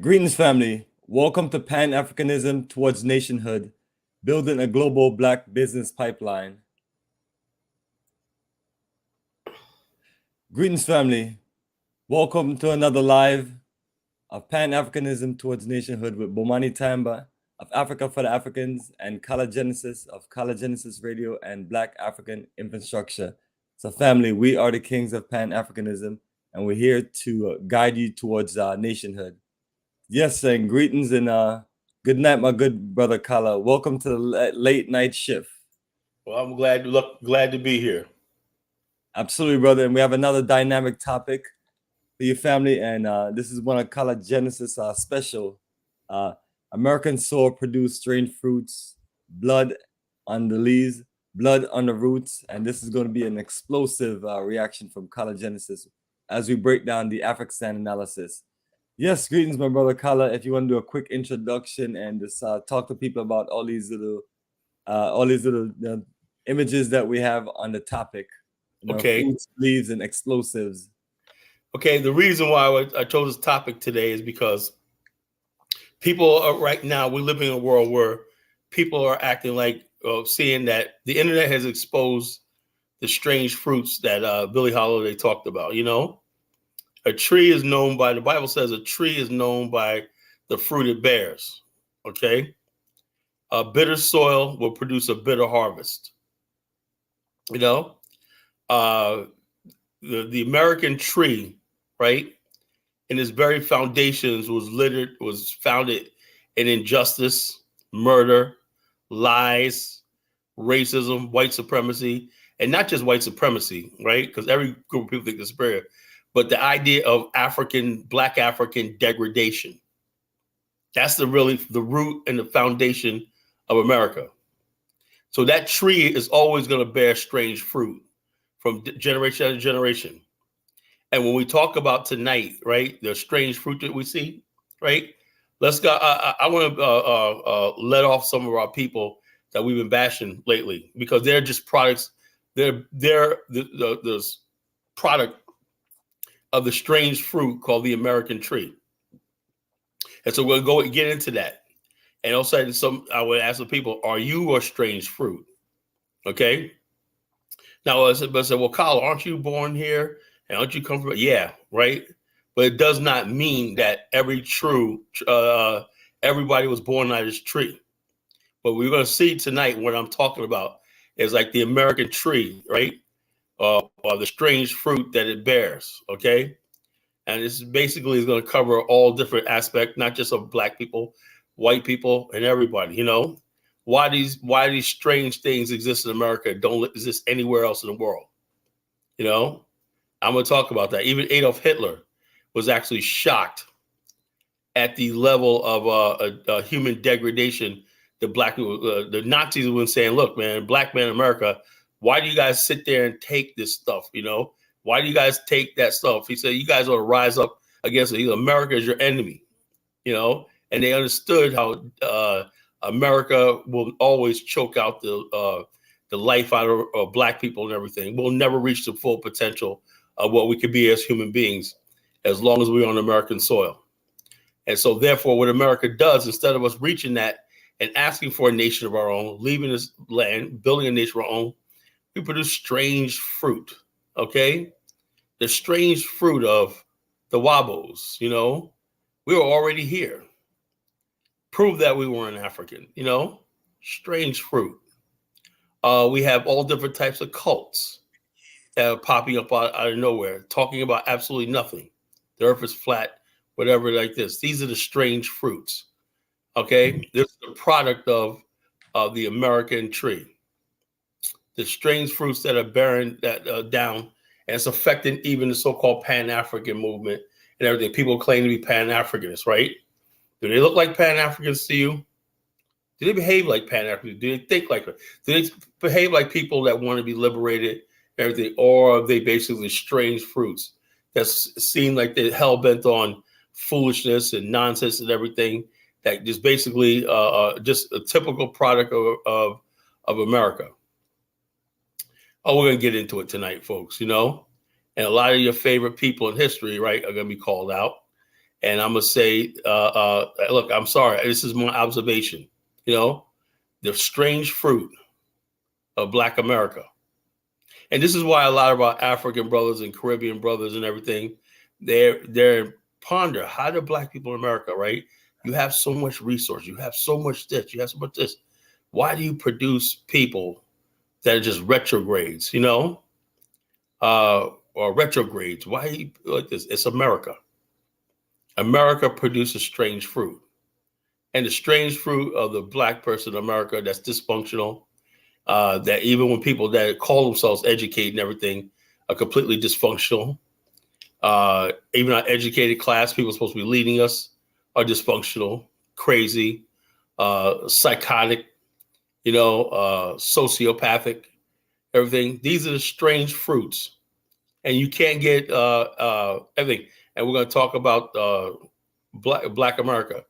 Greetings, family. Welcome to Pan-Africanism towards Nationhood, building a global Black business pipeline. Greetings, family. Welcome to another live of Pan-Africanism towards Nationhood with Bomani Tyehimba of Africa for the Africans and Color Genesis of Color Genesis Radio and Black African Infrastructure. So, family, we are the kings of Pan-Africanism, and we're here to guide you towards nationhood. Yes, and greetings and good night, my good brother Kala. Welcome to the late night shift. Well, I'm glad to be here. Absolutely, brother. And we have another dynamic topic for your family, and this is one of Kala Genesis special. American soil produced strange fruits, blood on the leaves, blood on the roots, and this is going to be an explosive reaction from Kala Genesis as we break down the Afrikstan analysis. Yes, greetings, my brother Kala. If you want to do a quick introduction and just talk to people about all these little images that we have on the topic. Okay. Fruits, leaves, and explosives. Okay, the reason why I chose this topic today is because people are right now, we're living in a world where people are acting like seeing that the internet has exposed the strange fruits that Billie Holiday talked about, you know? A tree is known by, the Bible says a tree is known by the fruit it bears, okay? A bitter soil will produce a bitter harvest, you know? The American tree, right, in its very foundations was founded in injustice, murder, lies, racism, white supremacy, and not just white supremacy, right? Because every group of people think they're superior. But the idea of Black African degradation. That's the root and the foundation of America. So that tree is always going to bear strange fruit from generation to generation. And when we talk about tonight, right, the strange fruit that we see, right? Let's go. I want to let off some of our people that we've been bashing lately because they're just products. They're the product of the strange fruit called the American tree. And so we'll go and get into that. And also I would ask the people, are you a strange fruit? Okay. Now I said, well, Kyle, aren't you born here? And aren't you come from? Yeah, right. But it does not mean that everybody was born out of this tree. But we're going to see tonight what I'm talking about is like the American tree, right? Or the strange fruit that it bears, okay? And this basically is going to cover all different aspects, not just of Black people, white people, and everybody, you know? Why these strange things exist in America don't exist anywhere else in the world, you know? I'm going to talk about that. Even Adolf Hitler was actually shocked at the level of human degradation that Black people, the Nazis were saying, look, man, Black man in America, why do you guys sit there and take this stuff, you know? Why do you guys take that stuff? He said, you guys ought to rise up against it. America is your enemy, you know? And they understood how America will always choke out the life out of Black people and everything. We'll never reach the full potential of what we could be as human beings as long as we're on American soil. And so therefore, what America does, instead of us reaching that and asking for a nation of our own, leaving this land, building a nation of our own, we produce strange fruit, okay? The strange fruit of the Wabos, you know? We were already here. Prove that we weren't African, you know? Strange fruit. We have all different types of cults that are popping up out of nowhere, talking about absolutely nothing. The earth is flat, whatever like this. These are the strange fruits, okay? This is the product of the American tree. The strange fruits that are bearing that down, and it's affecting even the so-called Pan-African movement and everything. People claim to be Pan-Africanists, right? Do they look like Pan-Africans to you? Do they behave like Pan-Africans? Do they think like? Do they behave like people that want to be liberated and everything? Or are they basically strange fruits that seem like they're hell-bent on foolishness and nonsense and everything that just basically just a typical product of America? Oh, we're going to get into it tonight, folks, you know? And a lot of your favorite people in history, right, are going to be called out. And I'm gonna say, look, I'm sorry, this is my observation. You know, the strange fruit of Black America, and this is why a lot of our African brothers and Caribbean brothers and everything, they're ponder, how do Black people in America, right? You have so much resource, you have so much this, you have so much this. Why do you produce people that are just retrogrades, you know, or retrogrades? Why are you like this? It's America. America produces strange fruit. And the strange fruit of the Black person in America that's dysfunctional, that even when people that call themselves educated and everything are completely dysfunctional. Even our educated class, people supposed to be leading us, are dysfunctional, crazy, psychotic, you know, sociopathic, everything. These are the strange fruits. And you can't get everything. And we're going to talk about Black America.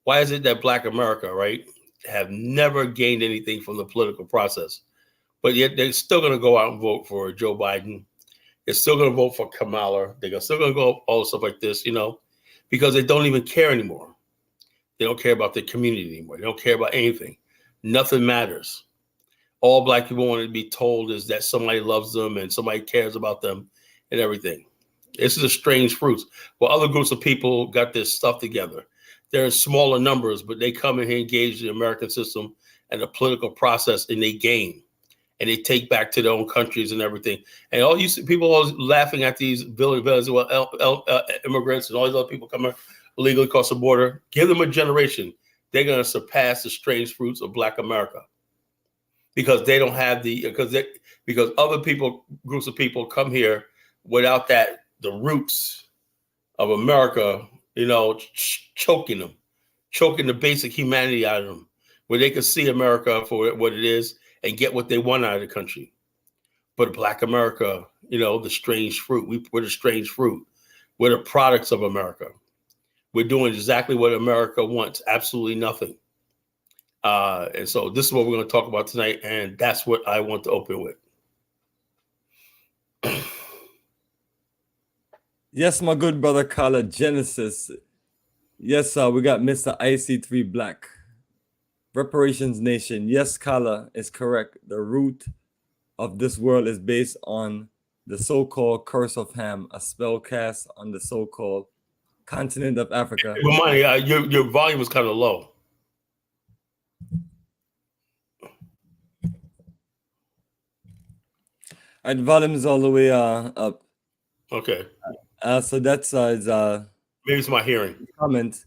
Why is it that Black America, right, have never gained anything from the political process, but yet they're still going to go out and vote for Joe Biden? They're still going to vote for Kamala. They're still going to go all stuff like this, you know, because they don't even care anymore. They don't care about their community anymore. They don't care about anything. Nothing matters. All Black people want to be told is that somebody loves them and somebody cares about them and everything. This is a strange fruit. Well, other groups of people got this stuff together. They're in smaller numbers, but they come in here, engage the American system and the political process, and they gain. And they take back to their own countries and everything. And all you see, people always laughing at these Venezuelan immigrants and all these other people coming illegally across the border. Give them a generation. They're going to surpass the strange fruits of Black America. Because they don't have because other people, groups of people come here without the roots of America, you know, choking the basic humanity out of them, where they can see America for what it is and get what they want out of the country. But Black America, you know, the strange fruit, we're the strange fruit. We're the products of America. We're doing exactly what America wants, absolutely nothing. And so this is what we're going to talk about tonight, and that's what I want to open with. Yes, my good brother Kala Genesis. Yes, we got Mr. IC3 Black. Reparations Nation. Yes, Kala is correct. The root of this world is based on the so-called curse of Ham, a spell cast on the so-called continent of Africa. Bomani, your volume is kind of low. All right, volume is all the way up. Okay. So that's maybe it's my hearing. Comment.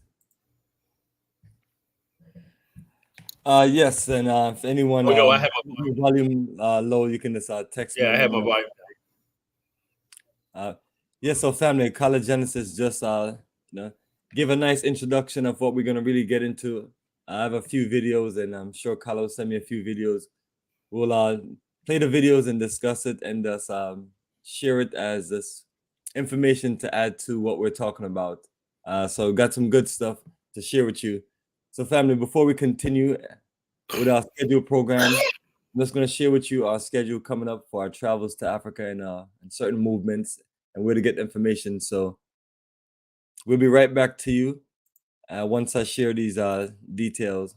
Yes, and if anyone no, I have my volume low, you can just text me. Yeah, I have my volume. Yes, so family, College Genesis just you know, give a nice introduction of what we're gonna really get into. I have a few videos, and I'm sure Carlo will send me a few videos. We'll play the videos and discuss it, and just share it as this information to add to what we're talking about. So got some good stuff to share with you. So family, before we continue with our scheduled program, I'm just going to share with you our schedule coming up for our travels to Africa and certain movements and where to get information. So we'll be right back to you once I share these details.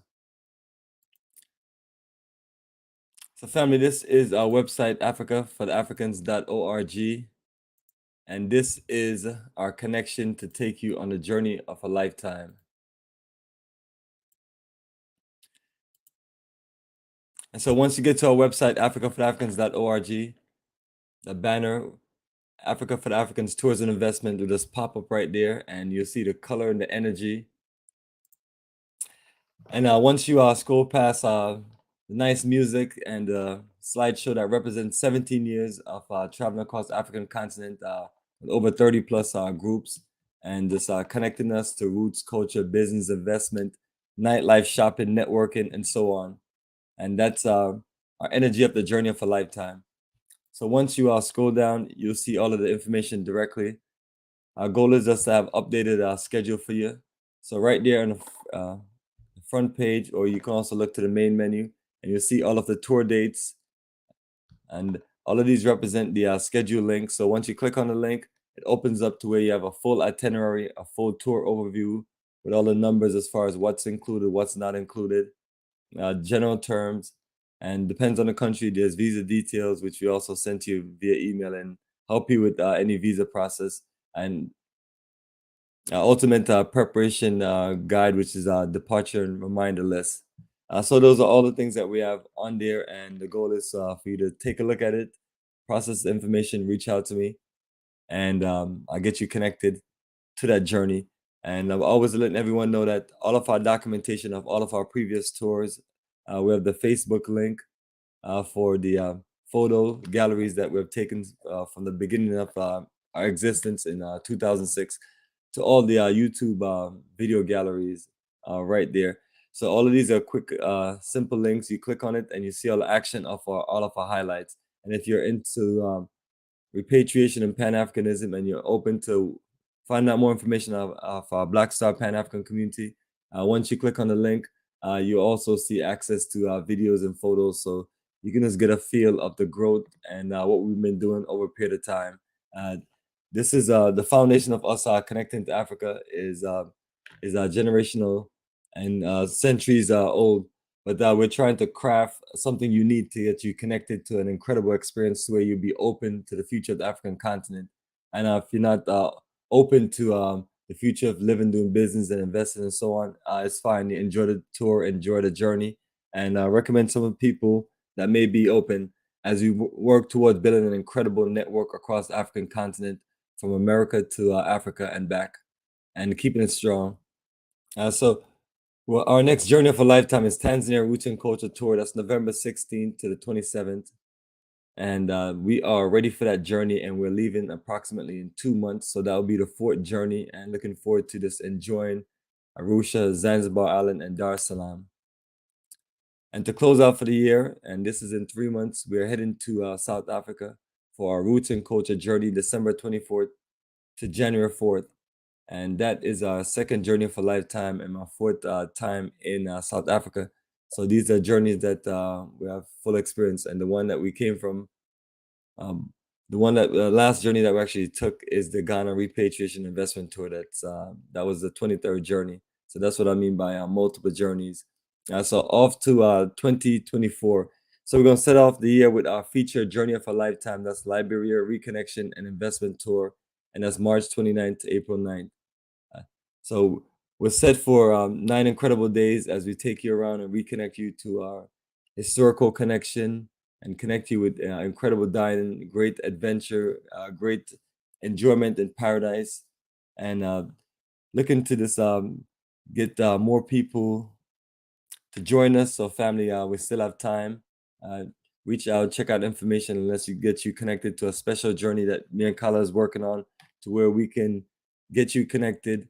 So family, this is our website, africafortheafricans.org. And this is our connection to take you on the journey of a lifetime. And so once you get to our website, africafortheafricans.org, the banner, Africa for the Africans Tours and Investment, will just pop up right there, and you'll see the color and the energy. And once you scroll past the nice music and the slideshow that represents 17 years of traveling across the African continent with over 30 plus groups, and just connecting us to roots, culture, business, investment, nightlife, shopping, networking, and so on. And that's our energy of the journey of a lifetime. So once you scroll down, you'll see all of the information directly. Our goal is just to have updated schedule for you. So right there on the front page, or you can also look to the main menu, and you'll see all of the tour dates. And all of these represent the schedule link. So once you click on the link, It opens up to where you have a full itinerary, a full tour overview with all the numbers as far as what's included, what's not included, general terms, and depends on the country. There's visa details, which we also send to you via email and help you with any visa process, and ultimate preparation guide, which is a departure and reminder list. So those are all the things that we have on there, and the goal is for you to take a look at it, process the information, reach out to me, and I'll get you connected to that journey. And I'm always letting everyone know that all of our documentation of all of our previous tours, we have the Facebook link for the photo galleries that we've taken from the beginning of our existence in 2006 to all the YouTube video galleries right there. So all of these are quick, simple links. You click on it and you see all the action of all of our highlights. And if you're into repatriation and Pan-Africanism and you're open to find out more information of our Black Star Pan-African community, once you click on the link, you also see access to videos and photos. So you can just get a feel of the growth and what we've been doing over a period of time. This is the foundation of us connecting to Africa is generational and centuries old. But we're trying to craft something unique to get you connected to an incredible experience where you'll be open to the future of the African continent. And if you're not open to the future of living, doing business, and investing, and so on, it's fine. Enjoy the tour, enjoy the journey, and recommend some of the people that may be open as we work towards building an incredible network across the African continent, from America to Africa and back, and keeping it strong. Well, our next journey of a lifetime is Tanzania Roots and Culture Tour. That's November 16th to the 27th. And we are ready for that journey, and we're leaving approximately in 2 months. So that'll be the fourth journey, and looking forward to this, enjoying Arusha, Zanzibar Island, and Dar es Salaam. And to close out for the year, and this is in 3 months, we're heading to South Africa for our Roots and Culture journey, December 24th to January 4th. And that is our second journey of a lifetime and my fourth time in South Africa. So these are journeys that we have full experience. And the one that we came from, the last journey that we actually took is the Ghana Repatriation Investment Tour. That was the 23rd journey. So that's what I mean by multiple journeys. So off to 2024. So we're going to set off the year with our featured Journey of a Lifetime. That's Liberia Reconnection and Investment Tour. And that's March 29th to April 9th. So we're set for 9 incredible days as we take you around and reconnect you to our historical connection and connect you with incredible dining, great adventure, great enjoyment in paradise. And looking to this, get more people to join us. So family, we still have time. Reach out, check out information, and let's get you connected to a special journey that me and Kala is working on, to where we can get you connected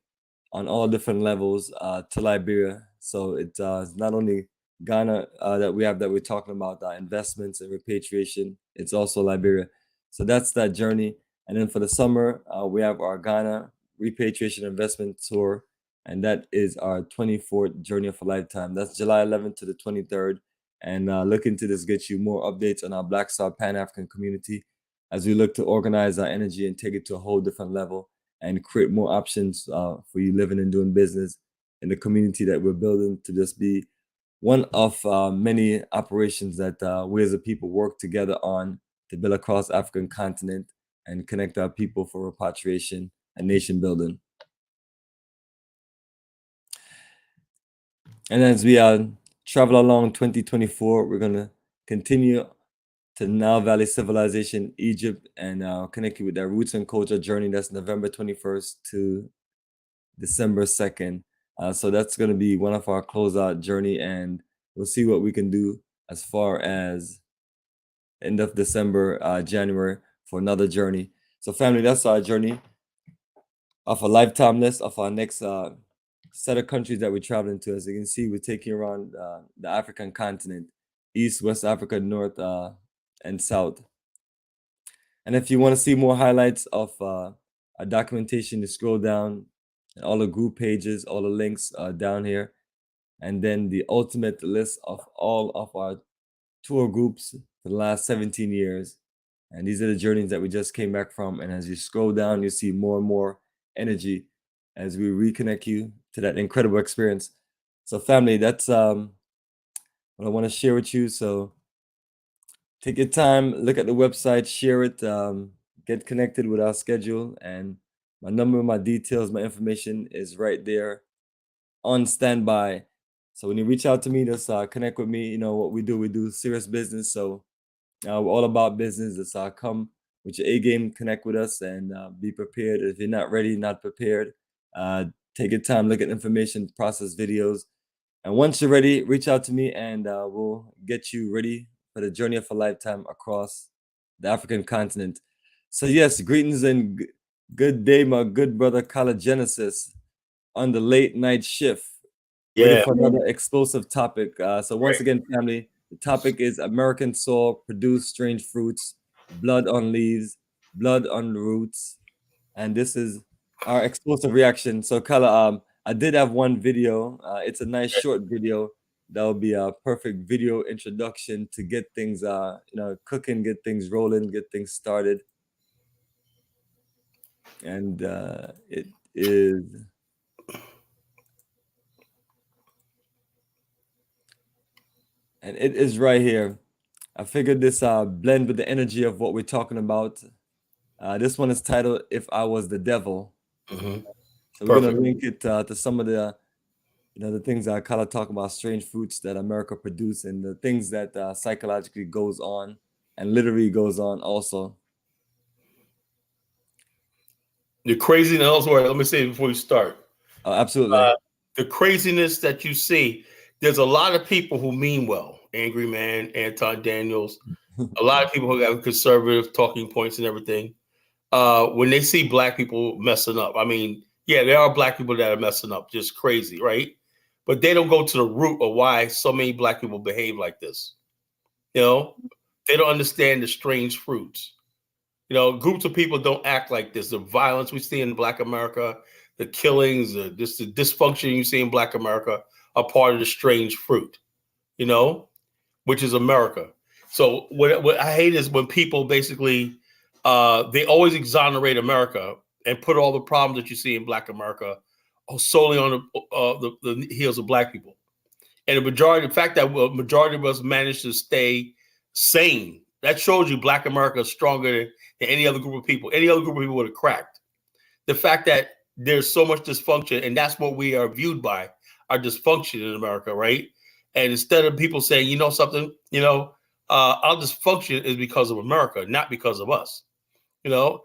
on all different levels to Liberia. So it's not only Ghana that we're talking about investments and repatriation, it's also Liberia. So that's that journey. And then for the summer, we have our Ghana Repatriation Investment Tour, and that is our 24th Journey of a Lifetime. That's July 11th to the 23rd. And looking to this get you more updates on our Black Star Pan-African community as we look to organize our energy and take it to a whole different level and create more options for you living and doing business in the community that we're building, to just be one of many operations that we as a people work together on to build across the African continent and connect our people for repatriation and nation building. And as we travel along 2024, we're going to continue to Nile Valley Civilization, Egypt, and connect you with that Roots and Culture journey. That's November 21st to December 2nd. So that's going to be one of our closeout journey, and we'll see what we can do as far as end of December, January for another journey. So family, that's our journey of a lifetime list of our next set of countries that we're traveling to. As you can see, we're taking around the African continent, East, West Africa, North, and South. And if you want to see more highlights of our documentation, you scroll down, and all the group pages, all the links are down here. And then the ultimate list of all of our tour groups for the last 17 years. And these are the journeys that we just came back from. And as you scroll down, you see more and more energy as we reconnect you to that incredible experience. So family, that's what I want to share with you. So take your time, look at the website, share it, get connected with our schedule. And my number, my details, my information is right there on standby. So when you reach out to me, just connect with me. You know what we do serious business. So we're all about business. Just come with your A game, connect with us, and be prepared. If you're not ready, not prepared, take your time, look at information, process videos. And once you're ready, reach out to me and we'll get you ready for the journey of a lifetime across the African continent. So yes, greetings and good day, my good brother Kala Genesis on the late night shift. Ready Yeah. for another explosive topic. So once Right. again, family, the topic is American soil produce strange fruits, blood on leaves, blood on roots. And this is our explosive reaction. So Kala, I did have one video. It's a nice short video. That will be a perfect video introduction to get things cooking, get things rolling, get things started. And it is right here. I figured this blend with the energy of what we're talking about. This one is titled "If I Was the Devil." Mm-hmm. So we're gonna link it to some of the the things I kind of talk about, strange fruits that America produce and the things that psychologically goes on and literally goes on also. The craziness, also, let me say it before you start. Oh, absolutely. The craziness that you see, there's a lot of people who mean well. Angry Man, Anton Daniels, a lot of people who have conservative talking points and everything. When they see black people messing up, I mean, yeah, there are black people that are messing up, just crazy, right? But they don't go to the root of why so many black people behave like this. You know, they don't understand the strange fruits. You know, groups of people don't act like this. The violence we see in Black America, the killings, the dysfunction you see in Black America are part of the strange fruit, you know, which is America. So what I hate is when people basically, they always exonerate America and put all the problems that you see in Black America solely on the heels of Black people. And the fact that a majority of us managed to stay sane, that shows you Black America is stronger than any other group of people. Any other group of people would have cracked. The fact that there's so much dysfunction, and that's what we are viewed by, our dysfunction in America, right? And instead of people saying, you know something, our dysfunction is because of America, not because of us. You know,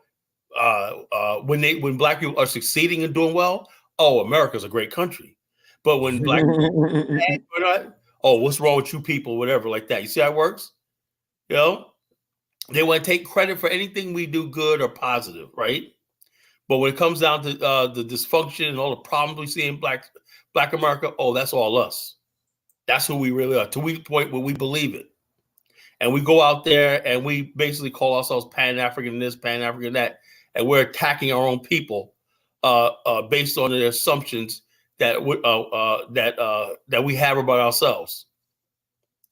when Black people are succeeding and doing well, oh, America's a great country. But when Black people, oh, what's wrong with you people, whatever, like that. You see how it works? You know, they want to take credit for anything we do good or positive, right? But when it comes down to the dysfunction and all the problems we see in Black America, oh, that's all us. That's who we really are. To the point where we believe it, and we go out there and we basically call ourselves Pan-African this, Pan-African that, and we're attacking our own people based on the assumptions that we have about ourselves.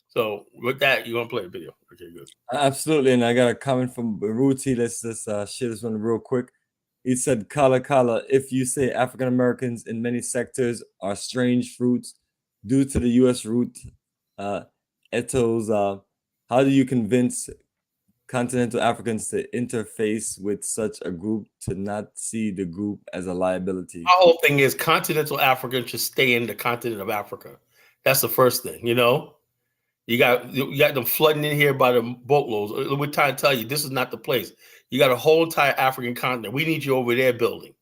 So with that, you want to play a video? Okay, good. Absolutely, and I got a comment from Baruti. Let's just share this one real quick. He said, "Kala Kala, if you say African Americans in many sectors are strange fruits due to the U.S. root ethos, how do you convince continental Africans to interface with such a group to not see the group as a liability?" Our whole thing is continental Africa should stay in the continent of Africa. That's the first thing, you know. You got them flooding in here by the boatloads. We're trying to tell you this is not the place. You got a whole entire African continent. We need you over there building.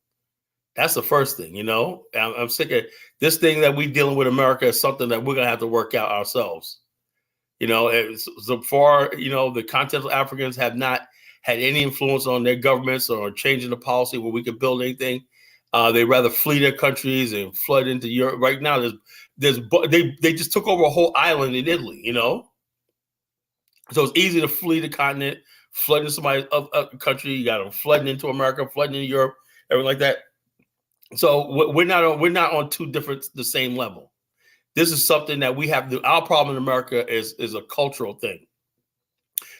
That's the first thing, you know. I'm sick of this thing that we dealing with America is something that we're gonna have to work out ourselves. You know, so far, you know, the continental Africans have not had any influence on their governments or changing the policy where we could build anything. They rather flee their countries and flood into Europe. Right now, they just took over a whole island in Italy, you know. So it's easy to flee the continent, flood into somebody's country. You got them flooding into America, flooding into Europe, everything like that. So we're not on the same level. This is something that we have. Our problem in America is a cultural thing.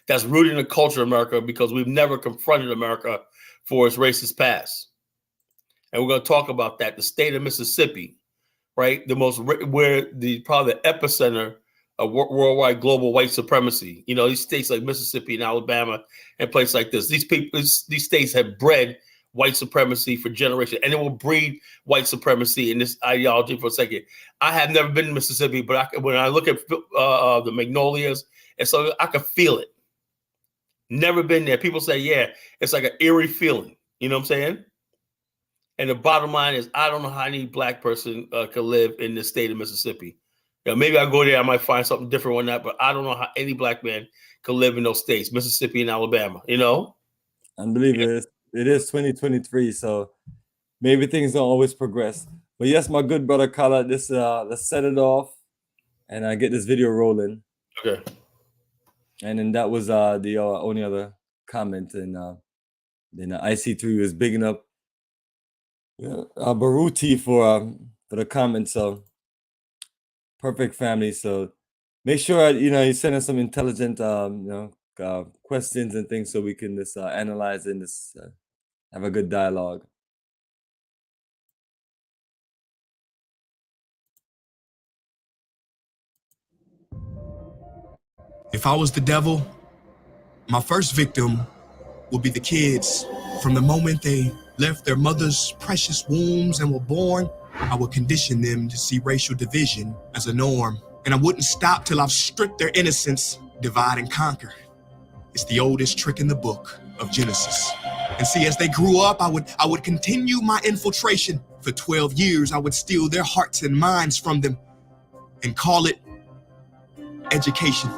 that's rooted in the culture of America because we've never confronted America for its racist past. And we're going to talk about that. The state of Mississippi, right? Probably the epicenter of worldwide global white supremacy. You know, these states like Mississippi and Alabama and places like this, these states have bred white supremacy for generations, and it will breed white supremacy in this ideology for a second. I have never been to Mississippi, but when I look at the Magnolias, and so I can feel it. Never been there. People say, yeah, it's like an eerie feeling. You know what I'm saying? And the bottom line is, I don't know how any black person could live in the state of Mississippi. You know, maybe I go there, I might find something different on that, but I don't know how any black man could live in those states, Mississippi and Alabama, you know? Unbelievable. It is 2023, so maybe things don't always progress. But yes, my good brother Kala, let's set it off and get this video rolling. Okay. And then that was the only other comment. And then IC3 was bigging up Baruti for the comment. So perfect family. So make sure you send us some intelligent questions and things so we can just analyze and just have a good dialogue. If I was the devil, my first victim would be the kids. From the moment they left their mother's precious wombs and were born, I would condition them to see racial division as a norm. And I wouldn't stop till I've stripped their innocence, divide and conquer. It's the oldest trick in the book of Genesis. And see, as they grew up, I would continue my infiltration. For 12 years, I would steal their hearts and minds from them and call it education.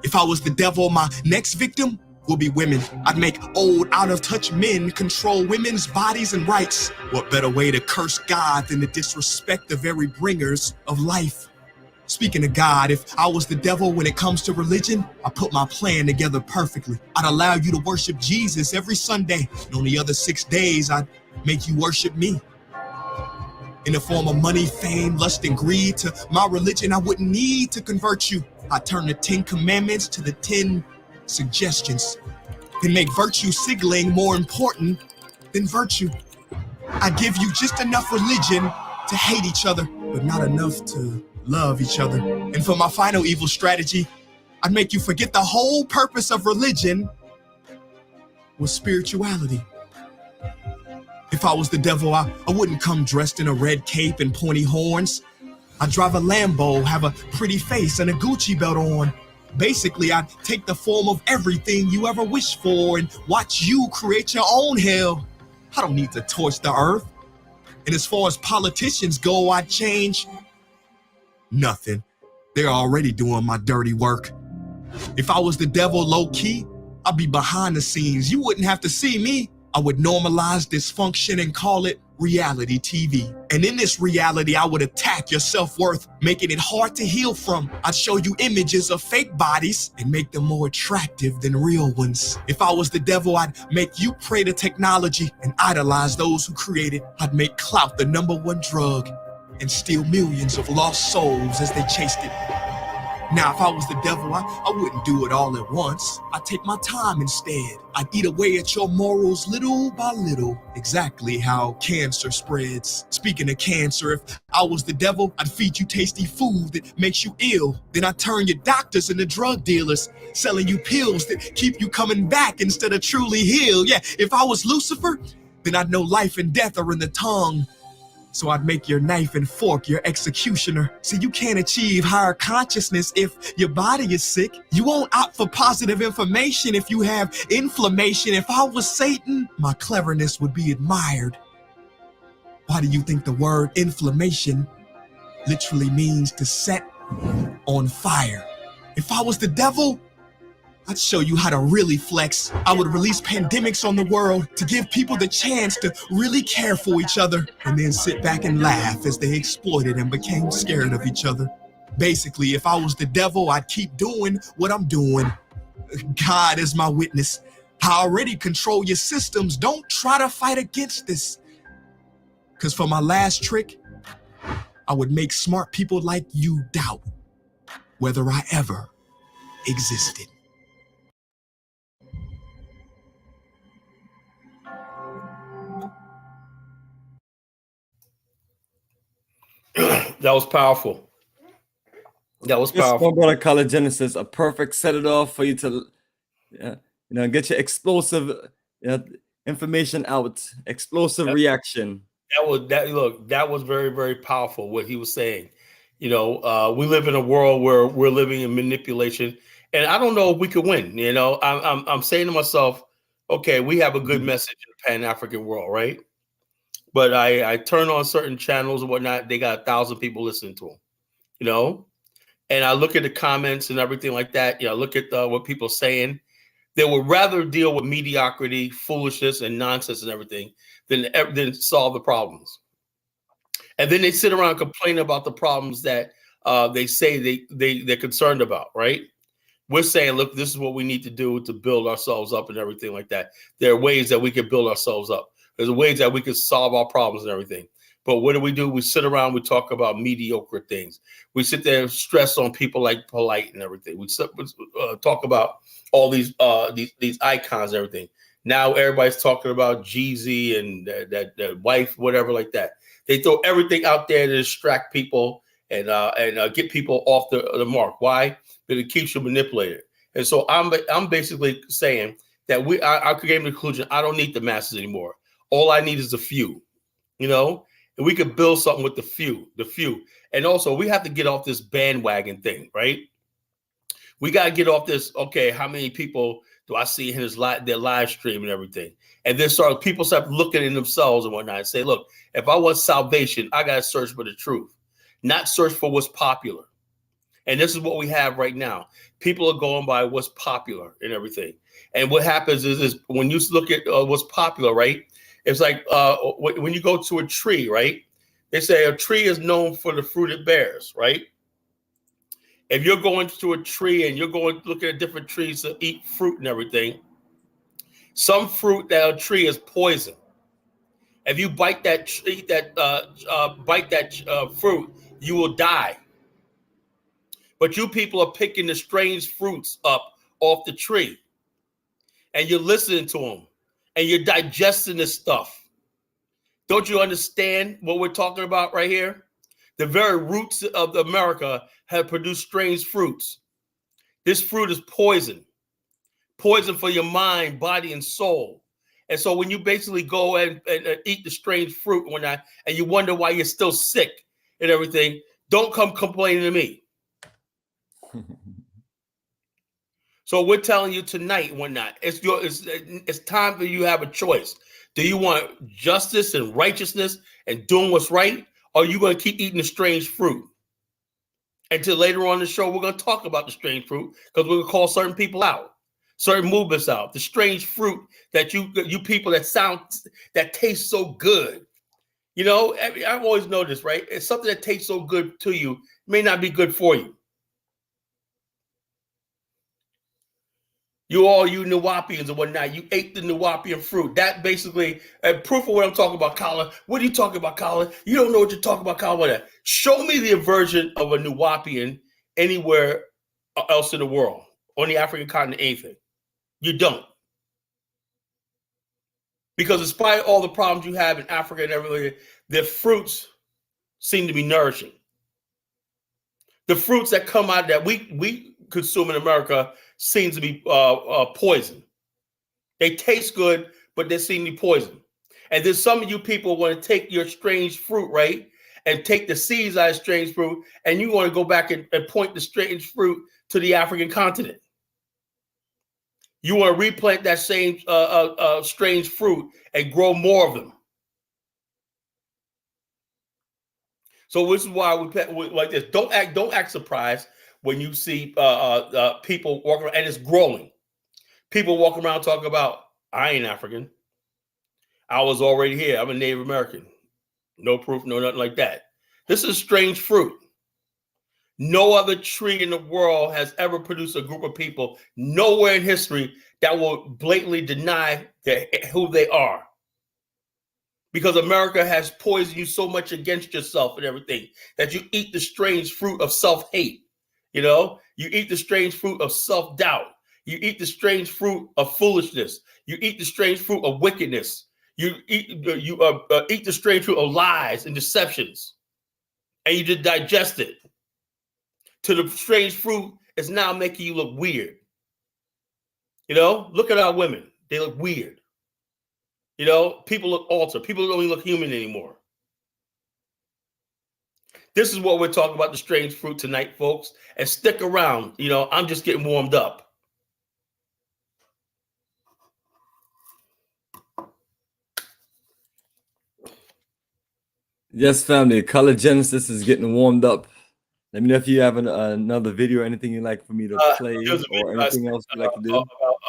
If I was the devil, my next victim will be women. I'd make old, out-of-touch men control women's bodies and rights. What better way to curse God than to disrespect the very bringers of life? Speaking of God, if I was the devil when it comes to religion, I put my plan together perfectly. I'd allow you to worship Jesus every Sunday, and on the other 6 days, I'd make you worship me. In the form of money, fame, lust, and greed, to my religion, I wouldn't need to convert you. I turn the 10 commandments to the 10 suggestions and make virtue signaling more important than virtue. I give you just enough religion to hate each other, but not enough to love each other. And for my final evil strategy, I'd make you forget the whole purpose of religion was spirituality. If I was the devil, I wouldn't come dressed in a red cape and pointy horns. I'd drive a Lambo, have a pretty face and a Gucci belt on. Basically, I'd take the form of everything you ever wished for and watch you create your own hell. I don't need to torch the earth. And as far as politicians go, I'd change nothing. They're already doing my dirty work. If I was the devil low-key, I'd be behind the scenes. You wouldn't have to see me. I would normalize dysfunction and call it reality TV. And in this reality, I would attack your self-worth, making it hard to heal from. I'd show you images of fake bodies and make them more attractive than real ones. If I was the devil, I'd make you pray to technology and idolize those who create it. I'd make clout the #1 drug and steal millions of lost souls as they chased it. Now, if I was the devil, I wouldn't do it all at once. I'd take my time instead. I'd eat away at your morals little by little, exactly how cancer spreads. Speaking of cancer, if I was the devil, I'd feed you tasty food that makes you ill. Then I'd turn your doctors into drug dealers, selling you pills that keep you coming back instead of truly healed. Yeah, if I was Lucifer, then I'd know life and death are in the tongue. So I'd make your knife and fork your executioner. See, you can't achieve higher consciousness if your body is sick. You won't opt for positive information if you have inflammation. If I was Satan, my cleverness would be admired. Why do you think the word inflammation literally means to set on fire? If I was the devil, I'd show you how to really flex. I would release pandemics on the world to give people the chance to really care for each other and then sit back and laugh as they exploited and became scared of each other. Basically, if I was the devil, I'd keep doing what I'm doing. God is my witness. I already control your systems. Don't try to fight against this. Because for my last trick, I would make smart people like you doubt whether I ever existed. That was powerful. That was This powerful. one brother Color Genesis, a perfect set it off for you to, get your explosive information out, explosive reaction. That was very, very powerful what he was saying. We live in a world where we're living in manipulation, and I don't know if we could win. I'm saying to myself, okay, we have a good message in the Pan-African world, right? But I turn on certain channels and whatnot, they got 1,000 people listening to them, and I look at the comments and everything like that. Look at what people are saying. They would rather deal with mediocrity, foolishness, and nonsense and everything than solve the problems. And then they sit around complaining about the problems that they say they're concerned about, right? We're saying, look, this is what we need to do to build ourselves up and everything like that. There are ways that we can build ourselves up. There's ways that we can solve our problems and everything. But what do? We sit around, we talk about mediocre things. We sit there and stress on people like Polite and everything. We talk about all these icons and everything. Now everybody's talking about Jeezy and that wife, whatever like that. They throw everything out there to distract people and get people off the mark. Why? Because it keeps you manipulated. And so I'm basically saying that I came to the conclusion, I don't need the masses anymore. All I need is a few, and we could build something with the few. And also we have to get off this bandwagon thing, right? We got to get off this. Okay, how many people do I see in their live stream and everything? And then people start looking in themselves and whatnot and say, look, if I want salvation, I got to search for the truth, not search for what's popular. And this is what we have right now. People are going by what's popular and everything. And what happens is when you look at what's popular, right? It's like when you go to a tree, right? They say a tree is known for the fruit it bears, right? If you're going to a tree and you're going looking at different trees to eat fruit and everything, some fruit that a tree is poison. If you bite that fruit, you will die. But you people are picking the strange fruits up off the tree, and you're listening to them, and you're digesting this stuff. Don't you understand what we're talking about right here? The very roots of America have produced strange fruits. This fruit is poison for your mind, body, and soul. And so when you basically go and eat the strange fruit and whatnot, and you wonder why you're still sick and everything, don't come complaining to me. So we're telling you tonight, whatnot, it's time for you to have a choice. Do you want justice and righteousness and doing what's right? Or are you going to keep eating the strange fruit? Until later on in the show, we're going to talk about the strange fruit because we're going to call certain people out, certain movements out. The strange fruit that you people that taste so good. I've always noticed, right? It's something that tastes so good to you may not be good for you. You Nuwapians and whatnot, you ate the Nuwapian fruit. That basically, proof of what I'm talking about, Colin. What are you talking about, Colin? You don't know what you're talking about, Colin. What? Show me the version of a Nuwapian anywhere else in the world, on the African continent, anything. You don't. Because despite all the problems you have in Africa and everything, their fruits seem to be nourishing. The fruits that come out that we consume in America seems to be poison. They taste good, but they seem to be poison. And then some of you people want to take your strange fruit, right, and take the seeds out of strange fruit, and you want to go back and point the strange fruit to the African continent. You want to replant that same strange fruit and grow more of them. So this is why we like this. Don't act surprised when you see people walking around, and it's growing. People walking around talking about, I ain't African. I was already here. I'm a Native American. No proof, no nothing like that. This is strange fruit. No other tree in the world has ever produced a group of people, nowhere in history, that will blatantly deny who they are. Because America has poisoned you so much against yourself and everything that you eat the strange fruit of self-hate. You eat the strange fruit of self-doubt. You eat the strange fruit of foolishness. You eat the strange fruit of wickedness. You eat the strange fruit of lies and deceptions. and you just digest it. To the strange fruit is now making you look weird. You know, look at our women. They look weird. You know, people look altered. People don't even look human anymore. This is what we're talking about, the strange fruit tonight, folks. And stick around. You know, I'm just getting warmed up. Yes, family. Color Genesis is getting warmed up. Let me know if you have another video or anything you'd like for me to play or anything else you'd like to do.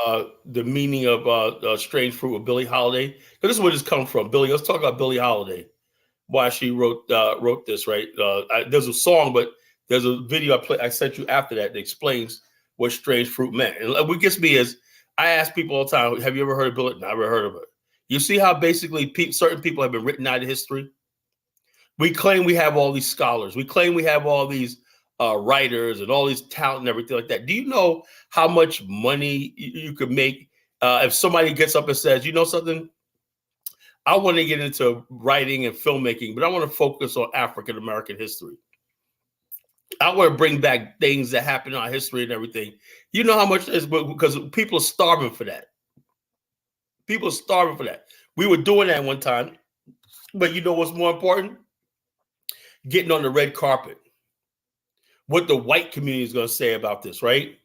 About the meaning of strange fruit with Billie Holiday. Because this is where this comes from. Billie, let's talk about Billie Holiday. Why she wrote this, right? There's a song, but there's a video I sent you after that explains what strange fruit meant. And what gets me is I ask people all the time, have you ever heard of Billie? No, I never heard of it. You see how basically certain people have been written out of history? We claim we have all these scholars. We claim we have all these writers and all these talent and everything like that. Do you know how much money you could make if somebody gets up and says, you know something? I want to get into writing and filmmaking, but I want to focus on African American history. I want to bring back things that happened in our history and everything. You know how much it is, because people are starving for that. People are starving for that. We were doing that one time, but you know what's more important? Getting on the red carpet. What the white community is going to say about this, right?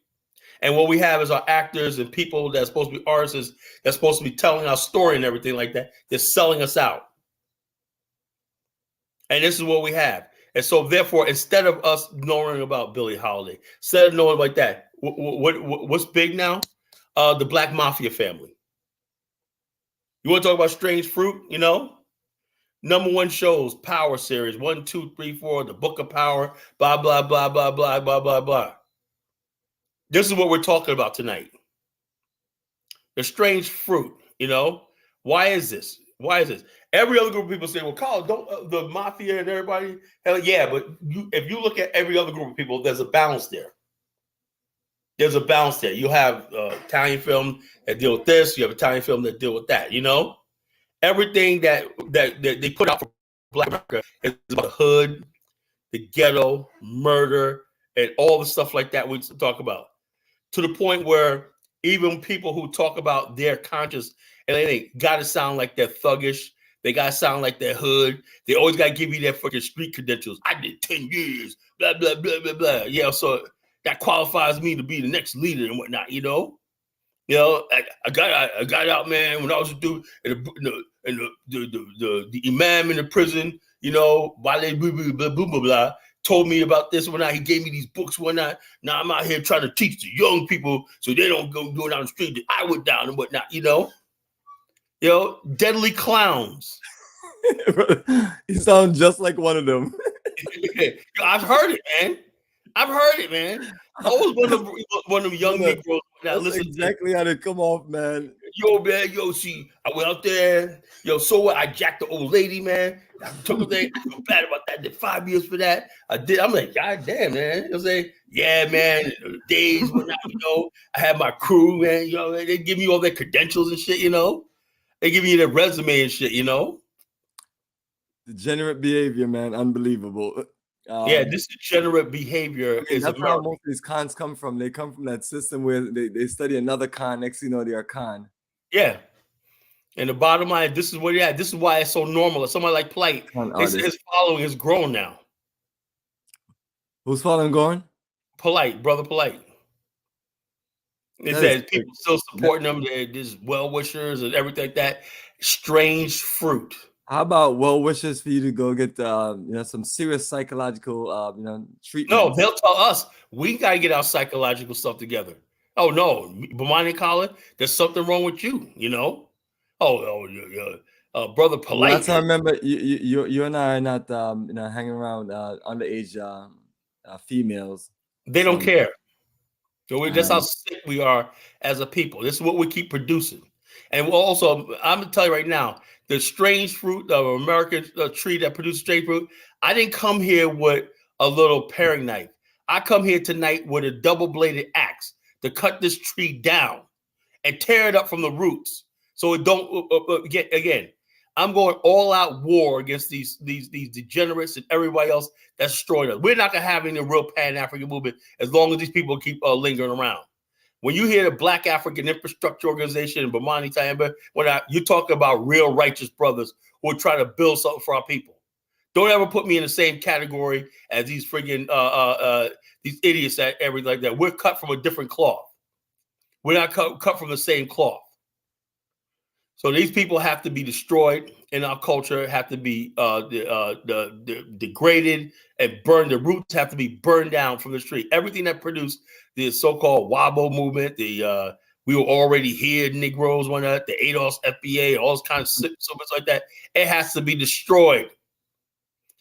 And what we have is our actors and people that's supposed to be artists, that's supposed to be telling our story and everything like that. They're selling us out. And this is what we have. And so therefore, instead of us knowing about Billie Holiday, instead of knowing like that, what's big now? The Black Mafia family. You want to talk about strange fruit, you know? #1 shows, Power series, 1, 2, 3, 4, the Book of Power, blah, blah, blah, blah, blah, blah, blah, blah. This is what we're talking about tonight. The strange fruit, you know? Why is this? Why is this? Every other group of people say, well, Carl, don't the mafia and everybody? Hell yeah, but if you look at every other group of people, there's a balance there. There's a balance there. You have Italian film that deal with this. You have Italian film that deal with that, you know? Everything that they put out for Black America is about the hood, the ghetto, murder, and all the stuff like that we talk about. To the point where even people who talk about their conscience, and they got to sound like they're thuggish. They got to sound like they're hood. They always got to give you their fucking street credentials. I did 10 years, blah, blah, blah, blah, blah. Yeah, so that qualifies me to be the next leader and whatnot, you know? You know, I got out, man, when I was a dude, and the imam in the prison, you know, blah, blah, blah, blah, blah, blah, told me about this when he gave me these books when now I'm out here trying to teach the young people so they don't go doing down the street that I went down and whatnot, you know? You know, deadly clowns. You sound just like one of them. I've heard it, man. I've heard it, man. I was one of them young Negroes that listen exactly how they come off, man. Yo, man, see, I went out there. Yo, so what? I jacked the old lady, man. I took her thing. I feel bad about that. I did 5 years for that. I'm like, God damn, man. I say, yeah, man. Days when I had my crew, man. You know, they give me all their credentials and shit, you know. They give you their resume and shit, you know. Degenerate behavior, man. Unbelievable. Yeah, this degenerate behavior is that's where most of these cons come from. They come from that system where they study another con. Next thing you know, they are con. Yeah. And the bottom line, this is where you're at. This is why it's so normal. Somebody like Polite, his following has grown now. Who's following going? Polite, brother Polite. It says people still supporting them. They're just well-wishers and everything like that. Strange fruit. How about well wishes for you to go get some serious psychological treatment? No, they'll tell us we gotta get our psychological stuff together. Oh no, Bomani Colin, there's something wrong with you, you know. Brother Polite. Last time I remember you and I are not hanging around underage females. They don't care. So that's how sick we are as a people. This is what we keep producing. And we'll also, I'm gonna tell you right now, the strange fruit of American tree that produces strange fruit. I didn't come here with a little paring knife. I come here tonight with a double-bladed axe to cut this tree down and tear it up from the roots. So it don't get again. I'm going all out war against these degenerates and everybody else that's destroying us. We're not gonna have any real Pan-African movement as long as these people keep lingering around. When you hear the Black African Infrastructure Organization and Bomani, Tyehimba, you talk about real righteous brothers who are trying to build something for our people. Don't ever put me in the same category as these friggin' these idiots that everything like that. We're cut from a different cloth. We're not cut from the same cloth. So these people have to be destroyed in our culture, have to be degraded and burned. The roots have to be burned down from the street. Everything that produced the so-called WABO movement, the we were already here, Negroes, the ADOS, FBA, all those kinds of something like that, it has to be destroyed.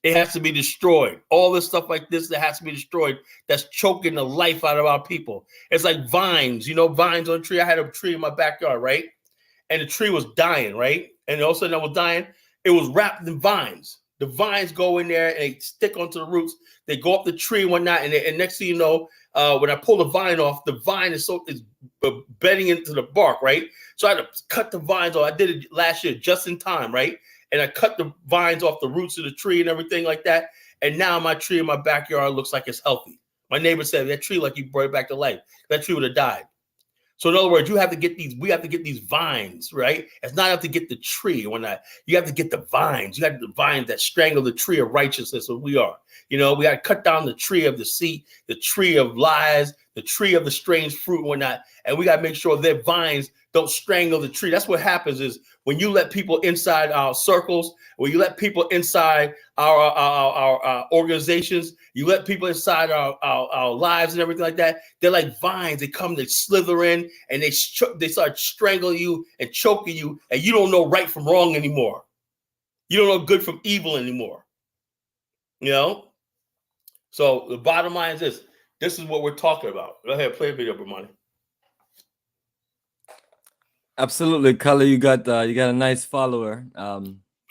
It has to be destroyed. All this stuff like this that has to be destroyed, that's choking the life out of our people. It's like vines, vines on a tree. I had a tree in my backyard, right? And the tree was dying, right? And all of a sudden I was dying. It was wrapped in vines. The vines go in there and they stick onto the roots. They go up the tree and whatnot. And next thing you know, when I pull the vine off, the vine is bedding into the bark, right? So I had to cut the vines off. I did it last year just in time, right? And I cut the vines off the roots of the tree and everything like that. And now my tree in my backyard looks like it's healthy. My neighbor said that tree like you brought it back to life. That tree would have died. So in other words, we have to get these vines, right? It's not enough to get the tree. You have to get the vines. You got the vines that strangle the tree of righteousness, what we are. We got to cut down the tree of deceit, the tree of lies, the tree of the strange fruit and whatnot. And we got to make sure their vines don't strangle the tree. That's what happens is when you let people inside our circles, when you let people inside our organizations, you let people inside our lives and everything like that, they're like vines. They come, they slither in, and they start strangling you and choking you, and you don't know right from wrong anymore. You don't know good from evil anymore. So the bottom line is this. This is what we're talking about. Go ahead, play a video, Bomani. Absolutely, Color. You got a nice follower.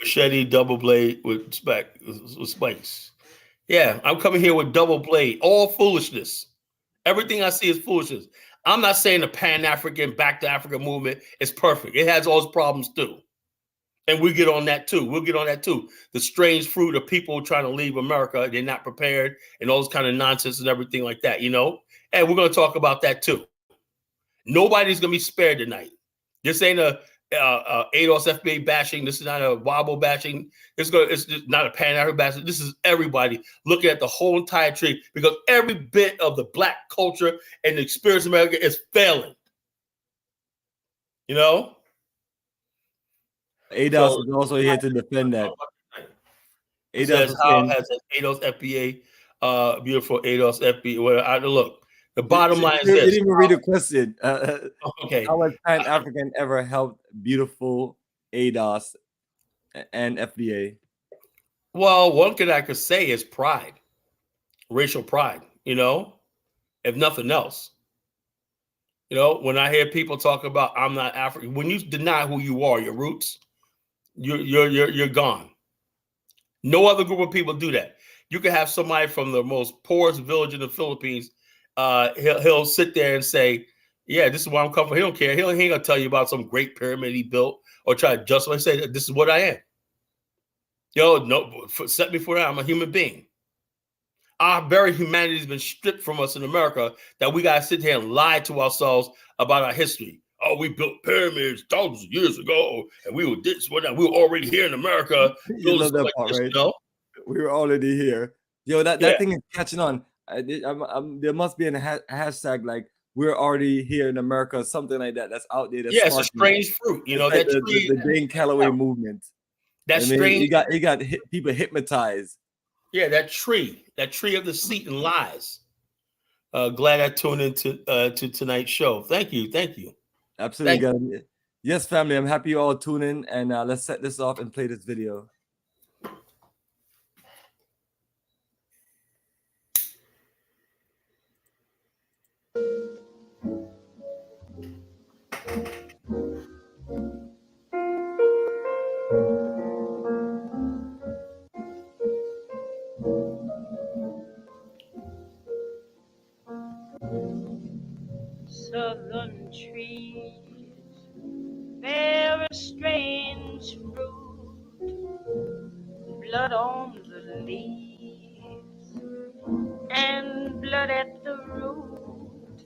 Machete, double blade with spikes. Yeah, I'm coming here with double blade. All foolishness. Everything I see is foolishness. I'm not saying the Pan-African Back to Africa movement is perfect. It has all its problems too. And we get on that too. We'll get on that too. The strange fruit of people trying to leave America, they're not prepared, and all this kind of nonsense and everything like that, And we're going to talk about that too. Nobody's going to be spared tonight. This ain't a ADOS FBA bashing. This is not a wobble bashing. It's just not a Pan-African bashing. This is everybody looking at the whole entire tree, because every bit of the Black culture and the experience of America is failing. ADOS is also here to defend that. ADOS says, how has an ADOS FBA, beautiful ADOS FBA, look. The bottom line is this. You didn't even read the question. Okay. How has Pan-African ever helped beautiful ADOS and FBA? Well, one thing I could say is pride, racial pride, if nothing else. When I hear people talk about I'm not African, when you deny who you are, your roots, you're gone. No other group of people do that. You can have somebody from the most poorest village in the Philippines. He'll sit there and say, yeah, this is where I'm coming from. He don't care. He ain't gonna tell you about some great pyramid he built or try to justify. Say, this is what I am. No, set me for that. I'm a human being. Our very humanity has been stripped from us in America, that we gotta sit here and lie to ourselves about our history. Oh, we built pyramids thousands of years ago, and we were this, whatnot. We were already here in America. You love that part, right? We were already here. That thing is catching on. There must be a hashtag like we're already here in America, something like that. That's out there. That's it's a strange fruit. It's like the Dane Calloway movement. That's strange. You got people hypnotized. Yeah, that tree of deceit and lies. Glad I tuned into to tonight's show. Thank you. Absolutely. Yes, family. I'm happy you all tune in, and let's set this off and play this video. Southern trees bear a strange fruit. blood on the leaves and blood at the root.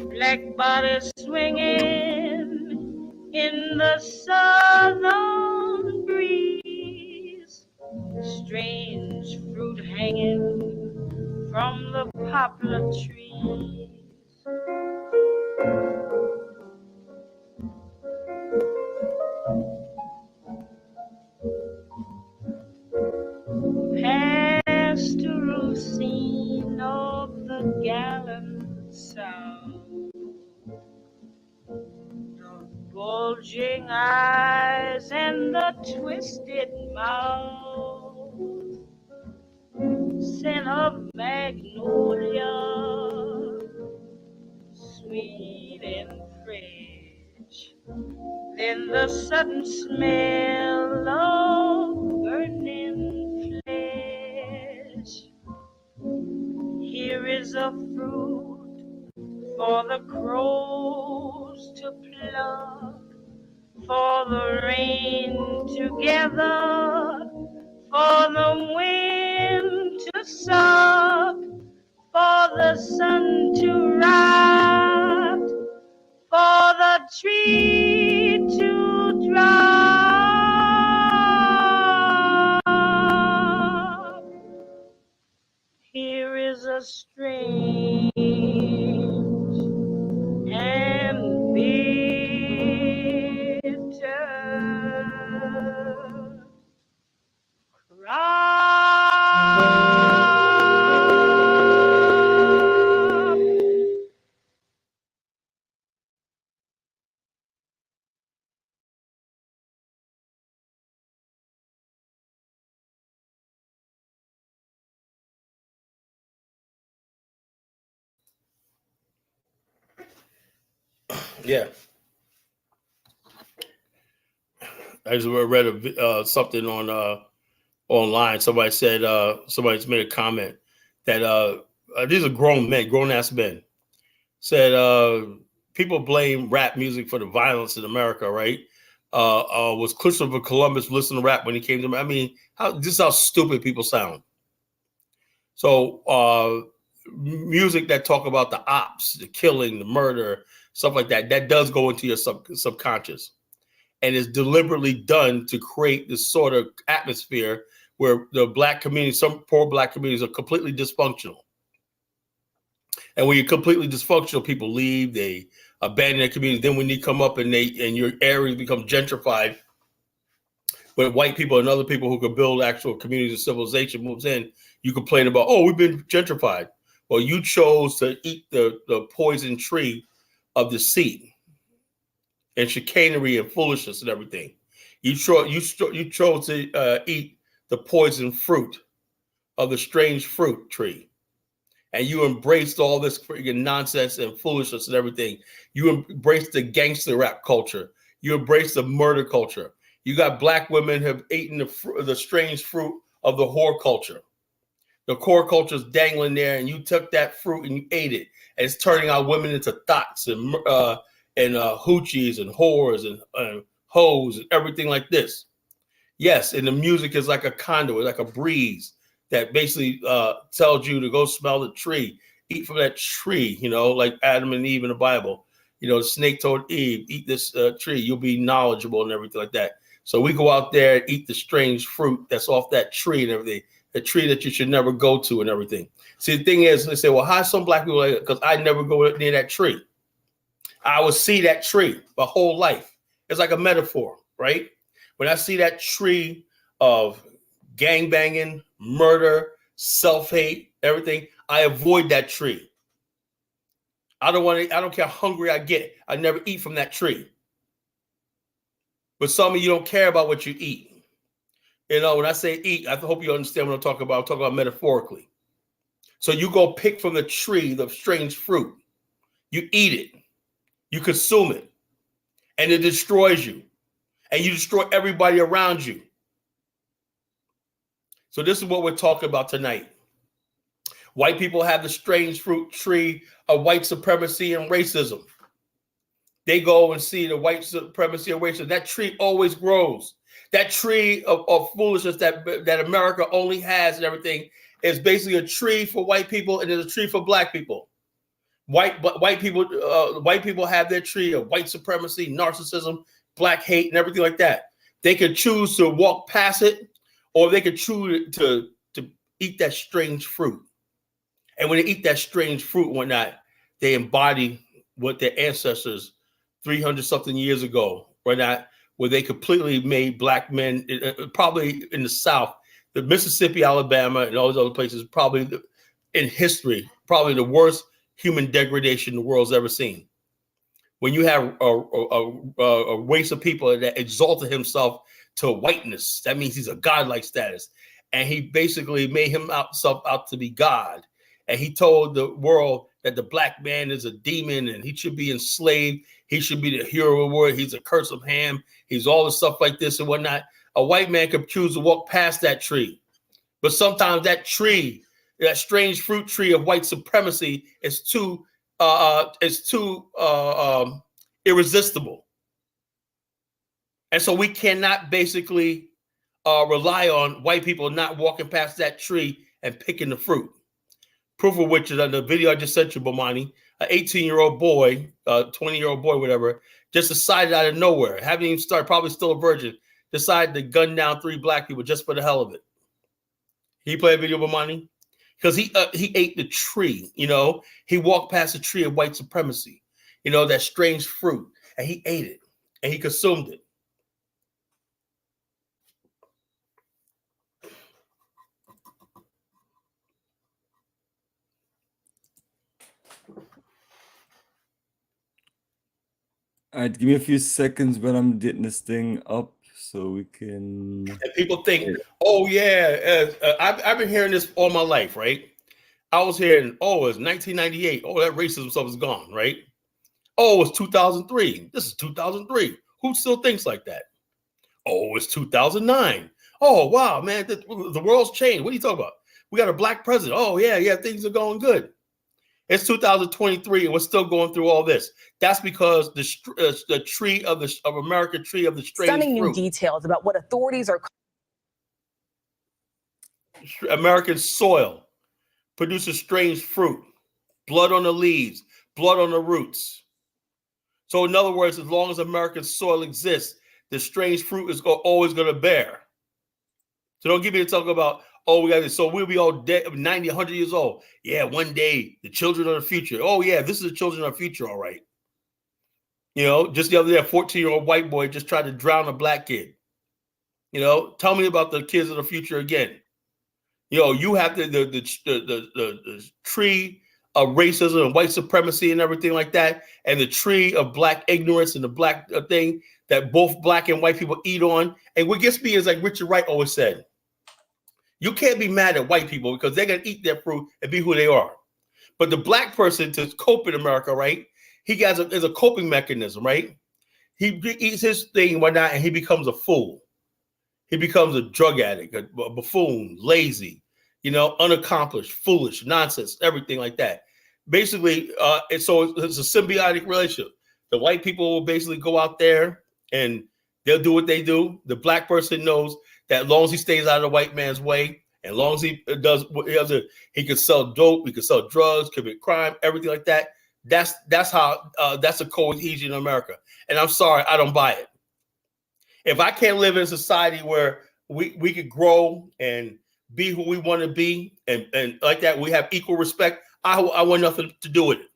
Black bodies swinging in the southern breeze. Strange fruit hanging from the poplar trees. Pastoral scene of the gallant South. The bulging eyes and the twisted mouth. Scent of magnolia, sweet and fresh. Then the sudden smell of burning flesh. Here is a fruit for the crows to pluck, for the rain to gather, for the wind to suck, for the sun to rise, for the tree to drop. Here is a strange and bitter crop. Yeah. I just read something on online. Somebody said somebody's made a comment that these are grown men, grown ass men, said people blame rap music for the violence in America, right? Was Christopher Columbus listening to rap when he came to? I mean, this is how stupid people sound. So music that talk about the ops, the killing, the murder, stuff like that, that does go into your subconscious, and is deliberately done to create this sort of atmosphere where the black community, some poor black communities, are completely dysfunctional. And when you're completely dysfunctional, people leave, they abandon their communities. Then when you come up and your areas become gentrified, when white people and other people who could build actual communities of civilization moves in, you complain about, oh, we've been gentrified. Well, you chose to eat the poison tree of deceit and chicanery and foolishness and everything. You chose to eat the poison fruit of the strange fruit tree. And you embraced all this freaking nonsense and foolishness and everything. You embraced the gangster rap culture. You embraced the murder culture. You got black women have eaten the strange fruit of the whore culture. The core culture is dangling there, and you took that fruit and you ate it. And it's turning our women into thots and hoochies and whores and hoes and everything like this. Yes, and the music is like a conduit, like a breeze that basically tells you to go smell the tree, eat from that tree, like Adam and Eve in the Bible. The snake told Eve, eat this tree, you'll be knowledgeable and everything like that. So we go out there and eat the strange fruit that's off that tree and everything, a tree that you should never go to and everything. See, the thing is, they say, well, how some black people like, because I never go near that tree. I would see that tree my whole life. It's like a metaphor, right? When I see that tree of gangbanging, murder, self-hate, everything, I avoid that tree. I don't care how hungry I get. I never eat from that tree. But some of you don't care about what you eat. When I say eat, I hope you understand what I'm talking about. I'm talking about metaphorically. So you go pick from the tree, the strange fruit. You eat it. You consume it. And it destroys you. And you destroy everybody around you. So this is what we're talking about tonight. White people have the strange fruit tree of white supremacy and racism. they go and see the white supremacy of racism. That tree always grows. That tree of foolishness that America only has and everything is basically a tree for white people and there's a tree for black people. White people have their tree of white supremacy, narcissism, black hate, and everything like that. They could choose to walk past it, or they could choose to eat that strange fruit. And when they eat that strange fruit and whatnot, they embody what their ancestors 300-something years ago, where they completely made black men, probably in the South, the Mississippi, Alabama, and all those other places, probably in history, probably the worst human degradation the world's ever seen. When you have a race of people that exalted himself to whiteness, that means he's a godlike status. And he basically made himself out to be God. And he told the world that the black man is a demon and he should be enslaved. He should be the hero of the world. He's a curse of Ham. He's all the stuff like this and whatnot. A white man could choose to walk past that tree. But sometimes that tree, that strange fruit tree of white supremacy is too irresistible. And so we cannot basically rely on white people not walking past that tree and picking the fruit. Proof of which is on the video I just sent you, Bomani, an 18-year-old boy, 20-year-old boy, whatever, just decided out of nowhere, haven't even started, probably still a virgin, decided to gun down 3 black people just for the hell of it. He played a video, Bomani? Because he ate the tree, you know. He walked past the tree of white supremacy, you know, that strange fruit, and he ate it, and he consumed it. All right, give me a few seconds when I'm getting this thing up so we can. And people think, oh yeah, I've been hearing this all my life, right? I was hearing, oh, it's 1998. Oh, that racism stuff is gone, right? Oh, it's 2003. This is 2003. Who still thinks like that? Oh, it's 2009. Oh, wow, man, the world's changed. What are you talking about? We got a black president. Oh, yeah, things are going good. It's 2023, and we're still going through all this. That's because the tree of America, tree of the strange Stunning fruit. new details about what authorities are. American soil produces strange fruit, blood on the leaves, blood on the roots. So in other words, as long as American soil exists, the strange fruit is always going to bear. So don't give me to talk about, oh, we got this. So we'll be all dead, 90, 100 years old. Yeah, one day, the children of the future. Oh, yeah, this is the children of the future, all right. You know, just the other day, a 14-year-old white boy just tried to drown a black kid. You know, tell me about the kids of the future again. You know, you have the tree of racism and white supremacy and everything like that, and the tree of black ignorance and the black thing that both black and white people eat on. And what gets me is like Richard Wright always said, you can't be mad at white people because they're going to eat their fruit and be who they are. But the black person, to cope in America, right, he has a coping mechanism, right? He eats his thing and whatnot, and he becomes a fool. He becomes a drug addict, a buffoon, lazy, you know, unaccomplished, foolish, nonsense, everything like that. Basically, it's a symbiotic relationship. The white people will basically go out there and they'll do what they do. The black person knows that as long as he stays out of the white man's way, and as long as he does what he does, he can sell dope, he can sell drugs, commit crime, everything like that. That's how that's a cohesion in America. And I'm sorry, I don't buy it. If I can't live in a society where we could grow and be who we want to be, and like that, we have equal respect, I want nothing to do with it.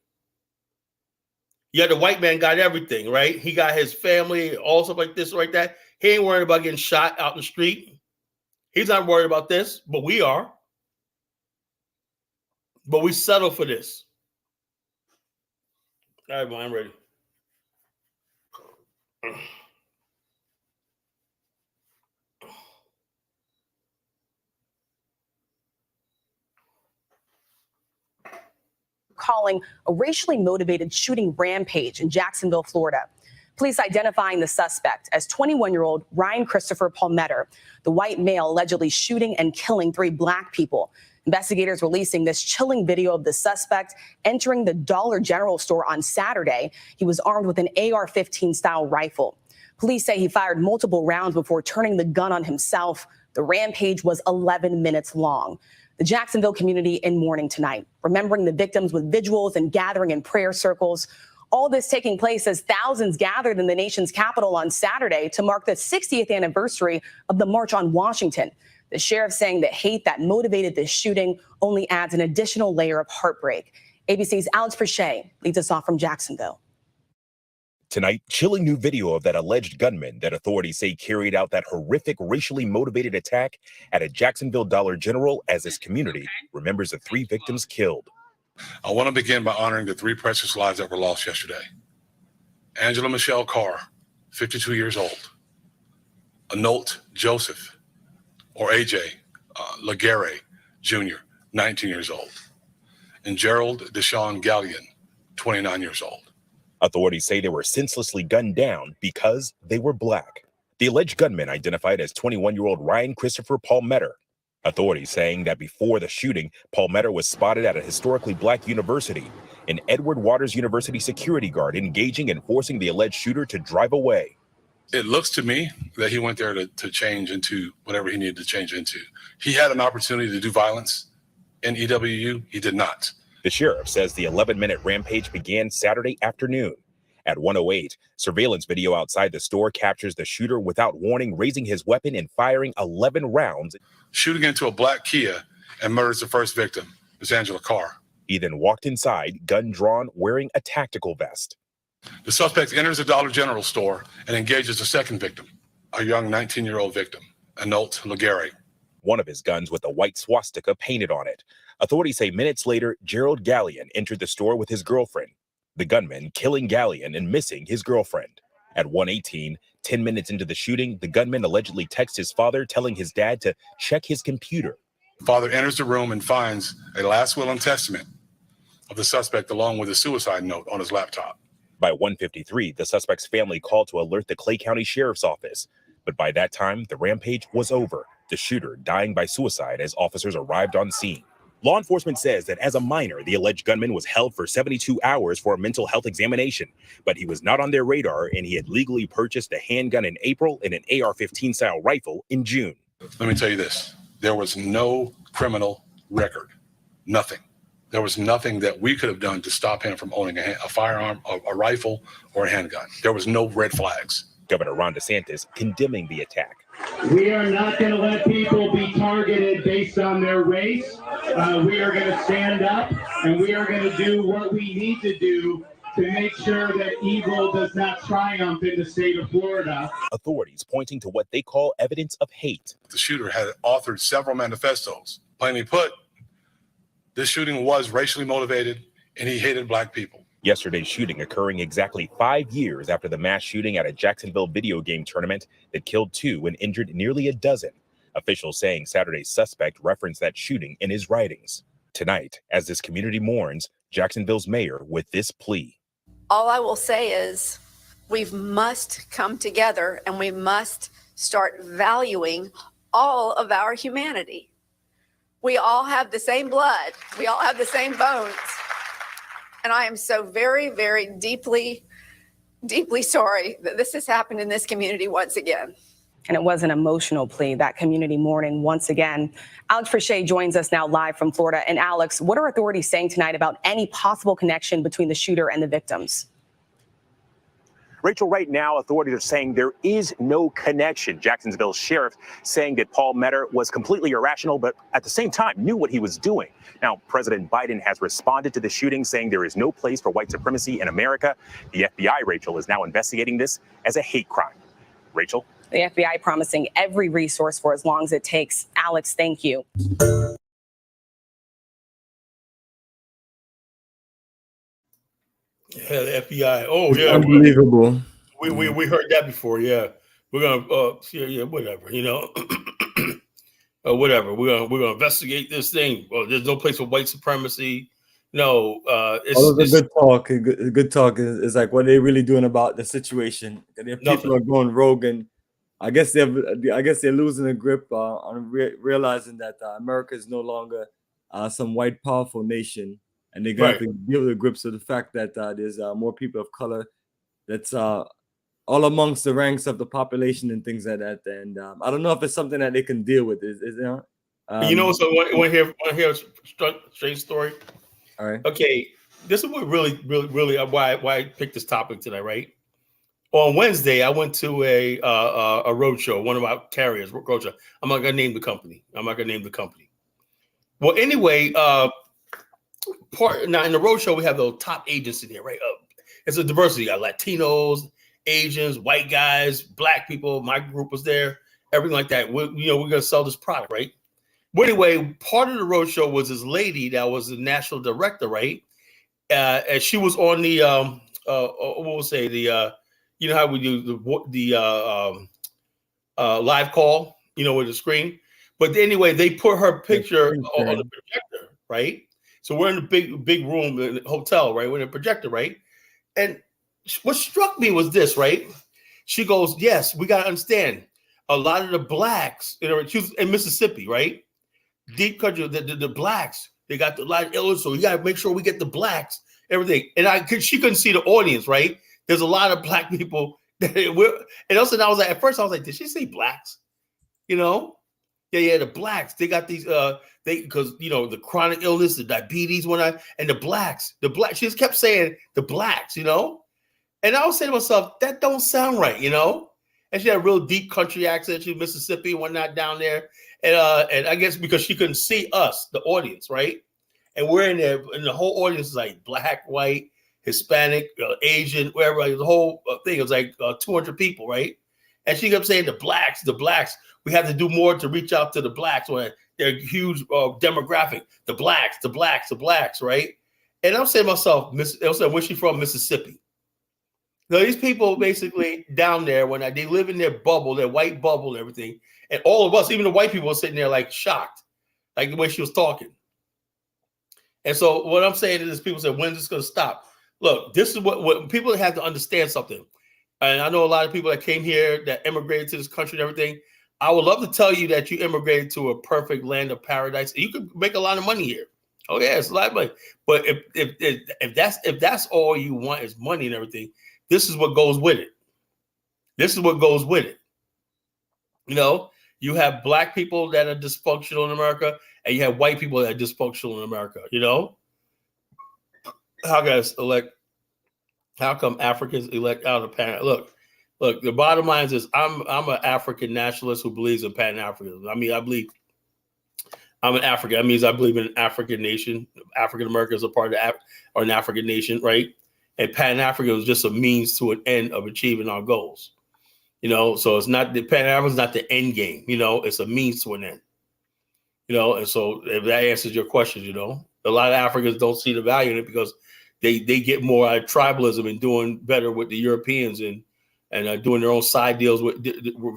Yeah, the white man got everything, right? He got his family, all stuff like this, like that. He ain't worried about getting shot out in the street. He's not worried about this, but we are. But we settle for this. All right, man, I'm ready. Calling a racially motivated shooting rampage in Jacksonville, Florida. Police identifying the suspect as 21-year-old Ryan Christopher Palmetter, the white male allegedly shooting and killing 3 black people Investigators releasing this chilling video of the suspect entering the Dollar General store on Saturday. He was armed with an AR-15 style rifle. Police say he fired multiple rounds before turning the gun on himself. The rampage was 11 minutes long. The Jacksonville community in mourning tonight, remembering the victims with vigils and gathering in prayer circles. All this taking place as thousands gathered in the nation's capital on Saturday to mark the 60th anniversary of the March on Washington. The sheriff saying the hate that motivated this shooting only adds an additional layer of heartbreak. ABC's Alex Frichet leads us off from Jacksonville. Tonight, chilling new video of that alleged gunman that authorities say carried out that horrific racially motivated attack at a Jacksonville Dollar General as this community remembers the 3 victims killed. I want to begin by honoring the 3 precious lives that were lost yesterday. Angela Michelle Carr, 52 years old. Anolt Joseph, or AJ Laguerre Jr., 19 years old. And Gerald Deshaun Gallion, 29 years old. Authorities say they were senselessly gunned down because they were Black. The alleged gunman identified as 21-year-old Ryan Christopher Palmetter. Authorities saying that before the shooting, Palmetter was spotted at a historically Black university, an Edward Waters University security guard engaging and forcing the alleged shooter to drive away. It looks to me that he went there to change into whatever he needed to change into. He had an opportunity to do violence in EWU. He did not. The sheriff says the 11-minute rampage began Saturday afternoon. At 1:08, surveillance video outside the store captures the shooter without warning, raising his weapon and firing 11 rounds. Shooting into a black Kia and murders the first victim, Miss Angela Carr. He then walked inside, gun drawn, wearing a tactical vest. The suspect enters the Dollar General store and engages the second victim, a young 19-year-old victim, Anolt Laguerre. One of his guns with a white swastika painted on it. Authorities say minutes later, Gerald Gallion entered the store with his girlfriend. The gunman killing Gallion and missing his girlfriend. At 1:18, 10 minutes into the shooting, the gunman allegedly texts his father, telling his dad to check his computer. Father enters the room and finds a last will and testament of the suspect along with a suicide note on his laptop. By 1:53, the suspect's family called to alert the Clay County Sheriff's Office. But by that time, the rampage was over, the shooter dying by suicide as officers arrived on scene. Law enforcement says that as a minor, the alleged gunman was held for 72 hours for a mental health examination, but he was not on their radar and he had legally purchased a handgun in April and an AR-15 style rifle in June. Let me tell you this. There was no criminal record. Nothing. There was nothing that we could have done to stop him from owning a firearm, a rifle, or a handgun. There was no red flags. Governor Ron DeSantis condemning the attack. We are not going to let people be targeted based on their race. We are going to stand up and we are going to do what we need to do to make sure that evil does not triumph in the state of Florida. Authorities pointing to what they call evidence of hate. The shooter had authored several manifestos. Plainly put, this shooting was racially motivated and he hated Black people. Yesterday's shooting occurring exactly 5 years after the mass shooting at a Jacksonville video game tournament that killed 2 and injured nearly a dozen. Officials saying Saturday's suspect referenced that shooting in his writings. Tonight, as this community mourns, Jacksonville's mayor with this plea. All I will say is we must come together and we must start valuing all of our humanity. We all have the same blood. We all have the same bones. And I am so very, very deeply, deeply sorry that this has happened in this community once again. And it was an emotional plea, that community mourning once again. Alex Frichet joins us now live from Florida. And Alex, what are authorities saying tonight about any possible connection between the shooter and the victims? Rachel, right now, authorities are saying there is no connection. Jacksonville sheriff saying that Palmetter was completely irrational, but at the same time knew what he was doing. Now, President Biden has responded to the shooting, saying there is no place for white supremacy in America. The FBI, Rachel, is now investigating this as a hate crime. Rachel? The FBI promising every resource for as long as it takes. Alex, thank you. Yeah, the FBI. Oh, yeah. Unbelievable. We heard that before. Yeah. We're going to, whatever, you know, whatever. We're going to investigate this thing. Well, there's no place for white supremacy. No, it's a good talk. A good talk is like, what are they really doing about the situation? If people are going rogue, and I guess they're losing a grip on realizing that America is no longer some white powerful nation, and they're gonna have Right. to deal with the grips of the fact that there's more people of color that's all amongst the ranks of the population and things like that. And I don't know if it's something that they can deal with. Is you know? You know, so want to hear a straight story? All right. Okay, this is what really why I picked this topic today, right? On Wednesday, I went to a road show, one of our carriers, road show. I'm not gonna name the company. Well, anyway, now in the road show, we have the top agents in here, right? It's a diversity. You got Latinos, Asians, white guys, black people. My group was there, everything like that. We're gonna sell this product, right? But anyway, part of the road show was this lady that was the national director, right? And she was on the what we'll say the you know how we do the live call, with the screen. But anyway, they put her picture on the projector, right? So we're in the big room in the hotel, right? We're in a projector, right? And what struck me was this, right? She goes, "Yes, we got to understand. A lot of the blacks, she was in Mississippi, right? Deep country, the blacks, they got a lot of illness, so you got to make sure we get the blacks, everything." And she couldn't see the audience, right? There's a lot of black people and also I was like, at first I was like, did she say blacks? Yeah, the blacks. They got these because the chronic illness, the diabetes, and the blacks. She just kept saying the blacks, And I was saying to myself, that don't sound right, And she had a real deep country accent. She was Mississippi, whatnot down there. And I guess because she couldn't see us, the audience, right? And we're in there, and the whole audience is like black, white, Hispanic, Asian, wherever. The whole thing was like 200 people, right? And she kept saying the blacks. We have to do more to reach out to the blacks. When they're a huge demographic. The blacks, right? And I'm saying to myself, where's she from? Mississippi. Now, these people basically down there, they live in their bubble, their white bubble and everything. And all of us, even the white people, are sitting there like shocked, like the way she was talking. And so what I'm saying is people say, when's this going to stop? Look, this is what people have to understand something. And I know a lot of people that came here that immigrated to this country and everything. I would love to tell you that you immigrated to a perfect land of paradise. You could make a lot of money here. Oh yeah, it's a lot of money. But if that's all you want is money and everything, this is what goes with it. You have black people that are dysfunctional in America, and you have white people that are dysfunctional in America. How come Africans elect out of Pan? Look, the bottom line is I'm an African nationalist who believes in Pan-Africanism. I mean, I believe I'm an African. That means I believe in an African nation. African America is a part of an African nation, right? And Pan-Africanism is just a means to an end of achieving our goals. So it's not the Pan-Africanism is not the end game. It's a means to an end. And so if that answers your question, a lot of Africans don't see the value in it because they get more out of tribalism and doing better with the Europeans and doing their own side deals with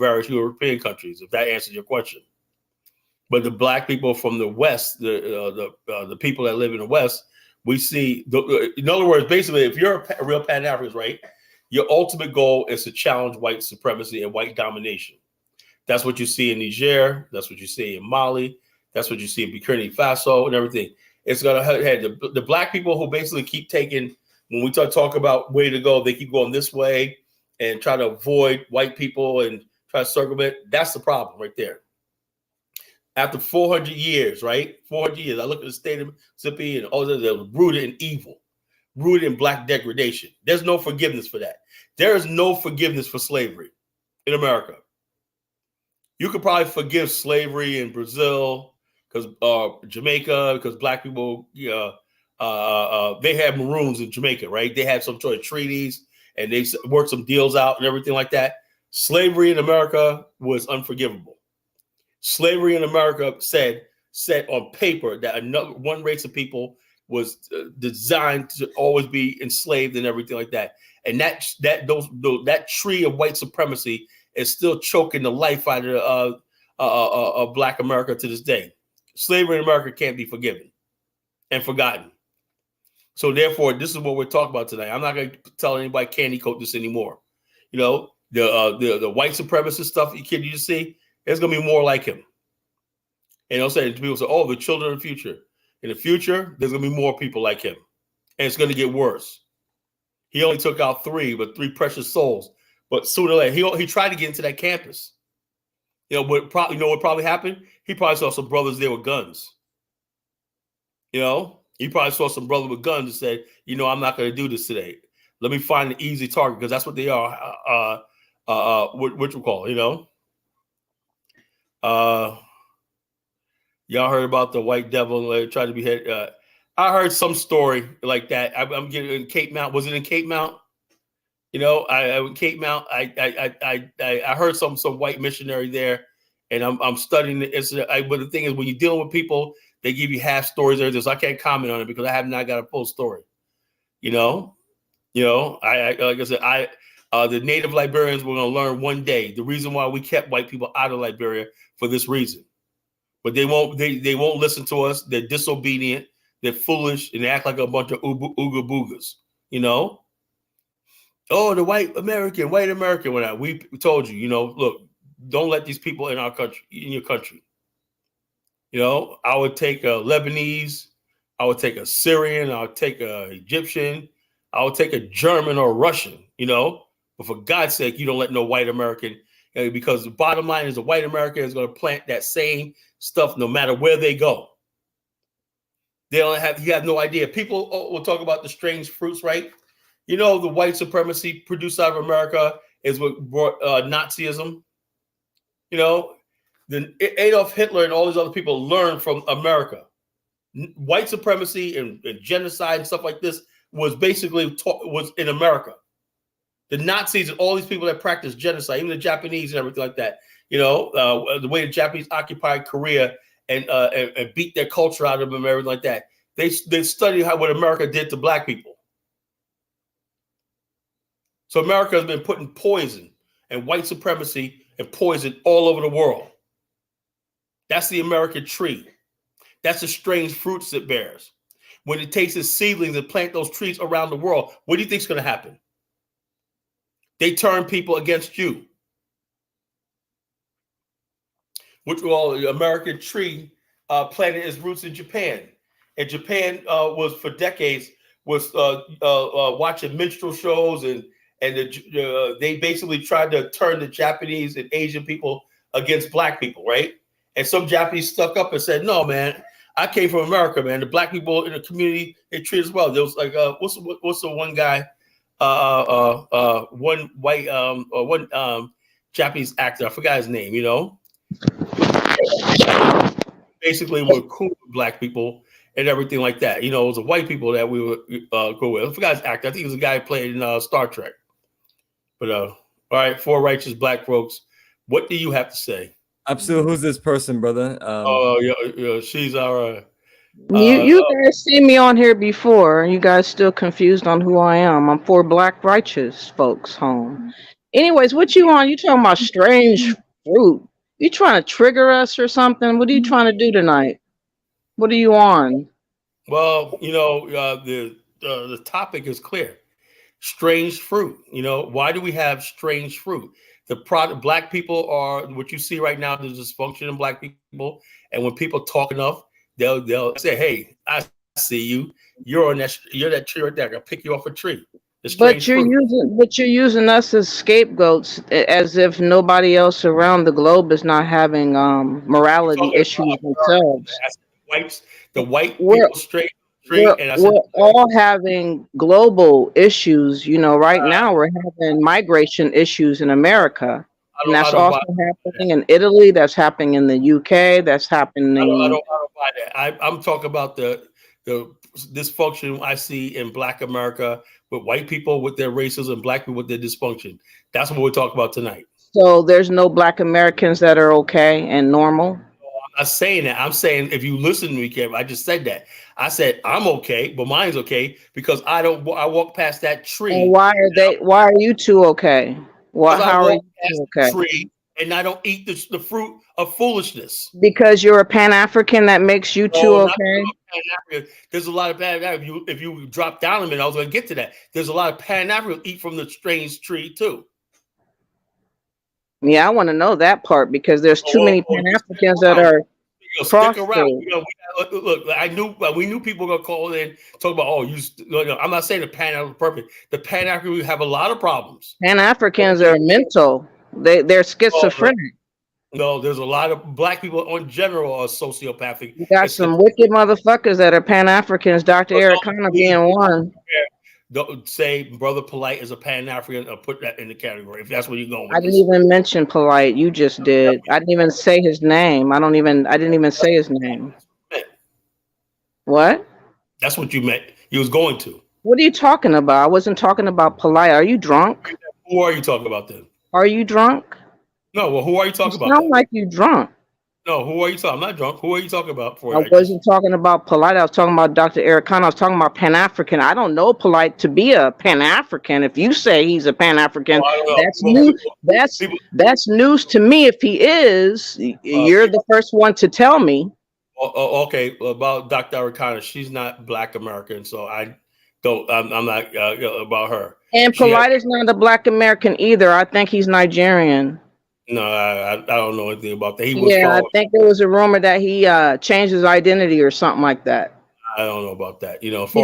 various European countries. If that answers your question. But the black people from the West, the people that live in the West, we see. In other words, basically, if you're a real Pan-Africanist, right, your ultimate goal is to challenge white supremacy and white domination. That's what you see in Niger. That's what you see in Mali. That's what you see in Burkina Faso and everything. It's gonna have the black people who basically keep taking. When we talk about way to go, they keep going this way and try to avoid white people and try to circumvent. That's the problem right there. After 400 years, right? 400 years, I look at the state of Mississippi and all that, they're rooted in evil, rooted in black degradation. There's no forgiveness for that. There is no forgiveness for slavery in America. You could probably forgive slavery in Brazil, because Jamaica, because black people, they had maroons in Jamaica, right? They had some sort of treaties and they worked some deals out and everything like that. Slavery in America was unforgivable. Slavery in America said on paper that one race of people was designed to always be enslaved and everything like that. And that tree of white supremacy is still choking the life out of Black America to this day. Slavery in America can't be forgiven and forgotten. So therefore, this is what we're talking about today. I'm not going to tell anybody candy coat this anymore. The white supremacist stuff you see, there's going to be more like him. And people say, oh, the children of the future. In the future, there's going to be more people like him, and it's going to get worse. He only took out 3, but 3 precious souls. But sooner or later, he tried to get into that campus. What probably happened? He probably saw some brothers there with guns. He probably saw some brother with guns and said, I'm not going to do this today. Let me find an easy target, because that's what they are. What you call, y'all heard about the white devil tried to behead. I heard some story like that. I'm getting in Cape Mount. Was it in Cape Mount? Cape Mount. I heard some white missionary there, and I'm studying it. But the thing is, when you're dealing with people, they give you half stories or this. I can't comment on it because I have not got a full story. Like I said, the native Liberians were going to learn one day the reason why we kept white people out of Liberia for this reason. But they won't listen to us. They're disobedient. They're foolish, and they act like a bunch of ooga boogas. Oh, the white American. When we told you, look, don't let these people in our country, in your country. I would take a Lebanese, I would take a Syrian, I would take a Egyptian, I would take a German or a Russian, but for God's sake, you don't let no white American, because the bottom line is the white American is going to plant that same stuff no matter where they go. You have no idea. People will talk about the strange fruits, right? The white supremacy produced out of America is what brought Nazism. Then Adolf Hitler and all these other people learned from America. White supremacy and genocide and stuff like this was basically was in America. The Nazis and all these people that practiced genocide, even the Japanese and everything like that. The way the Japanese occupied Korea and beat their culture out of them and everything like that. They studied what America did to black people. So America has been putting poison and white supremacy and poison all over the world. That's the American tree. That's the strange fruits it bears. When it takes its seedlings and plant those trees around the world, what do you think is going to happen? They turn people against you. The American tree planted its roots in Japan. And Japan was for decades watching minstrel shows and they basically tried to turn the Japanese and Asian people against black people, right? And some Japanese stuck up and said, "No, man, I came from America, man. The black people in the community, they treat us well." There was like, what's the one guy, one white, one Japanese actor, I forgot his name. Basically, we're cool with black people and everything like that. It was the white people that we were cool with. I forgot his actor. I think it was a guy who played in Star Trek. But all right, 4 righteous black folks. What do you have to say? Absolutely. Who's this person, brother? She's our. You guys see me on here before, and you guys still confused on who I am. I'm 4 black righteous folks home. Anyways, what you on? You talking about strange fruit? You trying to trigger us or something? What are you trying to do tonight? What are you on? Well, the topic is clear. Strange fruit. Why do we have strange fruit? Black people are what you see right now. There's dysfunction in black people, and when people talk enough, they'll say, "Hey, I see you. You're that tree right there. I can pick you off a tree." But you're using us as scapegoats, as if nobody else around the globe is not having morality issues themselves. The white people straight. We're all having global issues. Right now we're having migration issues in America. And that's also happening in Italy. That's happening in the UK. That's happening. I don't buy that. I'm talking about the dysfunction I see in Black America with white people with their racism, Black people with their dysfunction. That's what we're talking about tonight. So there's no Black Americans that are okay and normal? I'm not saying that. I'm saying if you listen to me, Kevin, I just said that. I said I'm okay, but mine's okay because I walk past that tree. And why are you two okay? How are you okay? Tree and I don't eat the fruit of foolishness. Because you're a Pan-African, that makes you two okay? There's a lot of Pan-African. If you drop down a minute, I was going to get to that. There's a lot of Pan-Africans eat from the strange tree too. Yeah, I want to know that part because there's too many Pan-Africans that are Stick around. Look, we knew people were gonna call in, talk about, I'm not saying the Pan-African perfect. The Pan-African have a lot of problems. Pan-Africans are mental. They're schizophrenic. No, there's a lot of black people in general are sociopathic. You got some wicked motherfuckers that are Pan-Africans, Dr. Arikana being one. Don't say Brother Polite is a Pan-African or put that in the category if that's what you're going with. I didn't even mention Polite. You just did. I didn't even say his name. I didn't even say his name. What? That's what you meant. You was going to. What are you talking about? I wasn't talking about Polite. Are you drunk? Who are you talking about then? Are you drunk? No, well, who are you talking about? Sound like you drunk. No, who are you talking? I'm not drunk. Who are you talking about? I wasn't talking about Polite. I was talking about Dr. Arikana. I was talking about Pan-African. I don't know Polite to be a Pan-African. If you say he's a Pan-African, that's new. That's news to me. If he is, you're the first one to tell me. Okay, about Dr. Arikana, she's not Black American, so I'm not about her. And Polite is not a Black American either. I think he's Nigerian. No, I don't know anything about that. I think there was a rumor that he changed his identity or something like that. I don't know about that. You know, he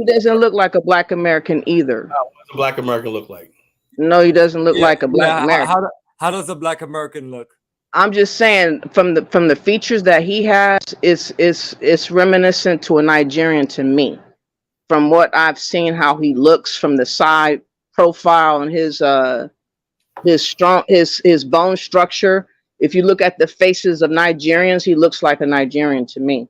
doesn't look like a Black American either. What does a Black American look like? No, he doesn't look like a Black American. How does a Black American look? I'm just saying, from the features that he has, it's reminiscent to a Nigerian to me. From what I've seen, how he looks from the side profile and his bone structure. If you look at the faces of Nigerians, he looks like a Nigerian to me.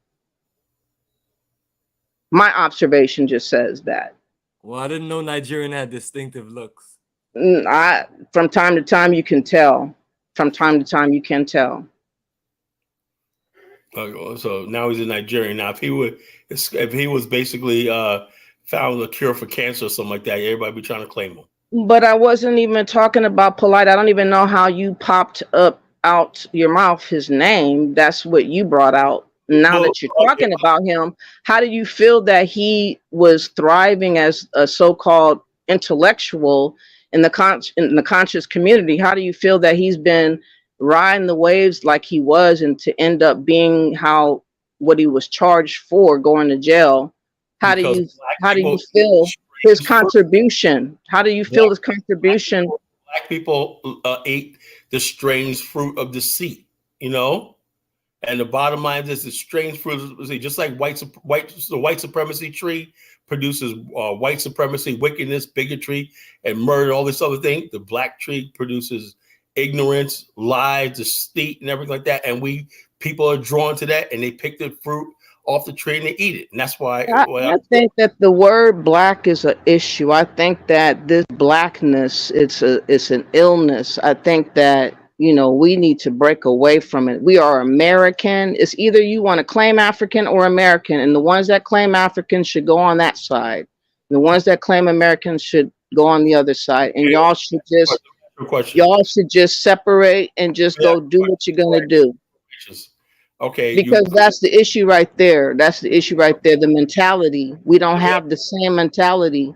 My observation just says that. Well, I didn't know Nigerian had distinctive looks. From time to time, you can tell. From time to time, you can tell. So now he's a Nigerian. Now, if he was basically found a cure for cancer or something like that, everybody be trying to claim him. But I wasn't even talking about Polite. I don't even know how you popped up out your mouth his name. That's what you brought out. Now that you're talking about him, how do you feel that he was thriving as a so-called intellectual in the conscious community? How do you feel that he's been riding the waves like he was, and to end up being what he was charged for, going to jail? How do you feel his contribution? How do you feel his contribution? Black people ate the strange fruit of deceit, you know? And the bottom line is the strange fruit of deceit, just like the white supremacy tree produces white supremacy, wickedness, bigotry, and murder, all this other thing. The black tree produces ignorance, lies, deceit, and everything like that. And people are drawn to that, and they pick the fruit off the tree and they eat it. And that's why I think that the word black is an issue. I think that this blackness, it's an illness. I think that, we need to break away from it. We are American. It's either you want to claim African or American, and the ones that claim African should go on that side. The ones that claim American should go on the other side. And y'all should just separate and just go do what you're gonna do. Okay. Because that's the issue right there. That's the issue right there. The mentality. We don't have the same mentality.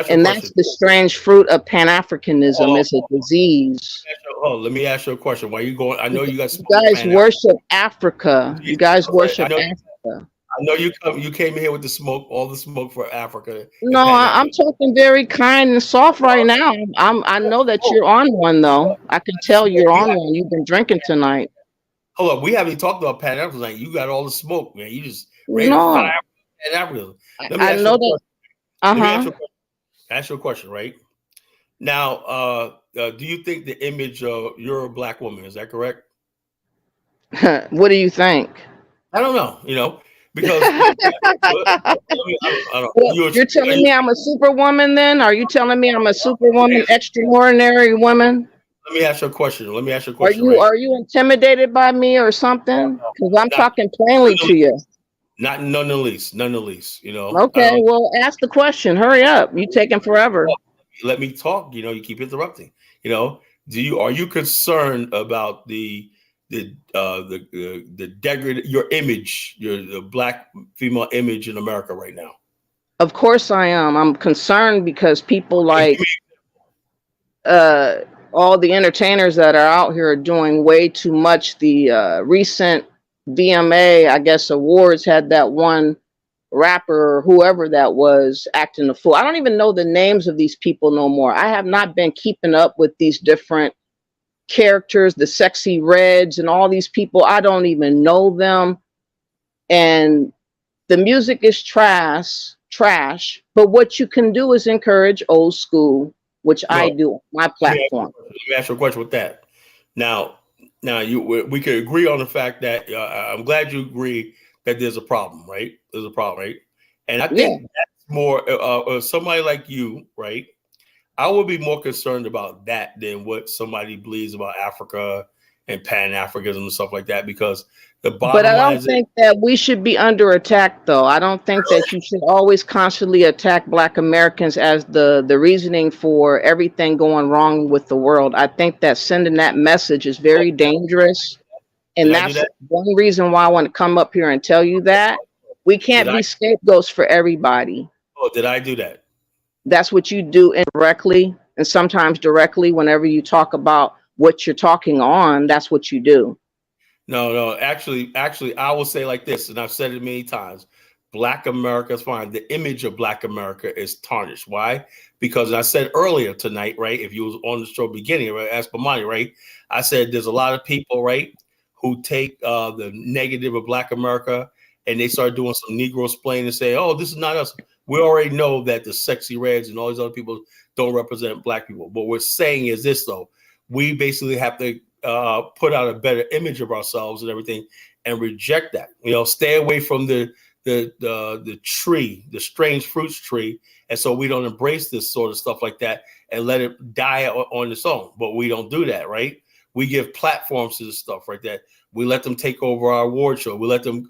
And that's the strange fruit of Pan-Africanism. It's a disease. Let me ask you a question. Why are you going? I know you guys. You guys worship Africa. You guys worship Africa. I know you came here with the smoke, all the smoke for Africa. No, I'm talking very kind and soft right now. I know that you're on one though. I can tell you're on one. You've been drinking tonight. Hold on, we haven't talked about Pan-Africanism tonight. You got all the smoke, man. You just Pan-Africanism. I know that. Ask you a question, right? Now, do you think the image of you're a black woman, is that correct? What do you think? I don't know, because you're telling me I'm a superwoman then? Are you telling me I'm a superwoman, extraordinary woman? Let me ask you a question. Are you intimidated by me or something? Because I'm talking plainly to you. None the least. Okay, well, ask the question. Hurry up. You're taking forever. Let me talk. You keep interrupting. Are you concerned about the your image, the black female image in America right now? Of course I am. I'm concerned because people like all the entertainers that are out here are doing way too much. The recent VMA, I guess, awards had that one rapper or whoever that was acting a fool. I don't even know the names of these people no more. I have not been keeping up with these different characters, the Sexy Reds and all these people. I don't even know them. And the music is trash, but what you can do is encourage old school, which I do on my platform. Let me ask you a question with that. Now we could agree on the fact that I'm glad you agree that there's a problem, right? There's a problem, right? And I think that's more somebody like you, right? I would be more concerned about that than what somebody believes about Africa and Pan-Africanism and stuff like that, because the bottom line. But I don't think that we should be under attack, though. I don't think that you should always constantly attack Black Americans as the reasoning for everything going wrong with the world. I think that sending that message is very dangerous. And that's one reason why I want to come up here and tell you that. We can't be scapegoats for everybody. Oh, did I do that? That's what you do indirectly and sometimes directly. Whenever you talk about what you're talking on, that's what you do. No. Actually, I will say like this, and I've said it many times. Black America is fine. The image of Black America is tarnished. Why? Because I said earlier tonight, right? If you was on the show beginning, right? Ask Bomani, right? I said there's a lot of people, right, who take the negative of Black America and they start doing some Negro splaining and say, "Oh, this is not us." We already know that the Sexy Reds and all these other people don't represent Black people. What we're saying is this, though. We basically have to put out a better image of ourselves and everything and reject that. Stay away from the tree, the strange fruits tree. And so we don't embrace this sort of stuff like that and let it die on its own. But we don't do that, right? We give platforms to this stuff like that. We let them take over our award show. We let them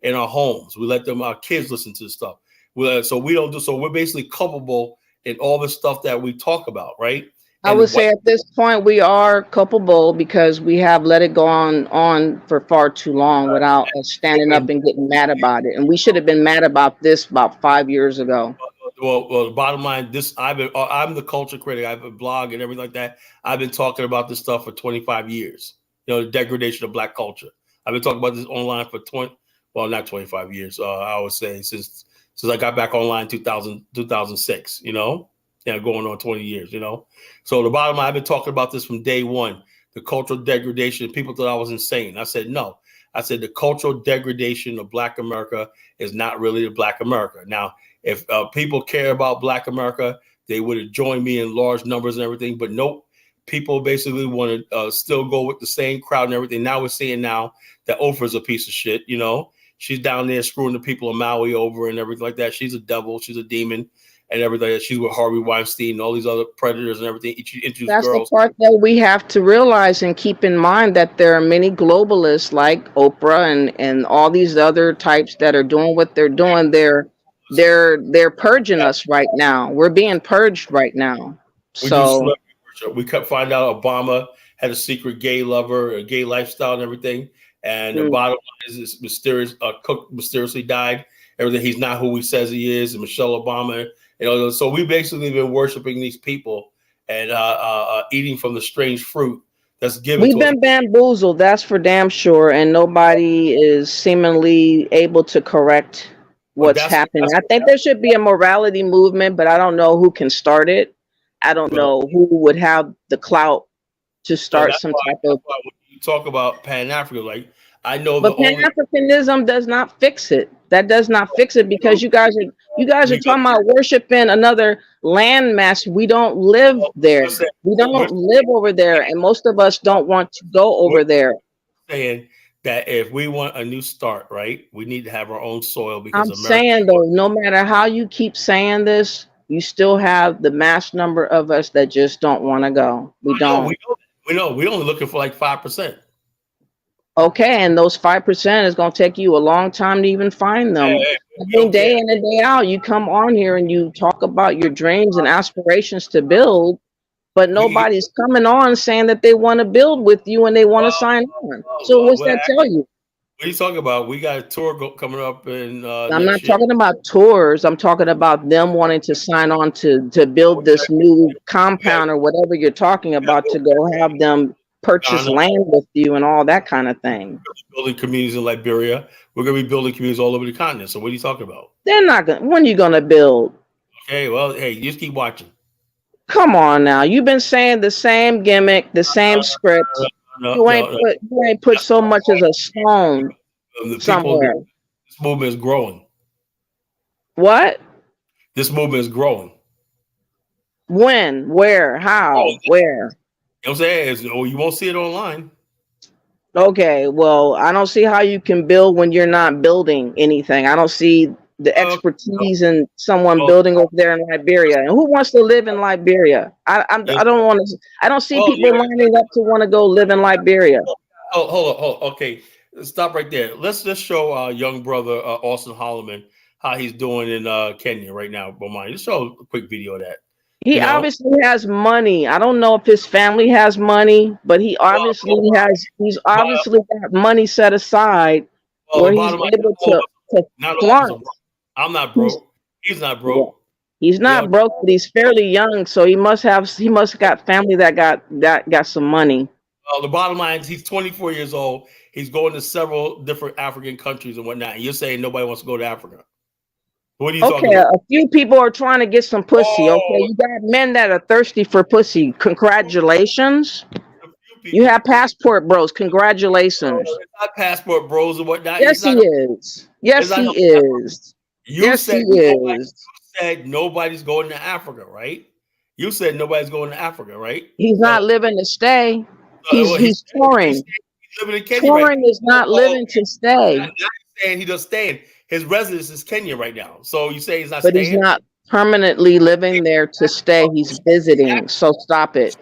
in our homes. We let them, our kids listen to this stuff. So we don't do, so we're basically culpable in all the stuff that we talk about, right? I would say at this point we are culpable because we have let it go on for far too long without us standing up and getting mad about it. And we should have been mad about this about 5 years ago. Well, the bottom line, I'm the culture critic. I have a blog and everything like that. I've been talking about this stuff for 25 years. The degradation of Black culture. I've been talking about this online for not 25 years. I would say since I got back online 2006. Going on 20 years. So the bottom line, I've been talking about this from day one. The cultural degradation. People thought I was insane. I said no. I said the cultural degradation of Black America is not really the Black America. Now, if people care about Black America, they would have joined me in large numbers and everything. But nope, people basically want to still go with the same crowd and everything. Now we're seeing now that Oprah's a piece of shit. She's down there screwing the people of Maui over and everything like that. She's a devil. She's a demon and everything. She's with Harvey Weinstein and all these other predators and everything. That's girls. The part that we have to realize and keep in mind, that there are many globalists like Oprah and all these other types that are doing what they're doing. They're purging us right now. We're being purged right now. So we could find out Obama had a secret gay lover, a gay lifestyle and everything. And the bottom line is this mysterious cook mysteriously died. Everything. He's not who he says he is. And Michelle Obama, so we basically been worshiping these people and eating from the strange fruit that's given. We've been bamboozled. That's for damn sure. And nobody is seemingly able to correct what's happening. I think there should be a morality movement, but I don't know who can start it. I don't know who would have the clout to start some type of. When you talk about Pan-Africa, like I know, but Pan-Africanism does not fix it. That does not fix it because you guys are talking about worshiping another landmass. We don't live there. We don't live over there, and most of us don't want to go over there. Saying that if we want a new start, right, we need to have our own soil. Because I'm saying though, no matter how you keep saying this, you still have the mass number of us that just don't want to go. We don't. We know. We're only looking for like 5%. Okay, and those 5% is going to take you a long time to even find them. Day in and day out, you come on here and you talk about your dreams and aspirations to build, but nobody's coming on saying that they want to build with you and they want to sign on. So what's that tell you? What are you talking about? We got a tour coming up in. I'm not talking about tours. I'm talking about them wanting to sign on to build this new compound or whatever you're talking about to go have them purchase Ghana, land with you and all that kind of thing. building communities in Liberia. We're going to be building communities all over the continent. So what are you talking about? They're not gonna. When you gonna build? Okay, well, hey, you just keep watching. Come on now. You've been saying the same gimmick, the same script. You ain't put so much as a stone somewhere. This movement is growing. What? This movement is growing. When? Where? How? Where? You know what I'm saying? You won't see it online. Okay, well, I don't see how you can build when you're not building anything. I don't see the expertise in someone building over there in Liberia. And who wants to live in Liberia? I don't want to. I don't see people lining up to want to go live in Liberia. Oh, hold on. Okay, stop right there. Let's just show our young brother Austin Holloman how he's doing in Kenya right now. Bomani, just show a quick video of that. He obviously has money. I don't know if his family has money, but he obviously has. He's obviously got money set aside where he's able to flaunt. I'm not broke. He's not broke. He's not broke, but he's fairly young, so he must got family that got some money. The bottom line is he's 24 years old. He's going to several different African countries and whatnot. And you're saying nobody wants to go to Africa. What are you talking about? A few people are trying to get some pussy. Okay, you got men that are thirsty for pussy. Congratulations. You have passport bros. Congratulations. It's not passport bros and whatnot. Yes, he is. Yes, he is. Yes, he is. You said nobody's going to Africa, right? You said nobody's going to Africa, right? He's not living to stay. He's touring. He's living in Kenya. Touring is not living to stay. I'm not saying he does stay. His residence is Kenya right now. So you say he's not staying? But he's not permanently living there to stay. He's visiting. So stop it.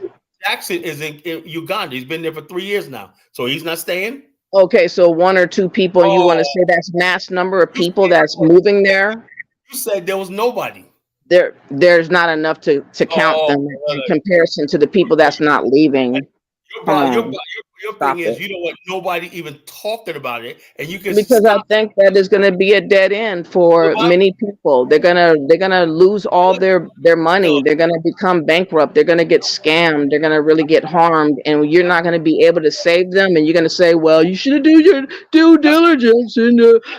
Jackson is in Uganda. He's been there for 3 years now. So he's not staying? Okay, so 1 or 2 people, you want to say that's mass number of people that's moving there? You said there was nobody. There's not enough to count them in comparison to the people that's not leaving. Your thing is you don't want nobody even talking about it, and you can because I think that is going to be a dead end for many people. They're gonna lose all their money. They're gonna become bankrupt. They're gonna get scammed. They're gonna really get harmed, and you're not gonna be able to save them. And you're gonna say, "Well, you should do your due diligence, and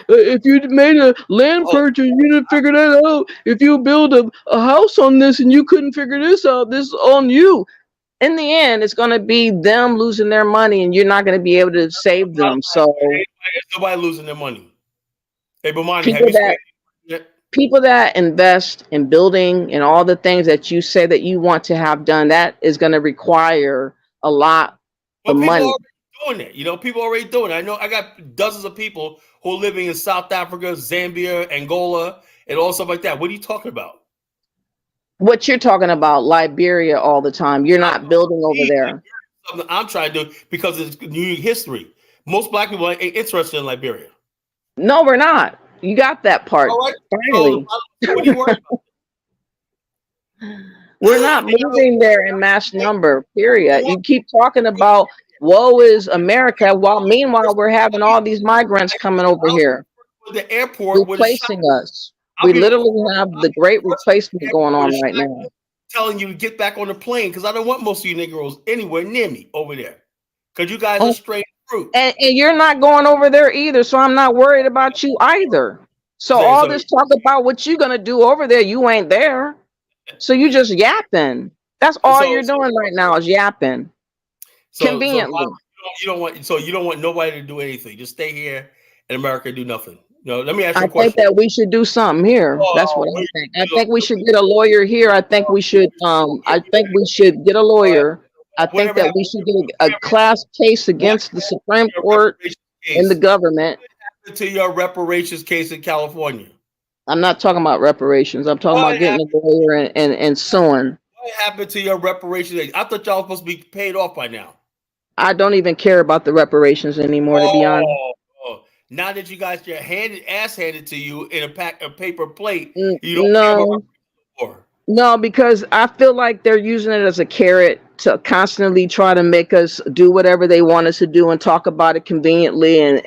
if you made a land purchase, you didn't figure that out. If you build a house on this and you couldn't figure this out, this is on you." In the end, it's going to be them losing their money, and you're not going to be able to save them. So, nobody losing their money. Hey, Bomani, people that invest in building and all the things that you say that you want to have done, that is going to require a lot of money. People already doing it. You know, people already doing it. I know I got dozens of people who are living in South Africa, Zambia, Angola, and all stuff like that. What are you talking about? What you're talking about, Liberia, all the time. You're not building over there. I'm trying to do because it's new history. Most black people ain't interested in Liberia. No, we're not. You got that part. All right. Finally. So, what are you worried about? We're not moving there in mass number, period. You keep talking about woe is America, while meanwhile we're having all these migrants coming over here. The airport replacing us. We literally have the great replacement going on right now. Telling you to get back on the plane because I don't want most of you Negroes anywhere near me over there. Because you guys are straight fruit. And you're not going over there either, so I'm not worried about you either. So all this talk about what you're going to do over there, you ain't there. So you just yapping. That's all you're doing right now is yapping. Conveniently. You don't want nobody to do anything. Just stay here in America and do nothing. No, let me ask you a question. I think that we should do something here. That's what I think. I think we should get a lawyer here. I think we should get a lawyer. I think that we should get a class case against the Supreme Court and the government. What happened to your reparations case in California? I'm not talking about reparations. I'm talking about getting a lawyer and suing. What happened to your reparations? I thought y'all were supposed to be paid off by now. I don't even care about the reparations anymore, to be honest. Now that you guys your ass handed to you in a paper plate, you don't care about No, because I feel like they're using it as a carrot to constantly try to make us do whatever they want us to do and talk about it conveniently and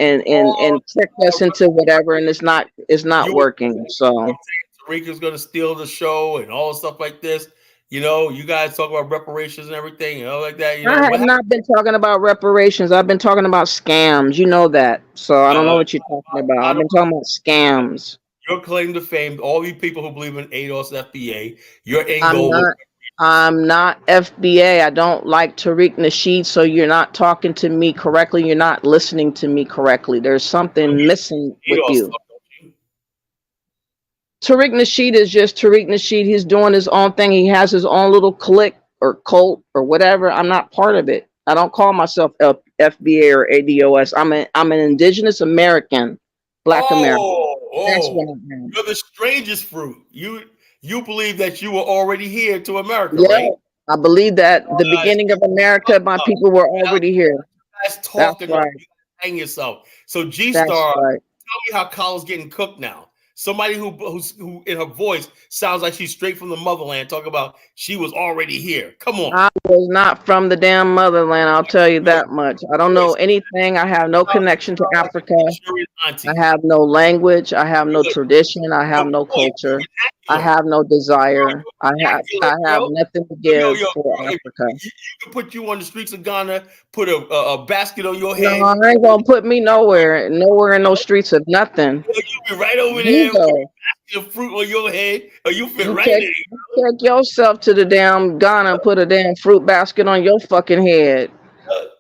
trick us into whatever, and it's not working. So Rica's gonna steal the show and all stuff like this. You know, you guys talk about reparations and everything and all like that. You know, I have not been talking about reparations. I've been talking about scams. You know that. So I don't know what you're talking about. I've been talking about scams. Your claim to fame, all you people who believe in ADOS FBA, your end I'm goal. not FBA. I don't like Tariq Nasheed, so you're not talking to me correctly. You're not listening to me correctly. There's something missing with you. Tariq Nasheed is just Tariq Nasheed. He's doing his own thing. He has his own little clique or cult or whatever. I'm not part of it. I don't call myself FBA or ADOS. I'm an indigenous American, Black American. That's what I am. You're the strangest fruit. You believe that you were already here to America, Yeah, right? I believe that the beginning of America, my people were already here. That's talking. That's right. Hang yourself. So G That's Star, right. tell me how Kyle's getting cooked now. Somebody who in her voice sounds like she's straight from the motherland. Talk about she was already here. Come on. I was not from the damn motherland. I'll tell you that much. I don't know anything. I have no connection to Africa. I have no language. I have no tradition. I have no culture. I have no desire. I have nothing to give for Africa. You can put you on the streets of Ghana, put a basket on your head. No, I ain't gonna put me nowhere in no streets of nothing. You be right over there with a basket of fruit on your head, or you fit right in. Take yourself to the damn Ghana and put a damn fruit basket on your fucking head.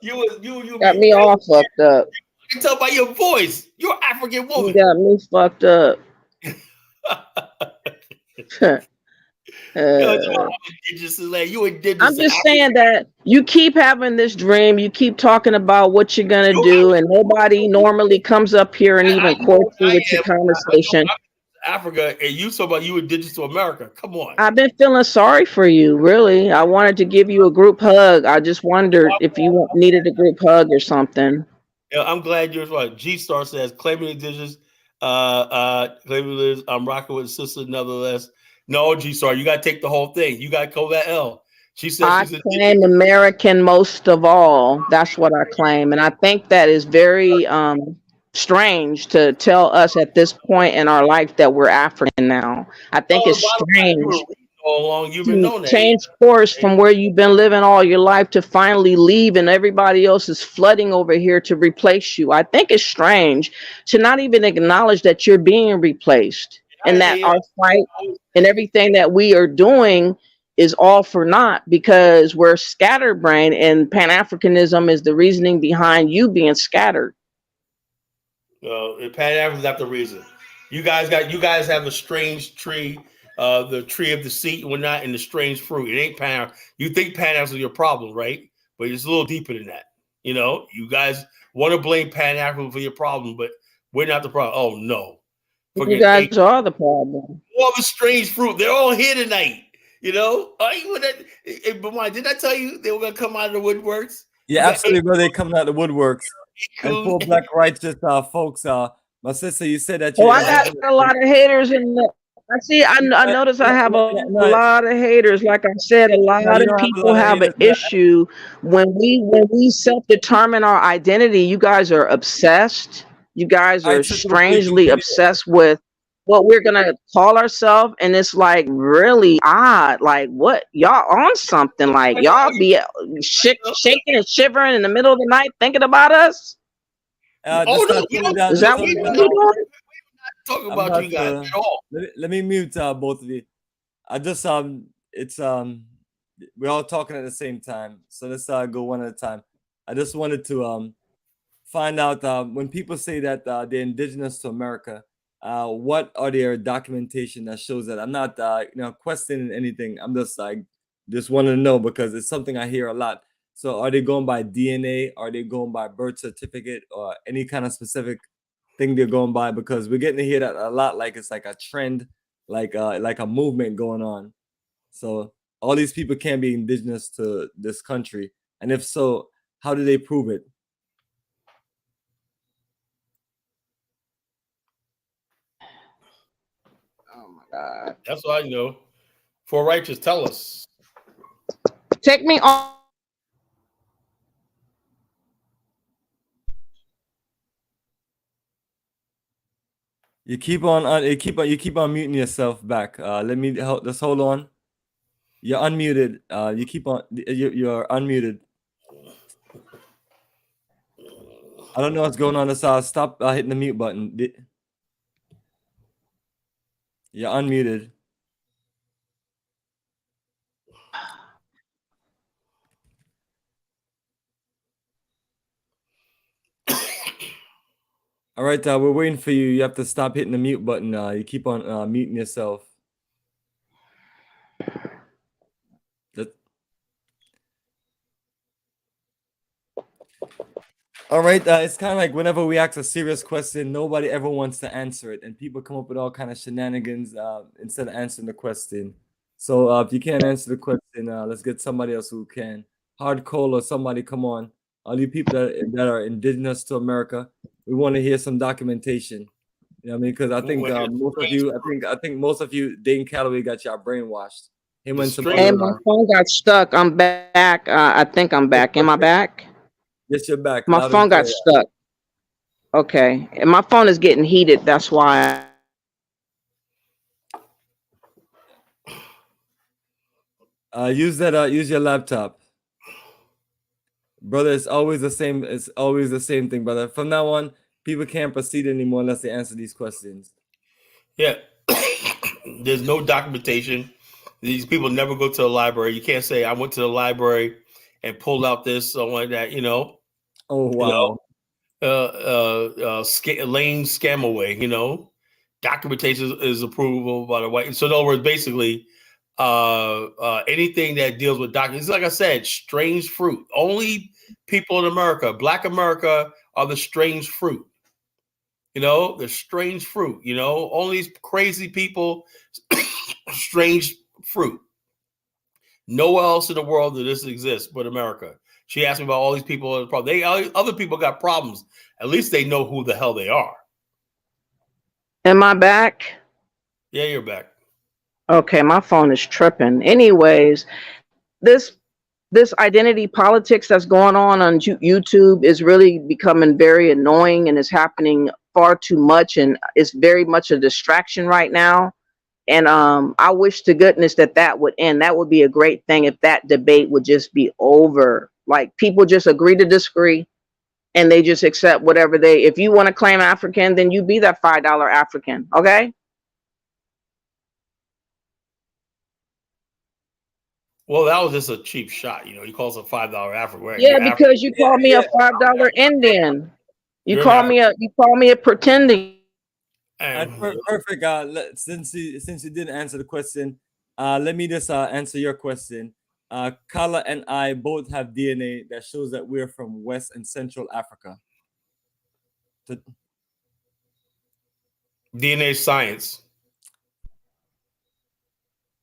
You got me all fucked up. You can tell by your voice. You're an African woman. You got me fucked up. I'm just saying that you keep having this dream, you keep talking about what you're gonna do, and nobody normally comes up here and even quotes you with your conversation. Africa, and you talk about you indigenous to America. Come on. I've been feeling sorry for you, really. I wanted to give you a group hug. I just wondered if you needed a group hug or something. Yeah, I'm glad you're right. G Star says claiming indigenous, claiming I'm rocking with sister nevertheless. No, G Star, you gotta take the whole thing. You gotta go that L. She said I claim American most of all. That's what I claim. And I think that is very strange to tell us at this point in our life that we're African now. I think it's strange to change course from where you've been living all your life to finally leave and everybody else is flooding over here to replace you. I think it's strange to not even acknowledge that you're being replaced and that our fight and everything that we are doing is all for naught because we're scatterbrained, and Pan-Africanism is the reasoning behind you being scattered. Well, Pan-Africanism is not the reason. You guys have a strange tree, the tree of deceit and whatnot, and the strange fruit. It ain't Pan. You think Pan-Africanism is your problem, right? But it's a little deeper than that. You know, you guys want to blame Pan-Africanism for your problem, but we're not the problem. Oh no, you guys are the problem. All the strange fruit, they're all here tonight. You know, Bomani, did I tell you they were gonna come out of the woodworks? Yeah, absolutely, bro. They're coming out of the woodworks. And for Black righteous folks, my sister, you said that. I got a lot of haters in the. I notice I have a lot of haters. Like I said, a lot of people have an issue when we self-determine our identity. You guys are obsessed. You guys are strangely obsessed with what we're gonna call ourselves, and it's like really odd. Like, what y'all on something? Like y'all be shaking and shivering in the middle of the night thinking about us? Is that what you're doing? Talk about you guys at all. Let me mute both of you. I just it's we're all talking at the same time, so let's go one at a time. I just wanted to find out when people say that they're indigenous to America. What are their documentation that shows that? I'm not questioning anything. I'm just wanting to know because it's something I hear a lot. So are they going by DNA? Are they going by birth certificate or any kind of specific thing they're going by? Because we're getting to hear that a lot, like it's like a trend, like a movement going on. So all these people can't be indigenous to this country. And if so, how do they prove it? That's all I know. For righteous, tell us. Take me on. You keep on muting yourself back. Let me help. Just hold on. You're unmuted. You keep on. You're unmuted. I don't know what's going on. Let's stop hitting the mute button. You're unmuted. All right, we're waiting for you. You have to stop hitting the mute button. You keep on muting yourself. All right, it's kind of like whenever we ask a serious question, nobody ever wants to answer it, and people come up with all kind of shenanigans instead of answering the question. So if you can't answer the question, let's get somebody else who can. Hard Cole or somebody, come on. All you people that are indigenous to America, we want to hear some documentation. You know what I mean? Because I think most of you, I think most of you, Dane Calloway got y'all brainwashed. Him and some Hey, my phone got stuck. I'm back. I think I'm back. Am I back? Yes, you're back. My phone got stuck. Okay, and my phone is getting heated. That's why. Use your laptop, brother. It's always the same. It's always the same thing, brother. From now on, people can't proceed anymore unless they answer these questions. Yeah, there's no documentation. These people never go to the library. You can't say I went to the library and pulled out this or like that. You know. Oh wow. Lane scam away. You know, documentation is approval by the white. So in other words, basically, anything that deals with documents, like I said, strange fruit. Only people in America, Black America, are the strange fruit. You know, the strange fruit. You know, only crazy people, strange fruit. Nowhere else in the world that this exists but America. She asked me about all these people. Other people got problems. At least they know who the hell they are. Am I back? Yeah, you're back. Okay, my phone is tripping. Anyways, this identity politics that's going on YouTube is really becoming very annoying, and is happening far too much, and it's very much a distraction right now. And I wish to goodness that would end. That would be a great thing if that debate would just be over. Like, people just agree to disagree, and they just accept whatever if you want to claim African, then you be that $5 African, okay? Well, that was just a cheap shot. You know, he calls a $5 African. Right? Yeah, because you call me a $5 Indian. You call me a pretending. Perfect. Since you didn't answer the question, let me just answer your question. Kala and I both have DNA that shows that we're from West and Central Africa. DNA science.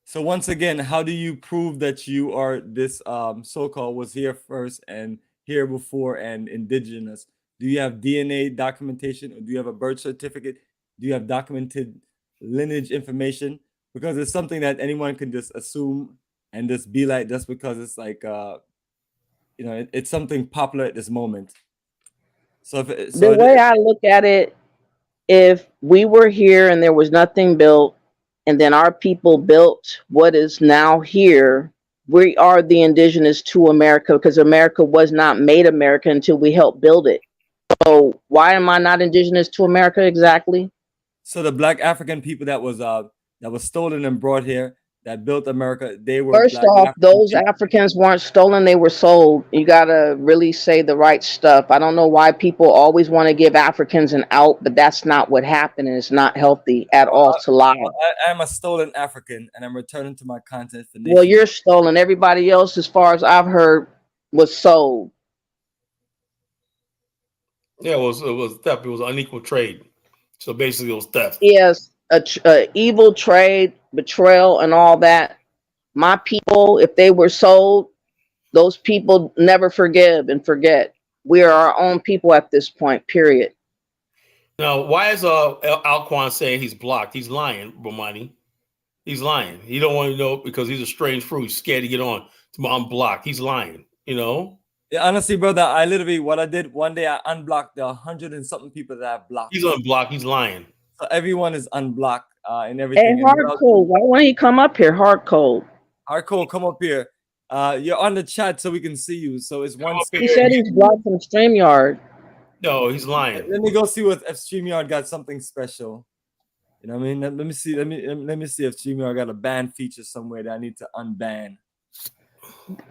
So once again, how do you prove that you are this so-called was here first and here before and indigenous? Do you have DNA documentation, or do you have a birth certificate? Do you have documented lineage information? Because it's something that anyone can just assume and just be like, just because it's like, it's something popular at this moment. So the way I look at it, if we were here and there was nothing built, and then our people built what is now here, we are the indigenous to America, because America was not made America until we helped build it. So why am I not indigenous to America exactly? So the Black African people that was stolen and brought here, that built America, they were first off, those Africans weren't stolen, they were sold. You gotta really say the right stuff. I don't know why people always want to give Africans an out, but that's not what happened, and it's not healthy at all to lie. I'm a stolen African, and I'm returning to my continent for well, you're stolen. Everybody else, as far as I've heard, was sold. Yeah, it was theft. It was unequal trade. So basically, it was theft. Yes, evil trade, betrayal, and all that. My people, if they were sold, those people never forgive and forget. We are our own people at this point, period. Now, why is Alquan saying he's blocked? He's lying, Bomani. He's lying. He don't want to know because he's a strange fruit. He's scared to get on. I'm blocked. He's lying, you know? Yeah, honestly, brother, I literally, what I did one day, I unblocked the 100 and something people that I've blocked. He's unblocked. He's lying. So everyone is unblocked and everything. Hey, Hard Cold, why won't he come up here? Hard Cold. Hardcore, come up here. You're on the chat so we can see you. So it's one. He said he's blocked from StreamYard. No, he's lying. Let me go see if StreamYard got something special. You know what I mean? Let me see. Let me see if StreamYard got a ban feature somewhere that I need to unban.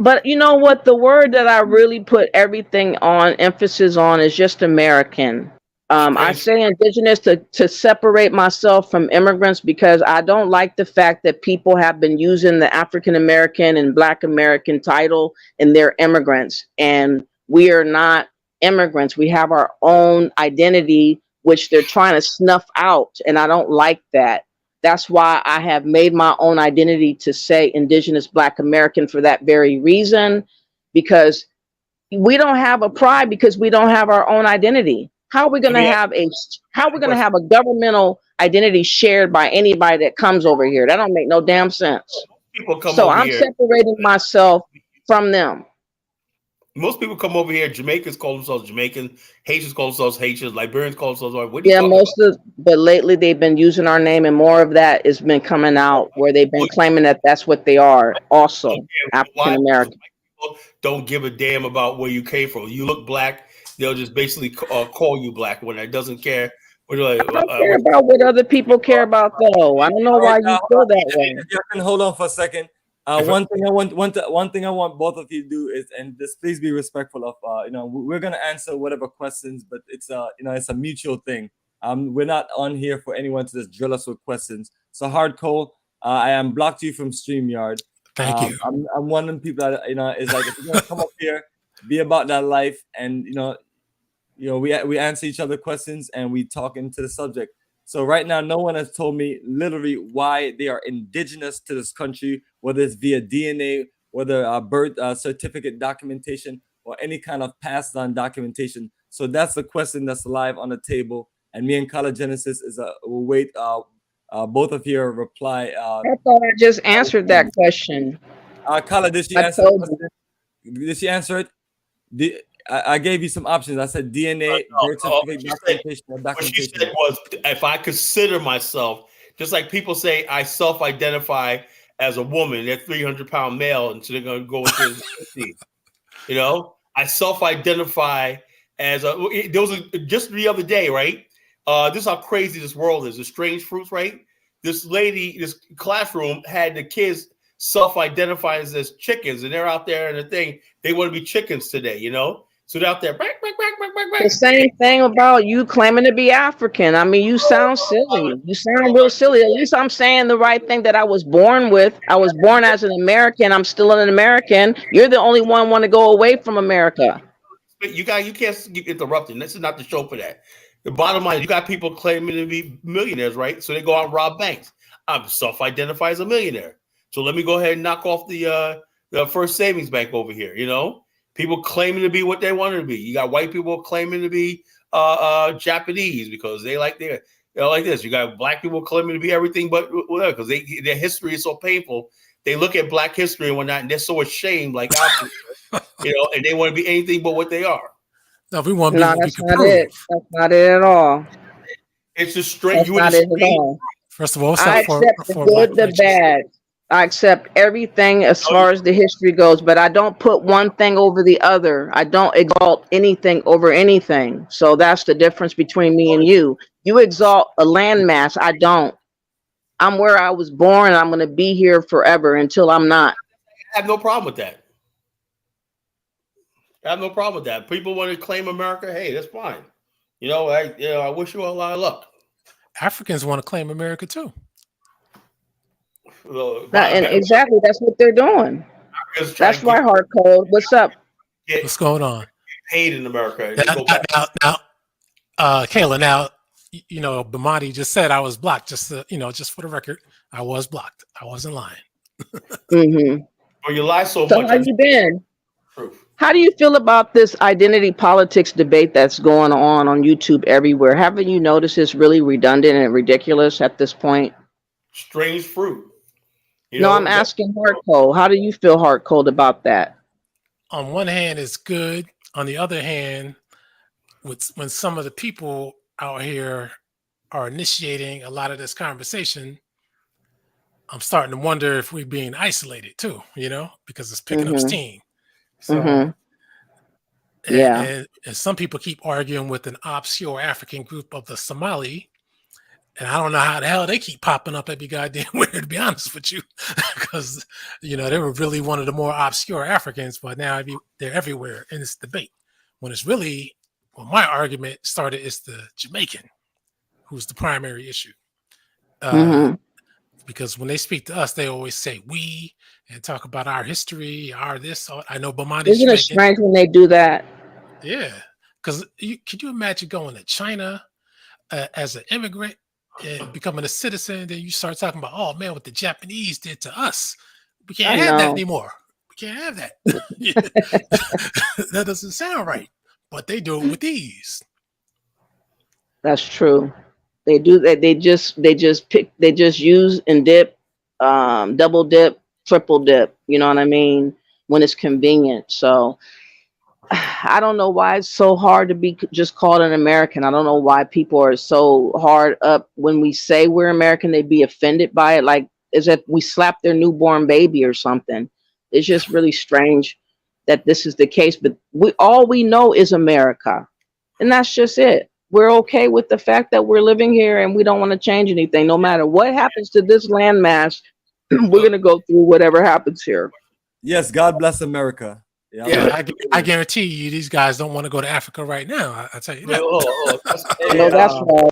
But you know what? The word that I really put everything on, emphasis on, is just American. I say indigenous to separate myself from immigrants because I don't like the fact that people have been using the African American and Black American title and they're immigrants. And we are not immigrants. We have our own identity, which they're trying to snuff out. And I don't like that. That's why I have made my own identity to say indigenous Black American for that very reason, because we don't have a pride because we don't have our own identity. How are we going to have a governmental identity shared by anybody that comes over here? That don't make no damn sense. So I'm separating myself from them. Most people come over here. Jamaicans call themselves Jamaican. Haitians call themselves Haitians. Liberians call themselves. But lately they've been using our name, and more of that has been coming out where they've been claiming that that's what they are. Also, African American. Don't give a damn about where you came from. You look Black, they'll just basically call you Black when it doesn't care. I don't care about what other people care about, though. I don't know why you feel that way. Hold on for a second. One thing I want both of you to do is, and just please be respectful of, we're gonna answer whatever questions, but it's it's a mutual thing. We're not on here for anyone to just drill us with questions. So Hardcore, I am blocked you from StreamYard. Thank you. I'm one of them people that is like, if you're gonna come up here, be about that life, and we answer each other questions and we talk into the subject. So right now, no one has told me literally why they are indigenous to this country, whether it's via DNA, whether birth certificate documentation, or any kind of passed on documentation. So that's the question that's live on the table. And me and Kala Genesis will wait both of your reply. I thought I just answered that question. Kala, did she answer it? Did she answer it? I gave you some options. I said DNA, birth certificate, documentation. What she said was, if I consider myself, just like people say, I self-identify as a woman, they're 300-pound male, and so they're going to go into the 50s. I self-identify as there was just the other day, right? This is how crazy this world is. The strange fruits, right? This classroom had the kids self-identify as chickens, and they're out there in the thing. They want to be chickens today, So they're out there. The same thing about you claiming to be African. I mean, you sound silly. You sound real silly. At least I'm saying the right thing that I was born with. I was born as an American. I'm still an American. You're the only one want to go away from America. You can't get interrupted. This is not the show for that. The bottom line, you got people claiming to be millionaires, right? So they go out and rob banks. I'm self-identify as a millionaire. So let me go ahead and knock off the First Savings Bank over here, People claiming to be what they wanted to be. You got white people claiming to be Japanese because they like like this. You got Black people claiming to be everything but whatever because their history is so painful. They look at Black history and whatnot, and they're so ashamed, like and they want to be anything but what they are. No, we want to be. No, that's not it. That's not it at all. It's a strange. That's not it at all. First of all, I accept the good, the bad. I accept everything as far as the history goes, but I don't put one thing over the other. I don't exalt anything over anything. So that's the difference between me and you. You exalt a landmass. I don't. I'm where I was born, and I'm going to be here forever until I'm not. I have no problem with that. I have no problem with that. People want to claim America. Hey, that's fine. I wish you a lot of luck. Africans want to claim America too. And exactly, that's what they're doing. That's why Hardcore. What's up? What's going on? Paid in America. Now, Kayla. Now, Bomani just said I was blocked. Just for the record, I was blocked. I wasn't lying. Mm-hmm. Or you lie so much. How you been? How do you feel about this identity politics debate that's going on YouTube everywhere? Haven't you noticed it's really redundant and ridiculous at this point? Strange fruit. I'm asking Hardcore. How do you feel, Hardcore, about that? On one hand, it's good. On the other hand, when some of the people out here are initiating a lot of this conversation, I'm starting to wonder if we're being isolated too, because it's picking up Mhm. steam. So, Mhm. Yeah. and some people keep arguing with an obscure African group of the Somali, and I don't know how the hell they keep popping up every goddamn where, to be honest with you, because they were really one of the more obscure Africans, but now they're everywhere in this debate. When it's really, my argument started, is the Jamaican who's the primary issue. Mhm. Because when they speak to us, they always say we and talk about our history, our this. I know Bomani's Isn't it Jamaican. strange when they do that? Yeah, because could you imagine going to China as an immigrant and becoming a citizen? Then you start talking about, oh man, what the Japanese did to us. We can't I have that know. anymore. We can't have that. That doesn't sound right. But they do it with ease. That's true. They do that. They just use and dip, double dip, triple dip. You know what I mean? When it's convenient. So I don't know why it's so hard to be just called an American. I don't know why people are so hard up when we say we're American. They'd be offended by it, like as if we slapped their newborn baby or something. It's just really strange that this is the case. But all we know is America, and that's just it. We're okay with the fact that we're living here, and we don't want to change anything. No matter what happens to this landmass, we're gonna go through whatever happens here. Yes, God bless America. Yeah, I guarantee you, these guys don't want to go to Africa right now. I tell you that. No, that's right.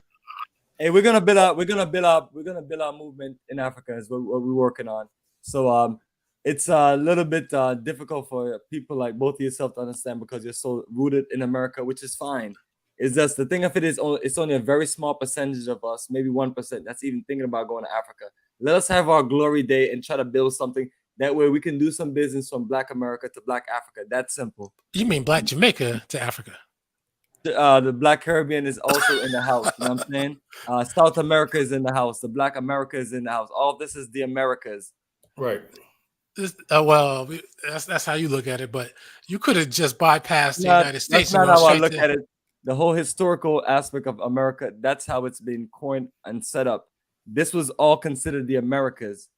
Hey, we're gonna build our movement in Africa is what we're working on. So it's a little bit difficult for people like both of yourself to understand because you're so rooted in America, which is fine. It's just the thing of it is it's only a very small percentage of us, maybe 1%, that's even thinking about going to Africa. Let us have our glory day and try to build something. That way we can do some business from Black America to Black Africa. That's simple. You mean Black Jamaica to Africa? The Black Caribbean is also in the house. You know what I'm saying? South America is in the house. The Black America is in the house. All of this is the Americas. Right. Well, that's how you look at it, but you could have just bypassed the United States. That's not how I look at it. The whole historical aspect of America, that's how it's been coined and set up. This was all considered the Americas.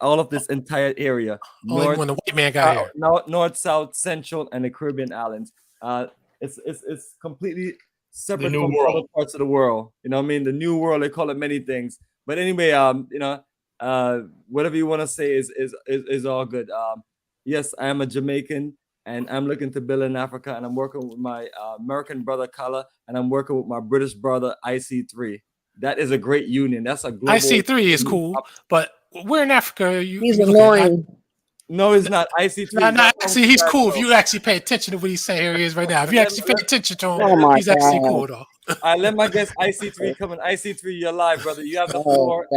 All of this entire area. Only when the white man got here. North, South, Central, and the Caribbean islands. It's completely separate from other parts of the world. You know what I mean? The New World, they call it many things. But anyway, whatever you want to say is all good. Yes, I am a Jamaican, and I'm looking to build in Africa, and I'm working with my American brother Kala, and I'm working with my British brother IC3. That is a great union. That's a global. IC3 is cool, but where in Africa are you? He's annoying. No, it's not. IC3. No, actually, he's cool. If you actually pay attention to what he's saying, here he is right now. If you actually pay attention to him, he's actually cool, though. I let my guest IC3 come in. IC3, you're live, brother. You have the floor.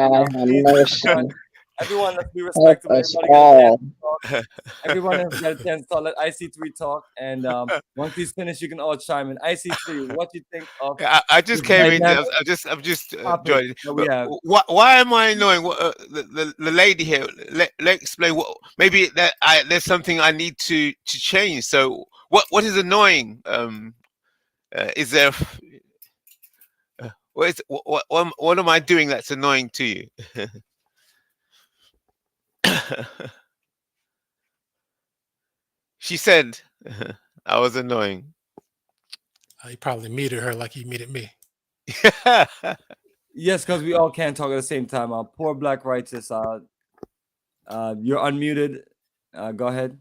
Everyone, let's be respectful. Everyone has got a chance to talk. Let IC3 talk, and once he's finished, you can all chime in. IC3, what do you think of? I just came in. I'm just joining. Why am I annoying? The lady here. Let explain. What maybe that there's something I need to change. So what is annoying? Is there? What am I doing that's annoying to you? She said I was annoying. He probably muted her like he muted me. Yes, because we all can't talk at the same time. Poor Black Righteous. You're unmuted. Go ahead.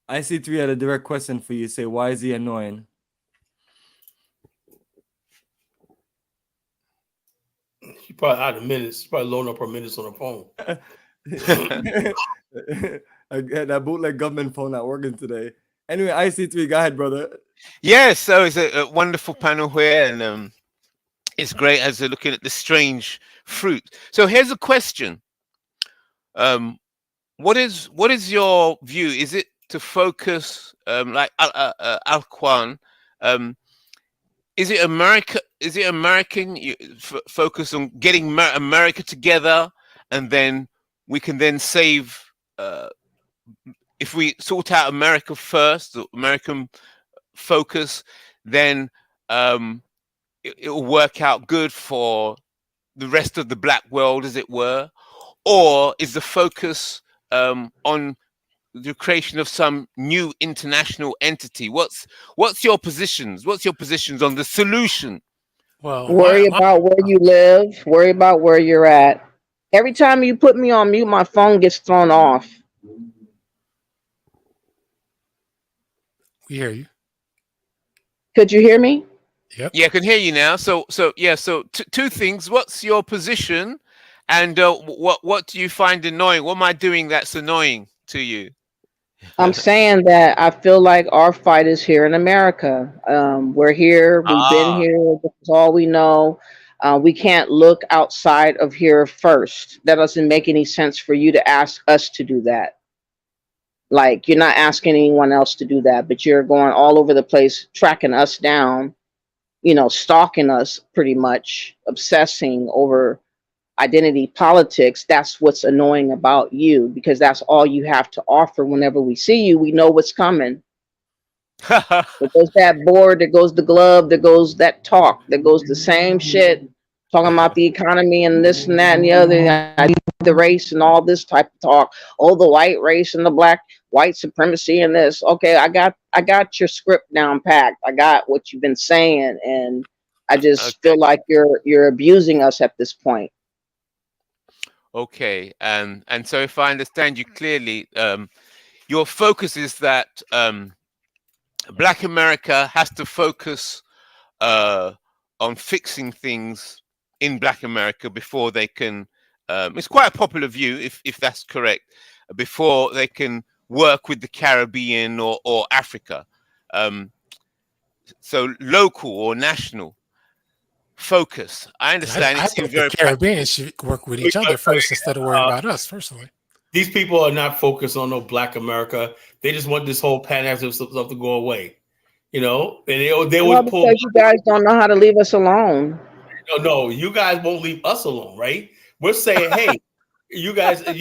IC3 had a direct question for you. Say, why is he annoying? She probably out of minutes. She probably loading up her minutes on her phone. That bootleg government phone not working today. Anyway, IC3, go ahead, brother. Yes, so it's a wonderful panel here, and it's great as they're looking at the strange fruit. So here's a question: what is your view? Is it to focus like Alquan? Is it America? Is it American? Focus on getting America together, and then we can then save. If we sort out America first, the American focus, then it'll work out good for the rest of the black world, as it were, or is the focus on the creation of some new international entity? What's your positions? What's your positions on the solution? Well, Worry about where you live. Worry about where you're at. Every time you put me on mute, my phone gets thrown off. we hear you. Could you hear me? Yep. Yeah, I can hear you now. So two things. What's your position, and what do you find annoying? What am I doing that's annoying to you? I'm saying that I feel like our fight is here in America. We're here. We've been here. This is all we know. We can't look outside of here first. That doesn't make any sense for you to ask us to do that. Like, you're not asking anyone else to do that, but you're going all over the place, tracking us down, stalking us pretty much, obsessing over identity politics. That's what's annoying about you, because that's all you have to offer. Whenever we see you, we know what's coming. There goes that board, there goes the glove, there goes that talk, there goes the same shit, talking about the economy and this and that and the other, the race and all this type of talk. Oh, the white race and the black white supremacy and this. Okay, I got your script down packed. I got what you've been saying, and I just feel like you're abusing us at this point. Okay, and so if I understand you clearly, your focus is that Black America has to focus on fixing things in Black America before they can. It's quite a popular view, if that's correct, before they can work with the Caribbean or Africa. So local or national focus. I understand. I think the Caribbean should work with each other first instead of worrying about us, personally. These people are not focused on no Black America. They just want this whole Pan-African stuff to go away. And they would pull. Because you guys don't know how to leave us alone. No, you guys won't leave us alone, right? We're saying, hey, you guys are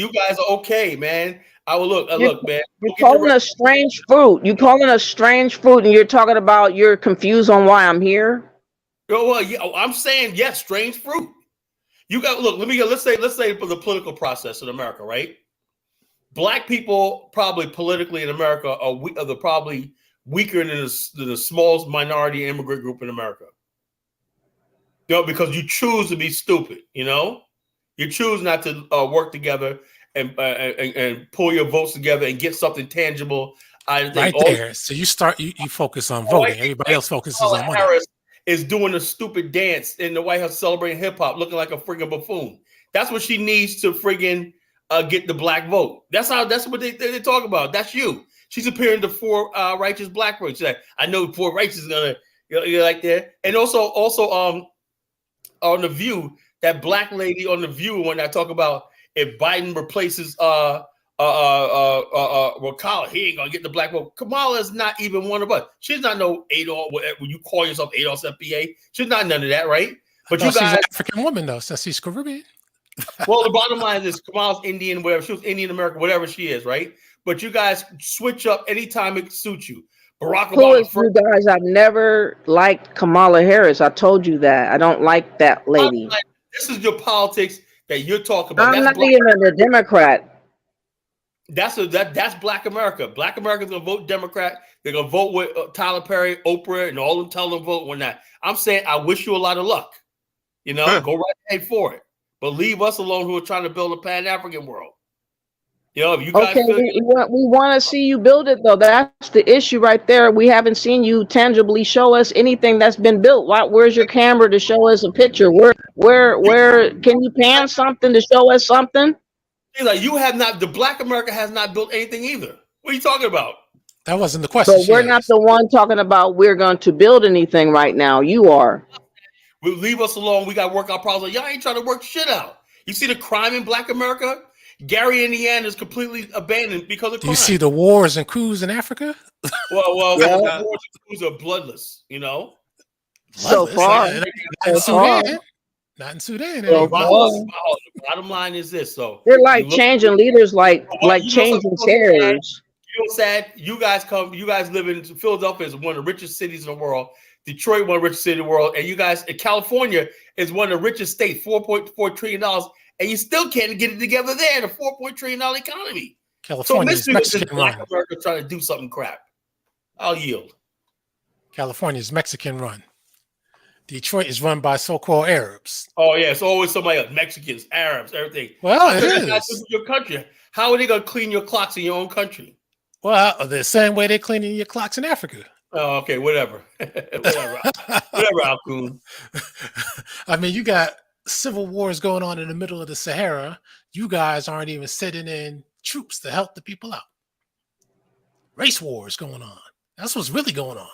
okay, man. I will look, man. You're calling us strange fruit. You calling us strange fruit, and you're talking about you're confused on why I'm here. Well, yeah, I'm saying yes, strange fruit. You got let's say for the political process in America, right? Black people probably politically in America are probably weaker than the smallest minority immigrant group in America. Because you choose to be stupid. You choose not to work together and pull your votes together and get something tangible. Right there. So you focus on voting. Everybody else focuses on money. Harris is doing a stupid dance in the White House celebrating hip hop, looking like a friggin' buffoon. That's what she needs to friggin' get the black vote. That's what they talk about. That's you. She's appearing to four righteous black votes. Like, I know four righteous is gonna like that. And also on The View, that black lady on The View, when I talk about if Biden replaces Kamala, he ain't gonna get the black vote. Kamala is not even one of us. She's not no Adolf, when you call yourself Adolf FBA. She's not none of that, right? But you guys, she's an African woman though, since she's Caribbean. Well, the bottom line is Kamala's Indian, whatever she was, Indian American, whatever she is, right? But you guys switch up anytime it suits you. Barack Obama. You guys, I've never liked Kamala Harris. I told you that. I don't like that lady. This is your politics that you're talking about. I'm not even a Democrat. That's Black America. Black America's gonna vote Democrat. They're gonna vote with Tyler Perry, Oprah, and all them tell them vote when that. I'm saying I wish you a lot of luck. Go right ahead for it. But leave us alone who are trying to build a Pan-African world. If you guys we want to see you build it though. That's the issue right there. We haven't seen you tangibly show us anything that's been built. Where's your camera to show us a picture? Where can you pan something to show us something? Like, you have not. The Black America has not built anything either. What are you talking about? That wasn't the question. So we're not the one talking about we're going to build anything right now. You are. We leave us alone. We got to work our problems. Y'all ain't trying to work shit out. You see the crime in Black America? Gary, Indiana is completely abandoned because of crime. Do you see the wars and coups in Africa? Well, the wars and coups are bloodless, So far. Not in Sudan. Bottom line is this. So they're like changing leaders, like changing chairs. Sad. You guys live in Philadelphia, is one of the richest cities in the world. Detroit, one of the richest cities in the world, and you guys, California is one of the richest states, $4.4 trillion, and you still can't get it together there in a $4 trillion economy. California So is mystery was this Mexican black run. America trying to do something crap. I'll yield. California is Mexican run. Detroit is run by so-called Arabs. Oh yeah, it's always somebody else, Mexicans, Arabs, everything. Well, it That's not is. your country. How are they gonna clean your clocks in your own country? Well, the same way they're cleaning your clocks in Africa. Oh, okay, whatever. whatever, Alcoon. I mean, you got civil wars going on in the middle of the Sahara. You guys aren't even sending in troops to help the people out. Race wars going on. That's what's really going on.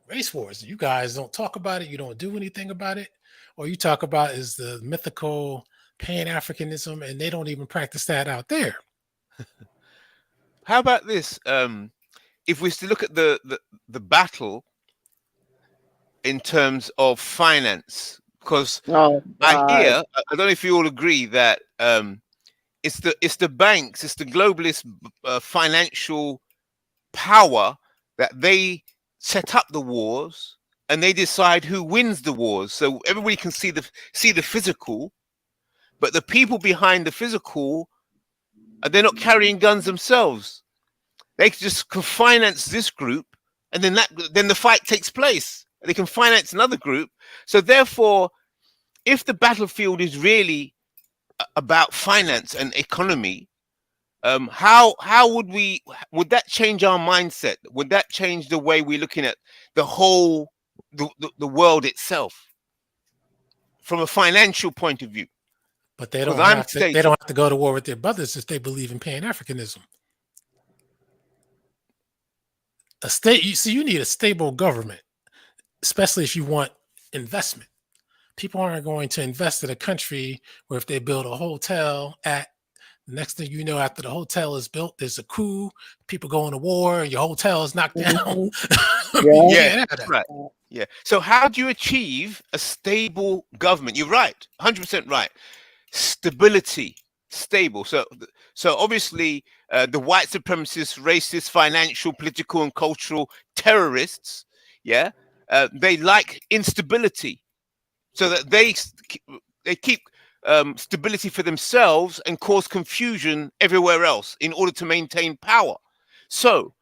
Race wars. You guys don't talk about it. You don't do anything about it. All you talk about is the mythical Pan-Africanism, and they don't even practice that out there. How about this? If we still look at the battle in terms of finance, because I hear, I don't know if you all agree that it's the banks, it's the globalist financial power that they set up the wars and they decide who wins the wars. So everybody can see the physical, but the people behind the physical, they're not carrying guns themselves. They just can finance this group, and then the fight takes place. They can finance another group. So therefore, if the battlefield is really about finance and economy, how would that change our mindset? Would that change the way we're looking at the whole the world itself from a financial point of view? But they don't have to go to war with their brothers if they believe in Pan-Africanism. You need a stable government, especially if you want investment. People aren't going to invest in a country where if they build a hotel, the next thing you know, after the hotel is built, there's a coup, people go into war, your hotel is knocked down. Yeah, right. Yeah. So how do you achieve a stable government? You're right, 100% right. Stability, stable. So obviously the white supremacist, racist, financial, political, and cultural terrorists, they like instability, so that they keep stability for themselves and cause confusion everywhere else in order to maintain power. So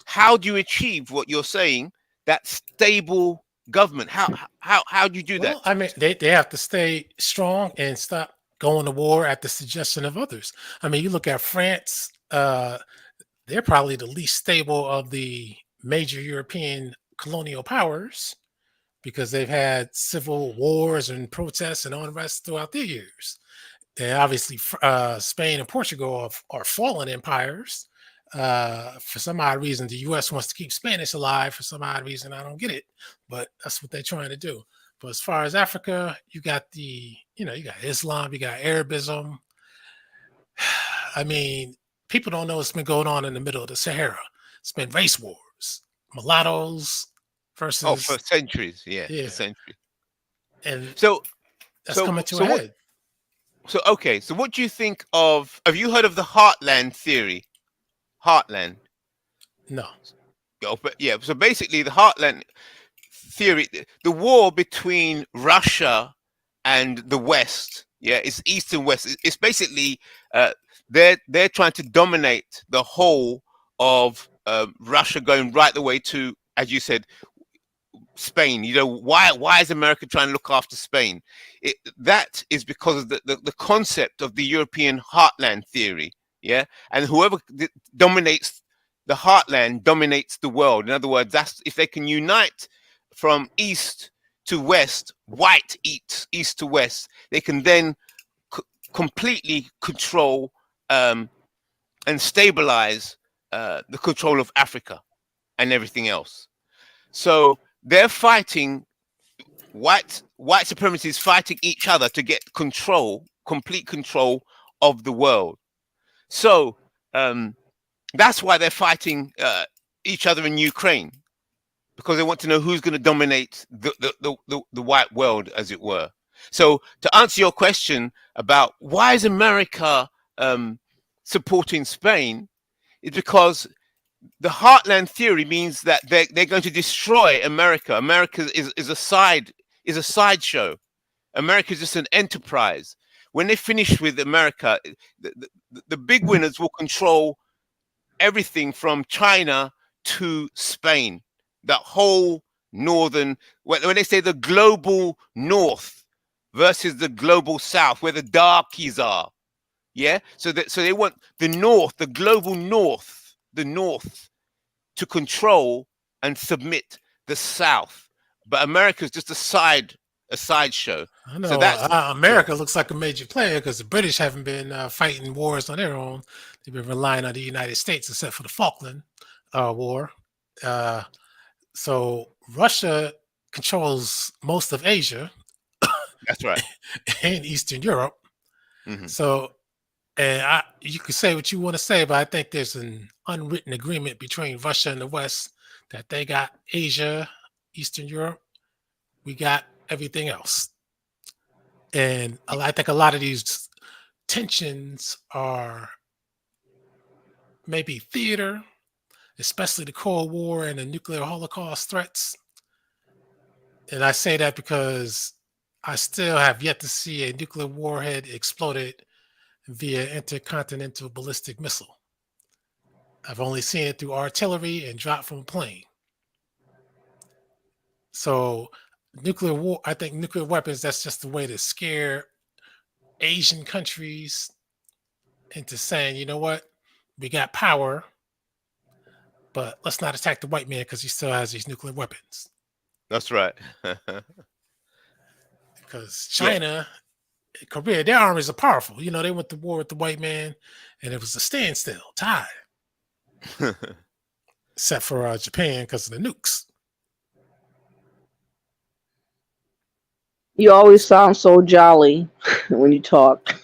how do you achieve what you're saying, that stable government? How do you do that? I mean, they have to stay strong and stop going to war at the suggestion of others. I mean, you look at France, they're probably the least stable of the major European colonial powers because they've had civil wars and protests and unrest throughout their years. And obviously, Spain and Portugal are fallen empires. For some odd reason, the U.S. wants to keep Spanish alive. For some odd reason, I don't get it, but that's what they're trying to do. But as far as Africa, you got you got Islam, you got Arabism. I mean, people don't know what's been going on in the middle of the Sahara. It's been race wars, mulattoes versus for centuries, for centuries. And so that's coming to a head. So what do you think of? Have you heard of the Heartland theory? Heartland? No. But yeah. So basically, the Heartland theory, the war between Russia and the West, it's East and West. It's basically they're trying to dominate the whole of Russia, going right the way to, as you said, Spain. Why is America trying to look after Spain? That is because of the concept of the European heartland theory. And whoever dominates the heartland dominates the world. In other words, that's if they can unite from east to west, white east to west, they can then completely control and stabilize the control of Africa and everything else. So they're fighting, white supremacists fighting each other to get complete control of the world. So that's why they're fighting each other in Ukraine, because they want to know who's going to dominate the white world, as it were. So to answer your question about why is America supporting Spain, it's because the heartland theory means that they're going to destroy America. America is a sideshow. America is just an enterprise. When they finish with America, the big winners will control everything from China to Spain. That whole northern, when they say the global north versus the global south, where the darkies are. Yeah. So they want the north, the global north, the north to control and submit the south. But America's just a sideshow. I know So that's America looks like a major player because the British haven't been fighting wars on their own. They've been relying on the United States, except for the Falkland War. So Russia controls most of Asia. That's right. And Eastern Europe. Mm-hmm. So, and you can say what you want to say, but I think there's an unwritten agreement between Russia and the West that they got Asia, Eastern Europe. We got everything else. And I think a lot of these tensions are maybe theater, especially the Cold War and the nuclear Holocaust threats. And I say that because I still have yet to see a nuclear warhead exploded via intercontinental ballistic missile. I've only seen it through artillery and dropped from a plane. So nuclear war, I think nuclear weapons, that's just a way to scare Asian countries into saying, you know what, we got power, but let's not attack the white man because he still has these nuclear weapons. That's right. Because China, Korea, their armies are powerful. You know, they went to war with the white man and it was a standstill, tie. Except for Japan because of the nukes. You always sound so jolly when you talk.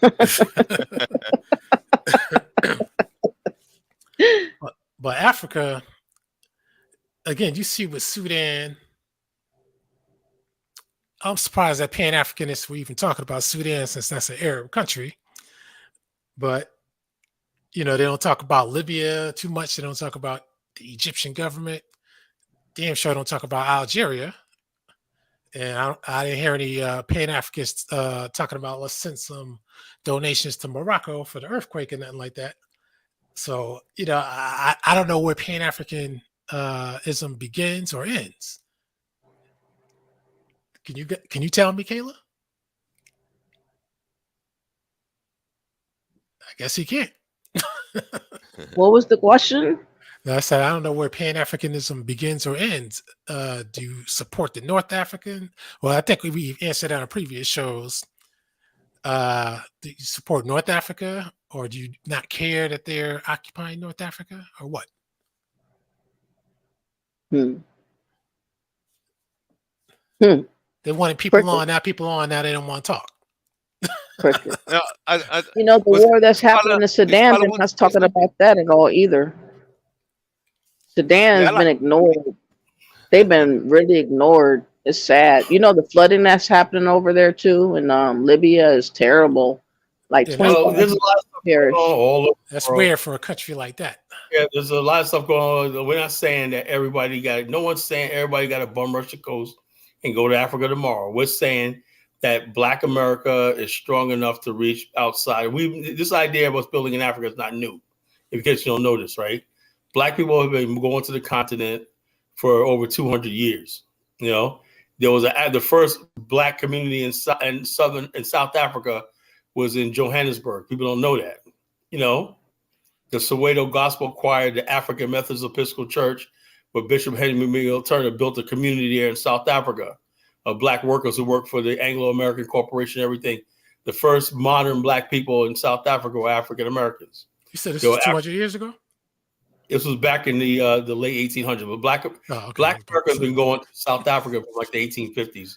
But Africa, again, you see with Sudan, I'm surprised that Pan-Africanists were even talking about Sudan since that's an Arab country. But, you know, they don't talk about Libya too much. They don't talk about the Egyptian government. Damn sure don't talk about Algeria. And I didn't hear any Pan-Africanists talking about let's send some donations to Morocco for the earthquake and nothing like that. So, you know, I don't know where Pan-Africanism begins or ends. Can you tell me, Kayla? I guess he can't. What was the question? No, I said I don't know where Pan-Africanism begins or ends. Do you support the North African? Well, I think we answered that on previous shows. Do you support North Africa, or do you not care that they're occupying North Africa, or what? They wanted people on, now people on, now they don't want to talk. No, you know, the war that's happening in Sudan, they're not talking about that at all either. Sudan's been ignored. They've been really ignored. It's sad. You know, the flooding that's happening over there too in Libya is terrible. Like, there's a lot of stuff going on all over. That's weird for a country like that. Yeah, there's a lot of stuff going on. We're not saying that everybody got. No one's saying everybody got to bum rush the coast and go to Africa tomorrow. We're saying that Black America is strong enough to reach outside. This idea of us building in Africa is not new. In case you don't know this, right? Black people have been going to the continent for over 200 years. You know, there was the first Black community in South Africa was in Johannesburg. People don't know that. You know, the Soweto Gospel Choir, the African Methodist Episcopal Church, where Bishop Henry McGill Turner built a community there in South Africa of Black workers who worked for the Anglo-American Corporation, everything. The first modern Black people in South Africa were African Americans. You said this was 200 years ago? This was back in the late 1800s. But Black America has been going to South Africa from like the 1850s.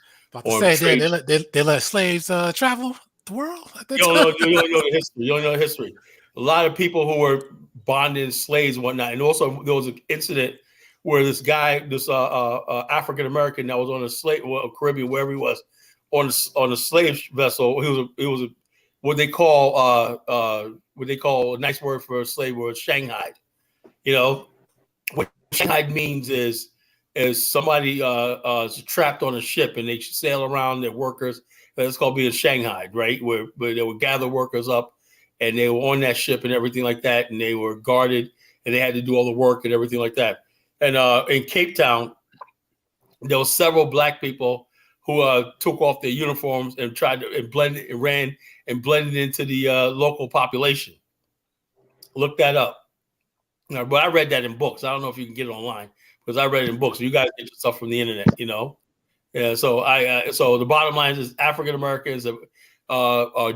They let slaves travel the world? You don't know the history. You don't know the history. A lot of people who were bonded slaves and whatnot. And also there was an incident where this guy, this African American that was on a slave, Caribbean, wherever he was, on a slave vessel, he was what they call a nice word for a slave was Shanghai. You know, what Shanghai means is somebody is trapped on a ship and they sail around their workers. It's called being Shanghai, right? Where they would gather workers up and they were on that ship and everything like that, and they were guarded and they had to do all the work and everything like that. And in Cape Town, there were several black people who took off their uniforms and tried to blended into the local population. Look that up. But I read that in books. I don't know if you can get it online because I read it in books. You guys get your stuff from the internet, you know. Yeah. So so the bottom line is African Americans.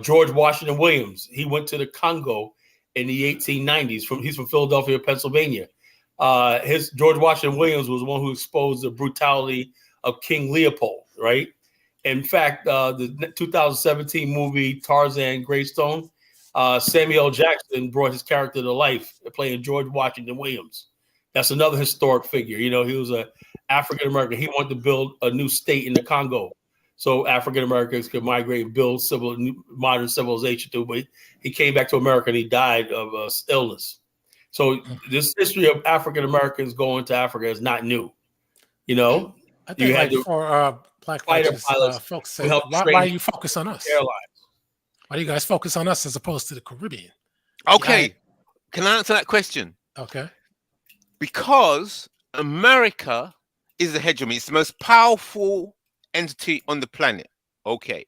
George Washington Williams. He went to the Congo in the 1890s. He's from Philadelphia, Pennsylvania. George Washington Williams was the one who exposed the brutality of King Leopold. Right. In fact, the 2017 movie Tarzan Greystone. Samuel L. Jackson brought his character to life, playing George Washington Williams. That's another historic figure. You know, he was an African American. He wanted to build a new state in the Congo, so African Americans could migrate and build modern civilization too. But he came back to America and he died of illness. So this history of African Americans going to Africa is not new. You know, I think like for black righteous folks say, why you focus on us? Airlines. Why do you guys focus on us as opposed to the Caribbean? Okay. Can I answer that question? Okay. Because America is the hegemony. It's the most powerful entity on the planet. Okay.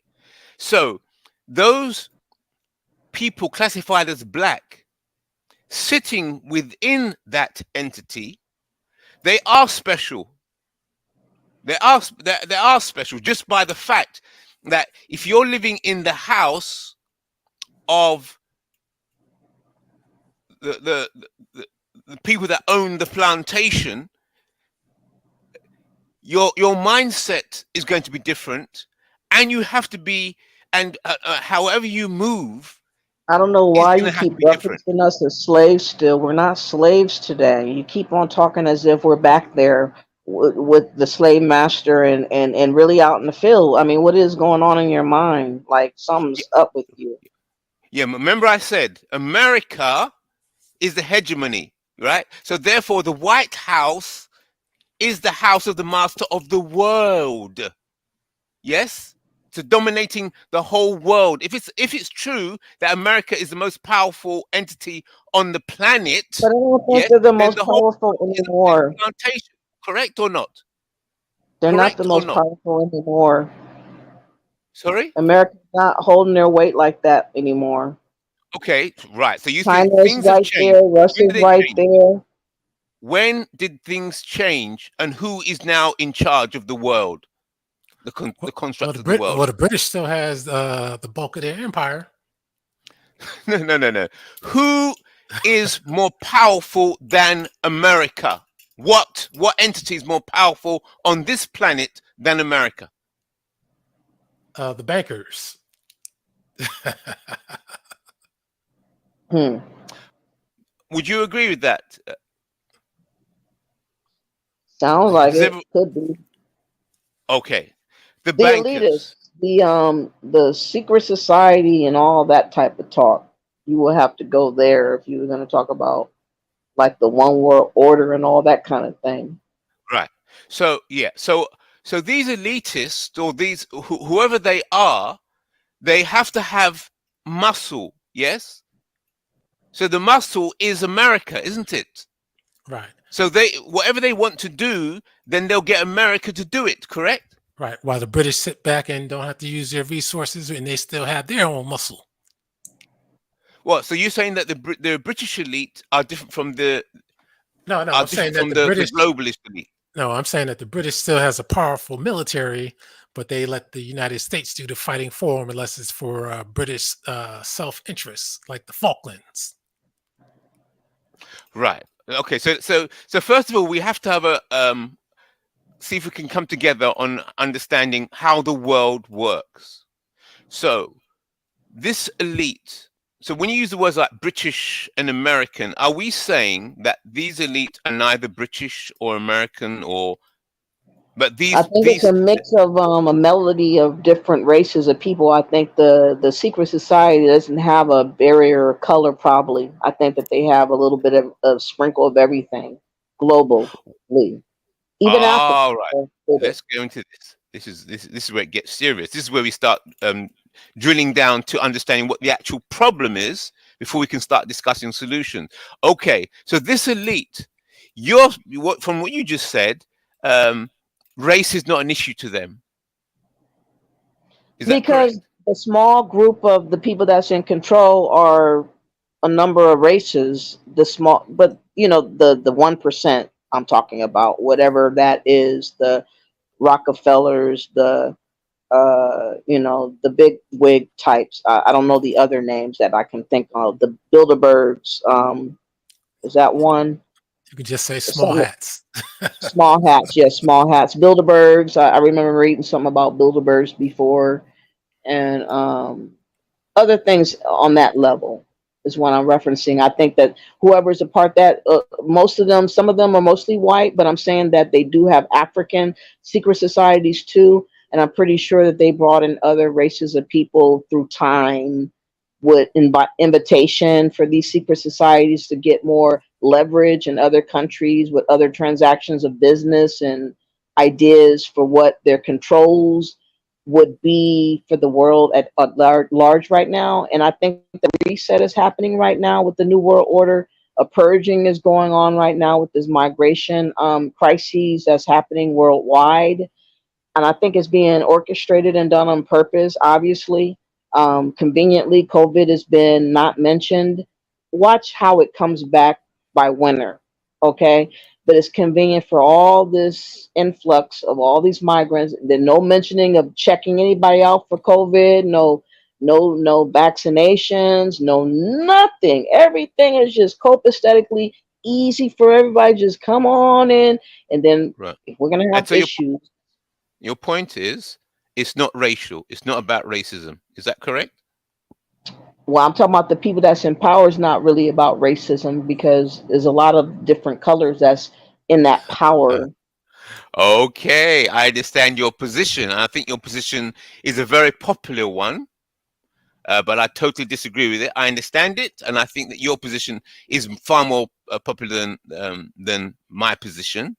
So those people classified as black sitting within that entity, they are special. They are special just by the fact that if you're living in the house of the people that own the plantation, your mindset is going to be different, and you have to be, and however you move. I don't know why you keep referencing us as slaves still. We're not slaves today. You keep on talking as if we're back there with the slave master and really out in the field. I mean, what is going on in your mind? Like something's up with you. Yeah, remember I said America is the hegemony, right? So therefore the White House is the house of the master of the world. Yes? So dominating the whole world. If it's true that America is the most powerful entity on the planet, but I don't think they're the most powerful anymore. Correct or not? They're not the most powerful anymore. Sorry? America's not holding their weight like that anymore. Okay, right. So you China's think things have right changed. there, Russia's right there. When did things change, and who is now in charge of the world? The construct of the world. Well, the British still has the bulk of their empire. No. Who is more powerful than America? What entity is more powerful on this planet than America? The bankers. Would you agree with that? Sounds like it could be. Okay. The bankers. Elitists, the secret society and all that type of talk. You will have to go there if you were going to talk about like the one world order and all that kind of thing. Right. So yeah. So these elitists or these whoever they are, they have to have muscle. Yes. So the muscle is America, isn't it? Right. So whatever they want to do, then they'll get America to do it. Correct. Right. While the British sit back and don't have to use their resources, and they still have their own muscle. Well, so you're saying that the British elite are different from the I'm saying that the British globalist elite. No, I'm saying that the British still has a powerful military, but they let the United States do the fighting for them unless it's for British self-interest, like the Falklands. Right. Okay. So first of all, we have to have a see if we can come together on understanding how the world works. So this elite. So when you use the words like British and American, are we saying that these elite are neither British or American but these? I think it's a mix of a melody of different races of people. I think the secret society doesn't have a barrier of color. Probably, I think that they have a little bit of sprinkle of everything. globally, even Africa. All right, let's go into this. This is where it gets serious. This is where we start drilling down to understanding what the actual problem is before we can start discussing solutions. Okay, so this elite, from what you just said, race is not an issue to them. Is that Because correct? the small group of the people that's in control are a number of races, but the 1% I'm talking about, whatever that is, the Rockefellers, the the big wig types. I don't know the other names that I can think of. The Bilderbergs, is that one? You could just say small hats. Small hats, yes, small hats. Bilderbergs. I remember reading something about Bilderbergs before, and other things on that level is what I'm referencing. I think that whoever's a part that most of them, some of them are mostly white, but I'm saying that they do have African secret societies too. And I'm pretty sure that they brought in other races of people through time with invitation for these secret societies to get more leverage in other countries with other transactions of business and ideas for what their controls would be for the world at large right now. And I think the reset is happening right now with the New World Order. A purging is going on right now with this migration crises that's happening worldwide. And I think it's being orchestrated and done on purpose, obviously. Conveniently, COVID has been not mentioned. Watch how it comes back by winter, okay? But it's convenient for all this influx of all these migrants. There's no mentioning of checking anybody out for COVID, no vaccinations, no nothing. Everything is just copacetically easy for everybody. Just come on in, and then if we're gonna have issues. Your point is, it's not racial. It's not about racism. Is that correct? Well, I'm talking about the people that's in power is not really about racism, because there's a lot of different colors that's in that power. Okay, I understand your position. I think your position is a very popular one, but I totally disagree with it. I understand it, and I think that your position is far more popular than my position.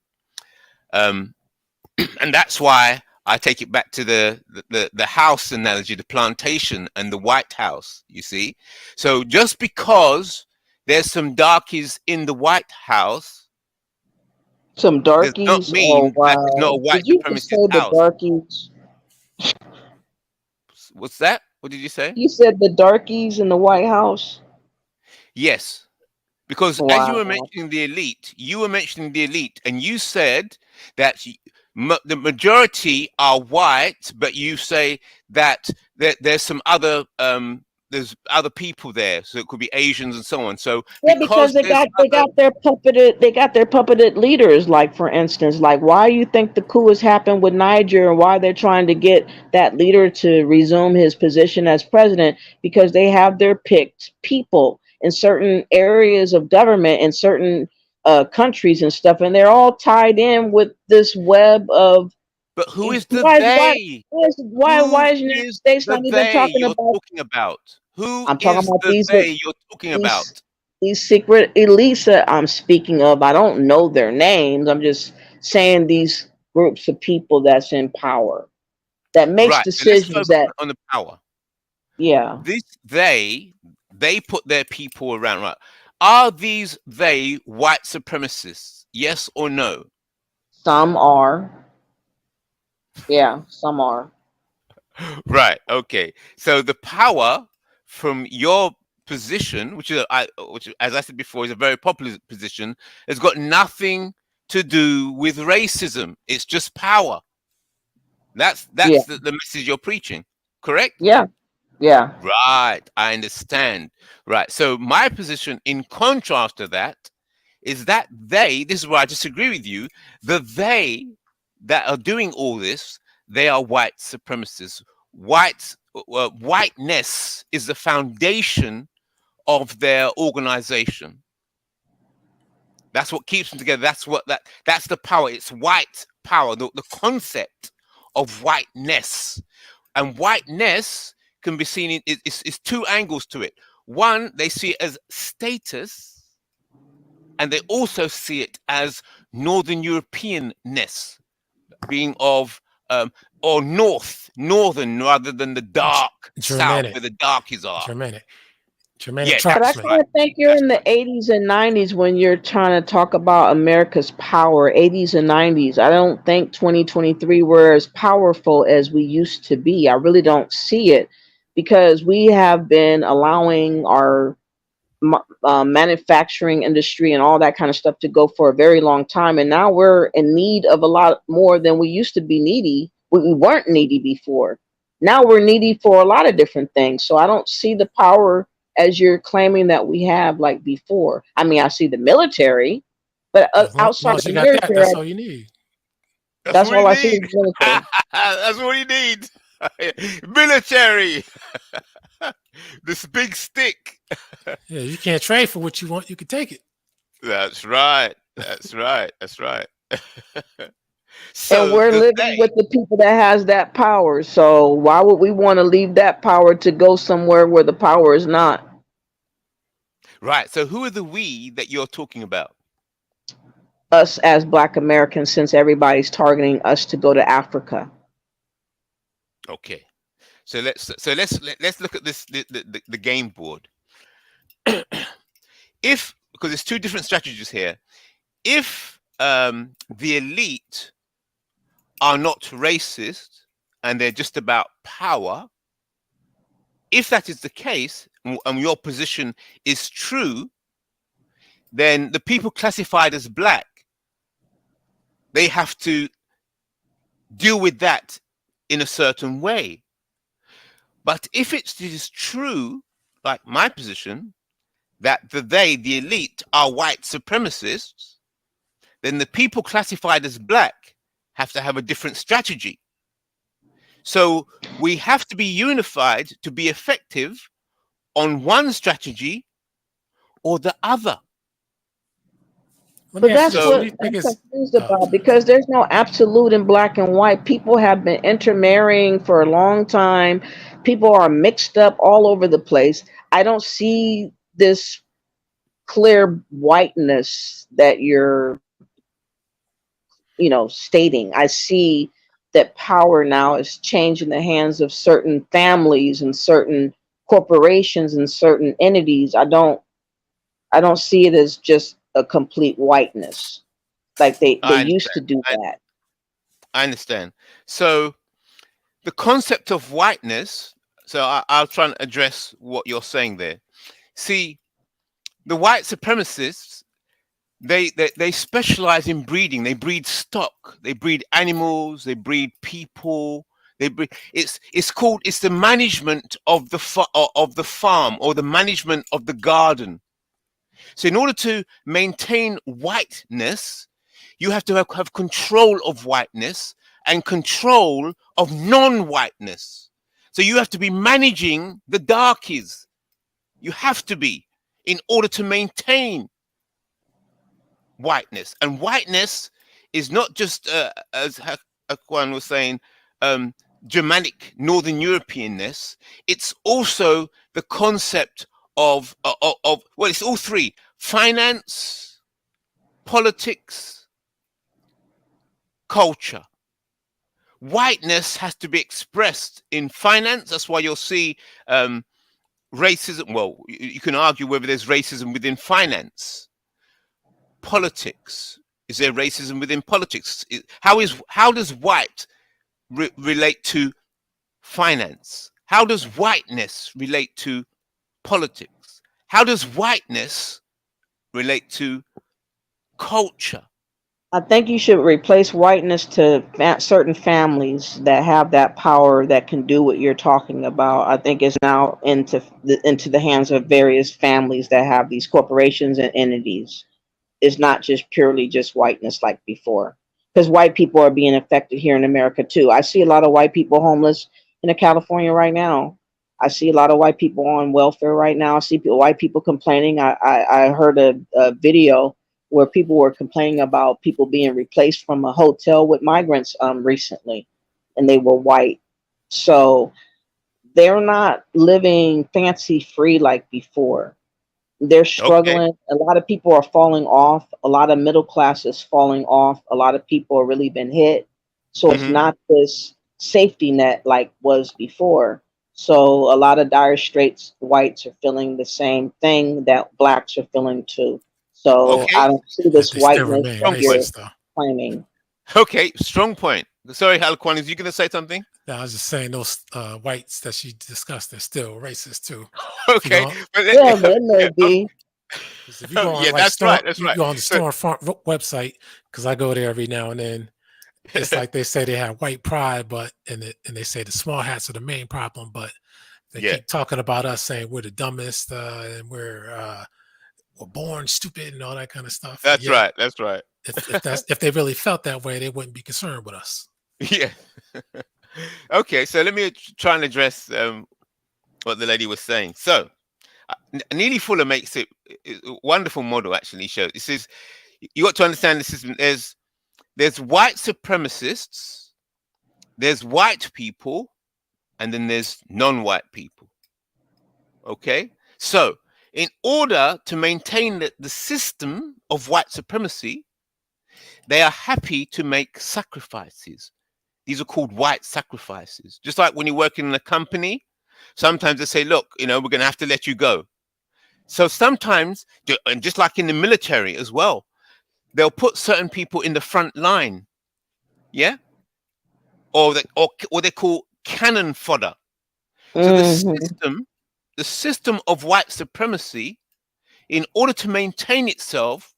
And that's why I take it back to the house analogy, the plantation and the White House, you see. So just because there's some darkies in the White House, some darkies, does not mean that it's not a white did you just say supremacist the house. darkies? What's that? What did you say? You said the darkies in the White House? Yes. Because as you were mentioning the elite, and you said that the majority are white, but you say that there's some other there's other people there, so it could be Asians and so on. So yeah, because they got their puppeted leaders. Like, for instance, like, why you think the coup has happened with Niger, and why they're trying to get that leader to resume his position as president? Because they have their picked people in certain areas of government in certain countries and stuff, and they're all tied in with this web of. But who is the they? Why is United States not even talking about? Who I'm talking is about the these they you're talking about? These secret elites that I'm speaking of. I don't know their names. I'm just saying these groups of people that's in power that makes decisions that on the power. Yeah. They put their people around, right? Are these they white supremacists? Yes or no? Some are. Yeah, some are. Right. Okay. So the power from your position, which as I said before, is a very popular position, has got nothing to do with racism. It's just power. That's the message you're preaching, correct? Yeah. Yeah. Right. I understand. Right. So my position, in contrast to that, is that this is where I disagree with you, they that are doing all this, they are white supremacists. Whiteness is the foundation of their organization. That's what keeps them together. That's the power. It's white power, the concept of whiteness. And whiteness can be seen it's two angles to it. One, they see it as status, and they also see it as Northern Europeanness, being of or northern rather than the dark south Germanic. where the darkies are. Germanic Yes, But I tribesmen. kind of think you're in the 80s and 90s when you're trying to talk about America's power, 80s and 90s. I don't think 2023 we're as powerful as we used to be. I really don't see it because we have been allowing our manufacturing industry and all that kind of stuff to go for a very long time. And now we're in need of a lot more than we used to be needy. We weren't needy before. Now we're needy for a lot of different things. So I don't see the power as you're claiming that we have like before. I mean, I see the military, but outside of the military, that's all you need. That's all I see is military. That's what you need. Military. This big stick. Yeah, you can't trade for what you want. You can take it. That's right. That's right. That's right. So and we're living with the people that has that power. So why would we want to leave that power to go somewhere where the power is not? Right. So who are the we that you're talking about? Us as Black Americans, since everybody's targeting us to go to Africa. Okay. So let's look at this the game board. Because there's two different strategies here. If the elite are not racist and they're just about power, if that is the case and your position is true, then the people classified as Black, they have to deal with that in a certain way. But if it is true, like my position, that the elite, are white supremacists, then the people classified as Black have to have a different strategy. So we have to be unified to be effective on one strategy or the other. But that's what I'm confused about, because there's no absolute in black and white. People have been intermarrying for a long time. People are mixed up all over the place. I don't see this clear whiteness that you're, stating. I see that power now is changing the hands of certain families and certain corporations and certain entities. I don't see it as just a complete whiteness like they used to do that. I understand. So the concept of whiteness, so I'll try and address what you're saying there. See, the white supremacists, they specialize in breeding. They breed stock, they breed animals, they breed people. It's the management of the farm or the management of the garden. So in order to maintain whiteness, you have to have control of whiteness and control of non-whiteness. So you have to be managing the darkies. You have to be, in order to maintain whiteness. And whiteness is not just, as Hakwan was saying, Germanic, Northern Europeanness. It's also the concept of it's all three: finance, politics, culture. Whiteness has to be expressed in finance. That's why you'll see racism. Well, you can argue whether there's racism within finance. Politics. Is there racism within politics? How does white relate to finance? How does whiteness relate to politics? How does whiteness relate to culture? I think you should replace whiteness to certain families that have that power that can do what you're talking about. I think it's now into the hands of various families that have these corporations and entities. It's not just purely just whiteness like before, because white people are being affected here in America too. I see a lot of white people homeless in California right now. I see a lot of white people on welfare right now. I see white people complaining. I heard a video where people were complaining about people being replaced from a hotel with migrants recently, and they were white. So they're not living fancy free like before. They're Okay. struggling. A lot of people are falling off. A lot of middle class is falling off. A lot of people have really been hit. So it's Mhm. not this safety net like was before. So a lot of dire straits whites are feeling the same thing that blacks are feeling too. So Okay. I don't see But this they still whiteness remain that you're racist, though. claiming. Okay. Strong point. Sorry, Halquan, is you going to say something? Yeah, I was just saying those whites that she discussed, they're still racist too. Okay. go- But Yeah, they may be. 'Cause if you go on yeah, like that's Storm, right. That's you right. go on the So, Stormfront website, because I go there every now and then. It's like they say they have white pride, but and they say the small hats are the main problem, but they yeah, keep talking about us, saying we're the dumbest and we're born stupid and all that kind of stuff. And that's yet, right. That's right. if they really felt that way, they wouldn't be concerned with us. Yeah. Okay. So let me try and address what the lady was saying. So, Neely Fuller makes it a wonderful model. Actually, shows it says you got to understand the system. There's white supremacists, there's white people, and then there's non-white people. Okay, so in order to maintain the system of white supremacy, they are happy to make sacrifices. These are called white sacrifices. Just like when you're working in a company, sometimes they say, look, we're going to have to let you go. So sometimes, and just like in the military as well, they'll put certain people in the front line. Yeah, or they call cannon fodder. So the system of white supremacy, in order to maintain itself,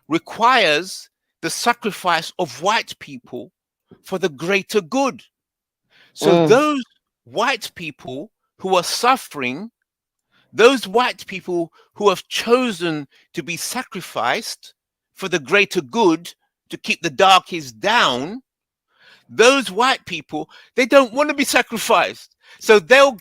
requires the sacrifice of white people for the greater good. So those white people who are suffering, those white people who have chosen to be sacrificed for the greater good, to keep the darkies down, those white people, they don't want to be sacrificed. So they'll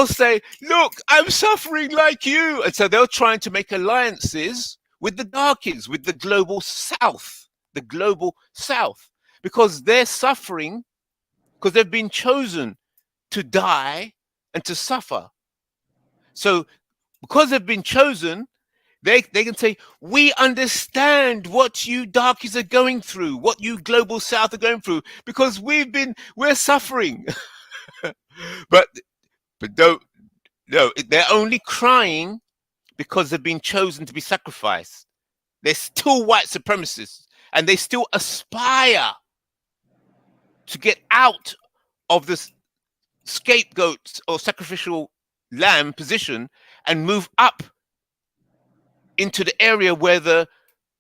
say, look, I'm suffering like you. And so they're trying to make alliances with the darkies, with the global south, because they're suffering because they've been chosen to die and to suffer. So because they've been chosen, they can say, we understand what you darkies are going through, what you global south are going through, because we're suffering. but no, they're only crying because they've been chosen to be sacrificed. They're still white supremacists, and they still aspire to get out of this scapegoat or sacrificial lamb position and move up into the area where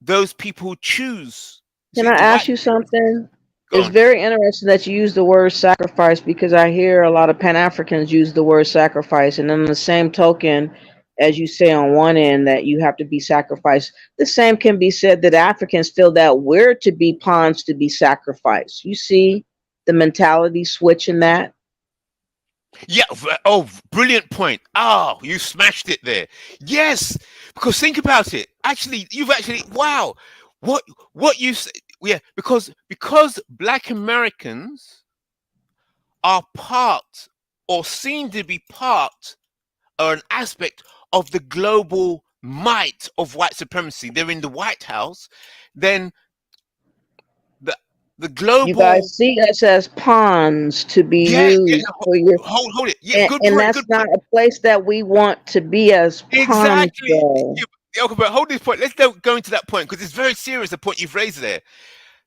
those people choose. Can I ask you something? It's very interesting that you use the word sacrifice, because I hear a lot of Pan-Africans use the word sacrifice, and then on the same token, as you say on one end that you have to be sacrificed, the same can be said that Africans feel that we're to be pawns to be sacrificed. You see the mentality switch in that? Yeah. Oh, brilliant point. Oh, you smashed it there. Yes, because think about it. Actually, wow. What you say? Yeah, because Black Americans are part, or seem to be part, or an aspect of the global might of white supremacy. They're in the White House. Then the global. You guys see us as pawns to be used for your. Hold it. Yeah, good and point. that's not a place that we want to be as pawns. Exactly. Yeah, but hold this point. Let's go into that point, because it's very serious, the point you've raised there.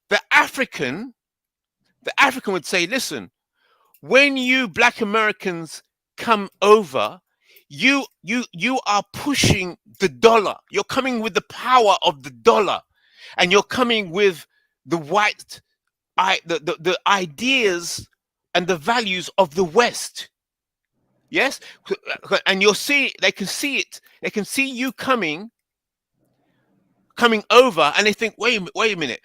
The African would say, listen, when you Black Americans come over, you are pushing the dollar. You're coming with the power of the dollar, and you're coming with the the ideas and the values of the West. Yes, and they can see it. They can see you coming over, and they think, wait a minute.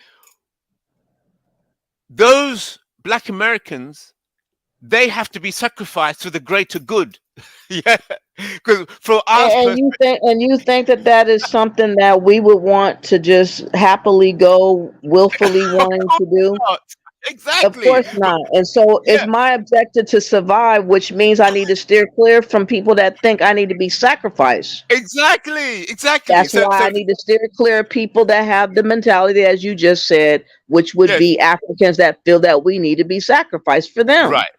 Those Black Americans, they have to be sacrificed for the greater good. Yeah, because for us, and you think that is something that we would want to just happily go willfully wanting to do? Exactly. Of course not. And so Yeah. if my objective to survive, which means I need to steer clear from people that think I need to be sacrificed. Exactly. That's So why I need to steer clear of people that have the mentality, as you just said, which would yes, be Africans that feel that we need to be sacrificed for them. right.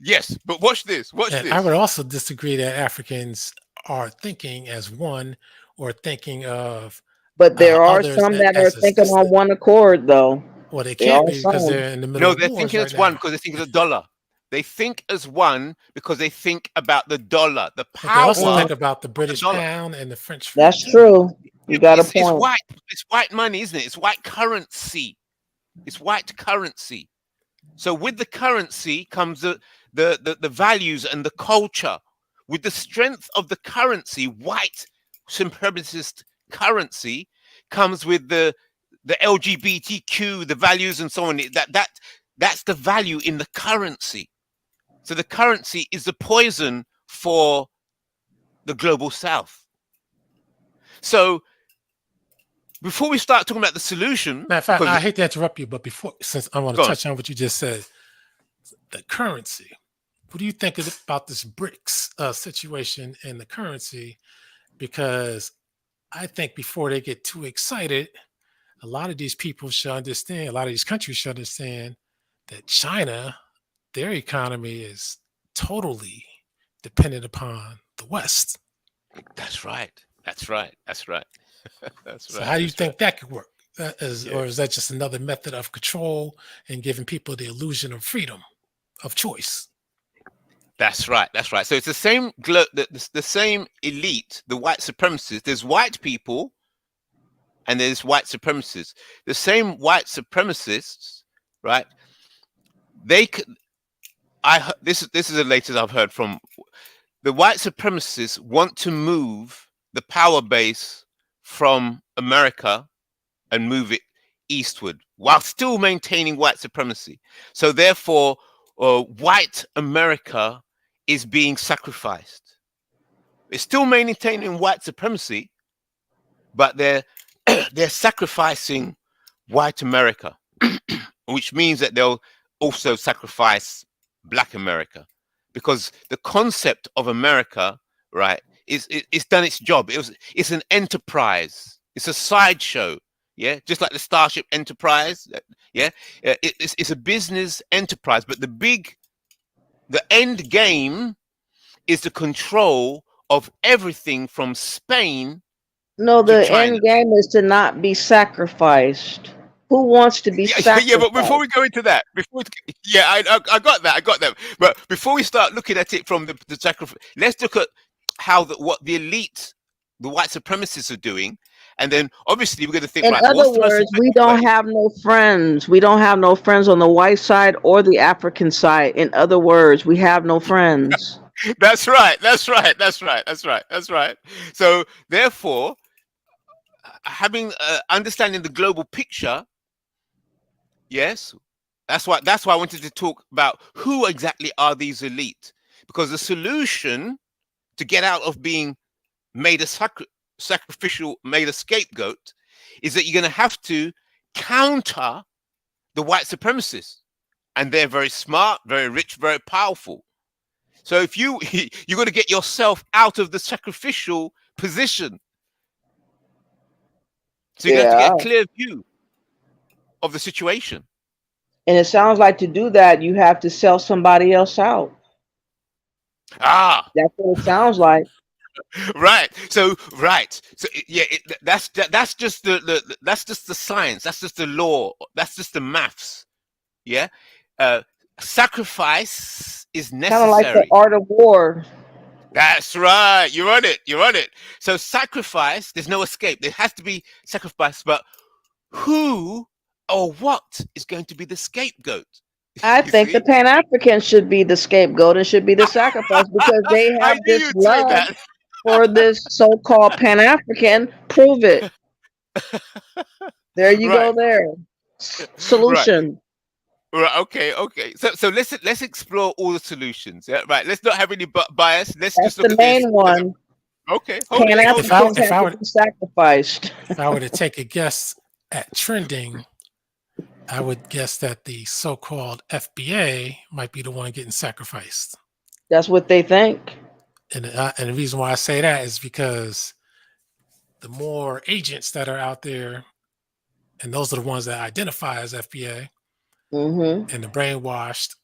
Yes, but watch this. Watch And this. I would also disagree that Africans are thinking as one or thinking of But there are others some that are as a thinking on one accord, though. Well, they There can't are be because some. they're in the middle No, of they're wars thinking right as one now. because they think of the dollar. They think as one because they think about the dollar, the But they also power. think about the British dollar. pound and the French franc That's too. true. You got a It's point. white. It's white money, isn't it? It's white currency. It's white currency. So with the currency comes the values and the culture. With the strength of the currency, white supremacist currency comes with the LGBTQ, the values and so on. That's the value in the currency. So the currency is the poison for the global south. So before we start talking about the solution, Matter of fact, I hate to interrupt you, but before, since I want to Go on. touch on what you just said, the currency. What do you think about this BRICS situation and the currency? Because I think before they get too excited, a lot of these people should understand, a lot of these countries should understand that China, their economy is totally dependent upon the West. That's right. That's right. That's right. That's So right. how do you That's think that could work? Or Yeah. is that just another method of control and giving people the illusion of freedom of choice? That's right. That's right. So it's the same the same elite, the white supremacists. There's white people and there's white supremacists. The same white supremacists, right? This is the latest I've heard from the white supremacists want to move the power base from America and move it eastward while still maintaining white supremacy. So therefore, white America is being sacrificed. It's still maintaining white supremacy, but they're sacrificing white America, which means that they'll also sacrifice Black America, because the concept of America, right, it's done its job. It's an enterprise. It's a sideshow. Yeah, just like the Starship Enterprise. Yeah, it's a business enterprise, but the end game is the control of everything from Spain. No, to the China. end game is to not be sacrificed. Who wants to be sacrificed? Yeah, but before we go into that, I got that. But before we start looking at it from the sacrifice, let's look at what the elite, the white supremacists are doing, and then obviously we're going to think. In right, other what's the most words, we effective don't way? have no friends. We don't have no friends on the white side or the African side. In other words, we have no friends. That's right. So therefore, having understanding the global picture, yes, that's why I wanted to talk about who exactly are these elite, because the solution to get out of being made a sacrificial, made a scapegoat, is that you're going to have to counter the white supremacists, and they're very smart, very rich, very powerful. So if you're going to get yourself out of the sacrificial position, so you have to get a clear view of the situation. And it sounds like to do that, you have to sell somebody else out. That's what it sounds like. Right. So yeah, that's just the science. That's just the law. That's just the maths. Yeah. Sacrifice is necessary. Kind of like the art of war. That's right. You're on it. So sacrifice, there's no escape. There has to be sacrifice, but who or what is going to be the scapegoat? I think the Pan-Africans should be the scapegoat and should be the sacrifice, because they have this love for this so-called Pan-African. Prove it. There you go there. Solution. Right. Okay. So let's explore all the solutions. Yeah. Right. Let's not have any bias. Let's That's just look the at main this. one. Okay. Pan-Africans have to be sacrificed. If I were to take a guess at trending, I would guess that the so-called FBA might be the one getting sacrificed. That's what they think. And the reason why I say that is because the more agents that are out there, and those are the ones that identify as FBA, Mm-hmm. and the brainwashed,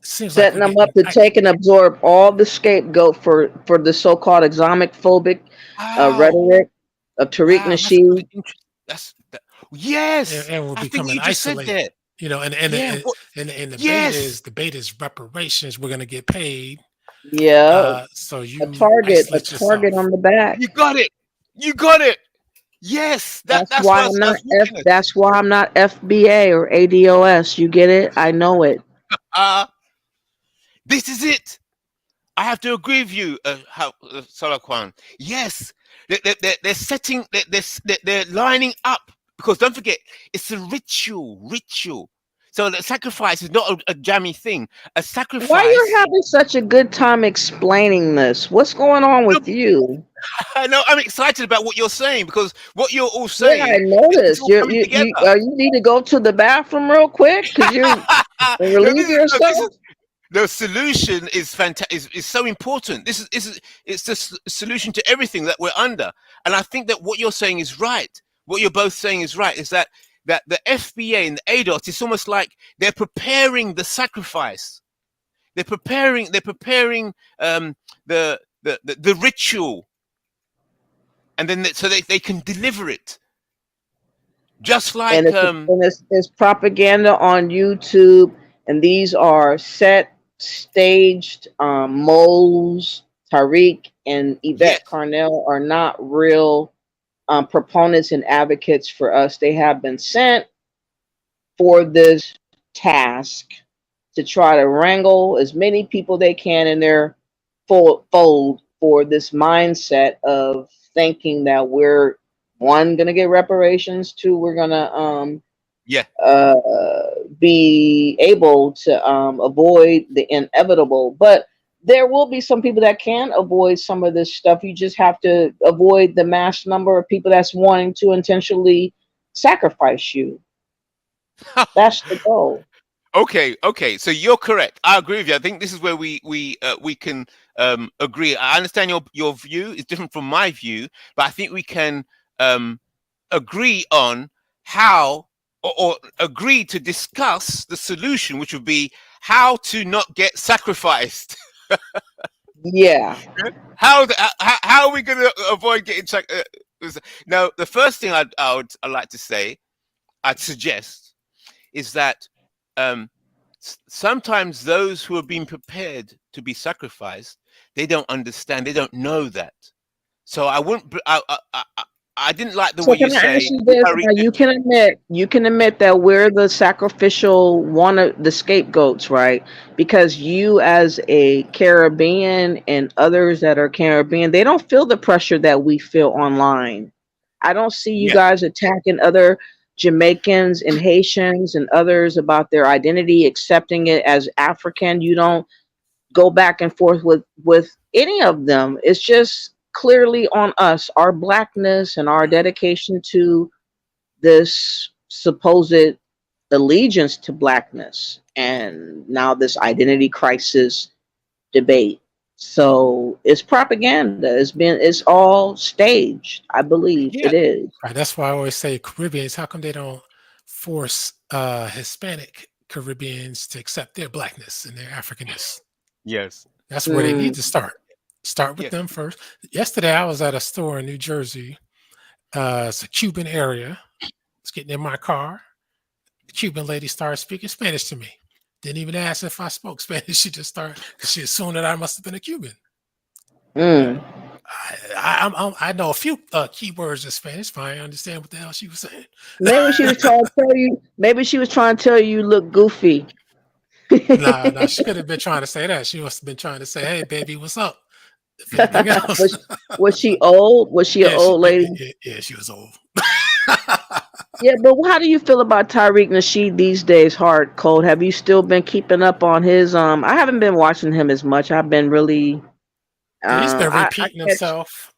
seems Setting like them up to take and absorb all the scapegoat for the so-called Islamic phobic rhetoric of Tariq Nasheed. Yes, and we're I think becoming you just said isolated. that. You know, and the Yes. bait is reparations. We're gonna get paid. Yeah. So you a target yourself. on the back. You got it. You got it. Yes, that's why what I'm I not was looking at. that's why I'm not FBA or ADOS. You get it? I know it. This is it. I have to agree with you, Salakwan. Yes, they're setting, they're lining up, because don't forget, it's a ritual. So the sacrifice is not a jammy thing. A sacrifice. Why you're having such a good time explaining this? What's going on with you? I know, I'm excited about what you're saying, because what you're all saying. Yeah, I noticed. All coming together. You need to go to the bathroom real quick because you're relieve yourself. The solution is fantastic. Is so important. It's the solution to everything that we're under. And I think that what you're saying is right. What you're both saying is right. Is that the FBA and the ADOS, it's almost like they're preparing the sacrifice. They're preparing the ritual, and then so they can deliver it. Just like it's propaganda on YouTube, and these are staged moles. Tariq and Yvette Carnell are not real proponents and advocates for us. They have been sent for this task to try to wrangle as many people they can in their fold for this mindset of thinking that we're one gonna get reparations, two we're gonna be able to avoid the inevitable. But there will be some people that can avoid some of this stuff. You just have to avoid the mass number of people that's wanting to intentionally sacrifice you. That's the goal. Okay. So you're correct. I agree with you. I think this is where we can agree. I understand your view is different from my view, but I think we can agree on how or agree to discuss the solution, which would be how to not get sacrificed. Yeah. How are we going to avoid getting now? The first thing I'd like to say, I'd suggest, is that sometimes those who are being prepared to be sacrificed, they don't understand, they don't know that. So I wouldn't. I didn't like the way you say. You can admit that we're the sacrificial one of the scapegoats, right? Because you, as a Caribbean, and others that are Caribbean, they don't feel the pressure that we feel online. I don't see you guys attacking other Jamaicans and Haitians and others about their identity, accepting it as African. You don't go back and forth with any of them. It's just clearly on us, our blackness and our dedication to this supposed allegiance to blackness, and now this identity crisis debate. So it's propaganda. It's all staged. I believe it is. Right. That's why I always say Caribbeans, how come they don't force Hispanic Caribbeans to accept their blackness and their Africanness? Yes. That's where they need to start. Start with them first. Yesterday, I was at a store in New Jersey. It's a Cuban area. I was getting in my car. The Cuban lady started speaking Spanish to me. Didn't even ask if I spoke Spanish. She just started, because she assumed that I must have been a Cuban. I know a few key words in Spanish, but I understand what the hell she was saying. Maybe she was trying to tell you. Maybe she was trying to tell you look goofy. No, she could have been trying to say that. She must have been trying to say, "Hey, baby, what's up?" Was she old? Was she an old lady? Yeah, she was old. Yeah, but how do you feel about Tariq Nasheed these days? Hard, cold. Have you still been keeping up on his? I haven't been watching him as much. I've been really. He's been repeating himself.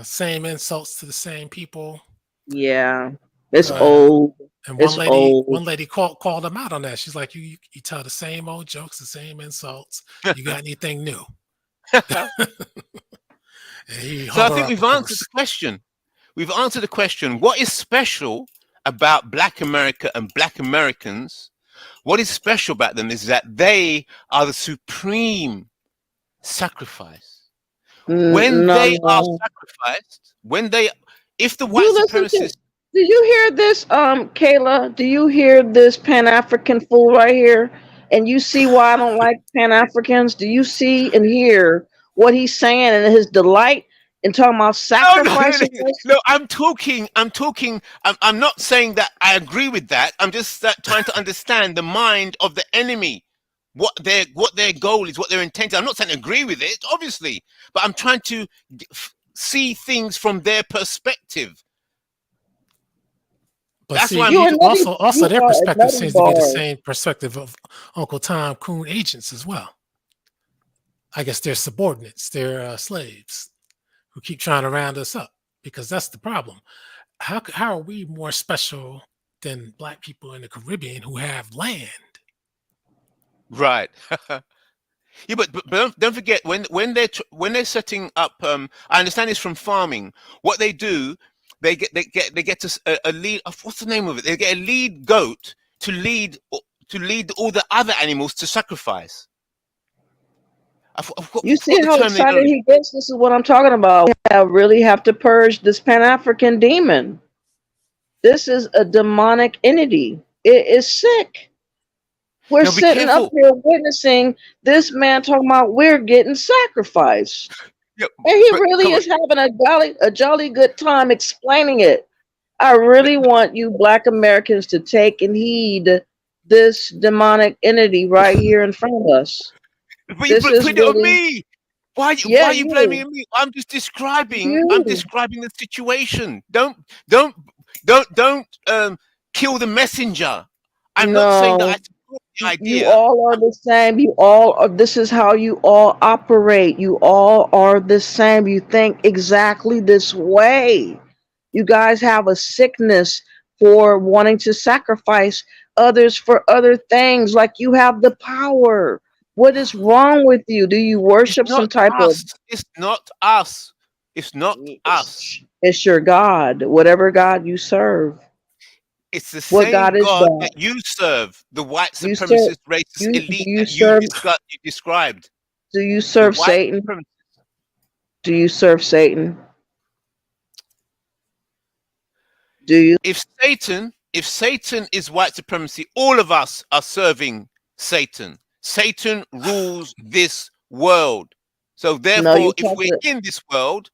Same insults to the same people. Yeah, it's old. And It's old. one lady called him out on that. She's like, you tell the same old jokes, the same insults. You got anything new? So I think we've answered the question. We've answered the question. What is special about Black America and Black Americans? What is special about them is that they are the supreme sacrifice. When they are sacrificed, if the white supremacists. Do you hear this, Kayla? Do you hear this Pan-African fool right here? And you see why I don't like Pan-Africans? Do you see and hear what he's saying and his delight in talking about sacrifice? No, I'm not saying that I agree with that. I'm just trying to understand the mind of the enemy, what their goal is, what their intent is. I'm not saying I agree with it, obviously, but I'm trying to see things from their perspective. But that's see, why also their perspective seems to be the same perspective of Uncle Tom Coon agents as well. I guess they're subordinates, they're slaves who keep trying to round us up, because that's the problem. How are we more special than Black people in the Caribbean who have land? Right. Yeah, but don't forget when they're setting up. I understand it's from farming. What they do, they get a lead. What's the name of it? They get a lead goat to lead all the other animals to sacrifice. You see how excited he gets? This is what I'm talking about. We really have to purge this Pan-African demon. This is a demonic entity. It is sick. We're sitting up here witnessing this man talking about we're getting sacrificed. Yeah, and he really is having a jolly good time explaining it. I really want you Black Americans to take and heed this demonic entity right here in front of us. But you put it on me. Why are you blaming me? I'm just describing. I'm describing the situation. Don't kill the messenger. I'm not saying that I support the idea. You all are the same. You all are. This is how you all operate. You all are the same. You think exactly this way. You guys have a sickness for wanting to sacrifice others for other things, like you have the power. What is wrong with you? Do you worship some type of... It's not us. It's not us. It's your God, whatever God you serve. It's the same God that you serve, the white supremacist racist elite that you described. Do you serve Satan? Do you serve Satan? Do you? If Satan is white supremacy, all of us are serving Satan. Satan rules this world. So therefore, if we're in this world,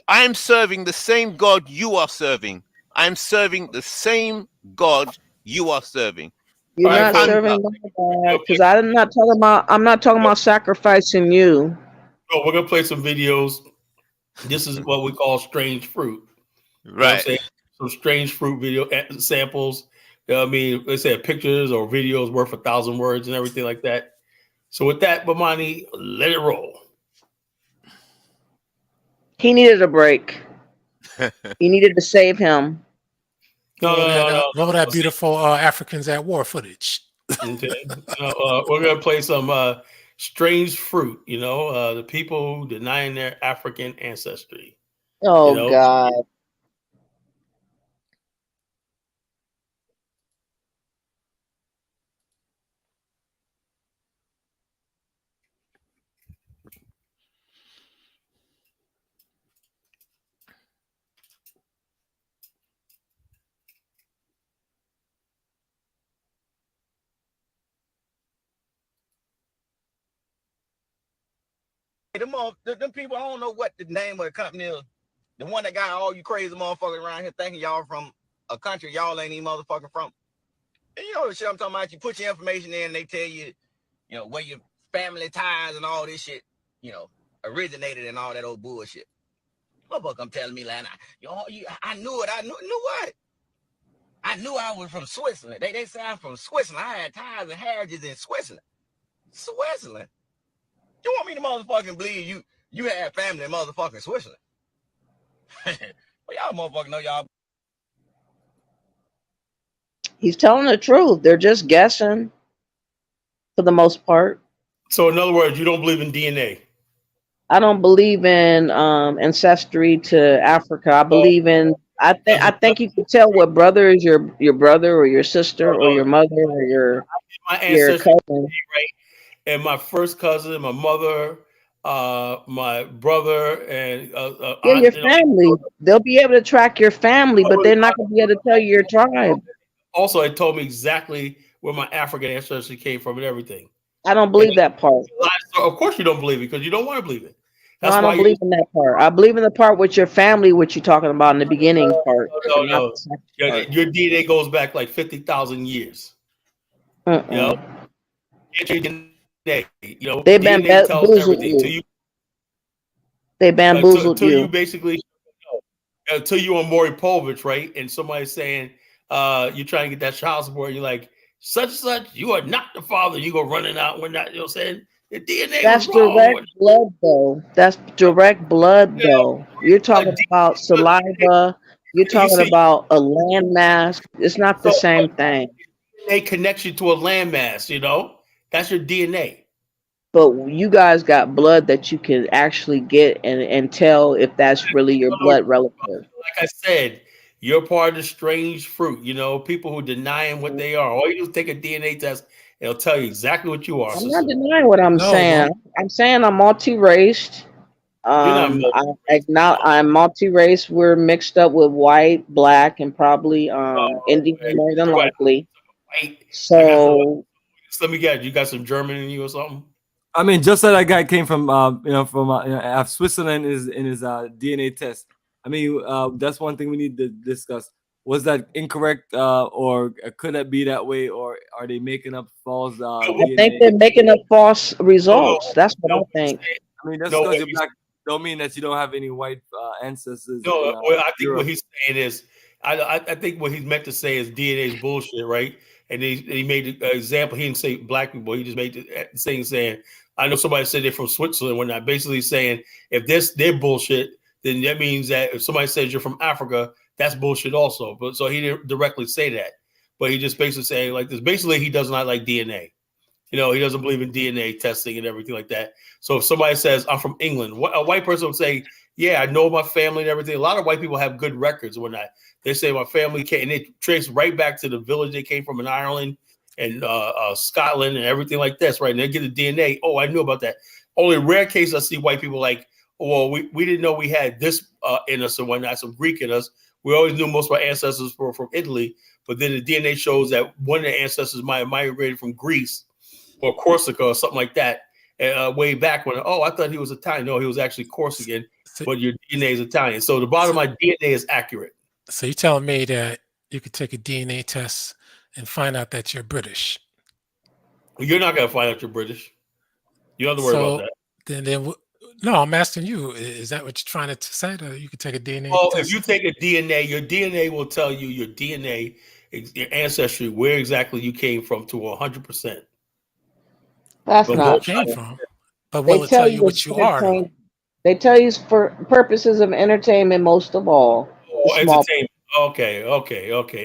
I am serving the same God you are serving. I am serving the same God you are serving. You're not serving God, because I'm not talking about sacrificing you. Oh, we're gonna play some videos. This is what we call strange fruit. Right. You know what I'm saying? Some strange fruit video samples. You know what I mean? They say pictures or videos worth 1,000 words and everything like that. So with that, Bomani, let it roll. He needed a break. He needed to save him. No. Roll that beautiful Africans at War footage. Okay. We're gonna play some strange fruit. You know, the people denying their African ancestry. Oh, God. Them people, I don't know what the name of the company is. The one that got all you crazy motherfuckers around here thinking y'all from a country y'all ain't even motherfucking from. And you know the shit I'm talking about. You put your information in and they tell you, you know, where your family ties and all this shit, you know, originated and all that old bullshit. Motherfucker, I'm telling me, like, I knew it. I knew what? I knew I was from Switzerland. They say I'm from Switzerland. I had ties and heritages in Switzerland. Switzerland? You want me to motherfucking believe you had family in motherfucking Switzerland? Well, y'all motherfucking know y'all. He's telling the truth. They're just guessing for the most part. So in other words, you don't believe in DNA. I don't believe in ancestry to Africa. I believe in. I think you can tell what brother is your brother or your sister or your mother or My your ancestry, cousin. right? And my first cousin, my mother, my brother, and Yeah, aunt. your family. They'll be able to track your family, but they're not going to be able to tell you your tribe. Also, it told me exactly where my African ancestry came from and everything. I don't believe that part. So of course you don't believe it because you don't want to believe it. No, I don't believe in that part. I believe in the part with your family, what you're talking about in the beginning part. No. Your DNA goes back like 50,000 years. You know, DNA, they DNA tells everything to you. They bamboozled until you. you basically, until you're on Maury Povich, right? And somebody's saying, you're trying to get that child support, and you're like, such and such, you are not the father. You go running out when that, you know what I'm saying? The DNA That's was wrong. direct blood, though. That's direct blood, though. You're talking about saliva. You're talking about a landmass. It's not the same thing. DNA connects you to a landmass, that's your DNA. But you guys got blood that you can actually get and tell if that's really your blood relative. Like I said, you're part of the strange fruit. People who denying what they are. All you do is take a DNA test. It'll tell you exactly what you are. I'm not denying what I'm saying. I'm saying I'm multi-raced. I'm multi-race. We're mixed up with white, black, and probably Indian more than likely. So let me guess, you got some German in you or something? I mean, just like that guy came from Switzerland in his DNA test. I mean, that's one thing we need to discuss. Was that incorrect, or could that be that way, or are they making up false? I think they're making up false results. That's what I think. I mean, that's because you're black. Don't mean that you don't have any white ancestors. No, I think what he's saying is, I think what he's meant to say is DNA is bullshit, right? And he made the example. He didn't say black people. He just made the thing saying, I know somebody said they're from Switzerland. We're not basically saying if they're bullshit, then that means that if somebody says you're from Africa, that's bullshit also. But so he didn't directly say that, but he just basically saying like this. Basically, he does not like DNA. He doesn't believe in DNA testing and everything like that. So if somebody says I'm from England, a white person would say, yeah, I know my family and everything. A lot of white people have good records when they say my family came, and they trace right back to the village they came from in Ireland and Scotland and everything like this, right? And they get the DNA. Oh, I knew about that. Only rare case I see white people like, well, we didn't know we had this in us and whatnot, some Greek in us. We always knew most of our ancestors were from Italy, but then the DNA shows that one of the ancestors might have migrated from Greece or Corsica or something like that way back when, I thought he was Italian. No, he was actually Corsican, but your DNA is Italian. So the bottom of my DNA is accurate. So you're telling me that you could take a DNA test and find out that you're British? You're not going to find out you're British. You don't have to worry about that. Then no, I'm asking you, is that what you're trying to say? That you could take a DNA test? If you take a DNA, your DNA will tell you your DNA, your ancestry, where exactly you came from to 100%. That's not came from. But will it tell you what you are? They tell you for purposes of entertainment, most of all. Entertainment. Okay.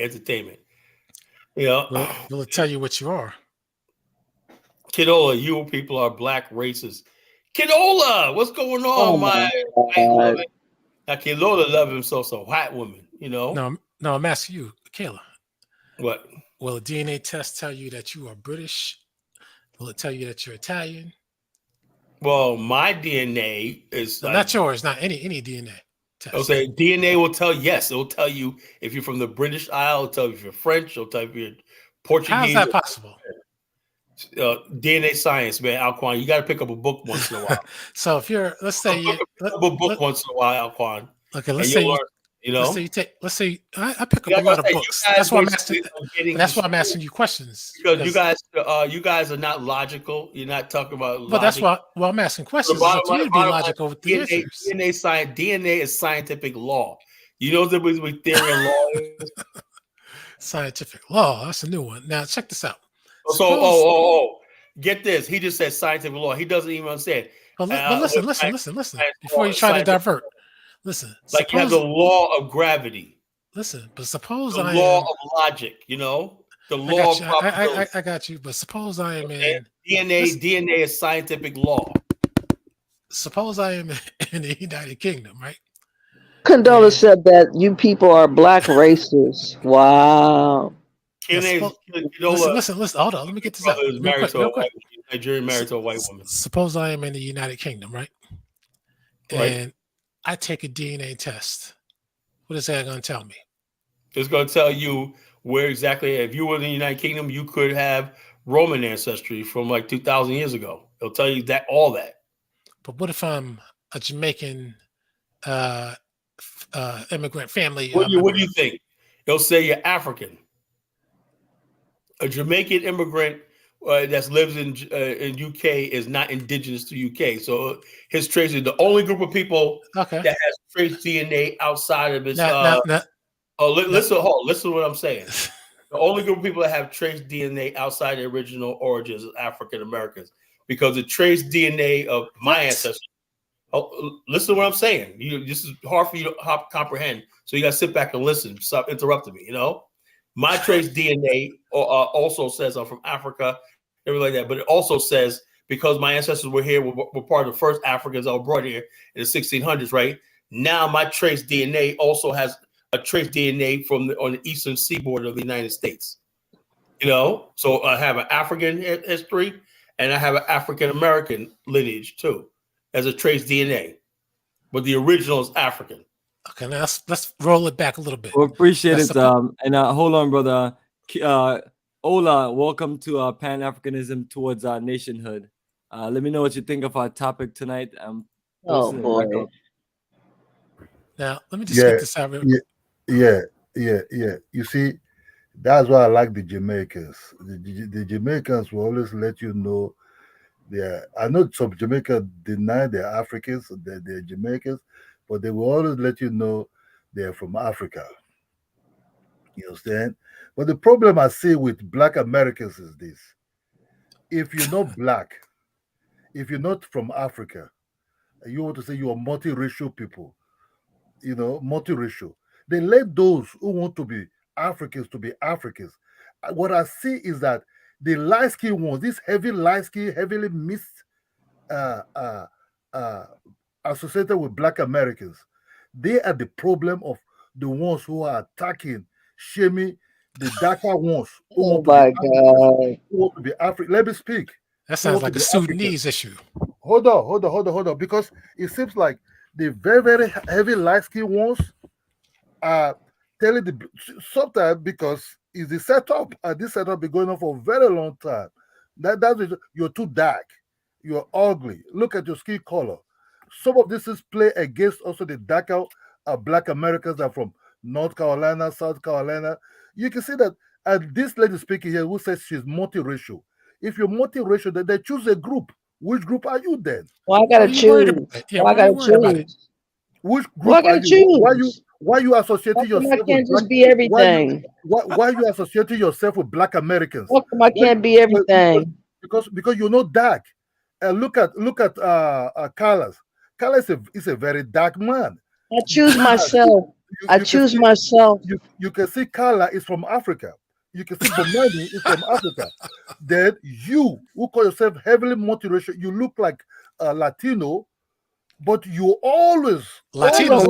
Entertainment. Will it tell you what you are? Kidola, you people are black racists. Kidola, what's going on, my now Kidola love himself a white woman, No, I'm asking you, Kayla. What? Will a DNA test tell you that you are British? Will it tell you that you're Italian? Well, my DNA is not yours, not any DNA test. Okay, DNA will tell it will tell you if you're from the British Isle, it'll tell you if you're French, it'll tell you if you're Portuguese. How is that possible? DNA science, man, Alquan. You got to pick up a book once in a while. So if you're, let's say you pick up a book once in a while, Alquan. Okay, let's say let's say I pick up a lot of books. That's why I'm asking. That's why I'm asking you questions. Because you guys are not logical. You're not talking about. But that's why. Well, I'm asking questions. It's up to you to be logical with the answers. DNA is scientific law. You know the difference between theory and law is? Scientific law. That's a new one. Now check this out. Get this. He just said scientific law. He doesn't even understand. But listen. Before you try to divert. Listen. Like you have the law of gravity. Listen, but suppose the law of logic, The law of I probability. got you. But suppose I am Okay? in DNA is scientific law. suppose I am in the United Kingdom, right? Condola And said that you people are black racists. Wow. now Kinola listen. Hold on. Let me get this out brother is real married quick. to a white Nigerian married to a white woman. Suppose I am in the United Kingdom, right? Right. And I take a DNA test. What is that going to tell me? It's going to tell you where exactly. If you were in the United Kingdom, you could have Roman ancestry from like 2,000 years ago. It'll tell you that all that. But what if I'm a Jamaican immigrant family? What do you think? It'll say you're African. A Jamaican immigrant that lives in UK is not indigenous to UK. So his trace is the only group of people that has trace DNA outside of its. Listen to what I'm saying. The only group of people that have trace DNA outside the original origins is African Americans, because the trace DNA of my ancestors. Oh, listen to what I'm saying. This is hard for you to comprehend, so you got to sit back and listen. Stop interrupting me. My trace DNA also says I'm from Africa, everything like that. But it also says because my ancestors were here, were part of the first Africans that were brought here in the 1600s. Right now, my trace DNA also has a trace DNA on the eastern seaboard of the United States. So I have an African history and I have an African American lineage too, as a trace DNA, but the original is African. Okay, now let's roll it back a little bit. We appreciate it. And hold on, brother. Ola, welcome to Pan-Africanism towards Nationhood. Let me know what you think of our topic tonight. Oh boy. Now let me just get this out. Yeah. You see, that's why I like the Jamaicans. The Jamaicans will always let you know I know some Jamaicans deny they're Africans, they're Jamaicans, but they will always let you know they're from Africa. You understand? But the problem I see with Black Americans is this. If you're not Black, if you're not from Africa, and you want to say you are multiracial people, multiracial, they let those who want to be Africans to be Africans. What I see is that the light-skinned ones, these heavy light-skinned, heavily associated with Black Americans, they are the problem of the ones who are attacking, shaming the darker ones who want to be African. Let me speak. That sounds like a Sudanese issue. Hold on, because it seems like the very, very heavy light-skinned ones are telling sometimes because it's the setup, and this setup been going on for a very long time. That's you're too dark, you're ugly. Look at your skin color. Some of this is play against also the darker Black Americans that are from North Carolina, South Carolina. You can see that this lady speaking here who says she's multiracial. If you're multiracial, then they choose a group. Which group are you then? Well, I gotta choose. I gotta choose. Which group are you? Why you associating yourself? I can't just be everything. Why you associating yourself with Black Americans? How come I can't be everything? Because you're not dark. Look at Carlos. Carlos is a very dark man. I choose myself. I choose myself. You can see Carla is from Africa. You can see Bomani is from Africa. Then you, who call yourself heavily multiracial, you look like Latino, but you always Latinos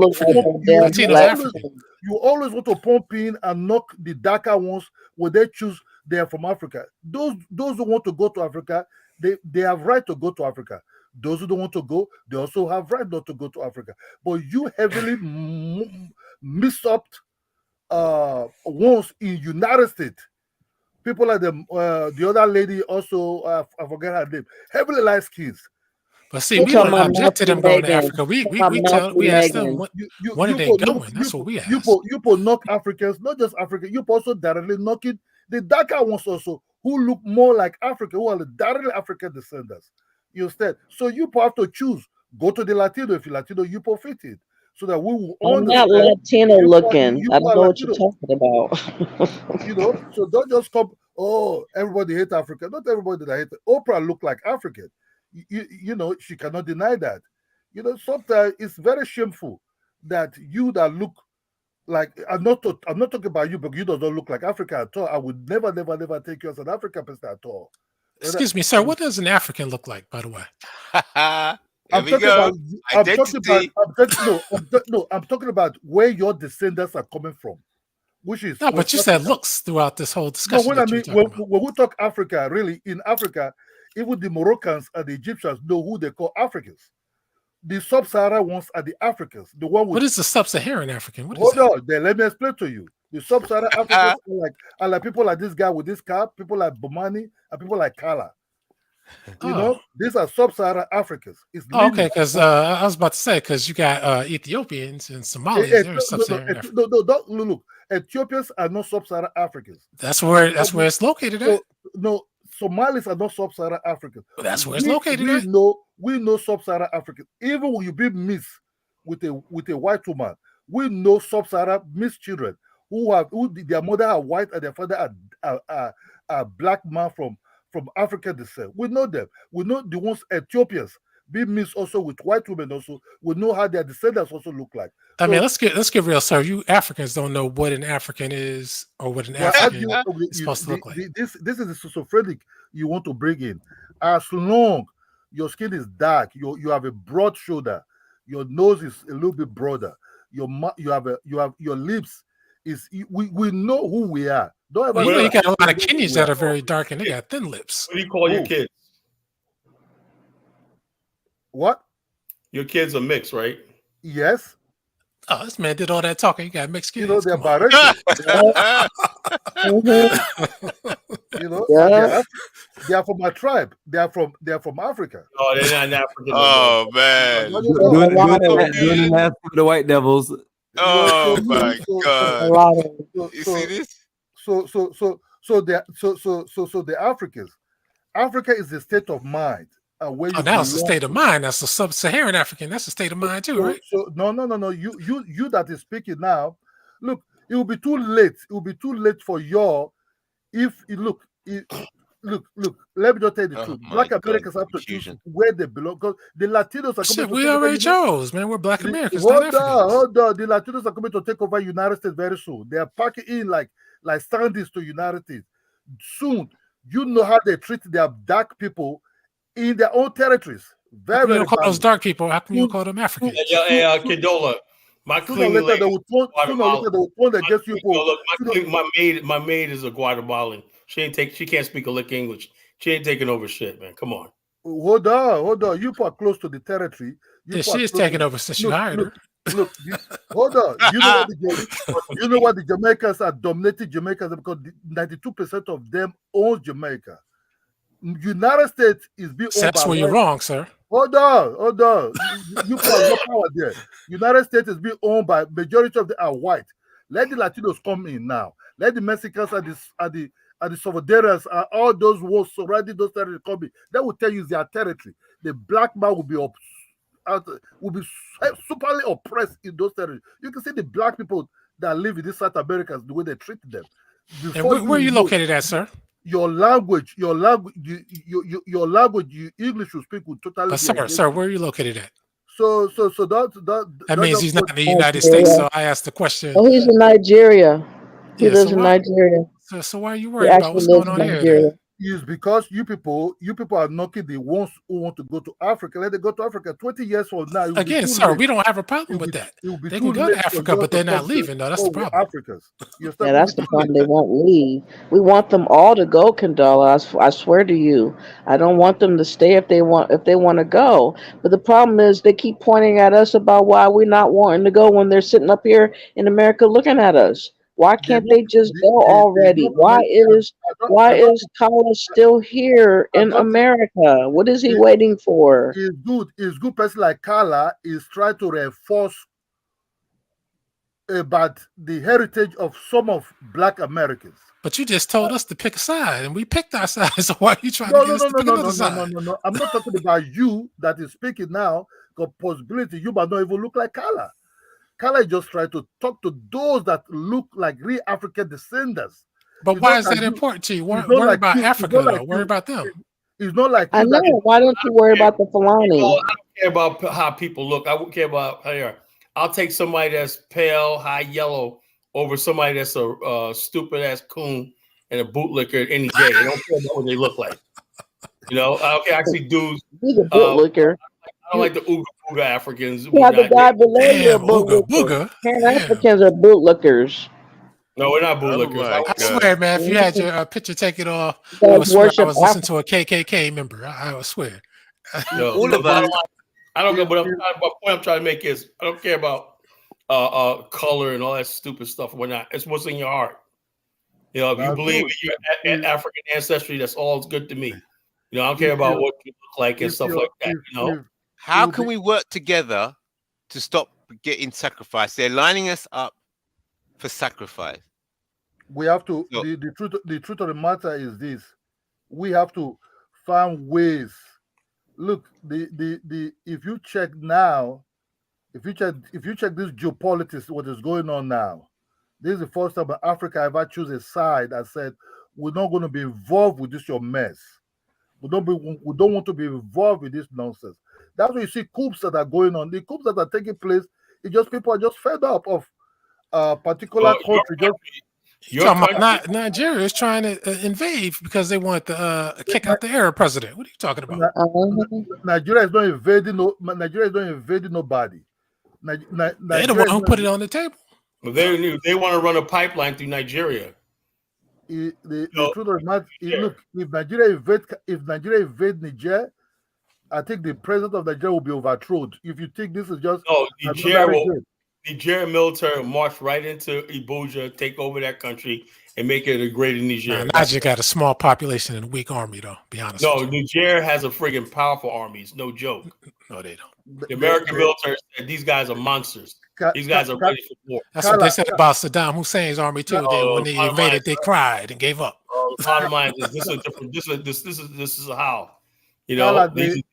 you always want to pump in and knock the darker ones when they choose they are from Africa. Those who want to go to Africa, they have right to go to Africa. Those who don't want to go, they also have right not to go to Africa. But you heavily mix up ones in United States. People like the other lady also, I forget her name, heavily light skins. But see, we don't object to them going to Africa. We ask them when are they going. That's what we ask. You put knock Africans, not just Africa. You also directly knocking the darker ones also, who look more like Africa, who are the directly African descendants. You understand? So you have to choose. Go to the Latino. If you're Latino, you fit it. So that we will I'm not Latino looking. I don't know what you're talking about. So don't just come, everybody hates Africa. Not everybody that hates Oprah look like African. She cannot deny that. Sometimes it's very shameful that you that look Like I'm not talking about you, but you don't look like Africa at all. I would never take you as an African person at all. Excuse me, sir. What does an African look like, by the way? I'm talking about where your descendants are coming from, which is no, but you said looks throughout this whole discussion. No, when we talk Africa, really in Africa, even the Moroccans and the Egyptians know who they call Africans. The sub-Saharan ones are the Africans. The one with, what is the sub-Saharan African? Hold on, then let me explain to you. The sub-Saharan Africans are like people like this guy with this cap, people like Bomani, and people like Kala. You know, these are sub-Saharan Africans. Okay, because I was about to say, because you got Ethiopians and Somalis. They're sub-Saharan African. Look, Ethiopians are not sub-Saharan Africans. That's where it's located at. No, Somalis are not sub-Saharan Africans. That's where it's located at. We know sub-Saharan Africans. Even when you be mixed with a white woman, we know sub-Saharan mixed children who their mother are white and their father are black man from African descent. We know them. We know the ones Ethiopians be mixed also with white women. Also, we know how their descendants also look like. I mean, let's get real, sir. You Africans don't know what an African is or what an African is supposed to look like. This is the schizophrenic you want to bring in. As long your skin is dark, you have a broad shoulder, your nose is a little bit broader, you have your lips is we know who we are. Don't ever you got a lot of Kenyans that are very dark and they got thin lips. What do you call your kids? What? Your kids are mixed, right? Yes. Oh, this man did all that talking. You got mixed kids. You know, they're biracial. You know, they are from my tribe. They are from Africa. Oh, they're not African. Oh man, doing the math for the white devils. Oh my God! You see this? So the Africans. Africa is the state of mind. Where now it's the state of mind. That's the sub-Saharan African. That's the state of mind too, right? So no. You that is speaking now. Look, it will be too late. It will be too late for your. Look. Let me just tell you the truth. Black Americans have to choose where they belong because the Latinos are coming. We already chose, man. We're Black Americans. Hold on. The Latinos are coming to take over United States very soon. They are packing in like standees to United States soon. You know how they treat their dark people in their own territories. How come you don't call those dark people? How come you don't call them Africans? Condola. My cleaning lady. My maid is a Guatemalan. She can't speak a lick English. She ain't taking over shit, man. Come on. Hold on. You are close to the territory. She is taking over since you hired her. Look, hold on. You know what the Jamaicans are dominating Jamaica because 92% of them own Jamaica. United States is being owned That's by where you're wrong, sir. Hold on. You put no power there. United States is being owned by majority of them are white. Let the Latinos come in now. Let the Mexicans and the Salvadorians and all those who surrounding those territories come in. That will tell you their territory. The black man will be superly oppressed in those territories. You can see the black people that live in these South Americans, the way they treat them. And where are you located at, sir? Your language, English you speak with totally. Sir, where are you located at? So that means he's not in the United States. So I asked the question. Oh, he's in Nigeria. He lives in Nigeria. So why are you worried about what's going on here? Is because you people are knocking the ones who want to go to Africa. Let them go to Africa. 20 years from now. Again, sir, we don't have a problem with that. They can go to Africa, but they're not leaving. No, that's the problem. Africans. Yeah, that's the problem. They won't leave. We want them all to go, Condola. I swear to you. I don't want them to stay if they want to go. But the problem is they keep pointing at us about why we're not wanting to go when they're sitting up here in America looking at us. Why can't they just go already? Why is Kala still here in America? What is he waiting for? It's good. Person like Kala is trying to reinforce about the heritage of some of Black Americans. But you just told us to pick a side, and we picked our side. So why are you trying to get us to pick another side? No. I'm not talking about you that is speaking now. Because possibility you might not even look like Kala. Kala just trying to talk to those that look like real African descendants. But why is that important to you? Worry about Africa, though. Worry about them. It's not like I know. Why don't you worry about the Fulani? I don't care about how people look. I wouldn't care about hair. I'll take somebody that's pale, high yellow, over somebody that's a stupid ass coon and a bootlicker any day. I don't care about what they look like. You know, I don't care. Actually, dudes. He's a bootlicker. I don't like the Ooga Booga Africans. Yeah, the guy below you a Damn, Ooga bootlicker. Booga. Pan-Africans are bootlickers. No, we're not Oh bootlickers. my I swear, man, if you had your picture taken off, You I guys would swear I worship was listening to a KKK member. I would swear. No, All of us. I don't know. But what point I'm trying to make is I don't care about color and all that stupid stuff. We're not. It's what's in your heart. You know, if you That's believe good. in your African ancestry, that's all good to me. You know, I don't care about what you look like and If stuff you're- like that. if- You know, if- How you'll can be- we work together to stop getting sacrificed? They're lining us up for sacrifice. we have to So- the truth of the matter is this: we have to find ways. Look, the if you check now, if you check this geopolitics, what is going on now, this is the first time in Africa ever choose a side and said we're not going to be involved with this your mess. We don't want to be involved with this nonsense. That's why you see coups that are going on. The coups that are taking place, it's just people are just fed up of particular country. You're talking about Nigeria is trying to invade because they want to kick out the Arab president. What are you talking about? Nigeria is not invading Nigeria is not invading nobody. They're the one who put it on the table. but they want to run a pipeline through Nigeria. The truth of the matter is, look, if Nigeria invade Niger, I think the president of Nigeria will be overthrown. If you think this is just Nigeria military will march right into Abuja, take over that country, and make it a greater Niger. Niger got a small population and a weak army, though. Be honest. No, Niger has a friggin' powerful army. It's no joke. No, they don't. The American military said these guys are monsters. These guys are ready for war. That's what they said about Saddam Hussein's army too. When they bottom invaded, line- they cried and gave up. The bottom line is this is different. This is how. You know, these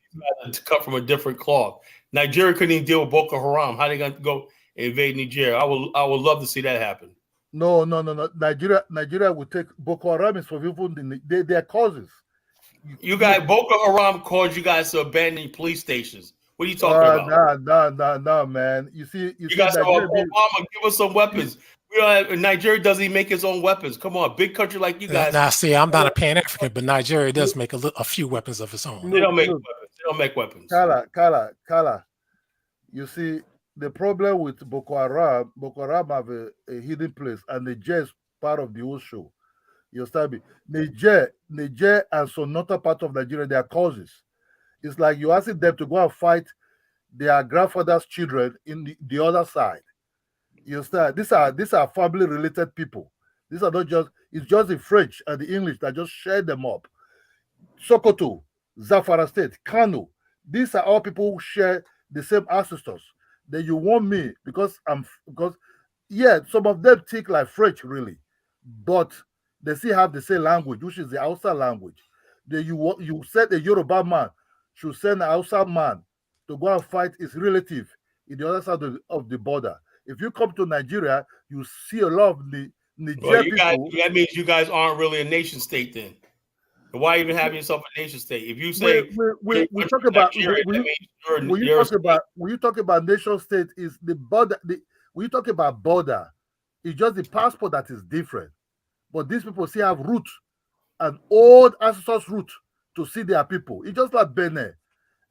guys are cut from a different cloth. Nigeria couldn't even deal with Boko Haram. How they gonna go invade Nigeria? I would love to see that happen. No. Nigeria will take Boko Haram is for even their causes. You guys, Boko Haram caused you guys to abandon police stations. What are you talking about? No, man. You guys said, Nigeria Obama, give us some weapons. We don't have, Nigeria doesn't even make its own weapons. Come on, big country like you guys. Now, see, I'm not a Pan-African, but Nigeria does make a few weapons of its own. They don't make weapons. They don't make weapons. Kala. You see, the problem with Boko Haram have a hidden place, and Niger is part of the whole show. You understand me? Niger and some other part of Nigeria, they are causes. It's like you asking them to go and fight their grandfather's children in the other side. You understand? These are family related people. These are not just, it's just the French and the English that just share them up. Sokoto, Zamfara State, Kano, these are all people who share the same ancestors. Then you want me because some of them think like French really, but they still have the same language, which is the Hausa language. Then you said a Yoruba man should send an Hausa man to go and fight his relative in the other side of the border. If you come to Nigeria, you see a lot of the Nigerian people. That means you guys aren't really a nation state then. Why even have yourself a nation state? If you say we talk about when you talk about nation state, is the border. When you talk about border, it's just the passport that is different. But these people still have root, an old ancestors' root to see their people. It's just like Benin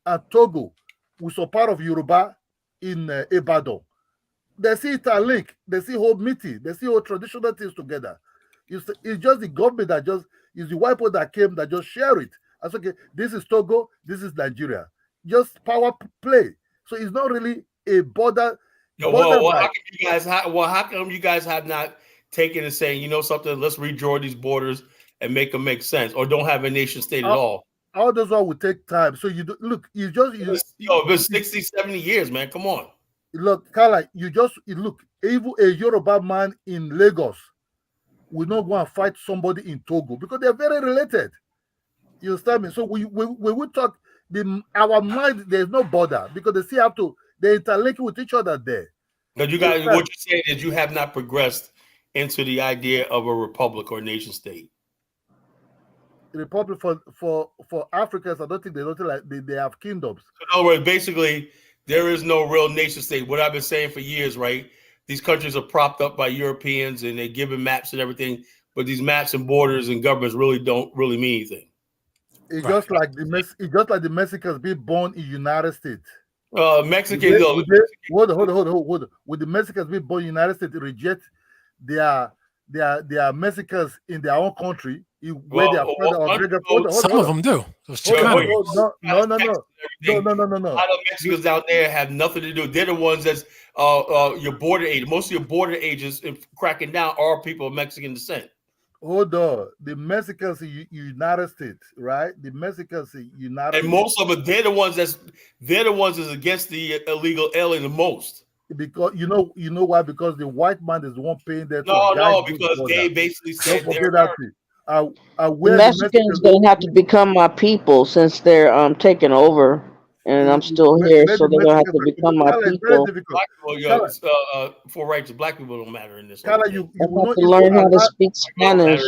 and Togo, which are part of Yoruba in Ibadan. They see it a link. They see whole meeting. They see whole traditional things together. It's just the government that just is the white people that came that just share it. I said, okay, this is Togo, this is Nigeria. Just power play. So it's not really a border. How come you guys have not taken and saying, you know something, let's redraw these borders and make them make sense, or don't have a nation state at all? All those all will take time. So it's been 60, 70 years, man. Come on. Look, Carla, look, even a Yoruba man in Lagos will not go and fight somebody in Togo because they're very related. You understand me? So we talk our mind, there's no border because they still have to, they interlink with each other there. But you guys, what you're saying is you have not progressed into the idea of a republic or nation state. Republic for Africans, I don't think they have kingdoms. In other words, basically, there is no real nation state. What I've been saying for years, right? these countries are propped up by Europeans and they're given maps and everything, but these maps and borders and governments really don't really mean anything. It's just like the Mexicans being born in United States. Mexicans, Would the Mexicans being born in United States reject their Mexicans in their own country where they are some of them do. Those Chicanos. No. A lot of Mexicans out there have nothing to do. They're the ones that's your border agents. Most of your border agents cracking down are people of Mexican descent. Hold on, the Mexicans in United States, right? The Mexicans in United and most of them, they're the ones that's against the illegal alien the most. Because you know why? Because the white man is the one paying their because they basically said they're the Mexicans don't have to become my people since they're taking over, and I'm still here, so they don't have to become my people. For rights of black people don't matter in this. I have to learn how to speak Spanish.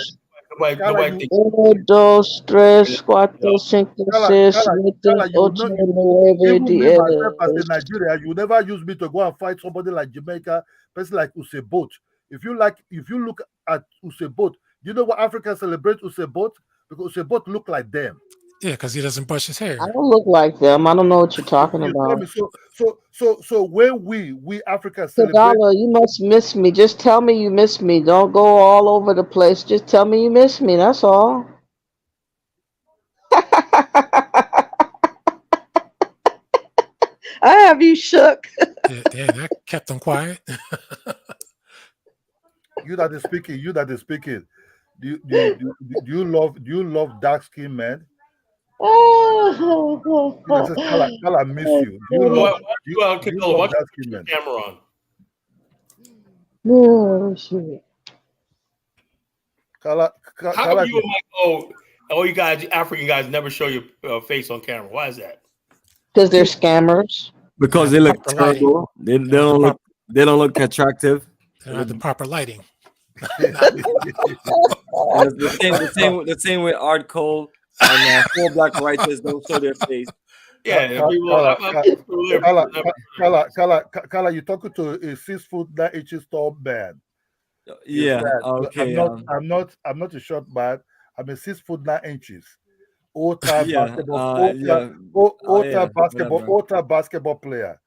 Dos, tres, cuatro, cinco, seis, siete, ocho, nueve, diez. As a Nigeria, you never use me to go and fight somebody like Jamaica, person like Usain Bolt. If you look at Usain Bolt, you know what Africa celebrates Usain Bolt? Because Usain Bolt look like them. Yeah, because he doesn't brush his hair. I don't look like them. I don't know what you're talking about. So when we Africa celebrate, Kadala, you must miss me. Just tell me you miss me. Don't go all over the place. Just tell me you miss me. That's all. I have you shook. Yeah, that kept them quiet. You that is speaking. Do you love dark skinned men? Kala miss you. Do you love dark skinned men? Camera on. Oh shit. How come you and all you guys, African guys, never show your face on camera? Why is that? Because they're scammers. Because they look terrible. They don't look attractive. They don't have the proper lighting. the same with Art Cole and Four Black Righteous don't show their face. Yeah, Kala, you're talking to a 6'9" tall man. Yeah, okay. I'm not a short man. I'm a 6'9". Old time basketball player.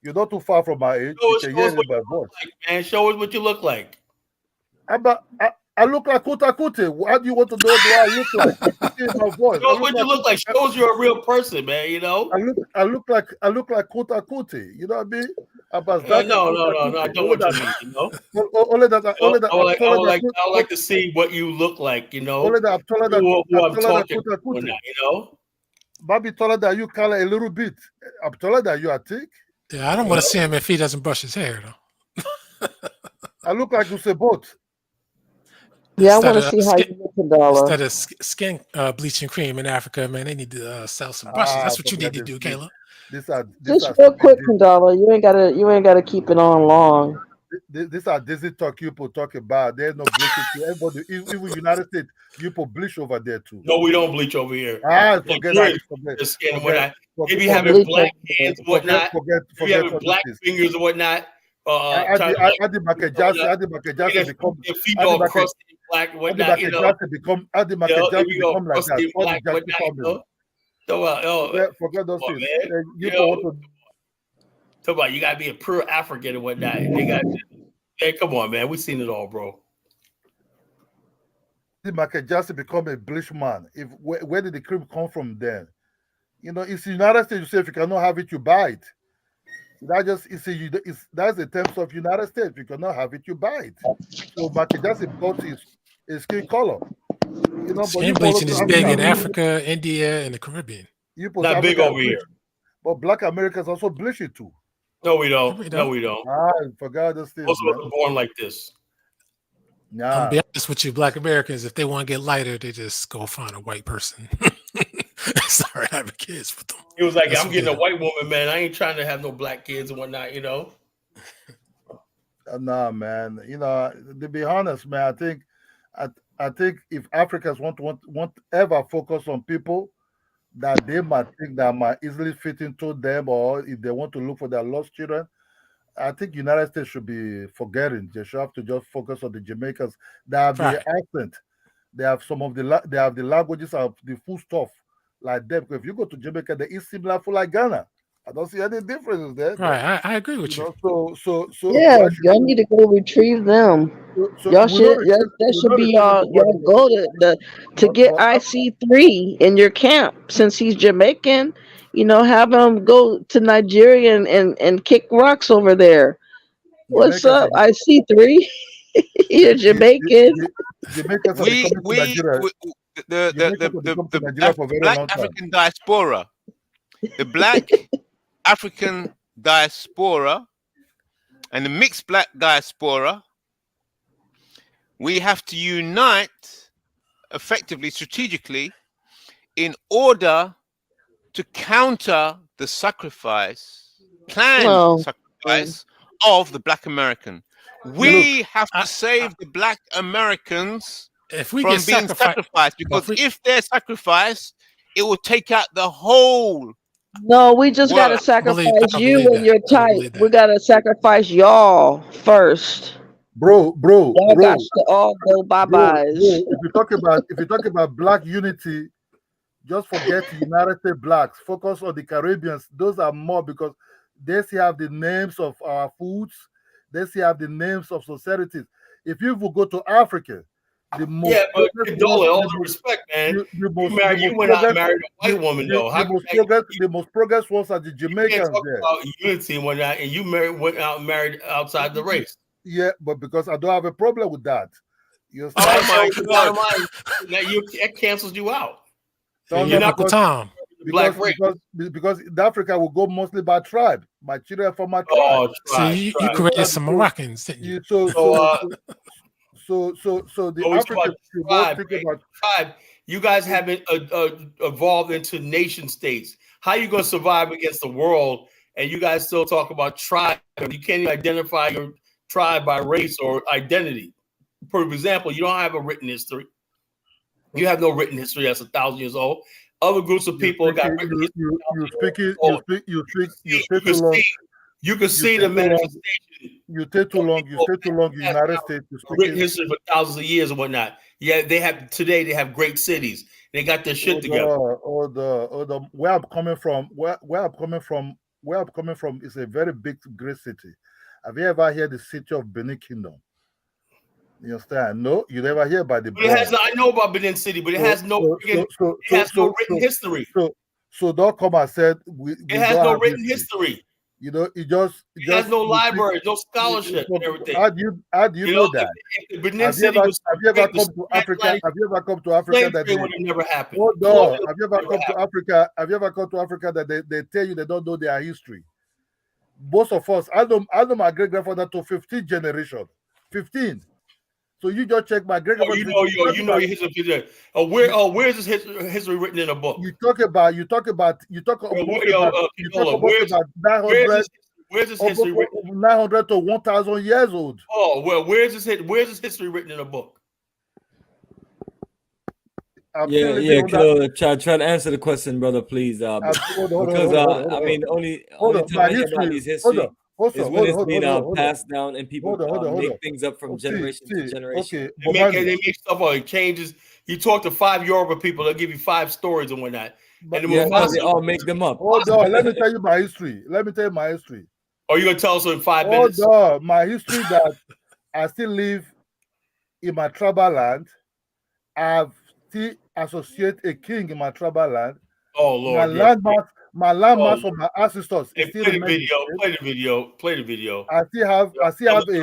You're not too far from my age. Show us what you look like. I look like Kuta Kute. How do you want to know what I look like? My voice. Show us what you look like. Shows you're a real person, man. You know. I look like Kuta Kute. You know what I mean? No, I don't want you to, you know. I like to see what you look like, you know. I'm taller than you know. Maybe taller than you, Kala, a little bit. I'm taller than you, I think. Yeah, I don't want to see him if he doesn't brush his hair, though. I look like Usain Bolt. Yeah, I want to see how you look, Kadala. Instead of skin bleaching cream in Africa, man, they need to sell some brushes. That's what you need to do, Kayla. Just real quick, Kadala. You ain't gotta keep it on long. These are Disney talk people talk about. There's no bleaching. Everybody, even United States, you put bleach over there too. No, we don't bleach over here. Forget that. Maybe having black hands and whatnot. Maybe having black fingers and whatnot. Adi Makajasi become black, whatnot, you know. become like that. Forget those things. Talk about you gotta be a pure African and whatnot. They got, hey, come on, man. We've seen it all, bro. Adi Makajasi become a bleach man. Where did the cream come from then? You know, it's the United States. You say if you cannot have it, you buy it. That's the terms of United States. You cannot have it, you buy it. So Makajasi bought his skin color. You know, skin bleaching is big in Africa, India, and the Caribbean. Not big over here. But black Americans also bleach it too. No, we don't. No, we don't. I forgot this thing. Most of us are born like this. Nah. I'll be honest with you, black Americans, if they want to get lighter, they just go find a white person. Start having kids with them. He was like, I'm getting a white woman, man. I ain't trying to have no black kids and whatnot, you know. Nah, man. You know, to be honest, man, I think if Africans want ever focus on people that they might think that might easily fit into them, or if they want to look for their lost children, I think United States should be forgetting. They should have to just focus on the Jamaicans. They have the Right. accent. They have some of the they have the languages of the food stuff like them. If you go to Jamaica, they eat similar food like Ghana. I don't see any differences there. Right. I agree with you. So Yeah, why should y'all need to go retrieve them. so Y'all we know should. That we should know be retrieve y'all. everybody, Y'all go to get IC3 in your camp since he's Jamaican. You know, have him go to Nigeria and kick rocks over there. What's Jamaicans up, are IC3? You're Jamaican. Jamaicans have been coming to Nigeria. Jamaicans have been coming to Nigeria for a very Black long time. African diaspora, the Black African diaspora, and the mixed Black diaspora, we have to unite effectively, strategically, in order to counter the planned sacrifice of the Black American. We have to save the Black Americans if we from get being sacrificed, because if they're sacrificed, it will take out the whole. No, we just gotta world. sacrifice you and your type. We gotta sacrifice y'all first. Bro, Y'all got to all go bye-byes. If you talk about Black unity, just forget United States blacks. Focus on the Caribbeans. Those are more because they still have the names of our foods. They still have the names of societies. If you will go to Africa, the most but Condola, all due respect, man. You went out and married a white woman, though. The most progress ones are the Jamaicans. You can't talk there. about unity and whatnot, and you went out and married outside the race. Yeah, but because I don't have a problem with that. You Oh my God! That cancels you out. You're not Tom. Because in Africa will go mostly by tribe. My children from my tribe. See, you created some Moroccans, didn't you? So the Africans should both think about tribe. You guys haven't evolved into nation states. How are you going to survive against the world? And you guys still talk about tribe. You can't even identify your tribe by race or identity. For example, you don't have a written history. You have no written history that's 1,000 years old. Other groups of people got written history. You can see the manifestation. You take too long. You stay too long in the United States. Written history for thousands of years and whatnot. Yeah, they have great cities. They got their shit together. Where I'm coming from is a very big, great city. Have you ever heard the city of Benin Kingdom? You understand? No, you never hear about the. I know about Benin City, but it has no written history. So don't come and say it has no written history. You know, it has no library, no scholarship, and everything. How do you know that? If Benin City was have you ever come to Africa? Have you ever come to Africa that would have never happened? Hold on. Have you ever come to Africa? Have you ever come to Africa that they tell you they don't know their history? Most of us, I know my great grandfather to 15 generation, 15. So you just check my great grandfather. You know your history. Where is this history written in a book? You talk about where's this history written? 900 to 1,000 years old. Oh well, where's this history written in a book? Try to answer the question, brother, please. Because I mean, only time I about these history is when it's being passed down and people make things up from generation to generation. Okay, they make stuff up. It changes. You talk to 5 Yoruba people, they'll give you 5 stories and whatnot. And they all make them up. Hold on, let me tell you my history. Are you gonna tell us in 5 minutes? Hold on, my history that I still live in my tribal land. I've still associate a king in my tribal land. Oh Lord! My landmass of my ancestors. Hey, play the video. I still have a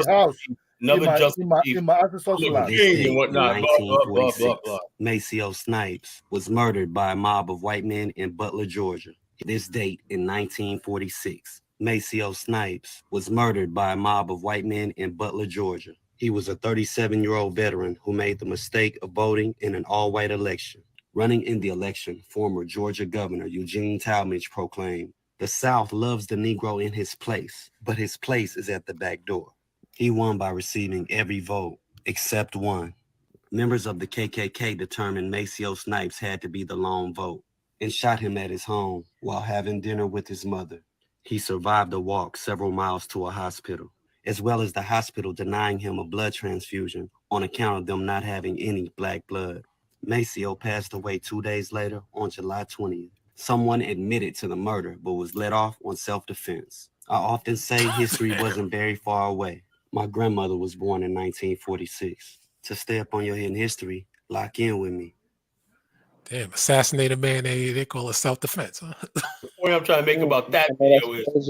house in my ancestors' land. In 1946, Maceo Snipes was murdered by a mob of white men in Butler, Georgia. This date in 1946, Maceo Snipes was murdered by a mob of white men in Butler, Georgia. He was a 37-year-old veteran who made the mistake of voting in an all-white election. Running in the election, former Georgia Governor Eugene Talmadge proclaimed, "The South loves the Negro in his place, but his place is at the back door." He won by receiving every vote except one. Members of the KKK determined Maceo Snipes had to be the lone vote and shot him at his home while having dinner with his mother. He survived a walk several miles to a hospital, as well as the hospital denying him a blood transfusion on account of them not having any black blood. Maceo passed away 2 days later on July 20th. Someone admitted to the murder, but was let off on self-defense. I often say history wasn't very far away. My grandmother was born in 1946. To stay up on your hidden history, lock in with me. Damn, assassinate a man, they call it self-defense. Huh? The point I'm trying to make about that video is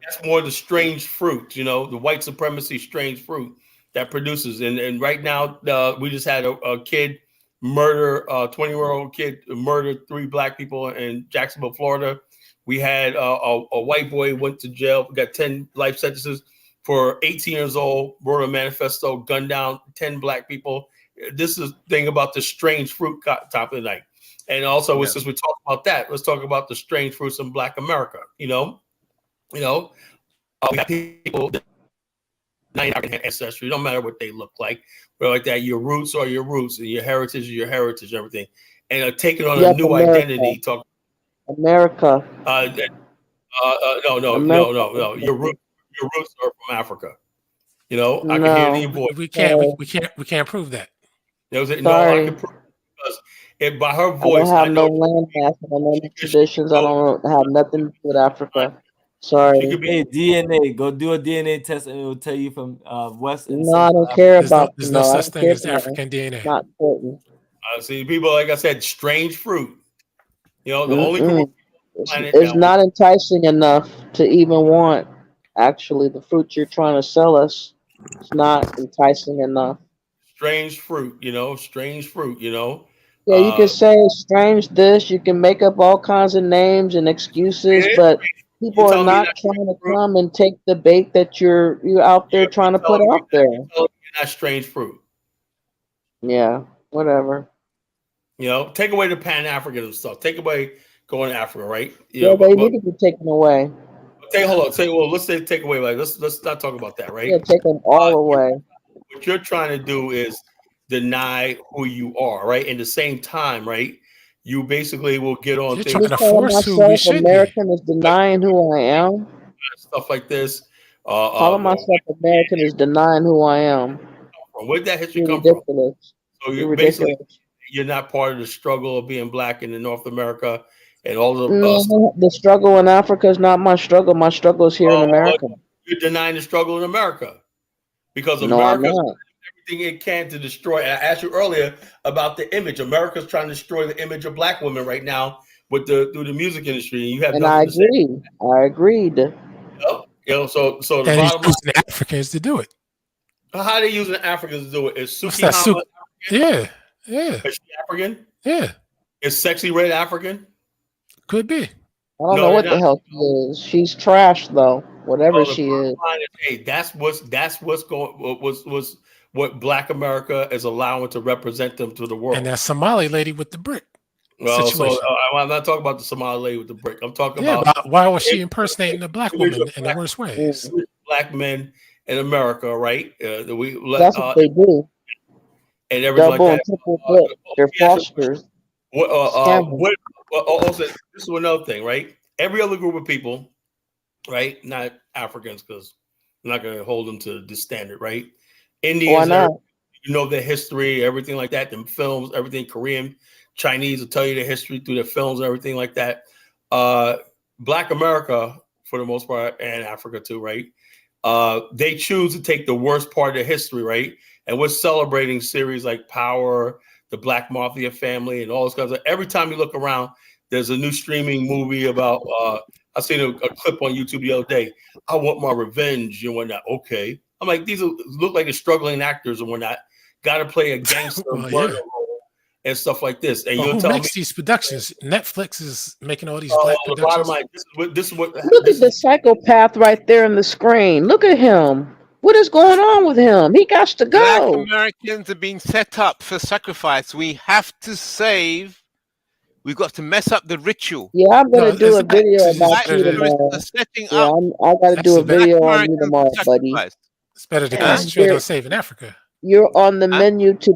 that's more the strange fruit, you know, the white supremacy strange fruit that produces. And right now, we just had a kid murder, a 20-year-old kid murdered 3 black people in Jacksonville, Florida. We had a white boy went to jail, got 10 life sentences for 18 years old, wrote a manifesto, gunned down 10 black people. This is the thing about the strange fruit top of the night. And also, since we talk about that, let's talk about the strange fruits in Black America. You know, we got people that African ancestry. Don't matter what they look like, but like that, your roots are your roots, and your heritage is your heritage, and everything. And taking on a new identity. America. No. Your roots are from Africa. You know, I can hear your voice. We can't prove that. No, I can prove it because by her voice, I don't have no land mass, I don't know traditions. I don't have nothing to do with Africa. Sorry. Hey, DNA. Go do a DNA test, and it will tell you from West. And I don't care about. There's no such thing as African DNA. Not important. See, people, like I said, strange fruit. You know, the only group it's not enticing enough to even want. Actually, the fruit you're trying to sell us, it's not enticing enough. Strange fruit, you know, strange fruit, you know. Yeah, you can say strange this. You can make up all kinds of names and excuses, but people are not trying to come and take the bait that you're out there trying to put out there. You're not strange fruit. Yeah, whatever. You know, take away the Pan-Africanism stuff. Take away going to Africa, right? Yeah, they need to be taken away. Let's say take away. Like, let's not talk about that, right? Yeah, take them all away. What you're trying to do is deny who you are, right? In the same time, right? You basically will get on things. You're calling myself American is denying who I am. Stuff like this. Calling myself American is denying who I am. Where did that history come from? So you're basically you're not part of the struggle of being black in North America and all the the struggle in Africa is not my struggle. My struggle is here in America. You're denying the struggle in America because America is everything it can to destroy. And I asked you earlier about the image. America's trying to destroy the image of black women right now with through the music industry. And you have I agree. I agreed. You know, so the and he's using Africans to do it. How are they using Africans to do it? Is Suki African? Yeah. Is she African? Yeah. Is Sexy Red African? Could be. I don't know what the hell she is. She's trash though. Whatever she is. Hey, that's what Black America is allowing to represent them to the world. And that Somali lady with the brick. Well, so I'm not talking about the Somali lady with the brick. I'm talking about why was she impersonating the black woman in the worst ways? Black men in America, right? That's what they do. And everything like that. They're fosters. Also, this is another thing, right? Every other group of people, right? Not Africans, because I'm not going to hold them to this standard, right? Indians, you know their history, everything like that. Them films, everything. Korean, Chinese will tell you their history through their films and everything like that. Black America, for the most part, and Africa too, right? They choose to take the worst part of their history, right? And we're celebrating series like Power, the Black Mafia family, and all those kinds of. Every time you look around, there's a new streaming movie about. I seen a clip on YouTube the other day. I want my revenge and whatnot. Okay, I'm like, these look like they're struggling actors and whatnot. Got to play a gangster role and stuff like this. And who makes these productions? Netflix is making all these black productions. This is what. Look at the psychopath right there in the screen. Look at him. What is going on with him? He got to go. Black Americans are being set up for sacrifice. We have to save. We've got to mess up the ritual. Yeah, I'm gonna do a video about you tomorrow. I gotta do a video on you tomorrow, buddy. It's better to concentrate on saving Africa. You're on the menu to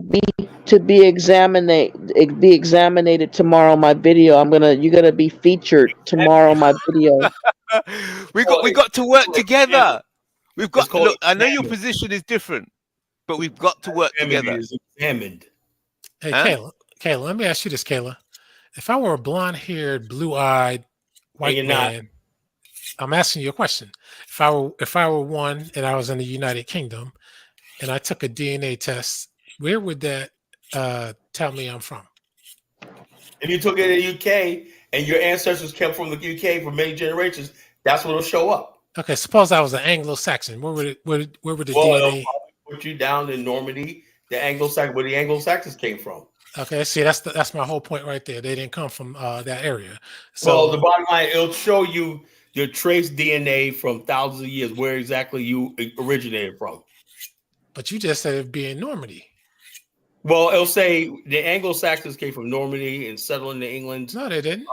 be examined tomorrow on my video. You're gonna be featured tomorrow on my video. we got to work together. We've got called look. I know your examined. position is different, but we've got to work together. Is examined. Hey, Huh? Kayla, let me ask you this, Kayla. If I were a blonde-haired, blue-eyed white you're man, not. I'm asking you a question. If I were one and I was in the United Kingdom and I took a DNA test, where would that tell me I'm from? If you took it in the UK and your ancestors came from the UK for many generations, that's what will show up. Okay, suppose I was an Anglo-Saxon. Where would the Well, DNA? it'll probably put you down in Normandy, the Anglo-Saxon, where the Anglo-Saxons came from. Okay, see, that's my whole point right there. They didn't come from that area. So Well, the bottom line, it'll show you your trace DNA from thousands of years, where exactly you originated from. but you just said it'd be in Normandy. Well, it'll say the Anglo-Saxons came from Normandy and settled into England. No, they didn't.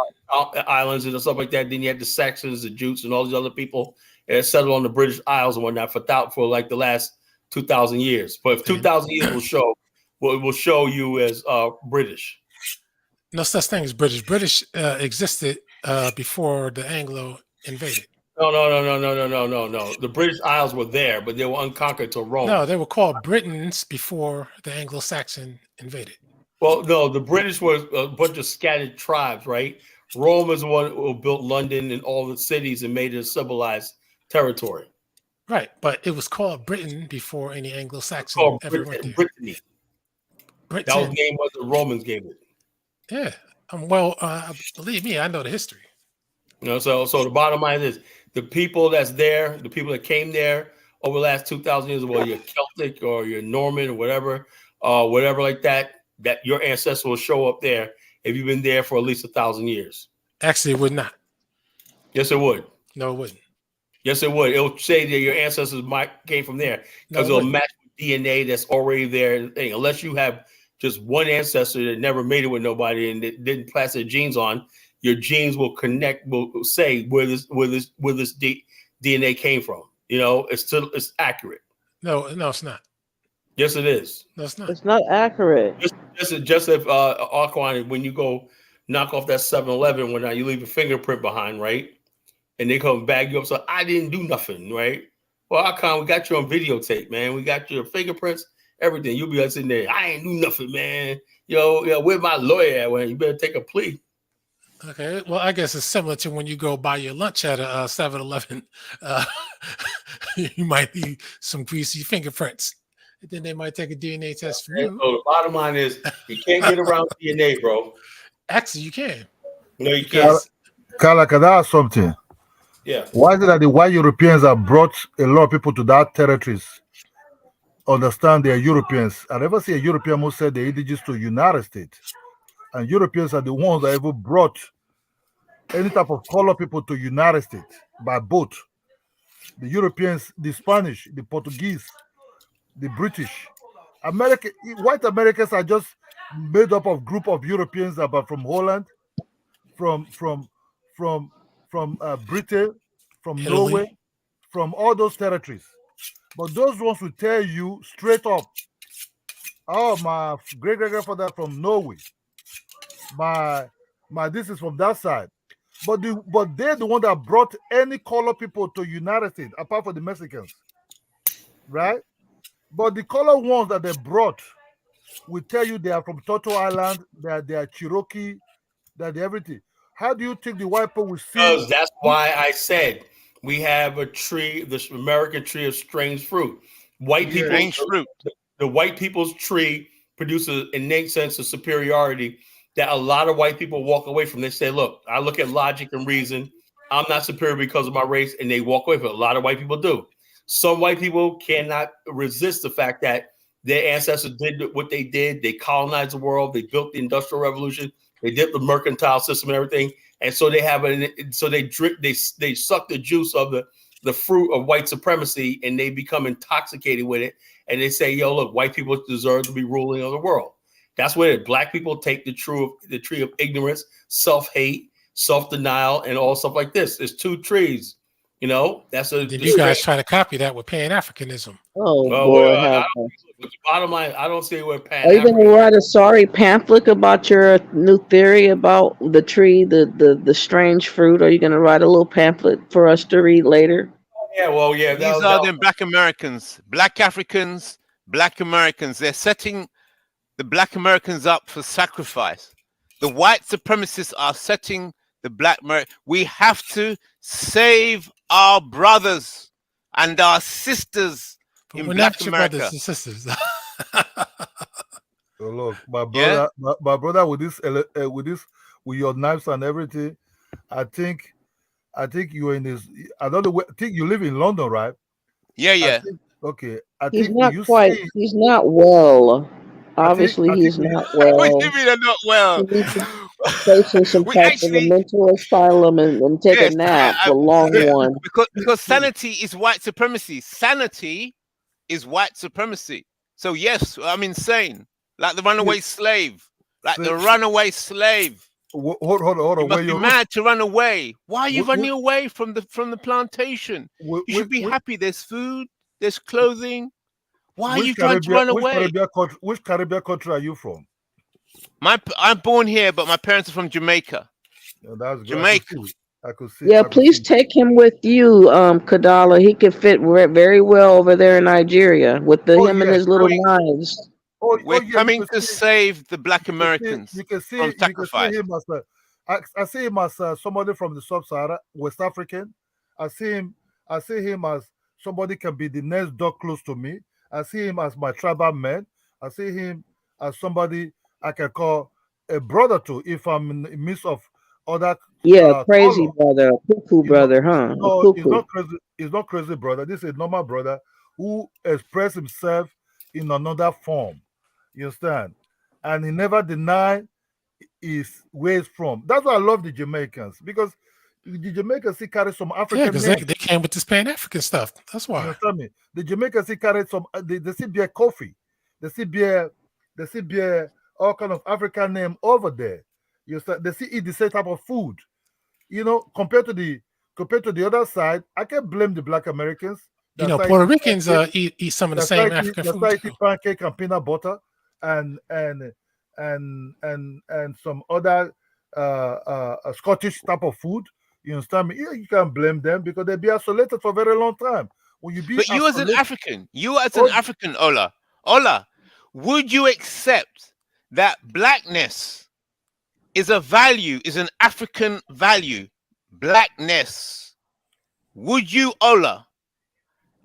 Islands and stuff like that. Then you had the Saxons, the Jutes, and all these other people that settled on the British Isles and whatnot for like the last 2,000 years. But if 2,000 years will show you as British. No such thing as British. British existed before the Anglo invaded. No. The British Isles were there, but they were unconquered till Rome. No, they were called Britons before the Anglo-Saxon invaded. Well, no, the British were a bunch of scattered tribes, right? Rome is the one who built London and all the cities and made it a civilized territory. Right, but it was called Britain before any Anglo-Saxon Called ever went there. Brittany. That was the name what the Romans gave it. Yeah. Believe me, I know the history. You know, so the bottom line is the people that's there, the people that came there over the last 2,000 years, whether you're Celtic or you're Norman or whatever like that your ancestors will show up there if you've been there for at least 1,000 years. Actually, it would not. Yes, it would. No, it wouldn't. Yes, it would. It'll say that your ancestors came from there because it'll match DNA that's already there. Unless you have just one ancestor that never made it with nobody and that didn't pass their genes on, your genes will say where this DNA came from. You know, it's accurate. No, it's not. Yes, it is. No, it's not. It's not accurate. Just if Aquan, when you go knock off that 7-Eleven, when you leave a fingerprint behind, right? And they come bag you up. So I didn't do nothing, right? Well, Aquan, we got you on videotape, man. We got your fingerprints, everything. You'll be sitting there. I ain't do nothing, man. Yo, where's my lawyer at? When you better take a plea. Okay, well, I guess it's similar to when you go buy your lunch at a 7-Eleven. You might need some greasy fingerprints. And then they might take a DNA test from you. So the bottom line is you can't get around DNA, bro. Actually, you can. No, you can't. Carla, can I ask something? Yeah. Why is it that the white Europeans have brought a lot of people to that territories? Understand they are Europeans. I never see a European who said they're indigenous to the United States. And Europeans are the ones that ever brought any type of color people to United States by boat. The Europeans, the Spanish, the Portuguese, the British. White Americans are just made up of group of Europeans that are from Holland, from Britain, from Italy. Norway, from all those territories. But those ones will tell you straight up, oh, my great-great-grandfather from Norway. My this is from that side. But they're the one that brought any color people to United States, apart from the Mexicans. Right? But the color ones that they brought will tell you they are from Turtle Island, they are Cherokee, that they everything. How do you think the white people will see? Because that's why I said we have a tree, this American tree of strange fruit. The white people's tree produces an innate sense of superiority that a lot of white people walk away from. They say, look, I look at logic and reason. I'm not superior because of my race, and they walk away from it. A lot of white people do. Some white people cannot resist the fact that their ancestors did what they did. They colonized the world. They built the Industrial Revolution. They did the mercantile system and everything. And so they they suck the juice of the fruit of white supremacy, and they become intoxicated with it. And they say, yo, look, white people deserve to be ruling of the world. That's where black people take the tree of ignorance, self-hate, self-denial, and all stuff like this. There's two trees. You know, that's a. Did you guys try to copy that with Pan-Africanism? Oh, Well, Lord, I have don't, but the bottom line, I don't see where Are you gonna Pan-Africanism. write a sorry pamphlet about your new theory about the tree, the strange fruit? Are you gonna write a little pamphlet for us to read later? Yeah, well, yeah. These are them Black Americans, Black Africans, Black Americans. They're setting the Black Americans up for sacrifice. The white supremacists are setting the Black Americans. We have to save our brothers and our sisters But in we're Black not your America. brothers and sisters. Oh, look, my brother, my brother, with with your knives and everything, I think you're in this. I don't know. I think you live in London, right? Yeah, yeah. Okay. I He's think not you quite. see. He's not well. I Obviously, think he's we. not What do well. you mean they're not well? He needs to facing some We type of a actually, mental asylum and take a yes, nap, a long yeah, one. because sanity is white supremacy. Sanity is white supremacy. So yes, I'm insane. Like the runaway slave. Like the runaway slave. Hold on. You must be mad to run away. Why are you running away from the plantation? You should be happy. There's food. There's clothing. Why are you trying to run away? Which Caribbean country are you from? I'm born here, but my parents are from Jamaica. Yeah, that's good. Jamaica. I could see. Yeah, please take him with you, Kadala. He could fit very well over there in Nigeria with him and his little knives. We're coming to save the Black Americans from sacrifice. I see him as somebody from the sub-Sahara, West African. I see him as somebody can be the next dog close to me. I see him as my tribal man. I see him as somebody I can call a brother to if I'm in the midst of other. Yeah, crazy brother, cuckoo brother, huh? No, he's not crazy. He's not crazy brother. This is a normal brother who expressed himself in another form. You understand? And he never denied his ways from. That's why I love the Jamaicans, because the Jamaicans still carry some African. Yeah, because they came with this Pan-African stuff. That's why. You understand me? The Jamaicans still carry some. They still bear coffee. They still bear all kind of African name over there. You understand? They still eat the same type of food. You know, compared to the other side, I can't blame the Black Americans. You know, Puerto Ricans eat some of the same African food. They eat pancake and peanut butter and some other Scottish type of food. You understand me? Yeah, you can't blame them because they be isolated for a very long time. When you be but you as an African, Ola, would you accept that blackness is a value, is an African value? Blackness. Would you, Ola,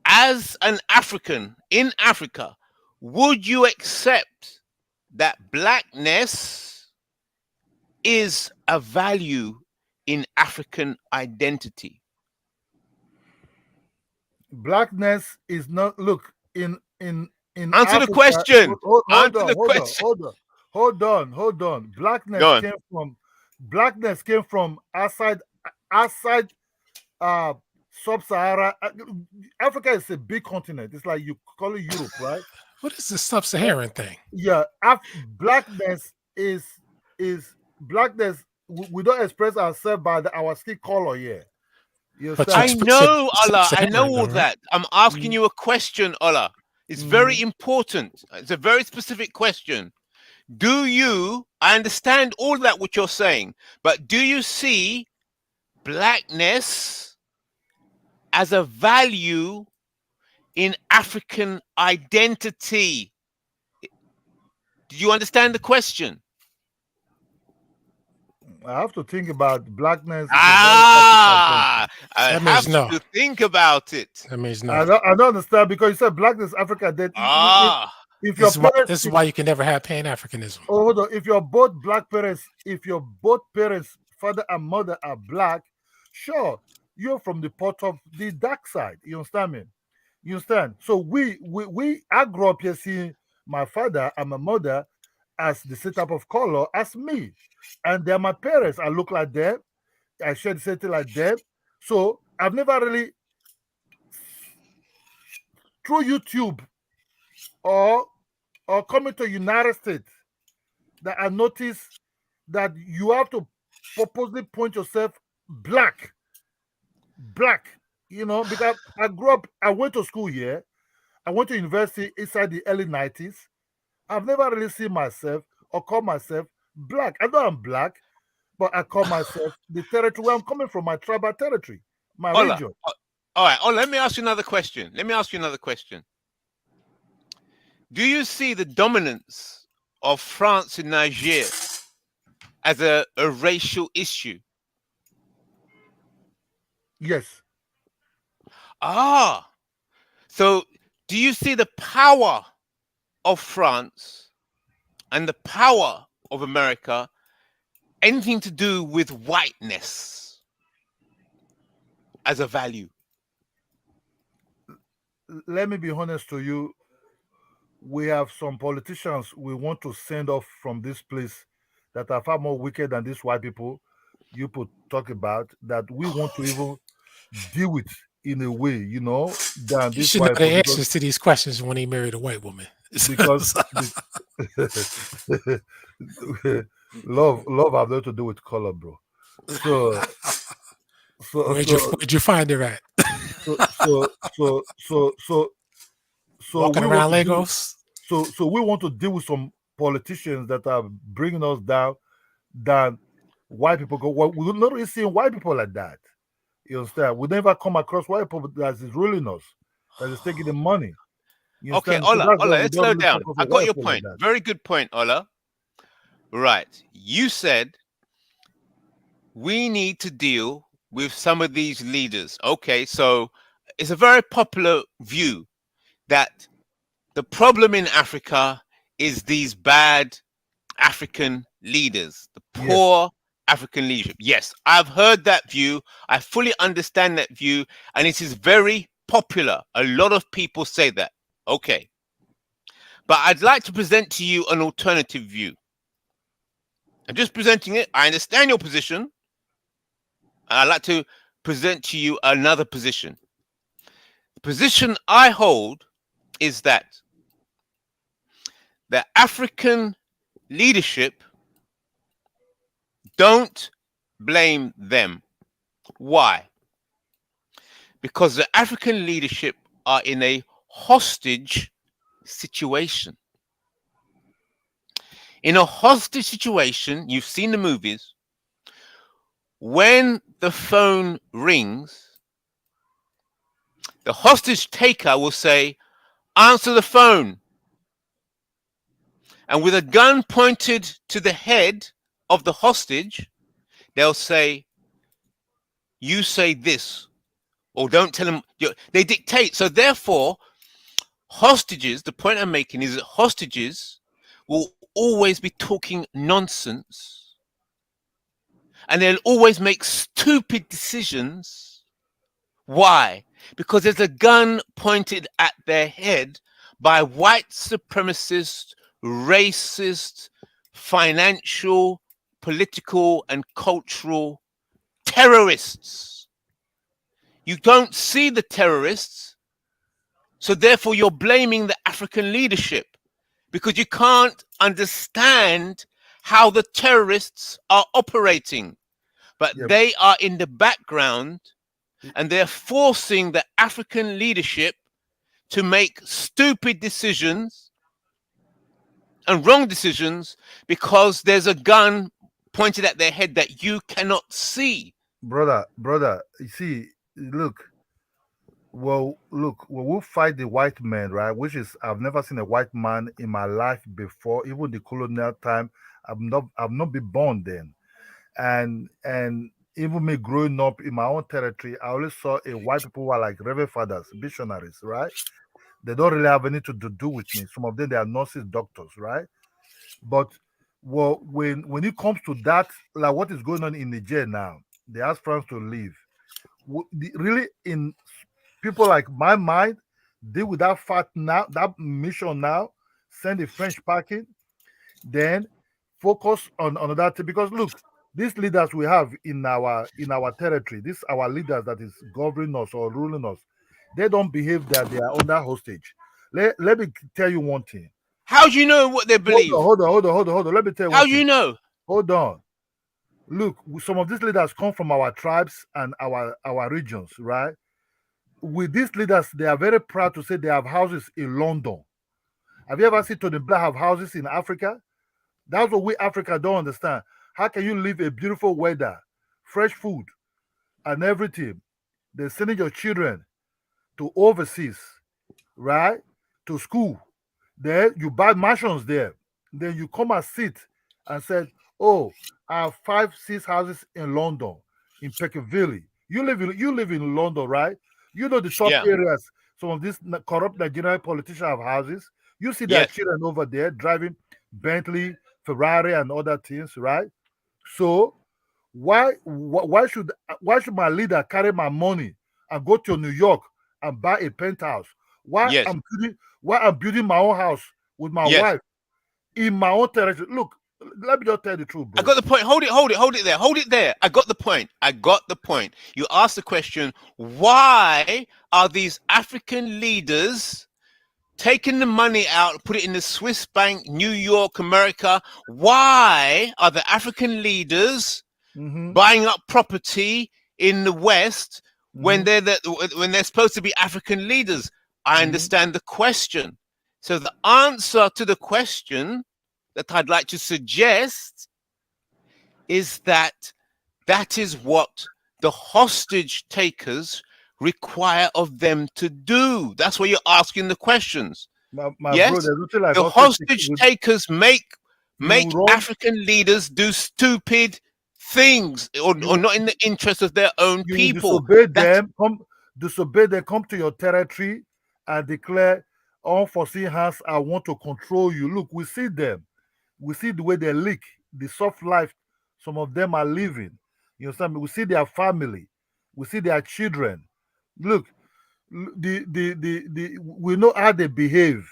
as an African in Africa, would you accept that blackness is a value in African identity? Blackness is not. Look, in answer Africa, the question. Hold on. Blackness came from outside sub-Sahara. Africa is a big continent. It's like you call it Europe, right? What is this sub-Saharan thing? Yeah, blackness is blackness. We don't express ourselves by our skin color here. I know, Ola. I know all that. I'm asking you a question, Ola. It's very important. It's a very specific question. Do you, I understand all that what you're saying, but do you see blackness as a value in African identity? Do you understand the question? I have to think about blackness. I have to think about it. That means no. I don't understand because you said blackness, Africa. If this is why you can never have Pan-Africanism. Oh, hold on. If you're both black parents, father and mother are black, sure, you're from the part of the dark side. You understand me? You understand? So I grew up here seeing my father and my mother as the same type of color as me. And they're my parents. I look like them. I share the same thing like them. So I've never really, through YouTube or coming to United States, that I noticed that you have to purposely point yourself black. You know, because I grew up, I went to school here. I went to university inside the early 90s. I've never really seen myself or call myself black. I know I'm black, but I call myself the territory where I'm coming from, my tribal territory, my Ola, region. all right. Oh, let me ask you another question. Do you see the dominance of France in Niger as a racial issue? Yes. Ah, so do you see the power of France and the power of America anything to do with whiteness as a value? Let me be honest to you. We have some politicians we want to send off from this place that are far more wicked than these white people you put talk about, that we want to even deal with in a way, you know, than You this should know white the people, answers to these questions when he married a white woman. because love have nothing to do with color, bro. Where'd you find her at? So Walking we around want to deal, Lagos. so we want to deal with some politicians that are bringing us down than white people. We're not really seeing white people like that. You understand? We never come across white people that is ruling us, that is taking the money. You Okay, understand? So Ola, that's why we let's don't slow really down. focus I on got white your people like point. that. Very good point, Ola. Right. You said we need to deal with some of these leaders. Okay, so it's a very popular view that the problem in Africa is these bad African leaders, the poor African leadership. Yes, I've heard that view. I fully understand that view, and it is very popular. A lot of people say that. Okay. But I'd like to present to you an alternative view. I'm just presenting it. I understand your position. I'd like to present to you another position. The position I hold is that the African leadership, don't blame them. Why? Because the African leadership are in a hostage situation. In a hostage situation, you've seen the movies, when the phone rings, the hostage taker will say, answer the phone. And with a gun pointed to the head of the hostage, they'll say, you say this, or don't tell them. They dictate. So therefore, hostages, the point I'm making is that hostages will always be talking nonsense, and they'll always make stupid decisions. Why? Because there's a gun pointed at their head by white supremacist, racist, financial, political, and cultural terrorists. You don't see the terrorists, so therefore you're blaming the African leadership because you can't understand how the terrorists are operating. But they are in the background, and they're forcing the African leadership to make stupid decisions and wrong decisions because there's a gun pointed at their head that you cannot see. Brother, you see, look, when we fight the white man, right, which is, I've never seen a white man in my life before, even the colonial time. I've not been born then. And even me growing up in my own territory, I always saw a white people who are like reverend fathers, missionaries, right? They don't really have anything to do with me. Some of them, they are nurses, doctors, right? But when it comes to that, like what is going on in Niger now, they ask France to leave. Really, in people like my mind, deal with that fact now, that mission now, send the French packing, then focus on another thing. Because look, these leaders we have in our territory, these our leaders that is governing us or ruling us, they don't behave that they are under hostage. Let me tell you one thing. How do you know what they believe? Hold on. Let me tell you. How do you know? Hold on. Look, some of these leaders come from our tribes and our regions, right? with these leaders, they are very proud to say they have houses in London. Have you ever seen Tony Blair have houses in Africa? That's what we Africa don't understand. How can you live a beautiful weather, fresh food, and everything? They're sending your children to overseas, right? To school. Then you buy mansions there. Then you come and sit and say, oh, I have 5, 6 houses in London, in Piccadilly. You live in London, right? You know the top areas. Some of these corrupt Nigerian politicians have houses. You see their children over there driving Bentley, Ferrari, and other things, right? So why should my leader carry my money and go to New York and buy a penthouse? Why I'm building my own house with my wife in my own territory? Look, let me just tell the truth, bro. I got the point. Hold it there. I got the point. You asked the question, why are these African leaders taking the money out, put it in the Swiss bank, New York, America? Why are the African leaders buying up property in the West when they're supposed to be African leaders? I understand the question. So the answer to the question that I'd like to suggest is that is what the hostage takers require of them to do. That's why you're asking the questions. My yes, brother, like the hostage takers make African leaders do stupid things or not in the interest of their own people. Disobey them, come to your territory and declare unforeseen hands, I want to control you. Look, we see them. We see the way they live, the soft life some of them are living. You understand me? We see their family. We see their children. Look, we know how they behave.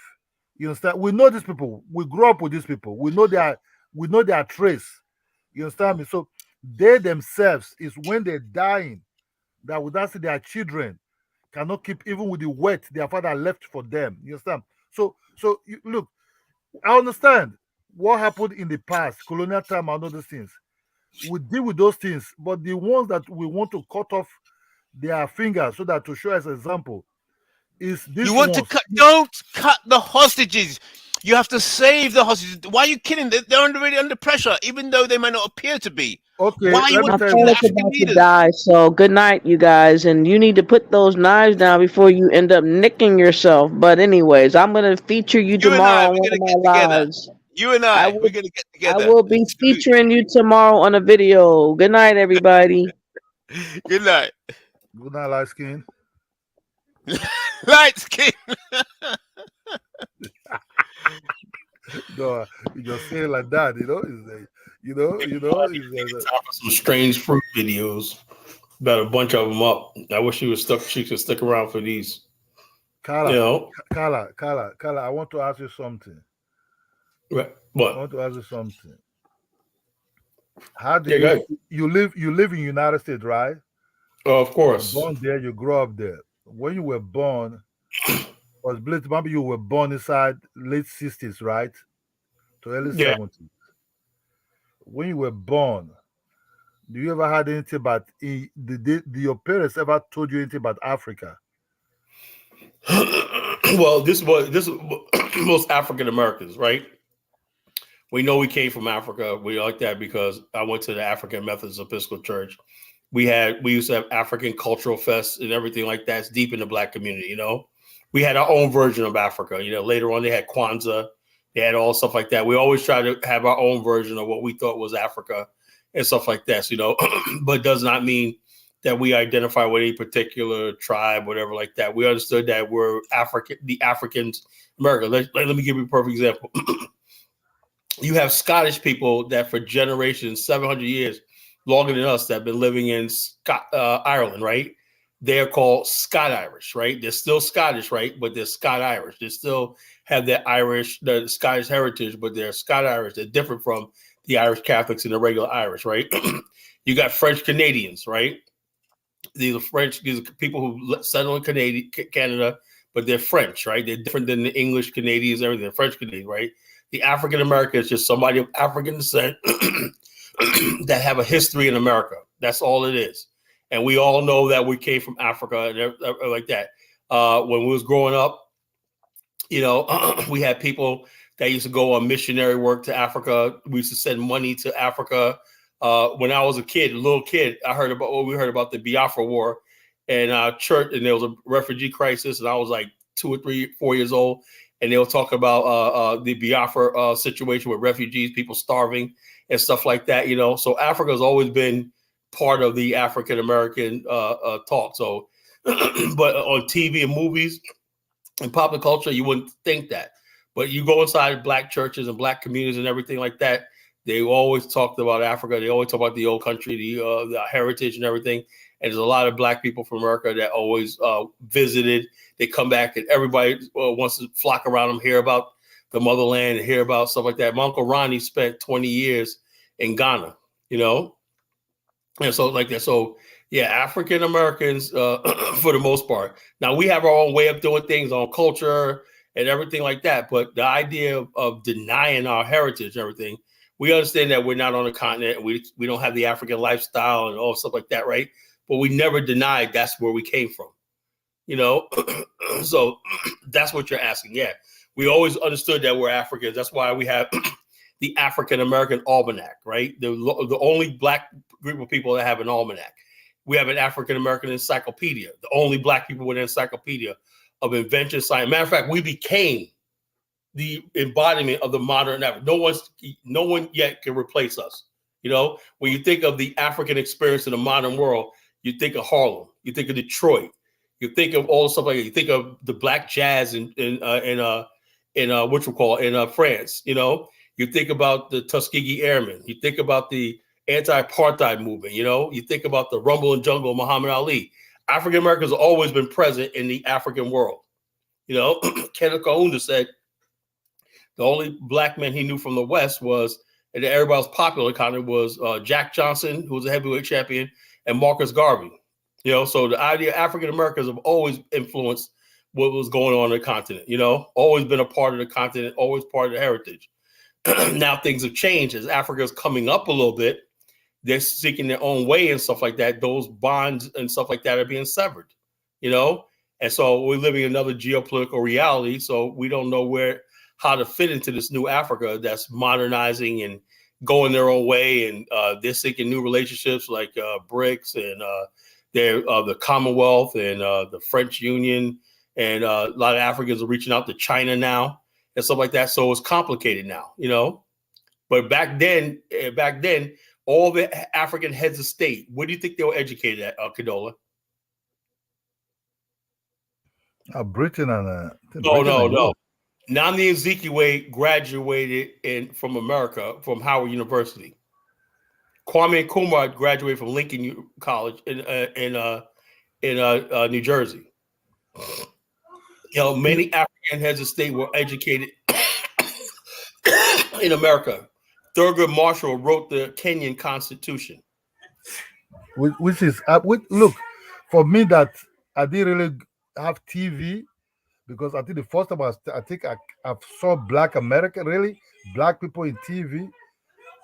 You understand? We know these people. We grew up with these people. We know their trace. You understand me? So they themselves is when they're dying that without see their children cannot keep even with the wealth their father left for them. You understand? So look, I understand what happened in the past, colonial time and other things. We deal with those things, but the ones that we want to cut off their fingers so that to show as an example is this. You want to cut? Don't cut the hostages. You have to save the hostages. Why are you killing them? They're already under pressure, even though they might not appear to be. Okay, why are you my father's about to die, so good night, you guys. And you need to put those knives down before you end up nicking yourself. But anyways, I'm gonna feature you tomorrow on one of my lives. You and I we're gonna get together. I will be featuring you tomorrow on a video. Good night, everybody. Good night. Good night, light skin. Light skin. No, you just say it like that, you know. It's like, you know. Some strange fruit videos. Got a bunch of them up. I wish she could stick around for these. Carla, you know? Carla, I want to ask you something. Right. What? I want to ask you something. How do you live in United States, right? Oh, of course. You're born there, you grew up there. When you were born, maybe you were born inside late 60s, right? To early 70s. When you were born, do you ever had anything about did your parents ever told you anything about Africa? Well, this was most African Americans, right? We know we came from Africa. We like that because I went to the African Methodist Episcopal Church. We used to have African cultural fests and everything like that. It's deep in the Black community, you know. We had our own version of Africa. You know, later on they had Kwanzaa, they had all stuff like that. We always try to have our own version of what we thought was Africa and stuff like that, you know. But it does not mean that we identify with any particular tribe, whatever like that. We understood that we're African, the Africans, America. Let me give you a perfect example. You have Scottish people that for generations, 700 years, longer than us, that have been living in Ireland, right? They're called Scot-Irish, right? They're still Scottish, right? But they're Scot-Irish. They still have that the Scottish heritage, but they're Scot-Irish. They're different from the Irish Catholics and the regular Irish, right? You got French Canadians, right? These are people who settled in Canada, but they're French, right? They're different than the English Canadians, everything. They're French Canadians, right? The African American is just somebody of African descent that have a history in America. That's all it is. And we all know that we came from Africa and everything like that. When we was growing up, you know, we had people that used to go on missionary work to Africa. We used to send money to Africa. When I was a kid, a little kid, we heard about the Biafra War and church, and there was a refugee crisis, and I was like 2 or 3, 4 years old, and they were talking about the Biafra situation with refugees, people starving and stuff like that, you know. So Africa has always been part of the African American talk. So, but on TV and movies and popular culture, you wouldn't think that. But you go inside black churches and black communities and everything like that, they always talked about Africa. They always talk about the old country, the heritage and everything. And there's a lot of black people from America that always visited. They come back and everybody wants to flock around them, hear about the motherland and hear about stuff like that. My Uncle Ronnie spent 20 years in Ghana, you know? And so like that. So yeah, African Americans, for the most part. Now we have our own way of doing things on culture and everything like that. But the idea of denying our heritage and everything, we understand that we're not on the continent. And we don't have the African lifestyle and all stuff like that, right? But we never denied that's where we came from, you know? So that's what you're asking. Yeah, we always understood that we're Africans. That's why we have the African American Almanac, right? The only black group of people that have an almanac. We have an African American encyclopedia, the only black people with an encyclopedia of invention, science. Matter of fact, we became the embodiment of the modern Africa. No one yet can replace us. You know, when you think of the African experience in the modern world, you think of Harlem, you think of Detroit, you think of all stuff like that. You think of the black jazz in France. You know, you think about the Tuskegee Airmen. You think about the anti-apartheid movement. You know, you think about the Rumble and Jungle of Muhammad Ali. African Americans have always been present in the African world. You know, Kenneth Kaunda said the only black man he knew from the West was, and everybody was popular kind of, was Jack Johnson, who was a heavyweight champion, and Marcus Garvey. You know, so the idea African Americans have always influenced what was going on in the continent, you know, always been a part of the continent, always part of the heritage. Now things have changed as Africa's coming up a little bit. They're seeking their own way and stuff like that. Those bonds and stuff like that are being severed, you know? And so we're living another geopolitical reality. So we don't know how to fit into this new Africa that's modernizing and going their own way. And they're seeking new relationships like BRICS and the Commonwealth and the French Union. And a lot of Africans are reaching out to China now and stuff like that. So it's complicated now, you know? But back then, all the African heads of state, what do you think they were educated at, Kadola? Britain and No. Nnamdi Azikiwe graduated from America, from Howard University. Kwame Nkrumah graduated from Lincoln College in New Jersey. You know, many African heads of state were educated in America. Thurgood Marshall wrote the Kenyan Constitution. Which is, look, for me that I didn't really have TV, because I think the first time I saw Black America, really, Black people in TV,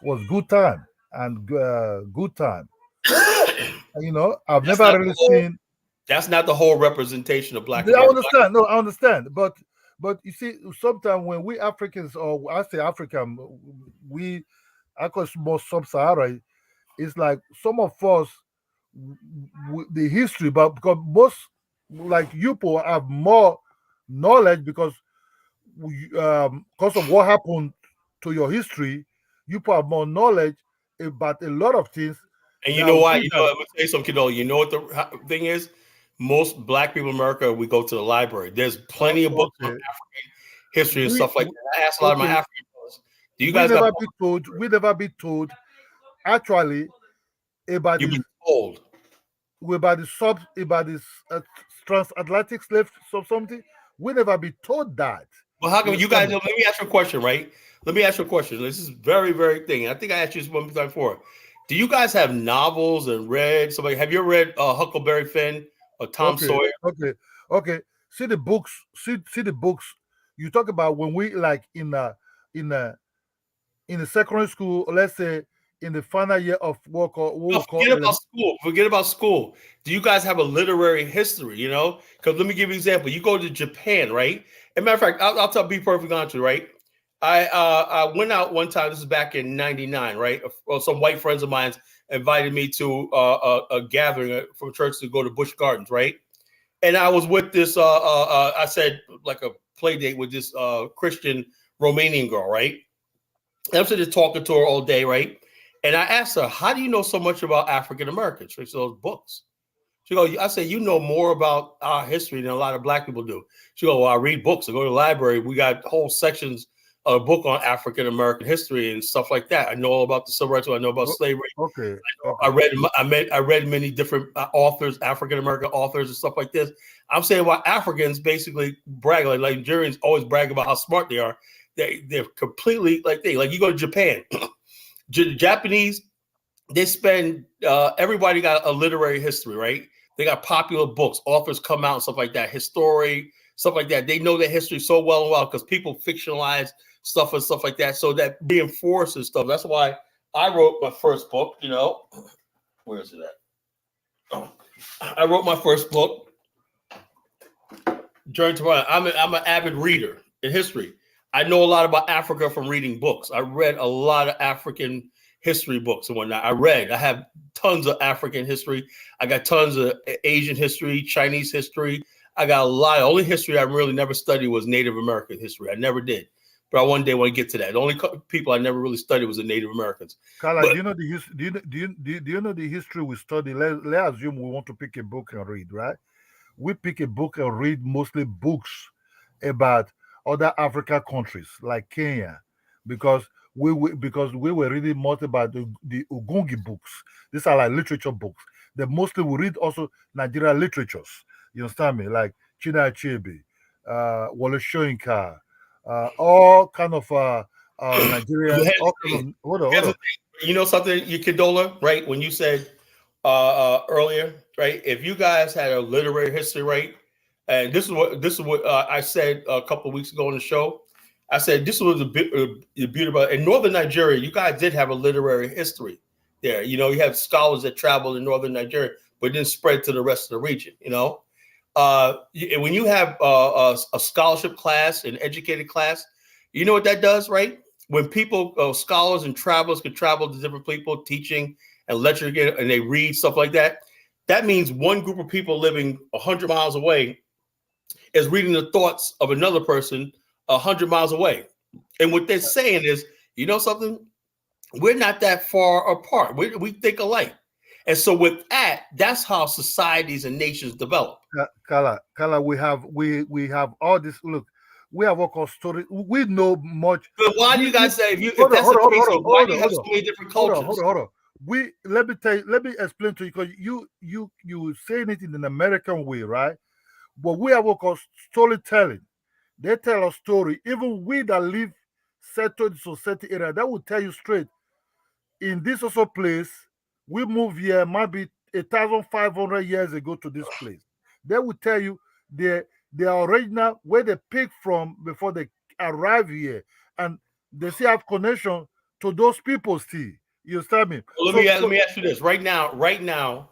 was Good Time and Good Time. You know, I've never really seen. That's not the whole representation of Black America. I understand. No, I understand. But you see, sometimes when we Africans, or I say African, I call it more sub-Sahara, it's like some of us, the history, but because most, like you people, have more knowledge because of what happened to your history, you people have more knowledge about a lot of things. And you know why? I'm gonna say something, Kadola. You know what the thing is? Most Black people in America, we go to the library. There's plenty of books on African history and stuff like that. I asked a lot of my African brothers. Do you guys we never be told actually about you've been told about this transatlantic slave or something? We never be told that. Well, how come you guys? Let me ask you a question, right? Let me ask you a question. This is very, very thing. I think I asked you this one time before. Do you guys have novels and read somebody? Have you ever read Huckleberry Finn or Tom Sawyer? Okay. See the books. See the books. You talk about when we like in a secondary school, let's say in the final year of what we call forget about school. Forget about school. Do you guys have a literary history? You know, because let me give you an example. You go to Japan, right? As a matter of fact, I'll be perfectly honest with you, right? I went out one time. This is back in '99, right? Some white friends of mine invited me to a gathering from church to go to Busch Gardens, right? And I was with this. I said like a play date with this Christian Romanian girl, right? And I'm sitting there talking to her all day, right? And I asked her, "How do you know so much about African Americans?" She said, "Those books." She goes, I said, "You know more about our history than a lot of black people do." She goes, "Well, I read books. I go to the library. We got whole sections of a book on African American history and stuff like that. I know all about the civil rights. I know about slavery. Okay. I read many different authors, African American authors and stuff like this. I'm saying why Africans basically brag, like Nigerians always brag about how smart they are. They're completely like you go to Japan, Japanese, they spend everybody got a literary history, right? They got popular books, authors come out and stuff like that, history, stuff like that. They know their history so well because people fictionalize stuff and stuff like that. So that reinforces stuff. That's why I wrote my first book, you know. Where is it at? Oh, I wrote my first book, Journey to Rwanda. I'm an avid reader in history. I know a lot about Africa from reading books. I read a lot of African history books and whatnot. I have tons of African history. I got tons of Asian history, Chinese history. I got a lot. The only history I really never studied was Native American history. I never did. But I one day want to get to that. The only people I never really studied was the Native Americans. Carla, do you know the history? Do you know the history we study? Let's assume we want to pick a book and read, right? We pick a book and read mostly books about other African countries like Kenya, because we were reading more about the Ugungi books. These are like literature books. They mostly we read also Nigerian literatures. You understand me? Like Chinua Achebe, Wole Soyinka, all kind of Nigerian. Hold on. You know something, you Condola, right? When you said earlier, right? If you guys had a literary history, right? And this is what I said a couple of weeks ago on the show. I said this was the beauty about in northern Nigeria. You guys did have a literary history there. You know, you have scholars that traveled in northern Nigeria, but didn't spread to the rest of the region. You know, when you have a scholarship class, an educated class, you know what that does, right? When people, scholars and travelers could travel to different people, teaching and lecturing, and they read stuff like that. That means one group of people living 100 miles away is reading the thoughts of another person 100 miles away. And what they're saying is, you know something? We're not that far apart. We think alike. And so with that, that's how societies and nations develop. Kala, we have all this. Look, we have all called stories. We know much. But why do you guys say if that's the case, why do you have so many different cultures? Hold on. Let me explain to you, because you saying it in an American way, right? But we have what called storytelling. They tell a story. Even we that live settled in society area, that will tell you straight. In this also place, we moved here maybe 1,500 years ago to this place. They will tell you the original where they picked from before they arrive here, and they still have connection to those people still. You understand me? Well, let me ask you this right now.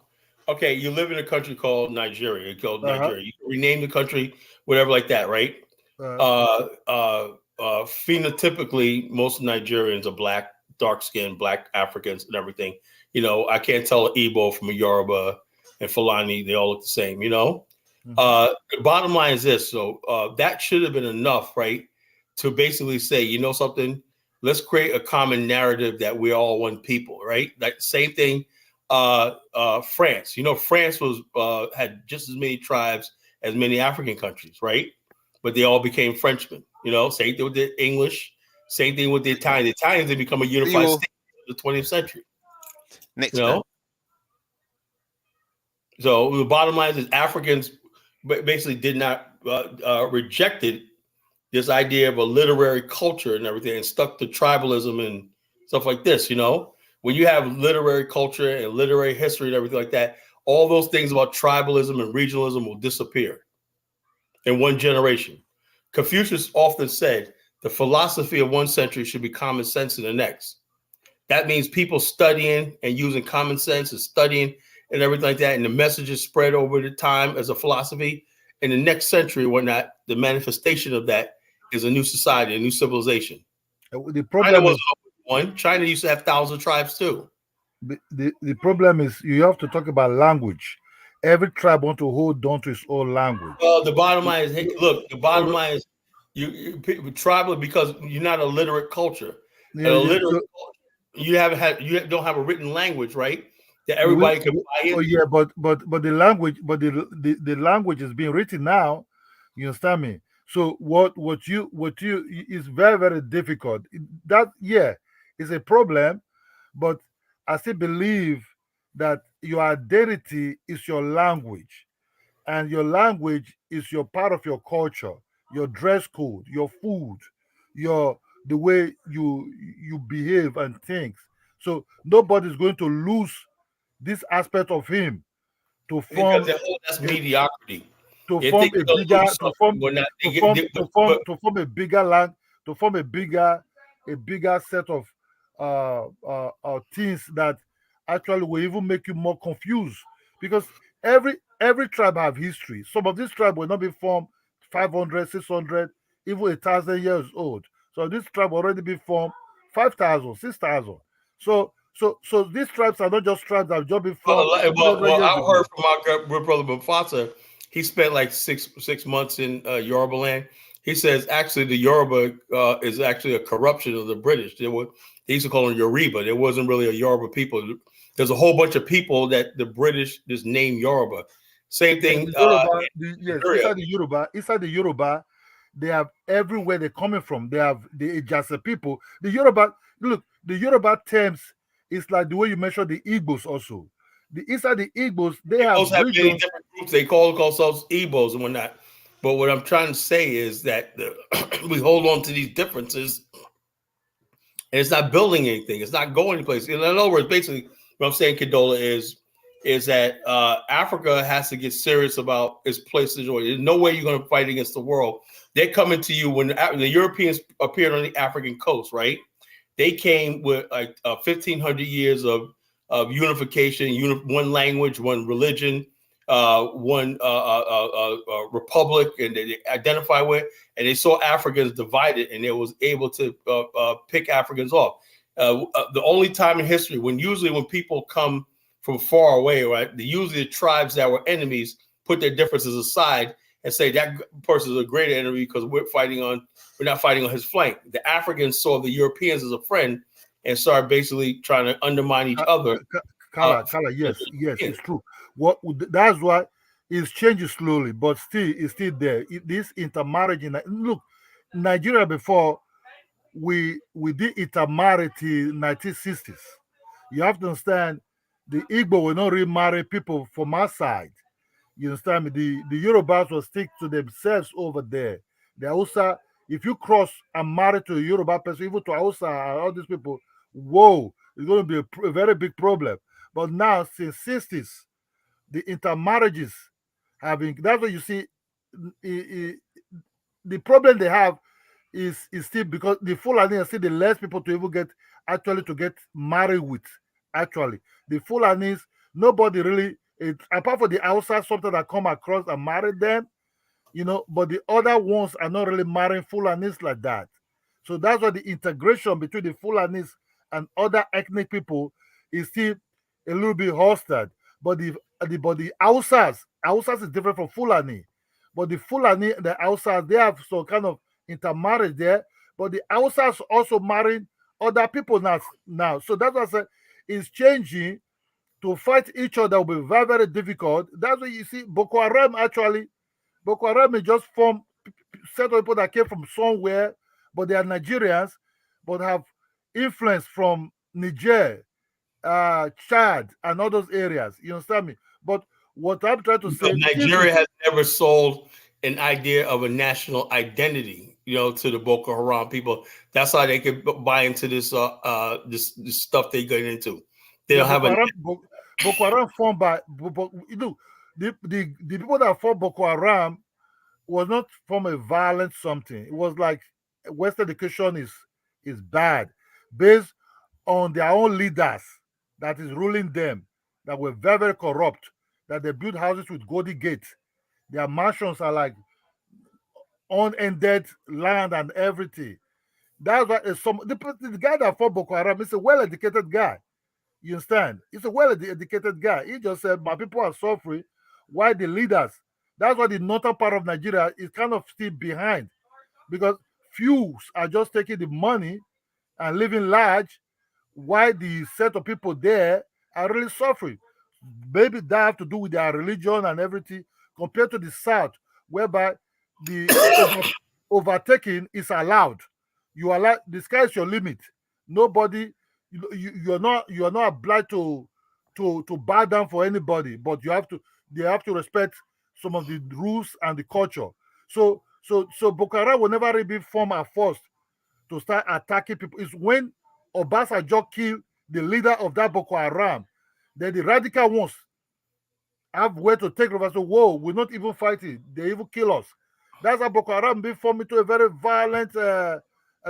Okay, you live in a country called Nigeria. It's called Nigeria. You can rename the country, whatever like that, right? Phenotypically, most Nigerians are black, dark-skinned, black Africans and everything. You know, I can't tell an Igbo from a Yoruba and Fulani. They all look the same, you know? The bottom line is this. So that should have been enough, right? To basically say, you know something? Let's create a common narrative that we're all one people, right? Like the same thing. France, you know, France was had just as many tribes as many African countries, right? But they all became Frenchmen. You know, same thing with the English, same thing with the Italians. The Italians, they become a unified state in the 20th century. Next, you know. So the bottom line is Africans basically did not rejected this idea of a literary culture and everything, and stuck to tribalism and stuff like this. You know. When you have literary culture and literary history and everything like that, all those things about tribalism and regionalism will disappear in one generation. Confucius often said, the philosophy of one century should be common sense in the next. That means people studying and using common sense and studying and everything like that. And the message is spread over the time as a philosophy. In the next century, whatnot, the manifestation of that is a new society, a new civilization. The problem China was is one. China used to have thousands of tribes too. the problem is you have to talk about language. Every tribe want to hold on to its own language. Well, the bottom line is, hey, look, the bottom line is you tribal because you're not a literate culture. Yeah, An yeah, illiterate so- culture, you don't have a written language, right? That everybody can buy into. Oh yeah, but the language, but the language is being written now. You understand me? So what you is very, very difficult. That is a problem, but I still believe that your identity is your language, and your language is your part of your culture, your dress code, your food, your the way you behave and things. So nobody's going to lose this aspect of him to form Because that's mediocrity. to They form think a they're gonna bigger lose something when not- they get- they- but- to form a bigger land, to form a bigger set of things that actually will even make you more confused, because every tribe have history. Some of these tribes will not be formed 500, 600, even 1,000 years old. So this tribe already be formed 5,000, 6,000. So these tribes are not just tribes that have just been formed 100 years I ago. heard from my good brother Bafasa. He spent like six months in Yoruba land. He says actually the Yoruba is actually a corruption of the British. They used to call them Yoruba. There wasn't really a Yoruba people. There's a whole bunch of people that the British just named Yoruba. Same thing. Inside the Yoruba, they have everywhere they're coming from. They have the adjacent people. The Yoruba terms is like the way you measure the Igbos also. Inside the Igbos, they Igbos have many regions. different groups. They call themselves Igbos and whatnot. But what I'm trying to say is that we hold on to these differences, and it's not building anything. It's not going anyplace. In other words, basically, what I'm saying, Condola, is that Africa has to get serious about its place to join. There's no way you're going to fight against the world. They're coming to you when the Europeans appeared on the African coast, right? They came with like 1,500 years of unification, one language, one religion, one republic, and they identify with. And they saw Africans divided, and they was able to pick Africans off. The only time in history when people come from far away, right? Usually the tribes that were enemies put their differences aside and say that person is a greater enemy because we're not fighting on his flank. The Africans saw the Europeans as a friend and started basically trying to undermine each other. Kala, yes, it's true. That's why it's changing slowly, but it's still there. This intermarriage look, Nigeria before we did intermarriage in 1960s. You have to understand the Igbo will not remarry people from our side. You understand me? The Yorubas will stick to themselves over there. The Hausa, if you cross and marry to a Yoruba person, even to Hausa and all these people, whoa, it's going to be a very big problem. But now, since 60s, the intermarriages have been, that's what you see. The problem they have is still because the Fulani are still the less people to even get married with. Actually, the Fulanis, nobody really, apart from the outside, something that come across and marry them, but the other ones are not really marrying Fulanis like that. So that's why the integration between the Fulanis and other ethnic people is still a little bit hostile. But the Hausas is different from Fulani. But the Fulani, the Hausas, they have some kind of intermarriage there. But the Hausas also marrying other people now. So that's what I said. It's changing. To fight each other will be very, very difficult. That's why you see Boko Haram is just formed set of people that came from somewhere, but they are Nigerians, but have influence from Niger, Chad, and all those areas. You understand me? But what I'm trying to say, Nigeria has never sold an idea of a national identity, to the Boko Haram people. That's how they could buy into this this stuff they get into. They don't have Boko Haram formed by the people that formed Boko Haram was not from a violent something. It was like Western education is bad, based on their own leaders that is ruling them, that were very, very corrupt, that they build houses with golden gates. Their mansions are like unended land and everything. That's why the guy that fought Boko Haram is a well-educated guy. You understand? He's a well-educated guy. He just said, my people are suffering. Why the leaders? That's why the northern part of Nigeria is kind of still behind, because few are just taking the money and living large, while the set of people there are really suffering. Maybe that have to do with their religion and everything, compared to the south, whereby the overtaking is allowed. You are like, the sky is your limit. Nobody, you're not obliged to bow down for anybody, but they have to respect some of the rules and the culture. So Boko Haram will never really be formed at first to start attacking people. It's when Obasanjo killed the leader of that Boko Haram, then the radical ones have way to take over. So, whoa, we're not even fighting. They even kill us. That's how Boko Haram be formed into a very violent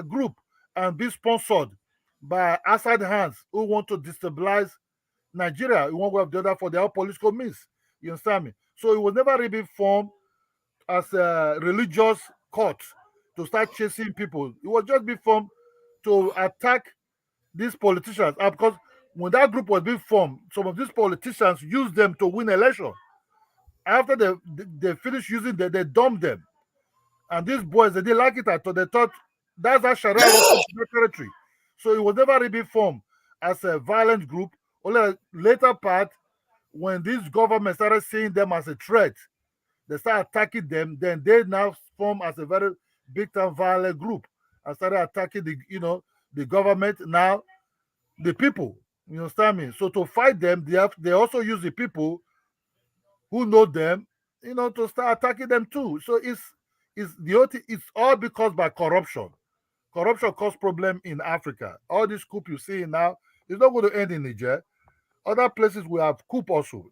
group and be sponsored by Assad hands who want to destabilize Nigeria in one way or the other for their own political means. You understand me? So it was never really formed as a religious court to start chasing people. It was just be formed to attack these politicians. Because when that group was being formed, some of these politicians used them to win election. After they finished using them, they dumped them. And these boys, they didn't like it at all. They thought that's how Sharia was in the territory. So it was never really formed as a violent group. Only later part, when these governments started seeing them as a threat, they started attacking them. Then they now form as a very big time violent group and started attacking the government. Now the people, you understand me? So to fight them, they also use the people who know them, to start attacking them too. So it's all because by corruption. Corruption causes problem in Africa. All this coup you see now is not going to end in Niger. Other places we have coup also.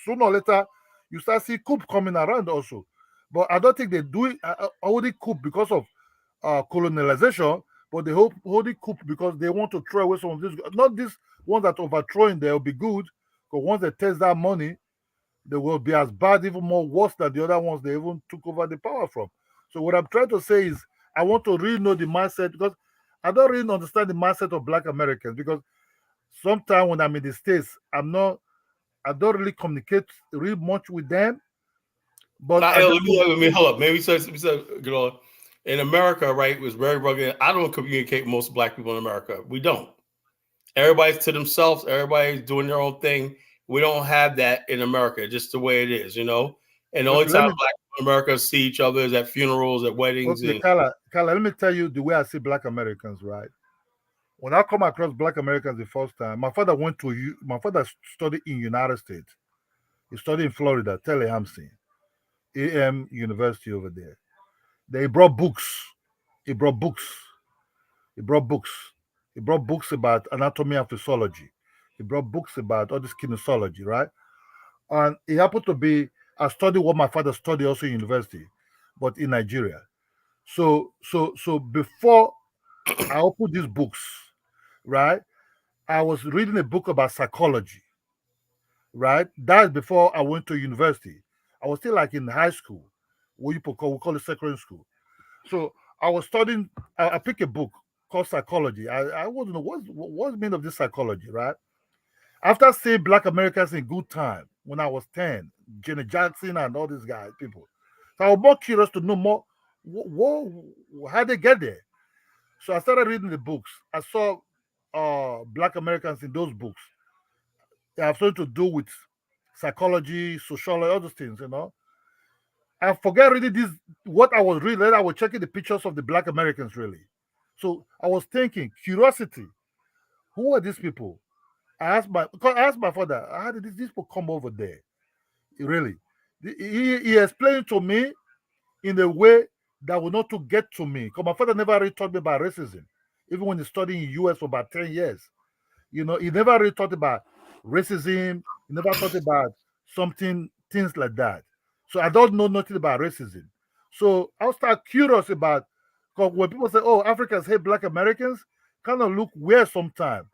Sooner or later, you start see coup coming around also. But I don't think they do it only coup because of colonization, but they hold it coup because they want to throw away some of this. Not these ones that overthrowing, they'll be good, because once they test that money, they will be as bad, even more worse than the other ones they even took over the power from. So what I'm trying to say is I want to really know the mindset, because I don't really understand the mindset of Black Americans, because sometimes when I'm in the States, I don't really communicate really much with them. But let me hold up. Maybe in America, right, it was very rugged. I don't communicate with most Black people in America. We don't. Everybody's to themselves. Everybody's doing their own thing. We don't have that in America, just the way it is, And the only time Black people in America see each other is at funerals, at weddings. Okay, Kala, let me tell you the way I see Black Americans, right? When I come across Black Americans the first time, my father studied in United States. He studied in Florida, Tyehimba, AM University over there. He brought books. He brought books about anatomy and physiology. He brought books about all this kinesiology, right? And it happened to be, I studied what my father studied also in university, but in Nigeria. So before I opened these books, right, I was reading a book about psychology, right? That's before I went to university. I was still like in high school, we call it secondary school. So I was studying, I picked a book called psychology. I wouldn't know what's the meaning of this psychology, right? After seeing Black Americans in good time when I was 10, Jenny Jackson and all these guys, people. So I was more curious to know more how they get there. So I started reading the books. I saw Black Americans in those books. They have something to do with psychology, sociology, all those things, I forget really what I was reading. I was checking the pictures of the Black Americans, really. So I was thinking, curiosity, who are these people? I asked my father, how did these people come over there? Really? He explained to me in a way that would not to get to me. Because my father never really taught me about racism. Even when he studied in US for about 10 years. He never really taught about racism. He never thought about things like that. So I don't know nothing about racism. So I was start curious about, because when people say, oh, Africans hate Black Americans, kind of look weird sometimes.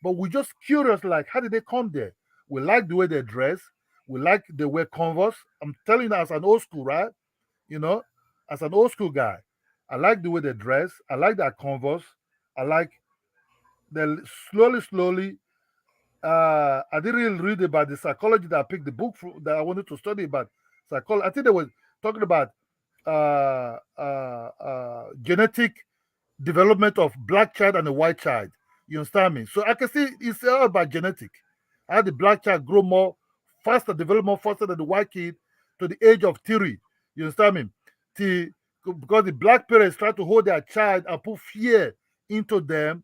But we're just curious, like, how did they come there? We like the way they dress. We like they wear Converse. I'm telling you, as an old school, right? You know, as an old school guy, I like the way they dress. I like that Converse. I like they slowly. I didn't really read about the psychology that I picked the book that I wanted to study about psychology. I think they were talking about genetic development of black child and a white child. You understand me? So I can see it's all about genetic. How the black child grow more faster, develop more faster than the white kid to the age of 3. You understand me? Because the black parents try to hold their child and put fear into them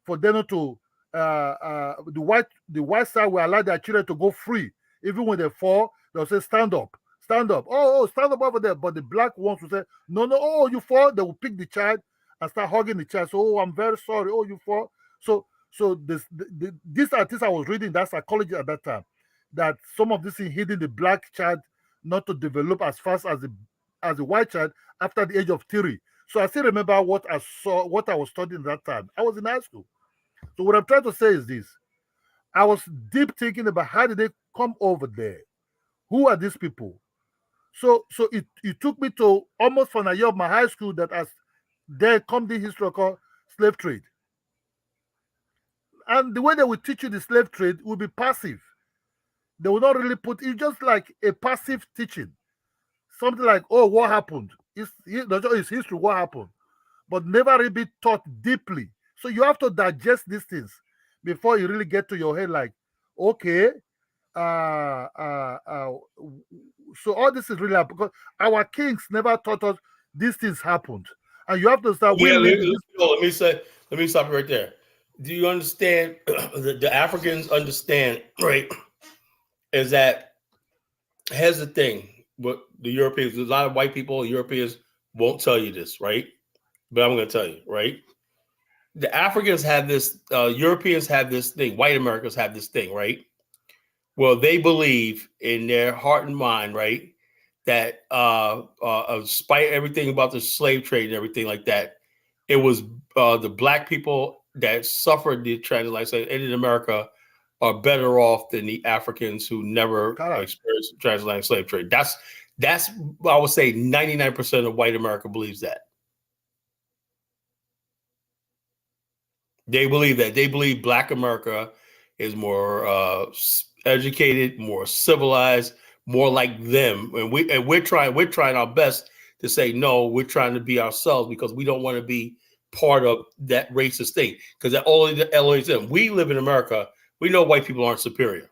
for them not to the white side will allow their children to go free. Even when they fall, they'll say, stand up. Stand up. Oh, stand up over there. But the black ones will say, no, oh, you fall. They will pick the child and start hugging the child. So, oh, I'm very sorry. Oh, you fall. So this artist I was reading, that psychology at that time, that some of this thing hidden the black child not to develop as fast as the white child after the age of 3. So I still remember what I saw, what I was studying that time. I was in high school. So what I'm trying to say is this. I was deep thinking about how did they come over there? Who are these people? So it took me to almost from a year of my high school that as there come the history called slave trade. And the way they will teach you the slave trade will be passive. They will not really put it just like a passive teaching. Something like, oh, what happened? It's history, what happened? But never really be taught deeply. So you have to digest these things before you really get to your head like, okay, so all this is really because our kings never taught us these things happened. And you have to start let me stop right there. Do you understand the Africans understand, right? Is that here's the thing, what the Europeans, a lot of white people, Europeans won't tell you this, right? But I'm going to tell you, right? The Africans have this, Europeans have this thing, white Americans have this thing, right? Well, they believe in their heart and mind, right, that despite everything about the slave trade and everything like that, it was the black people that suffered the transatlantic in America are better off than the Africans who never experienced transatlantic slave trade. That's I would say 99% of white America believes that. They believe that. They believe black America is more educated, more civilized, more like them. And we're trying our best to say, no, we're trying to be ourselves because we don't want to be part of that racist thing. Because that always them. We live in America. We know white people aren't superior.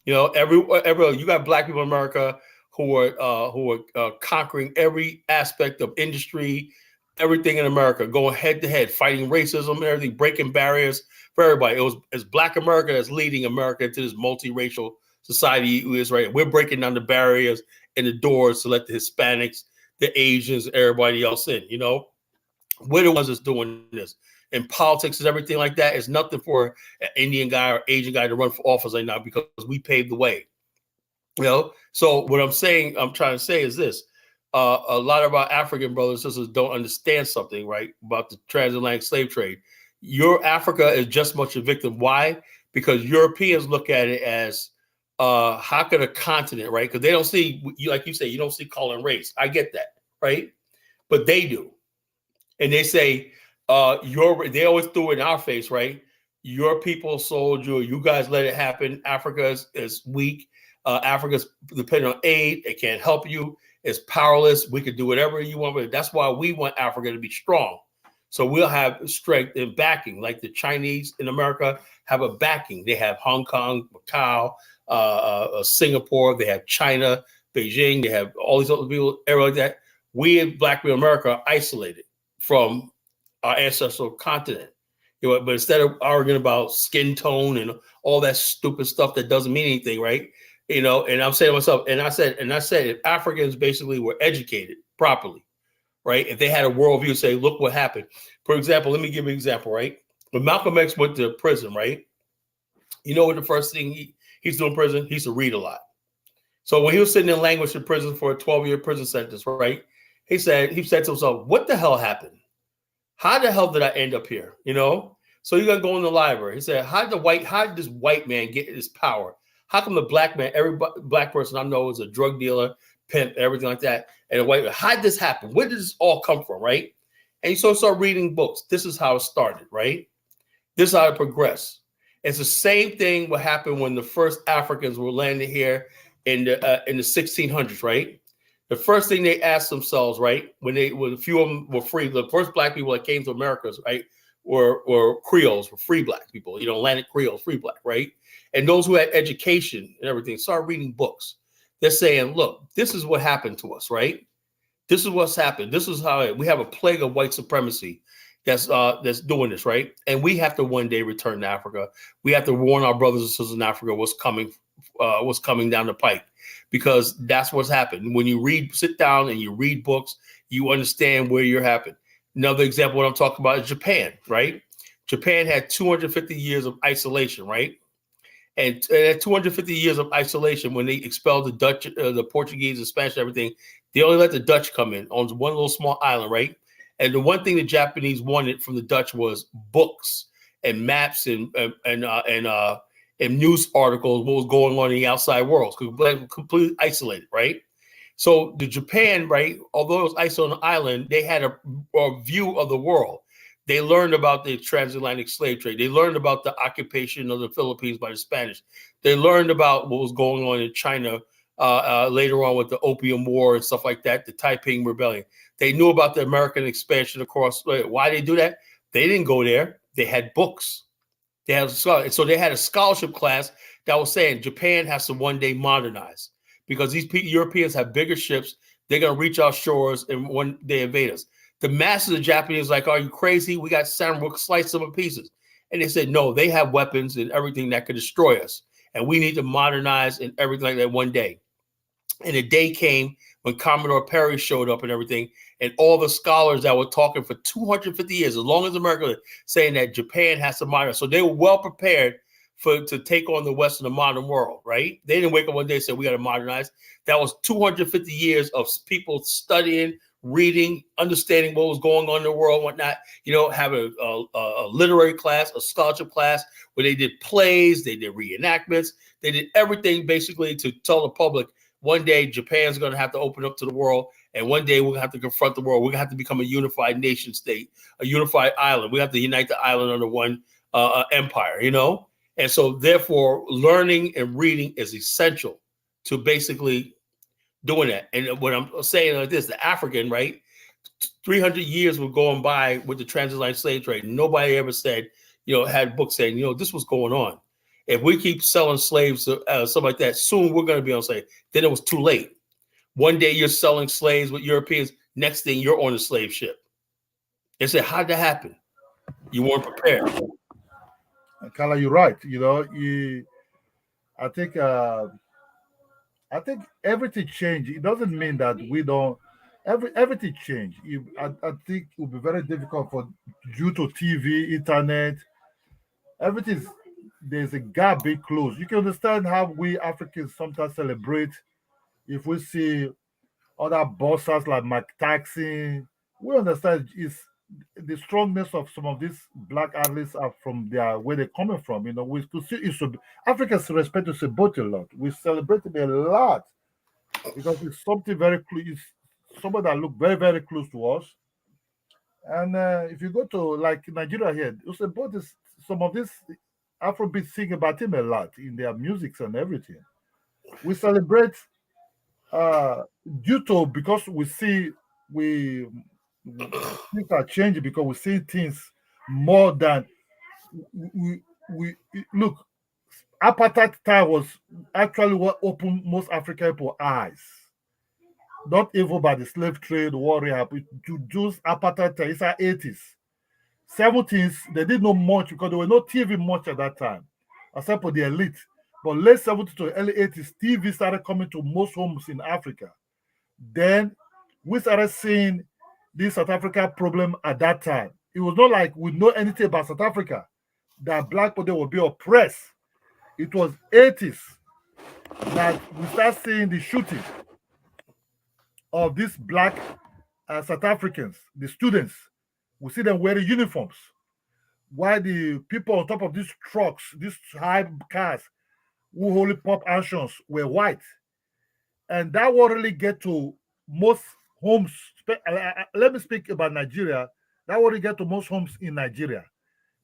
You know, you got black people in America who are conquering every aspect of industry, everything in America, going head to head, fighting racism, everything, breaking barriers for everybody. It's black America that's leading America into this multiracial society. Is right. We're breaking down the barriers and the doors to let the Hispanics, the Asians, everybody else in. You know, we're the ones that's doing this. In politics and everything like that, it's nothing for an Indian guy or Asian guy to run for office right now because we paved the way. You know, so what I'm trying to say is this. A lot of our African brothers and sisters don't understand something, right, about the transatlantic slave trade. Your Africa is just as much a victim. Why? Because Europeans look at it as how could a continent, right? Because they don't see, like you say, you don't see color and race. I get that, right? But they do. And they say, they always threw it in our face, right? Your people sold you, you guys let it happen. Africa is weak. Africa's dependent on aid. It can't help you. It's powerless. We can do whatever you want with it. That's why we want Africa to be strong. So we'll have strength and backing, like the Chinese in America have a backing. They have Hong Kong, Macau, Singapore. They have China, Beijing. They have all these other people, everything like that. We in black people in America are isolated from our ancestral continent. You know, but instead of arguing about skin tone and all that stupid stuff that doesn't mean anything, right? You know, and I'm saying to myself, and I said, if Africans basically were educated properly, right? If they had a worldview, say, look what happened. For example, let me give you an example, right? When Malcolm X went to prison, right? You know what the first thing he's doing in prison? He used to read a lot. So when he was sitting in language in prison for a 12-year prison sentence, right? He said to himself, what the hell happened? how the hell did I end up here? You know? So you're gonna go in the library. He said, how did this white man get his power? How come the black man, every black person I know is a drug dealer, pimp, everything like that, and a white man? How did this happen? Where did this all come from, right? And you start reading books. This is how it started, right? This is how it progressed. It's the same thing what happened when the first Africans were landed here in the 1600s, right? The first thing they asked themselves, right, when a few of them were free, the first black people that came to Americas, right, were Creoles, were free black people, you know, Atlantic Creoles, free black, right? And those who had education and everything started reading books. They're saying, look, this is what happened to us, right? This is what's happened. This is how we have a plague of white supremacy that's doing this, right? And we have to one day return to Africa. We have to warn our brothers and sisters in Africa what's coming down the pike, because that's what's happened. When you sit down and you read books, you understand where you're happening. Another example, what I'm talking about is Japan, right? Japan had 250 years of isolation, right? And at 250 years of isolation, when they expelled the Dutch, the Portuguese, and Spanish, and everything, they only let the Dutch come in on one little small island, right? And the one thing the Japanese wanted from the Dutch was books and maps and news articles, what was going on in the outside world, completely isolated, right? So the Japan, right, although it was isolated on the island, they had a view of the world. They learned about the transatlantic slave trade. They learned about the occupation of the Philippines by the Spanish. They learned about what was going on in China later on with the Opium War and stuff like that, the Taiping Rebellion. They knew about the American expansion across. Why they do that? They didn't go there. They had books. They had so they had a scholarship class that was saying Japan has to one day modernize, because these Europeans have bigger ships. They're going to reach our shores and one day invade us. The masses of Japanese like, are you crazy? We got samurai, we'll slice them in pieces. And they said, no, they have weapons and everything that could destroy us. And we need to modernize and everything like that one day. And the day came when Commodore Perry showed up and everything, and all the scholars that were talking for 250 years, as long as America, saying that Japan has to modernize. So they were well prepared to take on the West in the modern world, right? They didn't wake up one day and say, we got to modernize. That was 250 years of people studying, reading, understanding what was going on in the world and whatnot. You know, have a literary class, a scholarship class where they did plays, they did reenactments, they did everything basically to tell the public, one day Japan's going to have to open up to the world, and one day we're going to have to confront the world. We're going to have to become a unified nation state, a unified island. We have to unite the island under one empire, you know? And so therefore, learning and reading is essential to basically doing that. And what I'm saying like this, the African, right? 300 years were going by with the transatlantic slave trade. Nobody ever said, you know, had books saying, you know, this was going on. If we keep selling slaves to something like that, soon we're going to be on slave. Then it was too late. One day you're selling slaves with Europeans. Next thing you're on a slave ship. They said, how'd that happen? You weren't prepared. Kala, you're right. You know, I think everything changed. It doesn't mean that we don't. Everything changed. I think it will be very difficult due to TV, internet. Everything. There's a gap being closed. You can understand how we Africans sometimes celebrate if we see other bosses like Mike Tyson. We understand is the strongness of some of these black athletes are from where they're coming from. You know, we to see Africans respect to Sabot a lot. We celebrate him a lot because it's something very close. It's someone that look very, very close to us. And if you go to like Nigeria here, Sabot is some of this Afrobeat sing about him a lot in their music and everything. We celebrate because we see things are changing because we see things more than we look. Apartheid time was actually what opened most African people's eyes. Not even by the slave trade, warrior, to just apartheid time. It's our 80s. 70s, they didn't know much because there were no TV much at that time, except for the elite. But late 70s to early 80s, TV started coming to most homes in Africa. Then we started seeing this South Africa problem at that time. It was not like we know anything about South Africa, that black people would be oppressed. It was 80s that we start seeing the shooting of these black South Africans, the students, We see them wearing uniforms. While the people on top of these trucks, these high cars, who only pop actions were white. And that will really get to most homes. Let me speak about Nigeria. That will really get to most homes in Nigeria.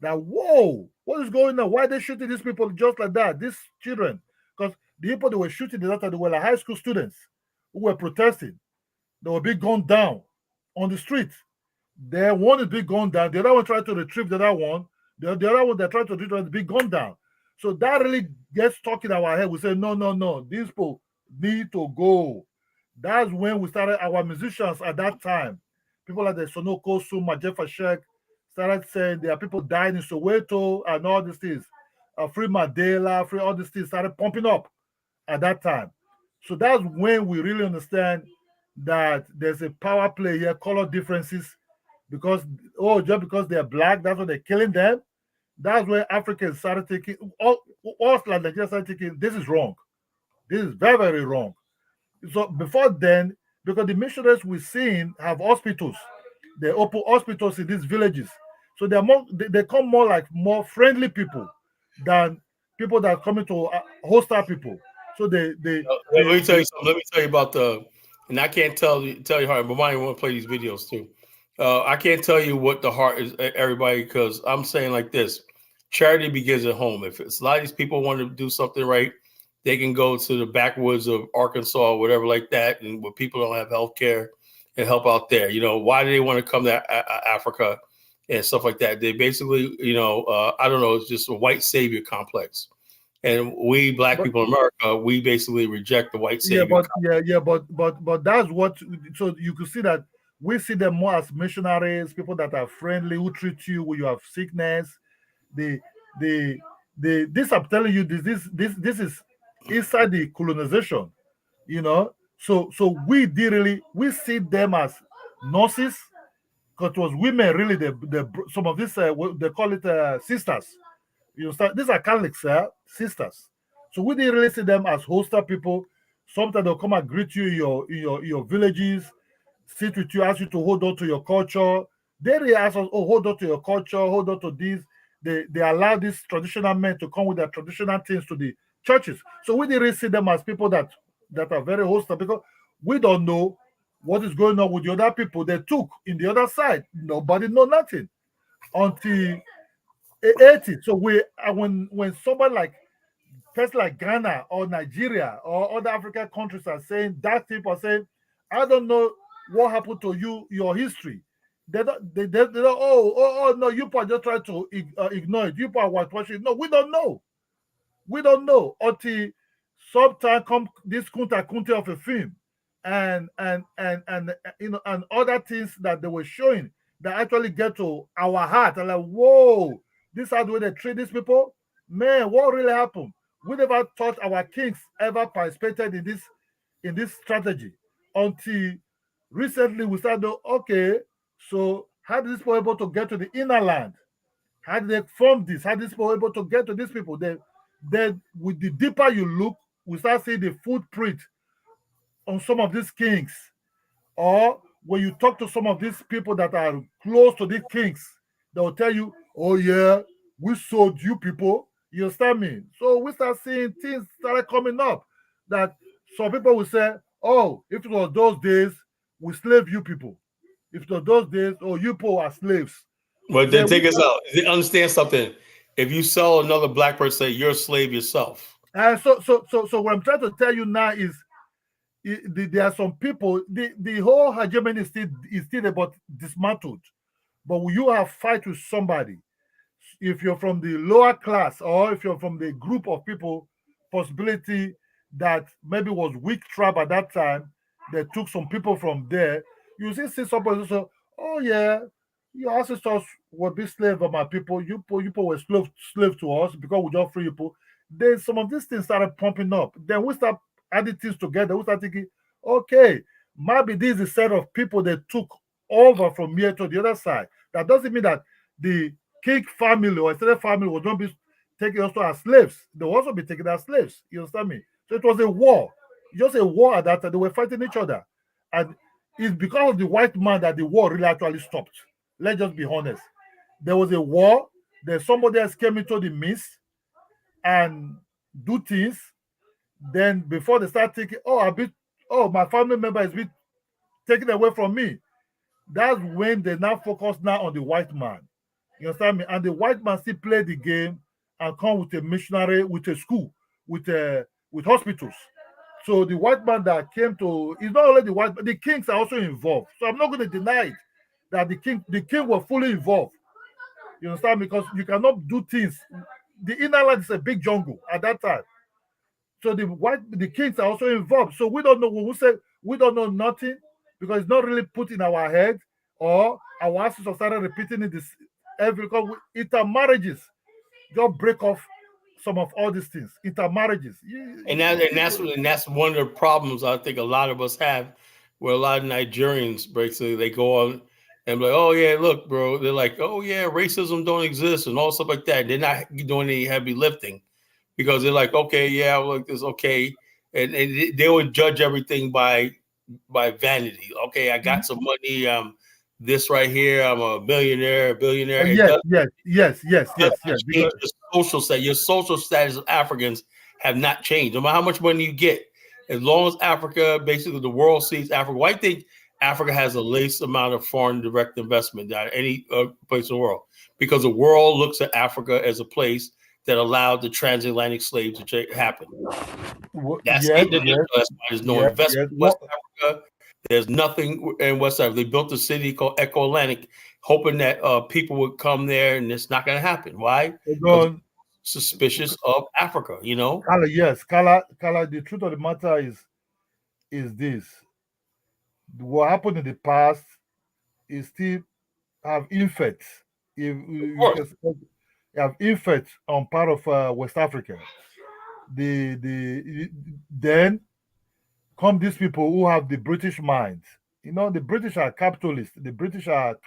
That, whoa, what is going on? Why are they shooting these people just like that? These children. Because the people they were shooting, they were like high school students who were protesting. They were being gunned down on the street. Their one is being gunned down. The other one tried to retrieve the other one. The other one they tried to retrieve is being gunned down. So that really gets stuck in our head. We say, no, these people need to go. That's when we started, our musicians at that time, people like the Sonoko Suma, Jeffa Sheikh, started saying there are people dying in Soweto and all these things. Free Mandela, free all these things started pumping up at that time. So that's when we really understand that there's a power play here, color differences, because, just because they're black, that's why they're killing them. That's where Africans started taking, us like Nigeria started thinking, this is wrong. This is very, very wrong. So before then, because the missionaries we've seen have hospitals, they open hospitals in these villages. So they're more, they come more like more friendly people than people that are coming to hostile people. So let me tell you something. Let me tell you about and I can't tell you how, but I want to play these videos too. I can't tell you what the heart is, everybody, because I'm saying like this: charity begins at home. If it's a lot of these people want to do something right, they can go to the backwoods of Arkansas or whatever like that, and where people don't have health care, and help out there. Why do they want to come to Africa and stuff like that? They basically, I don't know, it's just a white savior complex. And we black people in America, we basically reject the white savior. But that's what. So you can see that we see them more as missionaries, people that are friendly, who treat you when you have sickness. This I'm telling you, this is inside the colonization, So we see them as nurses, because it was women really. Some of this they call it sisters. These are Catholics, sisters. So we didn't really see them as hostile people. Sometimes they'll come and greet you in your villages, sit with you, ask you to hold on to your culture. They really ask us, hold on to your culture, hold on to this. They allow these traditional men to come with their traditional things to the churches. So we didn't really see them as people that are very hostile, because we don't know what is going on with the other people they took in the other side. Nobody know nothing until 80. So when somebody like person like Ghana or Nigeria or other African countries are saying that, people are saying, I don't know what happened to you, your history. They don't, no, you are just trying to ignore it. You are whitewashing. No, we don't know. We don't know until sometime come this kunta of a film and other things that they were showing that actually get to our heart. And like, whoa, this is how the way they treat these people. Man, what really happened? We never thought our kings ever participated in this strategy until recently we started, okay, so how did these people able to get to the inner land? How did they form this? How did these people able to get to these people? Then with the deeper you look, we start seeing the footprint on some of these kings. Or when you talk to some of these people that are close to these kings, they'll tell you, oh yeah, we sold you people. You understand me? So we start seeing things started coming up that some people will say, oh, if it was those days, we slave you people. If it was those days, oh, you people are slaves. But then take us out. Understand something. If you sell another black person, say you're a slave yourself. So what I'm trying to tell you now is there are some people, the whole hegemony is still about dismantled. But when you have fight with somebody, if you're from the lower class or if you're from the group of people, possibility that maybe was weak tribe at that time, they took some people from there, you see somebody say, oh yeah, your ancestors were be slave of my people, you people were slave to us because we just free people. Then some of these things started pumping up. Then we start adding things together. We start thinking, okay, maybe this is a set of people that took over from here to the other side. That doesn't mean that the king family or extended family will not be taken also as slaves. They will also be taken as slaves. You understand me? So it was a war. Just a war at that time. They were fighting each other. And it's because of the white man that the war really actually stopped. Let's just be honest. There was a war. There's somebody else came into the midst and do things. Then before they start thinking, my family member is being taken away from me. That's when they now focus now on the white man. You understand me? And the white man still play the game and come with a missionary, with a school, with hospitals. So the white man that came to, it's not only the white, but the kings are also involved. So I'm not going to deny it that the king were fully involved. You understand? Because you cannot do things. The inner land is a big jungle at that time. So the kings are also involved. So we don't know, when we say we don't know nothing, because it's not really put in our head, or our ancestors started repeating it because intermarriages just break off some of all these things. Intermarriages. And that's one of the problems I think a lot of us have, where a lot of Nigerians basically they go on and be like, oh yeah, look, bro. They're like, oh yeah, racism don't exist and all stuff like that. They're not doing any heavy lifting because they're like, okay, yeah, look, it's okay, and they would judge everything by vanity. Okay, I got some money. This right here, I'm a billionaire, billionaire. Yes. Because your social status of Africans have not changed. No matter how much money you get, as long as Africa, basically the world sees Africa. Well, I think Africa has the least amount of foreign direct investment than any place in the world, because the world looks at Africa as a place that allowed the transatlantic slave to happen. That's it. That's why there's no investment in West Africa. There's nothing in West Africa. They built a city called Echo Atlantic, hoping that people would come there, and it's not going to happen. Why? Because suspicious of Africa, you know? Kala, yes. Kala, the truth of the matter is this. What happened in the past is still have effects. You have effects on part of West Africa. Then come these people who have the British mind. You know, the British are capitalists. The British are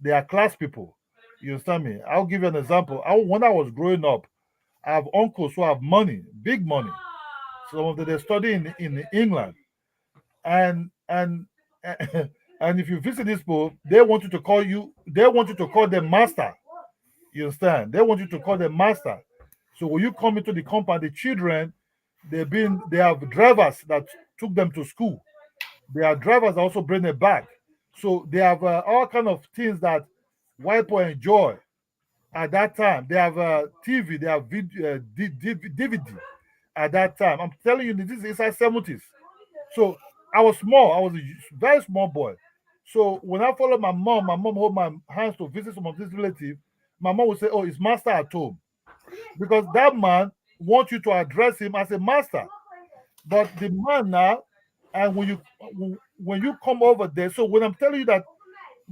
they are class people. You understand me? I'll give you an example. When I was growing up, I have uncles who have money, big money. Some of them they study in England. And if you visit these people, they want you to call them master. You understand? They want you to call them master. So when you come into the compound, the children, they have drivers that took them to school. They have drivers that also bring them back. So they have all kind of things that white people enjoy at that time. They have TV, they have DVD at that time. I'm telling you, this is inside 70s. So I was small. I was a very small boy. So when I followed my mom hold my hands to visit some of these relatives. My mom would say, "Oh, it's master at home," because that man wants you to address him as a master. But the man now, and when you come over there, so when I'm telling you that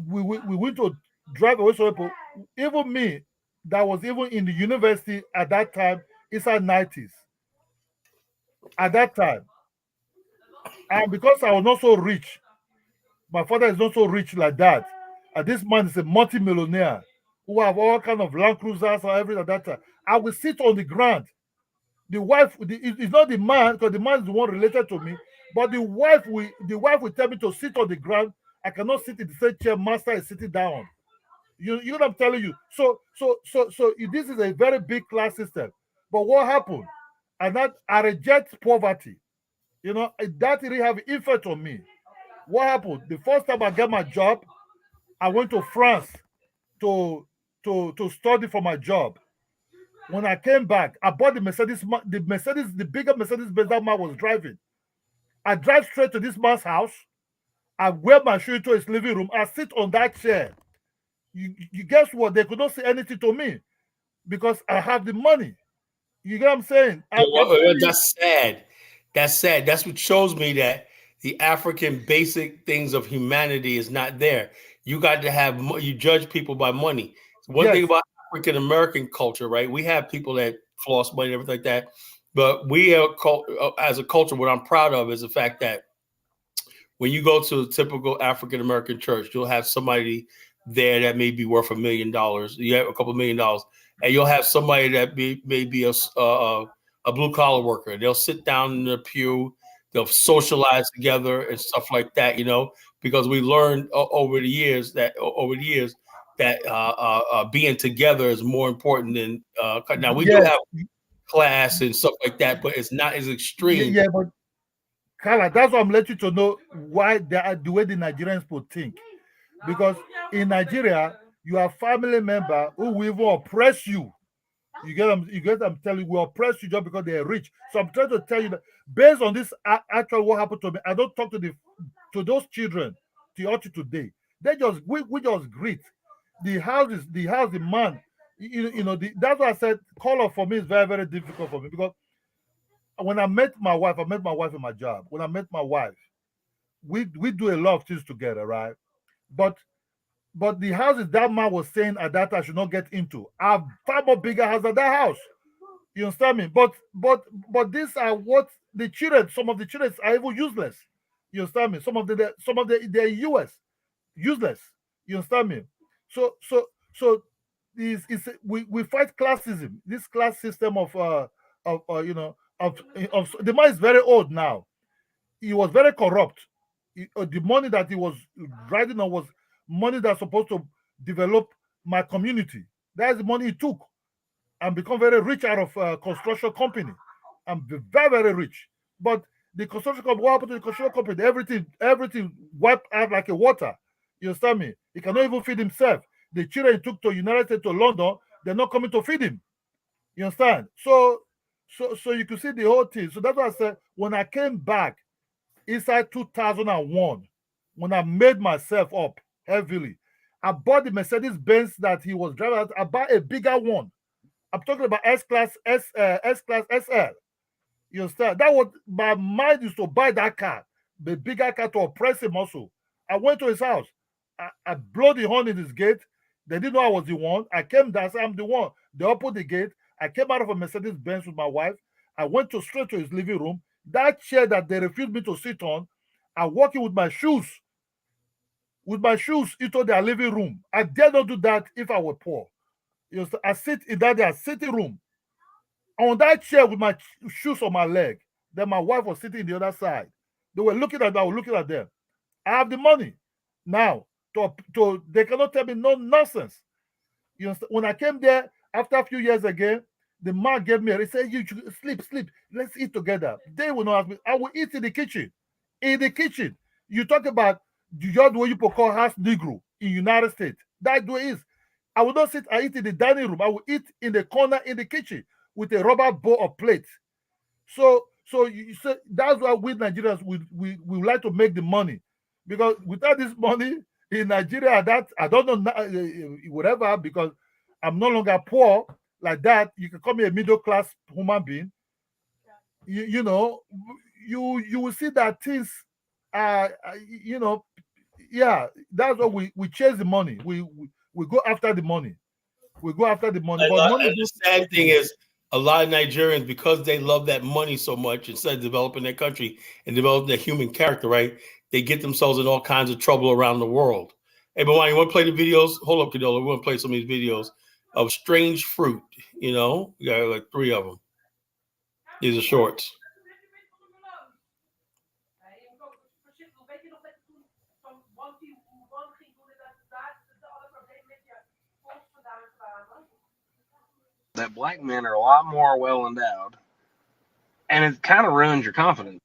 we went to drive away some people, even me, that was even in the university at that time, it's at 90s. At that time, and because I was not so rich, my father is not so rich like that, and this man is a multi-millionaire who have all kind of Land Cruisers or everything at that time. I will sit on the ground. The wife, it's not the man, because the man is the one related to me, but the wife will tell me to sit on the ground. I cannot sit in the same chair master is sitting down. You know what I'm telling you? So this is a very big class system. But what happened? And that I reject poverty. You know, that really have effect on me. What happened? The first time I got my job, I went to France to study for my job. When I came back, I bought the bigger Mercedes Benz that man was driving. I drive straight to this man's house. I wear my shoe into his living room. I sit on that chair. You guess what? They could not say anything to me because I have the money. You get what I'm saying? That's sad. That's sad. That's what shows me that the African basic things of humanity is not there. You got to have, you judge people by money. One thing about African American culture, right? We have people that floss money and everything like that. But we are, as a culture, what I'm proud of is the fact that when you go to a typical African American church, you'll have somebody there that may be worth $1 million. You have a couple $1 million, and you'll have somebody that may be a blue collar worker. They'll sit down in the pew, they'll socialize together and stuff like that, you know, because we learned over the years that being together is more important than now we do have class and stuff like that, but it's not as extreme. Yeah, but Carla, that's what I'm letting you to know why they are the way the Nigerians people think. Because in Nigeria, you have family member who will even oppress you. You get them telling you we oppress you just because they are rich. So I'm trying to tell you that based on this actual what happened to me, I don't talk to those children to today. They just we just greet. The house, the man. That's why I said color for me is very, very difficult for me, because when I met my wife in my job. When I met my wife, we do a lot of things together, right? But the houses that man was saying at that time I should not get into are far more bigger house than that house. You understand me? But these are what the children. Some of the children are even useless. You understand me? Some of they're useless. You understand me? So we fight classism. This class system of the man is very old now. He was very corrupt. The money that he was riding on was money that's supposed to develop my community. That's the money he took and become very rich out of construction company. I'm very, very rich. But the construction company, what happened to the construction company? Everything wiped out like a water. You understand me? He cannot even feed himself. The children he took to United States, to London, they're not coming to feed him. You understand? So you can see the whole thing. So that's why I said when I came back inside 2001, when I made myself up heavily, I bought the Mercedes Benz that he was driving. I bought a bigger one. I'm talking about S-Class, S-Class, SL. You understand? That was my mind used to buy that car, the bigger car, to oppress him also. I went to his house. I blew the horn in his gate. They didn't know I was the one. I came down, I said, I'm the one. They opened the gate. I came out of a Mercedes Benz with my wife. I went straight to his living room. That chair that they refused me to sit on, I walked in with my shoes into their living room. I dare not do that if I were poor. You know, I sit in their sitting room on that chair with my shoes on my leg. Then my wife was sitting in the other side. They were looking at me. I was looking at them. I have the money now. They cannot tell me no nonsense. You know, when I came there after a few years again, the man gave me. He said, "You should sleep. Let's eat together." They will not ask me. I will eat in the kitchen. In the kitchen. You talk about the way you call house Negro in United States. That way is. I will not sit and eat in the dining room. I will eat in the corner in the kitchen with a rubber bowl of plates. So that's why we Nigerians we like to make the money, because without this money in Nigeria, that I don't know whatever, because I'm no longer poor like that. You can call me a middle class human being. You know, you will see that things yeah, that's what we chase the money. We go after the money. We go after the money. But money the sad thing is, a lot of Nigerians, because they love that money so much, instead of developing their country and developing their human character, right, they get themselves in all kinds of trouble around the world. Hey, Bomani, you want to play the videos? Hold up, Kadola. We want to play some of these videos of strange fruit. You know, we got like 3 of them. These are shorts. That black men are a lot more well endowed, and it kind of ruins your confidence.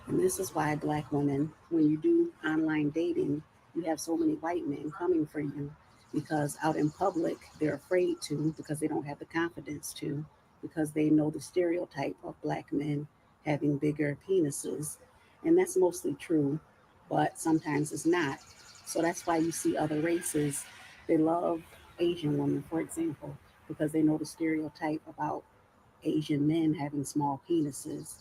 And this is why black women, when you do online dating, you have so many white men coming for you, because out in public, they're afraid to, because they don't have the confidence to, because they know the stereotype of black men having bigger penises. And that's mostly true, but sometimes it's not. So that's why you see other races, they love Asian women, for example, because they know the stereotype about Asian men having small penises.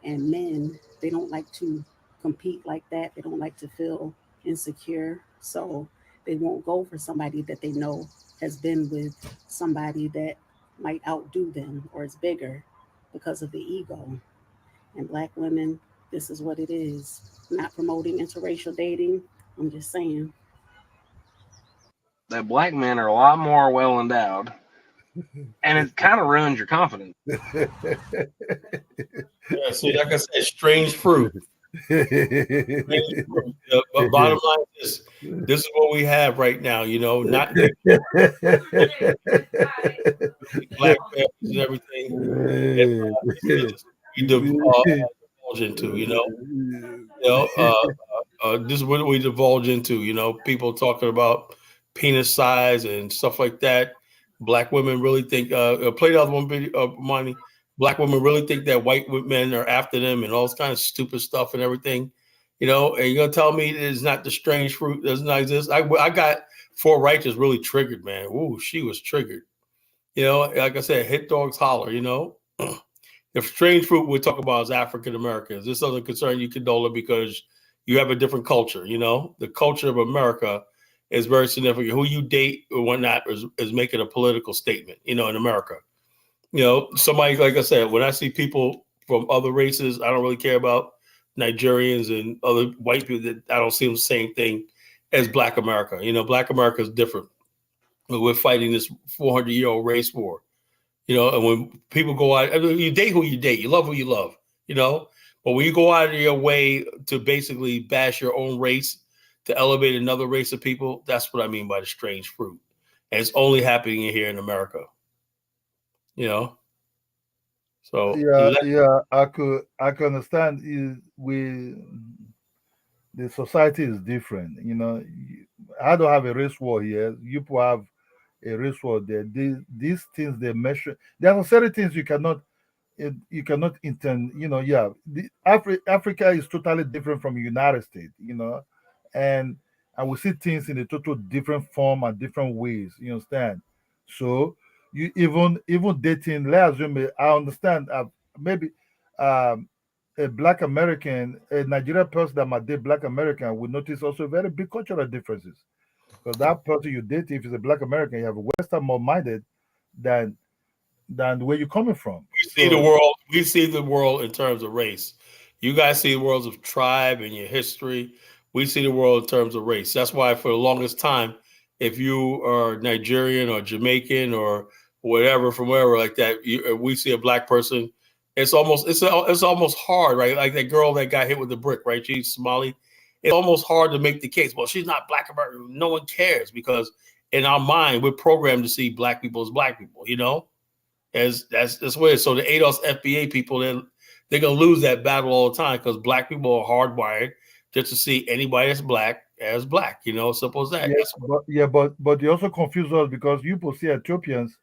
And men, they don't like to compete like that. They don't like to feel insecure. So they won't go for somebody that they know has been with somebody that might outdo them or is bigger, because of the ego. And black women, this is what it is. I'm not promoting interracial dating. I'm just saying. That black men are a lot more well endowed, and it kind of ruins your confidence. Yeah, see, like I said, strange fruit. But bottom line is this is what we have right now. You know, not black families and everything. It's we divulge into. This is what we divulge into. You know, people talking about penis size and stuff like that. Black women really think. Play the other one, Bomani. Black women really think that white men are after them and all this kind of stupid stuff and everything. You know, and you're gonna tell me it's not the strange fruit does not exist. I got Four Righteous really triggered, man. Ooh, she was triggered. You know, like I said, hit dogs holler. You know, the strange fruit we're talking about is African Americans. This doesn't concern you, Condola, because you have a different culture. You know, the culture of America is very significant. Who you date or whatnot is making a political statement. You know, in America. You know, somebody, like I said, when I see people from other races, I don't really care about Nigerians and other white people. That I don't see them the same thing as Black America. You know, Black America is different. We're fighting this 400-year-old race war. You know, and when people go out, I mean, you date who you date, you love who you love. You know, but when you go out of your way to basically bash your own race to elevate another race of people, that's what I mean by the strange fruit. And it's only happening here in America. You know, so I could understand. The society is different. You know, I don't have a race war here. You people have a race war there. These things they measure. There are certain things you cannot intend. You know, Africa is totally different from the United States. You know, and we see things in a total different form and different ways. You understand? So you even dating. Let's assume I understand. Maybe a Black American, a Nigerian person that might date Black American will notice also very big cultural differences. Because that person you date, if it's a Black American, you have a Western more minded than where you're coming from. We see the world in terms of race. You guys see the world of tribe and your history. We see the world in terms of race. That's why for the longest time, if you are Nigerian or Jamaican or whatever from wherever like that, we see a Black person. It's almost hard, right? Like that girl that got hit with the brick, right? She's Somali. It's almost hard to make the case. Well, she's not Black American. No one cares because in our mind, we're programmed to see Black people as Black people, you know? That's weird. So the ADOS FBA people, they're gonna lose that battle all the time because Black people are hardwired just to see anybody that's Black as Black, you know, simple as that. But you also confuse us because you people see Ethiopians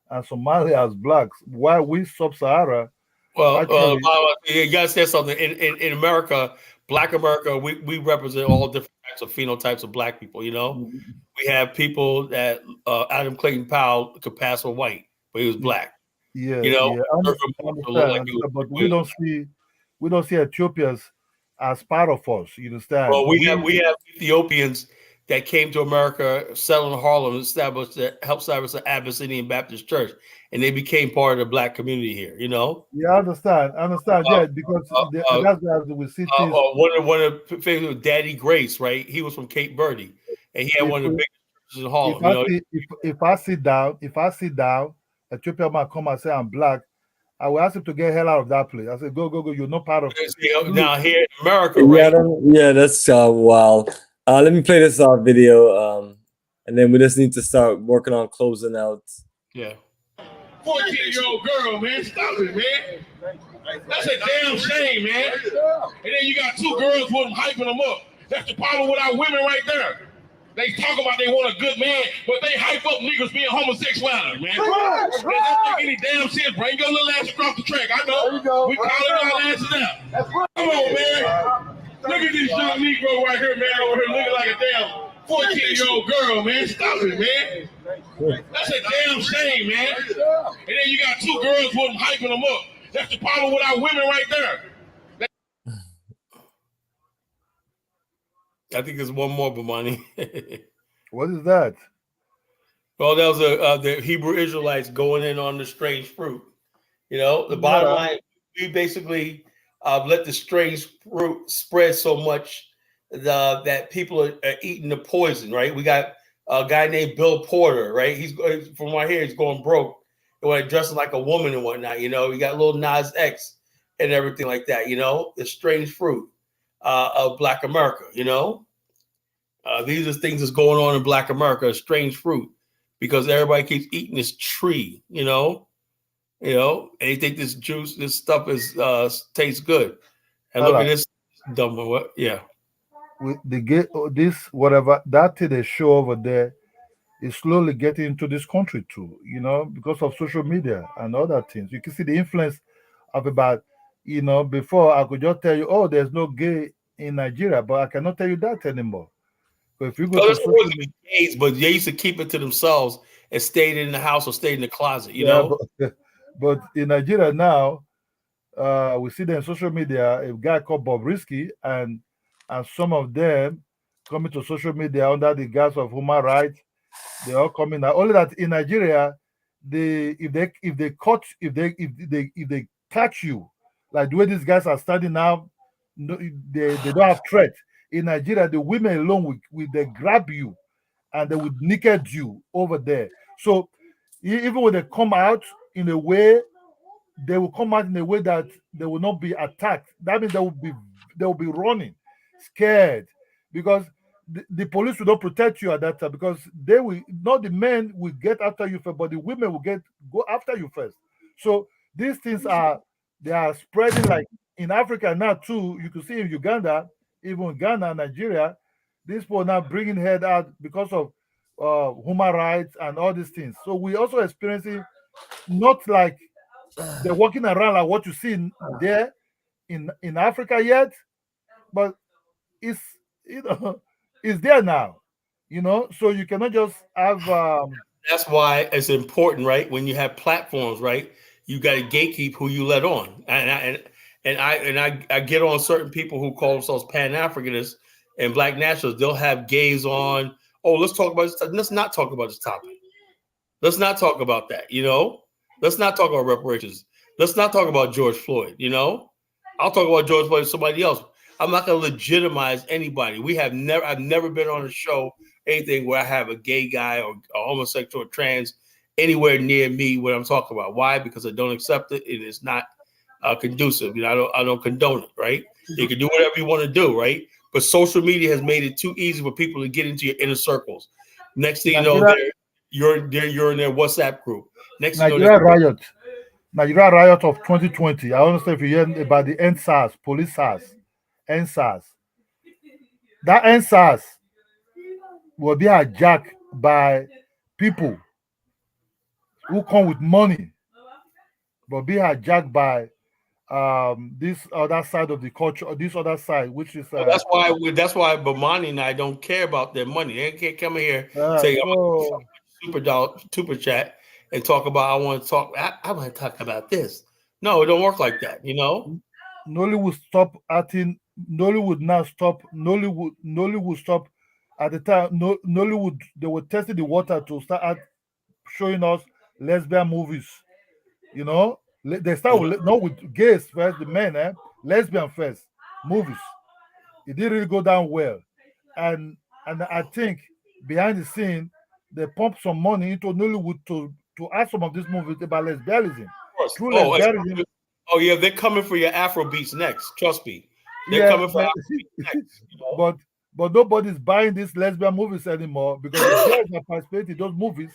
and Somalia as Blacks. Why we sub-Sahara? Well, you guys said something. In America, Black America, we represent all different types of phenotypes of Black people. You know, we have people that Adam Clayton Powell could pass for white, but he was Black. Yeah, you know, but we don't see Ethiopians as part of us. You understand? Well, we have Ethiopians that came to America, settled in Harlem, helped establish the Abyssinian Baptist Church, and they became part of the Black community here. You know. Yeah, I understand. Yeah, because that's why we see things. One of the famous Daddy Grace, right? He was from Cape Verde, and he had one of the biggest churches in Harlem. If I sit down, Ethiopia might come and say I'm Black. I will ask him to get hell out of that place. I said, go. You're not part of it. Now here in America, right? Yeah, that's wild. Let me play this video, and then we just need to start working on closing out. Yeah. 14-year-old girl, man. Stop it, man. That's a damn shame, man. And then you got two girls with them hyping them up. That's the problem with our women right there. They talk about they want a good man, but they hype up niggas being homosexuality, man. That doesn't make any damn sense. Bring your little ass across the track. I know. We calling our asses out. Come on, man. Look at this young Negro right here, man, over here looking like a damn 14-year-old girl, man. Stop it, man. That's a damn shame, man. And then you got two girls with them hyping them up. That's the problem with our women right there. I think there's one more, Bomani. What is that? Well, that was the Hebrew Israelites going in on the strange fruit. You know, the bottom line, we basically let the strange fruit spread so much that people are eating the poison, right? We got a guy named Bill Porter, right? He's from right here, he's going broke. Dressing like a woman and whatnot, you know. You got little Nas X and everything like that, you know, the strange fruit. of Black America. You know, these are things that's going on in Black America, strange fruit, because everybody keeps eating this tree. You know, and they think this juice, this stuff is tastes good. And look at this dumb one. What? Yeah. They get this whatever that thing they show over there is slowly getting into this country too, because of social media and other things. You can see the influence of about, before I could just tell you, oh, there's no gay in Nigeria, but I cannot tell you that anymore. But if you go to social media, gays, but they used to keep it to themselves and stayed in the house or stayed in the closet, you know. But in Nigeria now, we see them on social media, a guy called Bobrisky, and some of them coming to social media under the guise of human rights. They all coming out. Only that in Nigeria, if they catch you, like the way these guys are standing now, they don't have threat. In Nigeria, the women alone will they grab you and they would naked you over there. So even when they come out in a way, they will come out in a way that they will not be attacked. That means they will be running, scared, because the police will not protect you at that time, because they will not, the men will get after you first, but the women will go after you first. So these things are spreading like in Africa now too. You can see in Uganda, even Ghana, Nigeria, these people are now bringing head out because of human rights and all these things. So we also experiencing not like they're walking around like what you see there in Africa yet, but it's it's there now, so you cannot just have that's why it's important, right? When you have platforms, right, you got to gatekeep who you let on. And I get on certain people who call themselves Pan-Africanists and Black nationalists. They'll have gays on. Oh, let's talk about this. Let's not talk about this topic. Let's not talk about that. Let's not talk about reparations. Let's not talk about George Floyd. I'll talk about George Floyd to somebody else. I'm not going to legitimize anybody. I've never been on a show, anything where I have a gay guy or a homosexual or trans anywhere near me when I'm talking about. Why? Because I don't accept it. It is not conducive. I don't condone it, right? You can do whatever you want to do, right? But social media has made it too easy for people to get into your inner circles. Next thing you know, you're in their WhatsApp group. Next thing you know, Nigeria riot of 2020. I don't know if you hear about the NSAS, police SARS, NSAS. That NSAS will be hijacked by people who come with money, but be hijacked by this other side of the culture, or this other side, which is that's why Bomani and I don't care about their money. They can't come in here say super chat and talk about I want to talk about this. No, it don't work like that, Nollywood stop acting. Nollywood now stop. Nollywood stop. At the time, Nollywood, they were testing the water to start showing us lesbian movies. They start not with gays first, the men, lesbian first movies. It didn't really go down well, and I think behind the scene they pumped some money into Nollywood to add some of these movies about lesbianism. True lesbianism. Oh yeah, they're coming for your Afro beats next. Trust me, they're coming for Afro beats next. But nobody's buying these lesbian movies anymore because the girls that participate in those movies,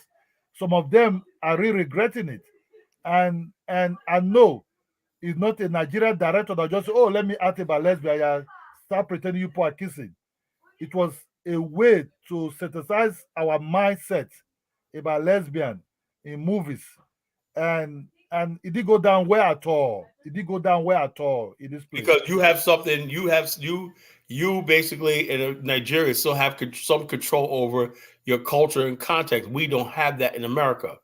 some of them are really regretting it. And I know it's not a Nigerian director that just let me act about lesbian, start pretending you are kissing. It was a way to synthesize our mindset about lesbian in movies, and it didn't go down well at all. It didn't go down well at all in this place. Because you have something, you basically in Nigeria still have some control over your culture and context. We don't have that in America.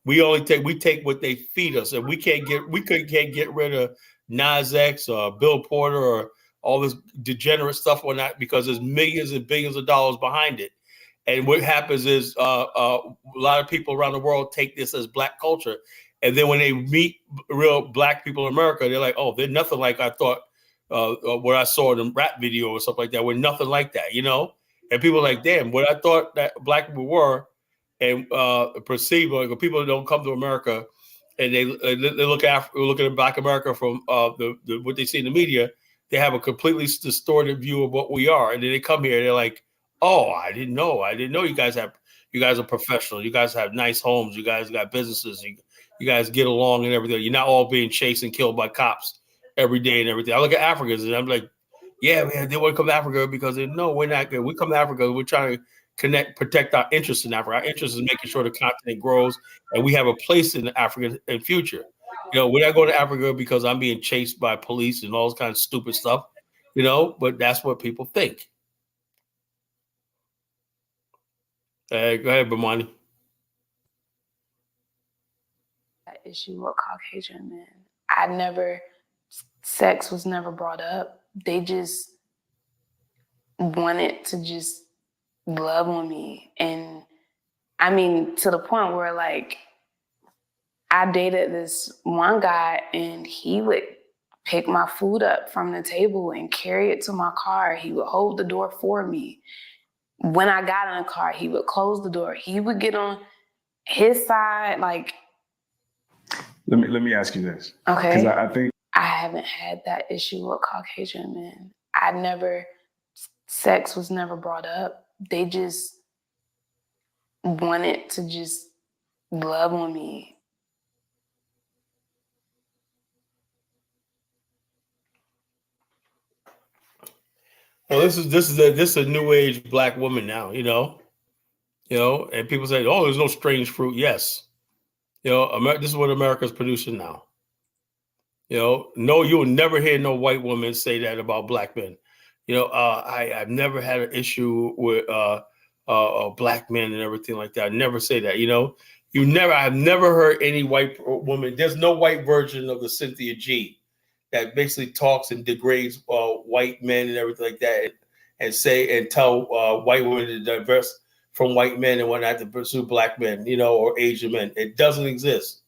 We take what they feed us, and we can't get rid of Nas X or Bill Porter or all this degenerate stuff or not, because there's millions and billions of dollars behind it. And what happens is a lot of people around the world take this as Black culture. And then when they meet real Black people in America, they're like, oh, they're nothing like I thought what I saw in a rap video or something like that. We're nothing like that, And people are like, damn, what I thought that Black people were and perceive, like people don't come to America and they look at Black America from what they see in the media. they have a completely distorted view of what we are, and then they come here and they're like, "Oh, I didn't know you guys are professional. You guys have nice homes. You guys got businesses. You guys get along and everything. You're not all being chased and killed by cops every day and everything." I look at Africans and I'm like, "Yeah, man, they want to come to Africa because no, we're not good. We come to Africa. We're trying to protect our interests in Africa. Our interest is making sure the continent grows and we have a place in the African future. We're not going to Africa because I'm being chased by police and all this kind of stupid stuff, but that's what people think." Go ahead, Bomani. That issue with Caucasian men. Sex was never brought up. They just wanted to just love on me. And I mean, to the point where like, I dated this one guy and he would pick my food up from the table and carry it to my car. He would hold the door for me. When I got in the car, he would close the door. He would get on his side, like. Let me ask you this. Okay. Because I think I haven't had that issue with Caucasian men. Sex was never brought up. They just wanted to just love on me. Well, this is a new age black woman now, and people say, "Oh, there's no strange fruit." Yes, this is what America's producing now. No, you will never hear no white woman say that about black men. I've never had an issue with black men and everything like that. I never say that. I've never heard any white woman. There's no white version of the Cynthia G that basically talks and degrades white men and everything like that, and tell white women to divest from white men and whatnot to pursue black men, or Asian men. It doesn't exist.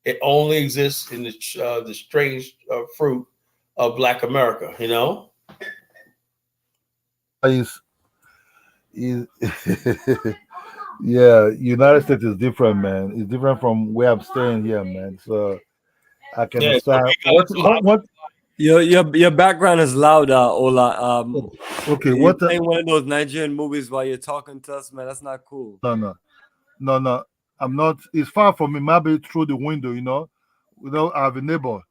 It only exists in the strange fruit of Black America. Yeah, United States is different, man. It's different from where I'm staying here, man. So I can understand. What your background is loud, Ola. Okay, you're playing one of those Nigerian movies while you're talking to us, man. That's not cool. No. I'm not. It's far from me. Maybe through the window, I have a neighbor.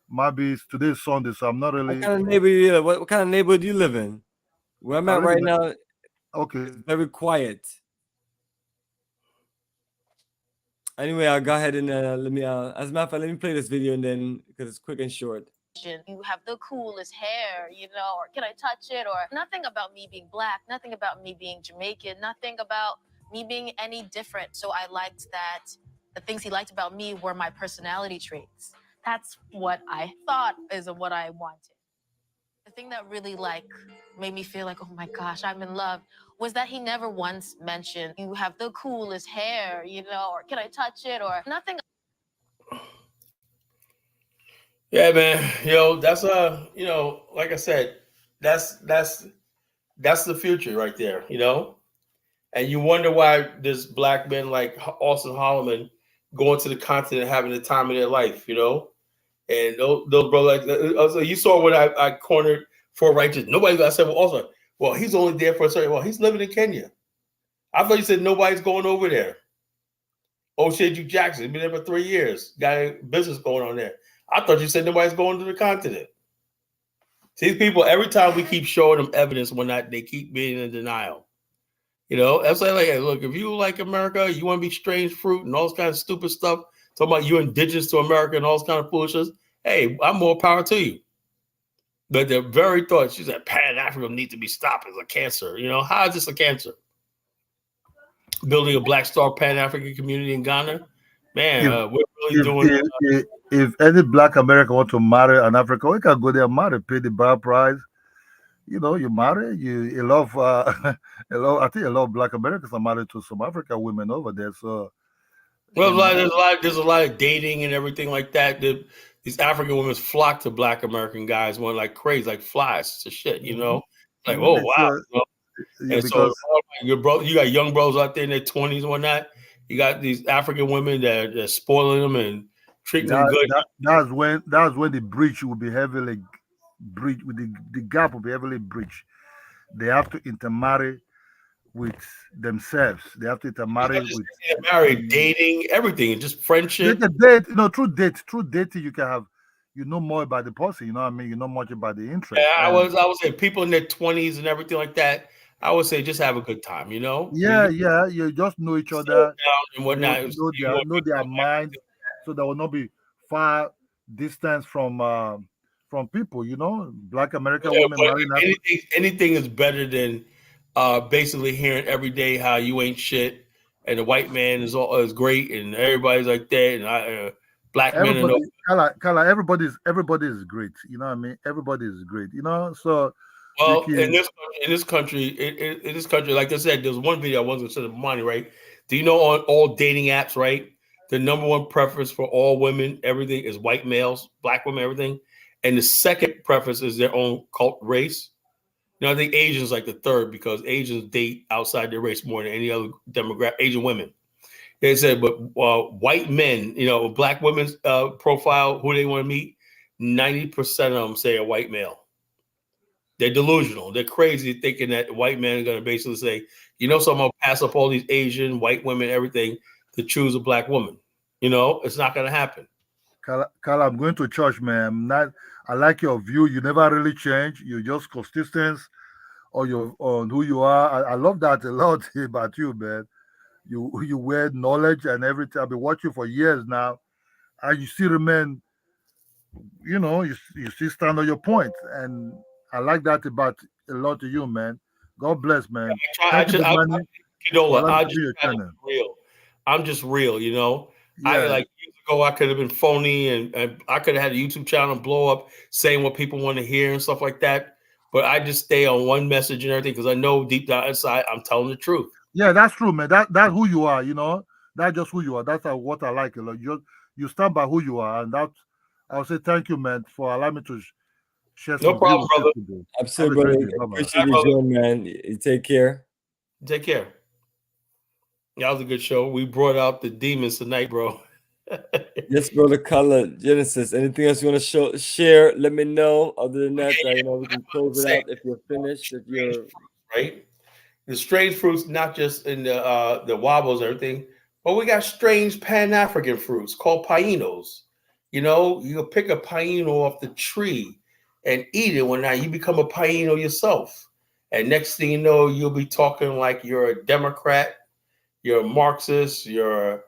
Maybe it's today's Sunday, so I'm not really. What kind of neighbor you live? What kind of neighborhood do you live in? Where I'm at right now. Okay. It's very quiet. Anyway, I'll go ahead and let me. As a matter of fact, let me play this video and then because it's quick and short. You have the coolest hair, or can I touch it? Or nothing about me being black, nothing about me being Jamaican, nothing about me being any different. So I liked that the things he liked about me were my personality traits. That's what I thought is what I wanted. The thing that really made me feel like, oh my gosh, I'm in love, was that he never once mentioned, you have the coolest hair, or can I touch it? Or nothing. Yeah, man. That's like I said, that's the future right there, And you wonder why this black men like Austin Holloman going to the continent having the time of their life, And those brothers, also, you saw when I cornered for righteous. Nobody. I said, well, he's only there for a certain. Well, he's living in Kenya. I thought you said nobody's going over there. O'Shea Jackson been there for 3 years. Got business going on there. I thought you said nobody's going to the continent. These people, every time we keep showing them evidence, they keep being in denial. That's like, hey, look, if you like America, you want to be strange fruit and all this kind of stupid stuff, talking about you indigenous to America and all this kind of foolishness, hey, I'm more power to you. But the very thought, she said, Pan-Africanism needs to be stopped as a cancer. How is this a cancer? Building a Black Star Pan-African community in Ghana? Man, we're really doing it. If any Black American want to marry an African, we can go there and marry, pay the bride price. You marry, I think a lot of Black Americans are married to some African women over there. So, well, there's a lot of dating and everything like that. These African women flock to Black American guys, one like crazy, like flies to shit. Like, oh wow. Yeah, and so you got young bros out there in their 20s and whatnot. You got these African women that are spoiling them and treating them good. That's when the breach will be heavily bridge, with the gap will be heavily bridged. They have to intermarry with themselves. They have to intermarry with married, dating, everything, just friendship. They can date, through dating you can have, know more about the person, you know what I mean? You know much about the interest. Yeah, I would say people in their 20s and everything like that. I would say just have a good time, you know? Yeah, you just know each other and whatnot. know their minds, so there will not be far distance from people, Black American Yeah, women but marrying anything is better than basically hearing every day how you ain't shit and the white man is great and everybody's like that and black men and Kala, everybody is great, you know what I mean? Everybody is great, so well, in this country, like I said, there's one video I wasn't going to say Bomani, right? Do you know on all dating apps, right? The number one preference for all women, everything is white males, black women, everything. And the second preference is their own cult race. I think Asians like the third because Asians date outside their race more than any other demographic. Asian women, they said, but white men, black women's profile, who they want to meet, 90% of them say a white male. They're delusional. They're crazy thinking that white men are going to basically say, so I'm going to pass up all these Asian, white women, everything to choose a black woman. It's not going to happen. Kala, I'm going to church, man. I like your view. You never really change. You're just consistent on who you are. I love that a lot about you, man. You wear knowledge and everything. I've been watching for years now, and you still remain, you still stand on your point, and I like that about a lot of you, man. God bless, man. Thank you, Bomani. I'm just real, Yeah. I like years ago I could have been phony and I could have had a YouTube channel and blow up saying what people want to hear and stuff like that. But I just stay on one message and everything because I know deep down inside I'm telling the truth. Yeah, that's true, man. That's who you are, That's just who you are. That's what I like a lot. You stand by who you are, and that I'll say thank you, man, for allowing me to share some. No problem, brother. Absolutely, brother. Appreciate you, Joe, man. You take care. Take care. That was a good show. We brought out the demons tonight, bro. Yes, brother. Color Genesis. Anything else you want to share? Let me know. Other than that, we can close it out if you're finished. If you're right, the strange fruits, not just in the wobbles, everything, but we got strange Pan-African fruits called painos. You pick a paino off the tree and eat it. When now you become a paino yourself, and next thing you know, you'll be talking like you're a Democrat. You're a Marxist, you're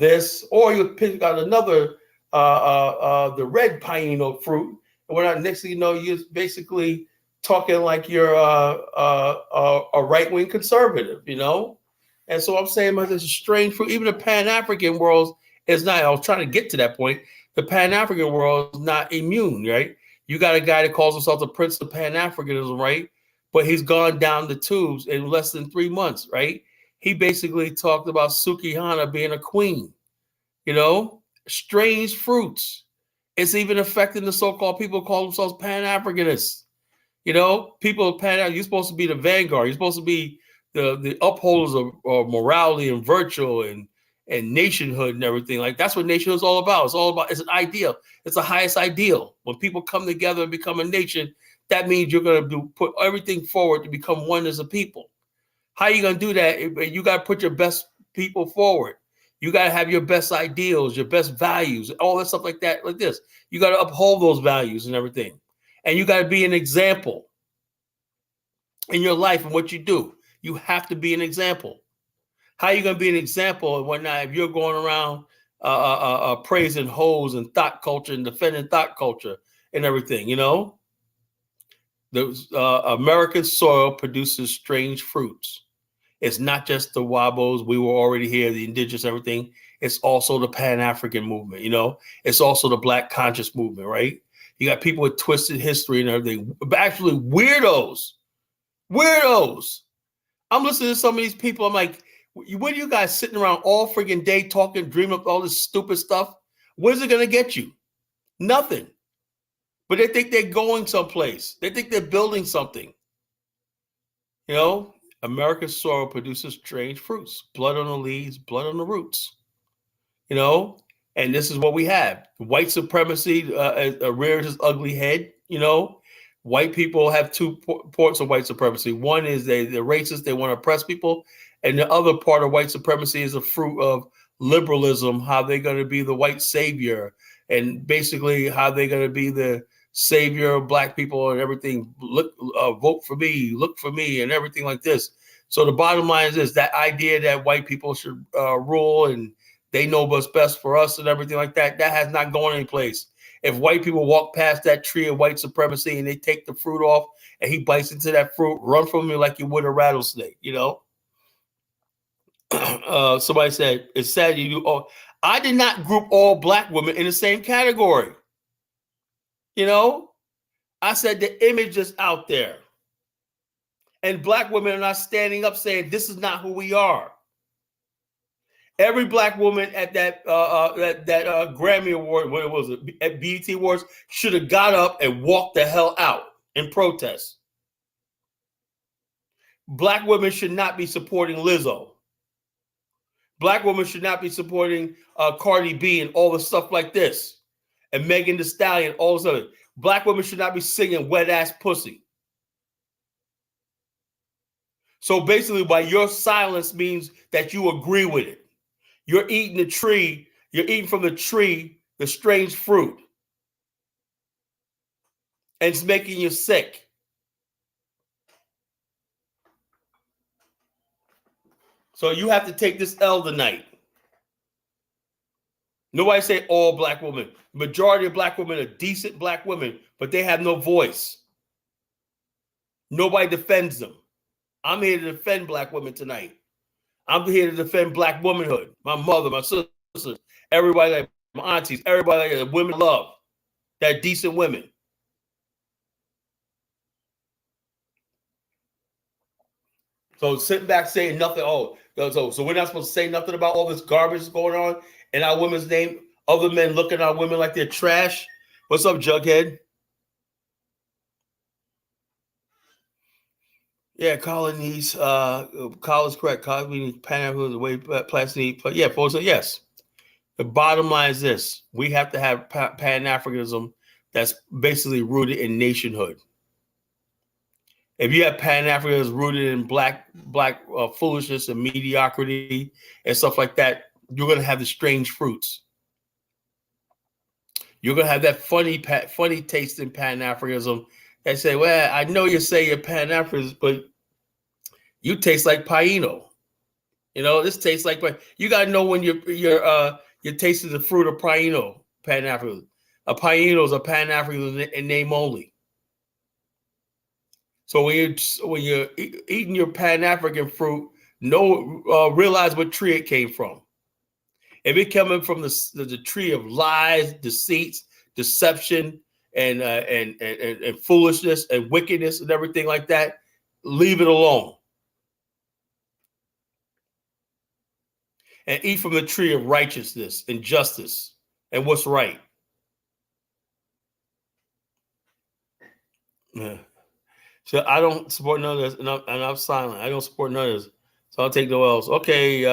this, or you pick out another, the red paino fruit. And when next thing you know, you're basically talking like you're a right-wing conservative, And so I'm saying, there's a strange fruit. Even the Pan-African world is not, I was trying to get to that point. The Pan-African world is not immune, right? You got a guy that calls himself the Prince of Pan-Africanism, right? But he's gone down the tubes in less than 3 months, right? He basically talked about Sukihana being a queen, strange fruits. It's even affecting the so-called people who call themselves Pan-Africanists. People you're supposed to be the vanguard. You're supposed to be the upholders of morality and virtue and nationhood and everything. Like that's what nationhood is all about. It's an ideal. It's the highest ideal. When people come together and become a nation, that means you're going to put everything forward to become one as a people. How are you going to do that? You got to put your best people forward. You got to have your best ideals, your best values, all that stuff like that, like this. You got to uphold those values and everything. And you got to be an example in your life and what you do. You have to be an example. How are you going to be an example and whatnot if you're going around praising hoes and thought culture and defending thought culture and everything, The American soil produces strange fruits. It's not just the Wabos. We were already here, the indigenous, everything. It's also the Pan-African movement, It's also the Black conscious movement, right? You got people with twisted history and everything. But actually, weirdos. I'm listening to some of these people. I'm like, what are you guys sitting around all freaking day talking, dreaming up all this stupid stuff? What is it going to get you? Nothing. But they think they're going someplace. They think they're building something. America's soil produces strange fruits, blood on the leaves, blood on the roots, and this is what we have. White supremacy rears its ugly head, You know, white people have two parts of white supremacy. One is they're racist, they want to oppress people. And the other part of white supremacy is a fruit of liberalism, how they're going to be the white savior, and basically how they're going to be the savior of black people and everything. Look, vote for me, look for me, and everything like this. So the bottom line is this: that idea that white people should rule and they know what's best for us and everything like that, that has not gone anyplace. If white people walk past that tree of white supremacy and they take the fruit off and he bites into that fruit, run from him like you would a rattlesnake, you know? Somebody said, it's sad you do. Oh, I did not group all black women in the same category. You know, I said the image is out there. And black women are not standing up saying, this is not who we are. Every black woman at that Grammy Award, what was it, at BET Awards, should have got up and walked the hell out in protest. Black women should not be supporting Lizzo. Black women should not be supporting Cardi B and all the stuff like this. And Megan Thee Stallion, all this other. Black women should not be singing wet ass pussy. So basically, by your silence means that you agree with it. You're eating the tree, you're eating from the tree, the strange fruit. And it's making you sick. So you have to take this L tonight. Nobody say all black women. Majority of black women are decent black women, but they have no voice. Nobody defends them. I'm here to defend black women tonight. I'm here to defend black womanhood. My mother, my sisters, everybody, like my aunties, everybody that women love. That decent women. So sitting back saying nothing. Oh, so we're not supposed to say nothing about all this garbage that's going on in our women's name. Other men looking at our women like they're trash. What's up, Jughead? Yeah, Colin needs. Colin's correct. Colin, we need Pan-Africanism the way plastic. Yeah, folks. Yes. The bottom line is this: we have to have Pan-Africanism that's basically rooted in nationhood. If you have Pan-Africanism rooted in black foolishness and mediocrity and stuff like that, you're going to have the strange fruits. You're going to have that funny taste in Pan-Africanism and say, well, I know you say you're Pan-Africanist, but you taste like Paino. You know, this tastes like, you got to know when you're tasting the fruit of Paino, Pan-Africanism. A Paino is a Pan-African in name only. So when you're eating your Pan-African fruit, realize what tree it came from. If it coming from the tree of lies, deceits, deception, and foolishness and wickedness and everything like that, leave it alone. And eat from the tree of righteousness and justice and what's right. Yeah. So I don't support none of this, and I'm silent. I don't support none of this, so I'll take no L's. Okay,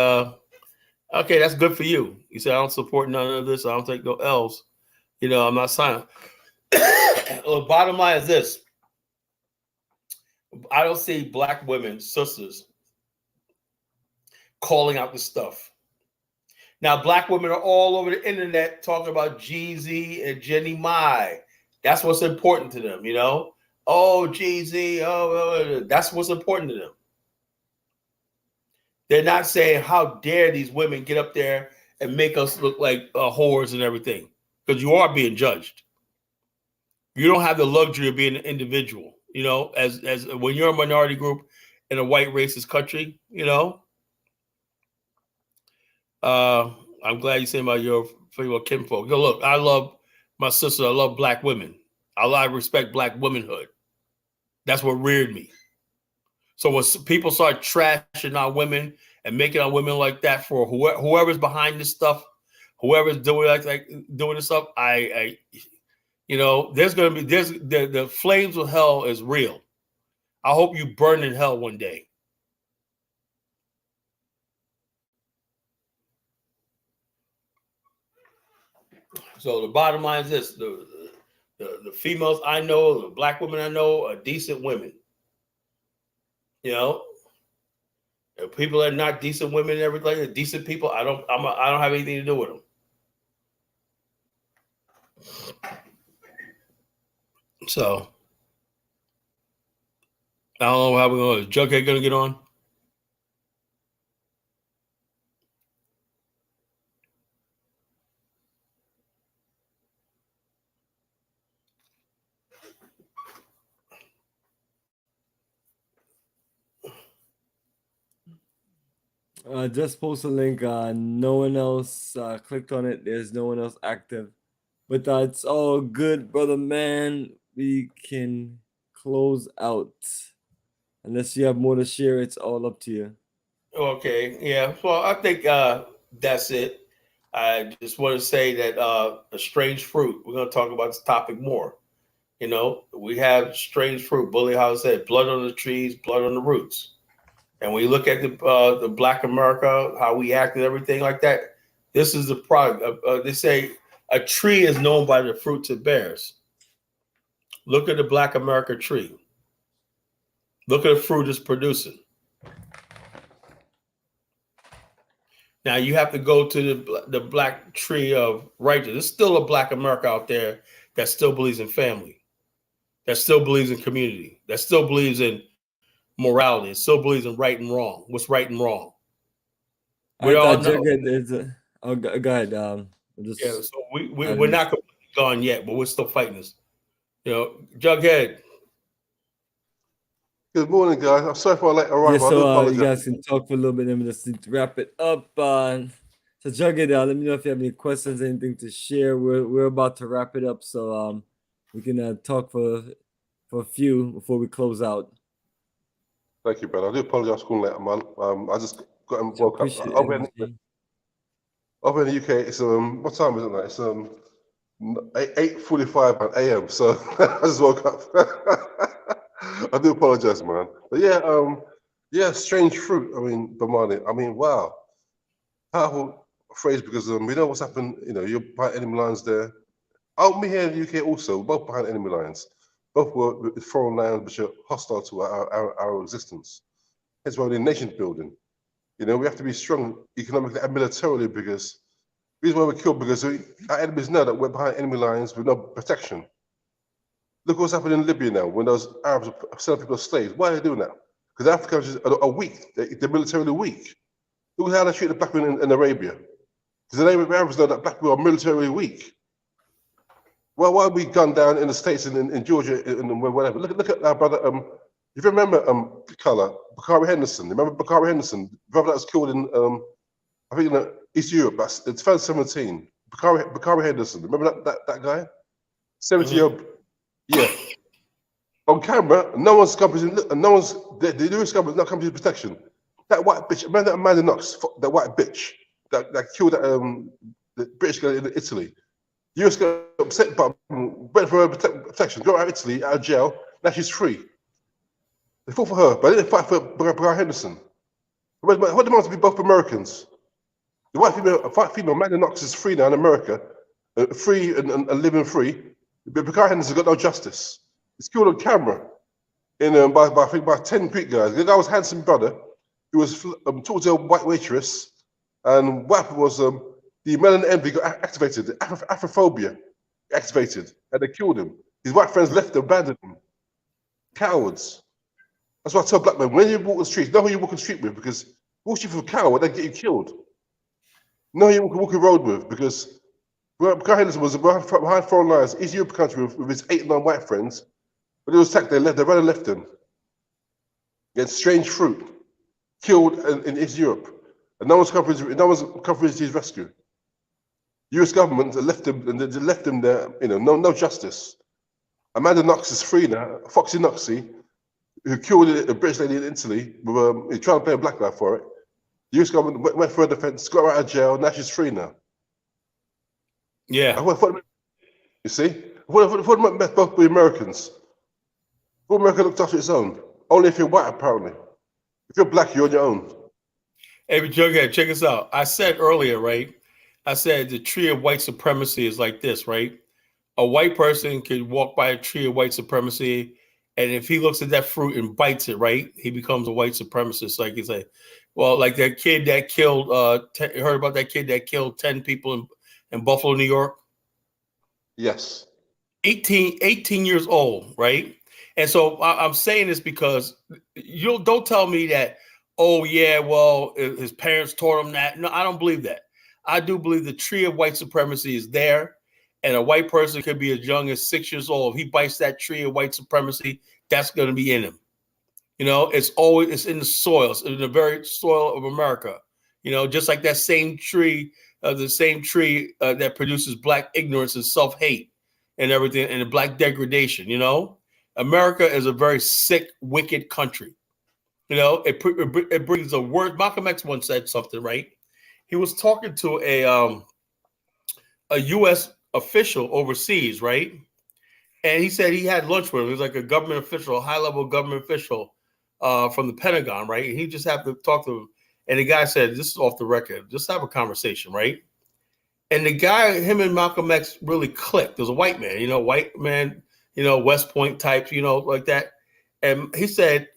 okay, that's good for you. You said I don't support none of this, so I don't take no L's. You know, I'm not silent. Well, the bottom line is this: I don't see black women, sisters, calling out the stuff. Now, black women are all over the internet talking about Jeezy and Jenny Mai. That's what's important to them, you know. Oh, Jeezy, that's what's important to them. They're not saying, how dare these women get up there and make us look like whores and everything, because you are being judged. You don't have the luxury of being an individual, you know, as when you're a minority group in a white racist country, you know. I'm glad you said about your female kinfolk. Look, I love my sister. I love black women. I respect black womanhood. That's what reared me. So when people start trashing our women and making our women like that for whoever's behind this stuff, whoever's doing doing this stuff, you know, the flames of hell is real. I hope you burn in hell one day. So the bottom line is this: The females I know, the black women I know, are decent women. You know, if people are not decent women and everything, they're decent people. I don't have anything to do with them. So I don't know how we're going. Is Jughead going to get on? Just post a link. No one else clicked on it. There's no one else active. But it's all good, brother man. We can close out. Unless you have more to share, it's all up to you. Okay, yeah. Well, I think that's it. I just want to say that a strange fruit. We're going to talk about this topic more. You know, we have strange fruit. Bully House said, blood on the trees, blood on the roots. And we look at the Black America, how we act and everything like that. This is the product. They say a tree is known by the fruits it bears. Look at the Black America tree. Look at the fruit it's producing. Now you have to go to the black tree of righteousness. There's still a Black America out there that still believes in family, that still believes in community, that still believes in morality, it still believes in right and wrong. What's right and wrong? We all know. Go ahead. So we're not completely gone yet, but we're still fighting this. You know, Jughead. Good morning, guys. I'm sorry for late arrival. Yeah, so you guys can talk for a little bit and just need to wrap it up. So Jughead, let me know if you have any questions, anything to share. We're about to wrap it up, so we can talk for a few before we close out. Thank you, brother. I do apologize for calling later, man. I just got woke up. Over in the UK, it's what time is it now? It's 8:45 a.m. So I just woke up. I do apologize, man. But yeah, strange fruit. I mean, Bomani. I mean, wow, powerful phrase because we know what's happened. You know, you're behind enemy lines there. Me here in the UK also, we're both behind enemy lines. Both were with foreign lands which are hostile to our existence. Hence why we're in nation building. You know, we have to be strong economically and militarily because the reason why we're killed because our enemies know that we're behind enemy lines with no protection. Look what's happening in Libya now when those Arabs are selling people as slaves. Why are they doing that? Because the African countries are weak. They're militarily weak. Look at how they treat the black men in Arabia. Because the Arabs know that black people are militarily weak. Well, why we gunned down in the States and in Georgia and whatever? Look at our brother. If you remember, color Bakari Henderson. Remember Bakari Henderson, the brother that was killed in I think in East Europe. That's 2017. Bakari Henderson. Remember that guy? 70-year-old. Yeah. On camera, no one's the US government's not coming to protection. That white bitch. Remember that Amanda Knox, that white bitch that killed the British girl in Italy. US got upset, but went for her protection, got out of Italy, out of jail. Now she's free. They fought for her, but they didn't fight for Bakari Henderson. What demands to be both Americans? The white female, Amanda Knox is free now in America, free and living free. But Bakari Henderson's got no justice. He's killed on camera by 10 Greek guys. The guy was a handsome brother. He was talking to a white waitress, and what happened was the melanin envy got activated, the Afrophobia activated, and they killed him. His white friends left him, abandoned him. Cowards. That's why I tell black men, when you walk the streets, know who you walk the street with, because walk you for a coward, they get you killed. Know who you walk the road with, because Bakari Henderson was behind foreign lines, East Europe country with his 8 or 9 white friends. When he was attacked, they ran and left him. Against strange fruit, killed in East Europe. And no one's come for his rescue. US government left him there, you know, no justice. Amanda Knox is free now, Foxy Knoxy, who killed a British lady in Italy, with trying to play a black guy for it. The US government went for her defense, got her out of jail, now she's free now. Yeah. You see? What both be Americans? Well, America looked after its own. Only if you're white, apparently. If you're black, you're on your own. Hey, Jughead, check us out. I said earlier, right? I said the tree of white supremacy is like this, right? a white person could walk by a tree of white supremacy, and if he looks at that fruit and bites it, right, he becomes a white supremacist. Like you say, well, like that kid that killed, heard about that kid that killed 10 people in Buffalo, New York? Yes. 18 years old, right? And so I'm saying this because don't tell me that, oh yeah, well, his parents taught him that. No, I don't believe that. I do believe the tree of white supremacy is there, and a white person could be as young as 6 years old. If he bites that tree of white supremacy, that's going to be in him. It's in the soil, it's in the very soil of America. Just like that same tree, that produces black ignorance and self-hate and everything, and the black degradation. America is a very sick, wicked country. It brings the word. Malcolm X once said something, right? He was talking to a U.S. official overseas, right? And he said he had lunch with him. He was like a government official, a high-level government official from the Pentagon, right? And he just had to talk to him. And the guy said, this is off the record. Just have a conversation, right? And the guy, him and Malcolm X really clicked. There's a white man, West Point types, like that. And he said,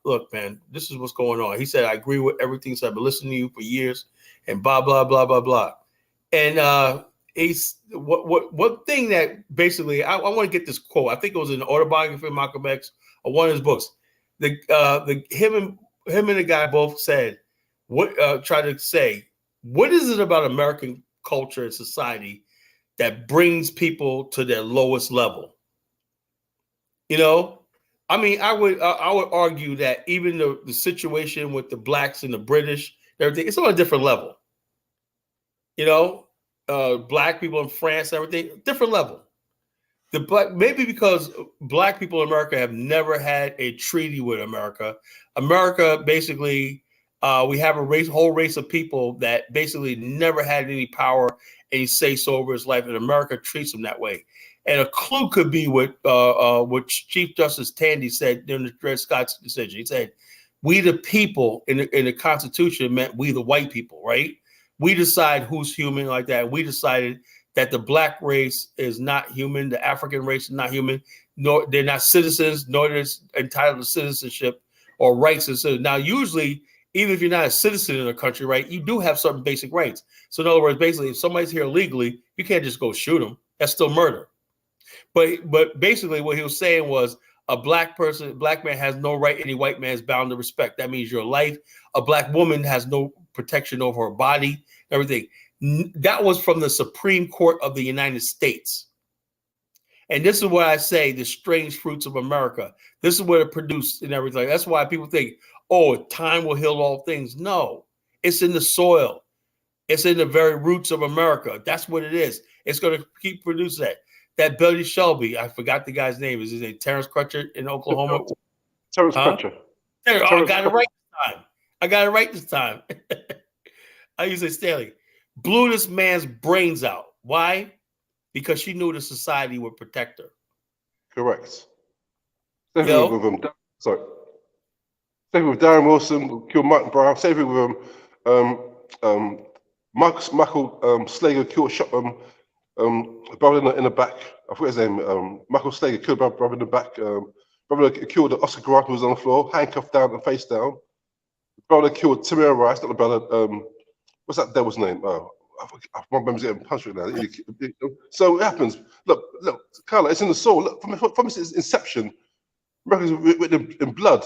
look, man, this is what's going on. He said, I agree with everything. So I've been listening to you for years and blah, blah, blah, blah, blah. And he's one thing that basically, I want to get this quote. I think it was in the autobiography of Malcolm X or one of his books. Him and the guy both said, try to say, what is it about American culture and society that brings people to their lowest level? I would argue that even the situation with the blacks and the British, everything, it's on a different level. Black people in France, everything, different level. Maybe because black people in America have never had a treaty with America. America, basically, we have a whole race of people that basically never had any power, any say-so over his life, and America treats them that way. And a clue could be what Chief Justice Tandy said during the Dred Scott decision. He said, we the people in the Constitution meant we the white people, right? We decide who's human like that. We decided that the black race is not human, the African race is not human, nor they're not citizens, nor they're entitled to citizenship or rights. And so now usually, even if you're not a citizen in a country, right, you do have certain basic rights. So in other words, basically, if somebody's here illegally, you can't just go shoot them. That's still murder. But basically what he was saying was a black man has no right any white man is bound to respect. That means your life. A black woman has no protection over her body, everything. That was from the Supreme Court of the United States. And this is what I say, the strange fruits of America. This is what it produced and everything. That's why people think, oh, time will heal all things. No, it's in the soil. It's in the very roots of America. That's what it is. It's going to keep producing that. That Billy Shelby, I forgot the guy's name. Is his name Terrence Crutcher in Oklahoma? Terrence Crutcher. I got it right this time. I used to say, Stanley, blew this man's brains out. Why? Because she knew the society would protect her. Correct. Same thing with Darren Wilson, killed Mike Brown. Same thing with Michael Slager shot brother in the back. I forget his name. Michael Slager killed brother in the back. Brother killed Oscar Grant, who was on the floor, handcuffed down and face down. Brother killed Tamir Rice, not the brother. What's that devil's name? I remember getting punched right now. So it happens. Look, Carla, it's in the soul. Look, from its inception, America's written in blood.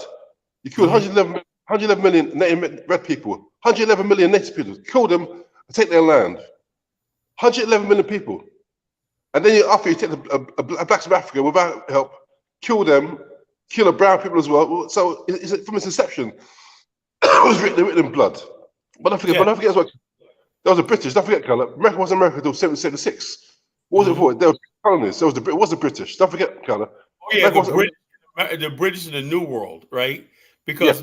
You killed 111 million native red people, 111 million native people. Kill them and take their land. 111 million people. And then after you take the blacks of Africa without help, kill them, kill the brown people as well. So from its inception, it was written in blood. But don't forget as well, there was the British. Don't forget, Carla. America wasn't America until 1776. What was it for? There were colonies. It was the British. Don't forget, Carla. Oh yeah, the British in the New World, right? Because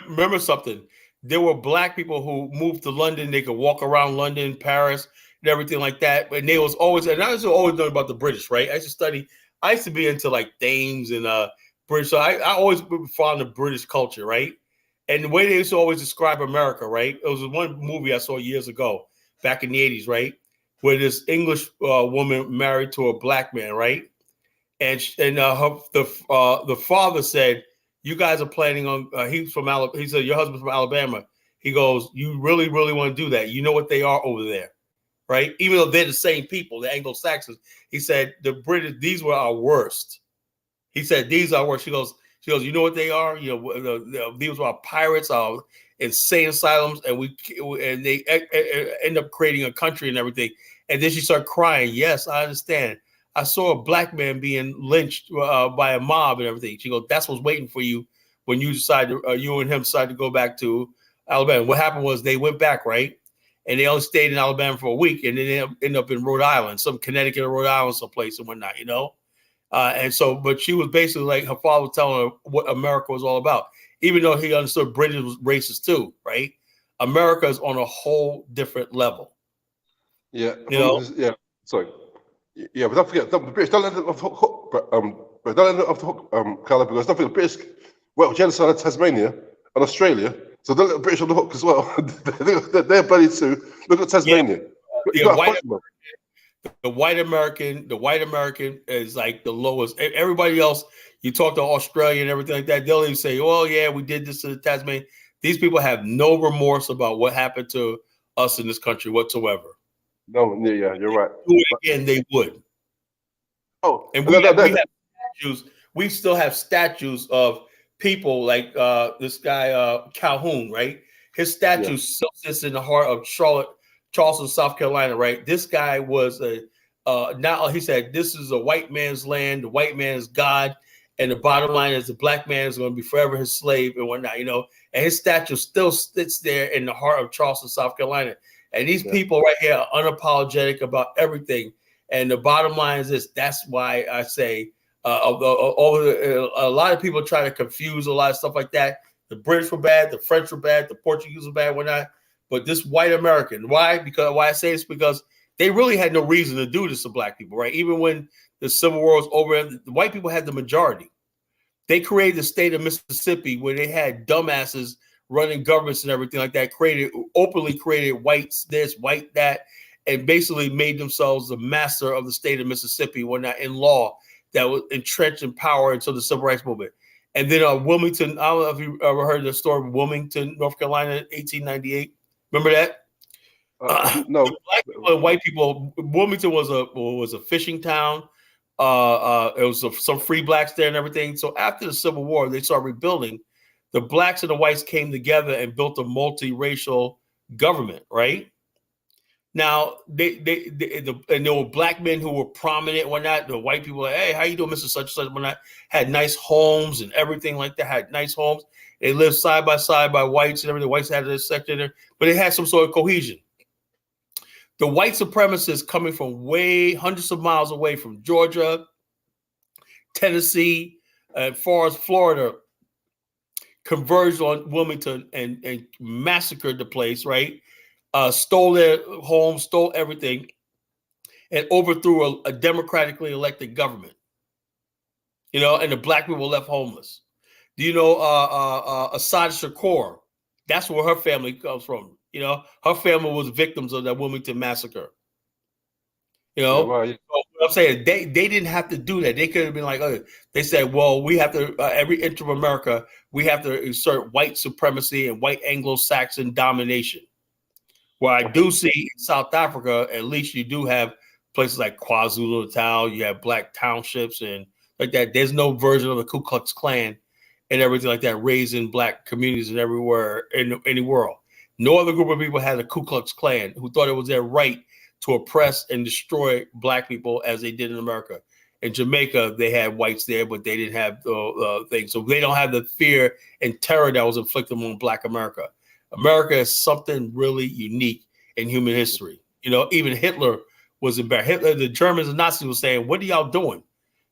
remember something. There were black people who moved to London. They could walk around London, Paris, and everything like that. And they was always, and I was always knowing about the British, right? I used to be into like Dames and British. So I always found the British culture, right? And the way they used to always describe America, right? It was one movie I saw years ago, back in the 80s, right? where this English woman married to a black man, right? And the father said, "You guys are planning on." He's from Alabama. He said, "Your husband's from Alabama." He goes, "You really, really want to do that? You know what they are over there, right? Even though they're the same people, the Anglo-Saxons." He said, "The British, these were our worst." He said, "These are worse." She goes, "You know what they are? You know, these were our pirates, our insane asylums, and they end up creating a country and everything." And then she started crying. "Yes, I understand. I saw a black man being lynched by a mob and everything." She goes, "That's what's waiting for you when you decide to, you and him decide to go back to Alabama." What happened was they went back, right? And they only stayed in Alabama for a week, and then they ended up in Rhode Island, some Connecticut or Rhode Island, someplace and whatnot, you know? And so, but she was basically like, her father was telling her what America was all about, even though he understood British was racist too, right? America is on a whole different level. Yeah, you know? yeah. Sorry. Yeah, but don't forget, the British don't let them off the hook, but don't let them off the hook, Carla, because don't forget the British, well, genocide in Tasmania and Australia, so don't let the British on the hook as well. They're bloody too. Look at Tasmania. Yeah, the white American is like the lowest. Everybody else, you talk to Australia and everything like that, they'll even say, "Oh yeah, we did this to the Tasmanian." These people have no remorse about what happened to us in this country whatsoever. No, yeah, you're right. Do it again, they would. Oh, and we have statues. We still have statues of people like this guy Calhoun, right? His statue still sits in the heart of Charleston, South Carolina, right? This guy was now he said, "This is a white man's land, the white man's God, and the bottom line is the black man is going to be forever his slave and whatnot," you know. And his statue still sits there in the heart of Charleston, South Carolina. And these people right here are unapologetic about everything. And the bottom line is this: that's why I say a lot of people try to confuse a lot of stuff like that. The British were bad, the French were bad, the Portuguese were bad, whatnot. But this white American, why? Why I say this? Because they really had no reason to do this to black people, right? Even when the Civil War was over, the white people had the majority. They created the state of Mississippi where they had dumbasses running governments and everything like that, openly created whites this, white that, and basically made themselves the master of the state of Mississippi when not in law that was entrenched in power until the Civil Rights Movement. And then Wilmington, I don't know if you ever heard the story of Wilmington, North Carolina, 1898. Remember that? No. Black people and white people, Wilmington was a fishing town. It was some free blacks there and everything. So after the Civil War, they started rebuilding. The blacks and the whites came together and built a multiracial government, right? Now, and there were black men who were prominent and whatnot. The white people were like, "Hey, how you doing, Mr. Such and Such?" Whatnot. Had nice homes and everything like that. Had nice homes. They lived side by side by whites and everything. The whites had their section there, but they had some sort of cohesion. The white supremacists coming from hundreds of miles away from Georgia, Tennessee, and far as Florida, converged on Wilmington and massacred the place, right? Stole their homes, stole everything, and overthrew a democratically elected government. You know, and the black people were left homeless. Do you know Assad Shakur? That's where her family comes from. You know, her family was victims of that Wilmington massacre. You know, so what I'm saying, they didn't have to do that. They could have been like, they said, well, we have to, every inch of America, we have to insert white supremacy and white Anglo-Saxon domination. Well, I do see in South Africa, at least you do have places like KwaZulu-Natal, you have black townships and like that. There's no version of the Ku Klux Klan and everything like that, raising black communities and everywhere in the world. No other group of people had a Ku Klux Klan who thought it was their right to oppress and destroy black people as they did in America. In Jamaica, they had whites there, but they didn't have the thing. So they don't have the fear and terror that was inflicted on black America. America is something really unique in human history. You know, even Hitler was embarrassed. Hitler, the Germans and Nazis were saying, "What are y'all doing?"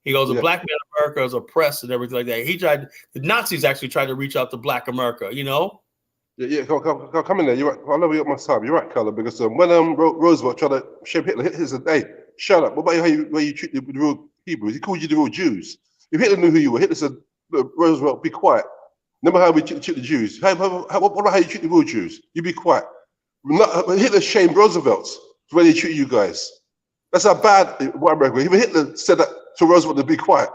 He goes, "The black man in America is oppressed and everything like that." The Nazis actually tried to reach out to black America, you know? Yeah, come in there. You're right. I love you at my time. You're right, Carla, because when Roosevelt tried to shame Hitler, Hitler said, "Hey, shut up. What about how you treat the real Hebrews? He called you the real Jews." If Hitler knew who you were, Hitler said, "Look, Roosevelt, be quiet. Remember how we treat the Jews. What about how you treat the real Jews? You be quiet." Hitler shamed Roosevelt. the way they treat you guys. That's how bad white America. Even Hitler said that to Roosevelt to be quiet.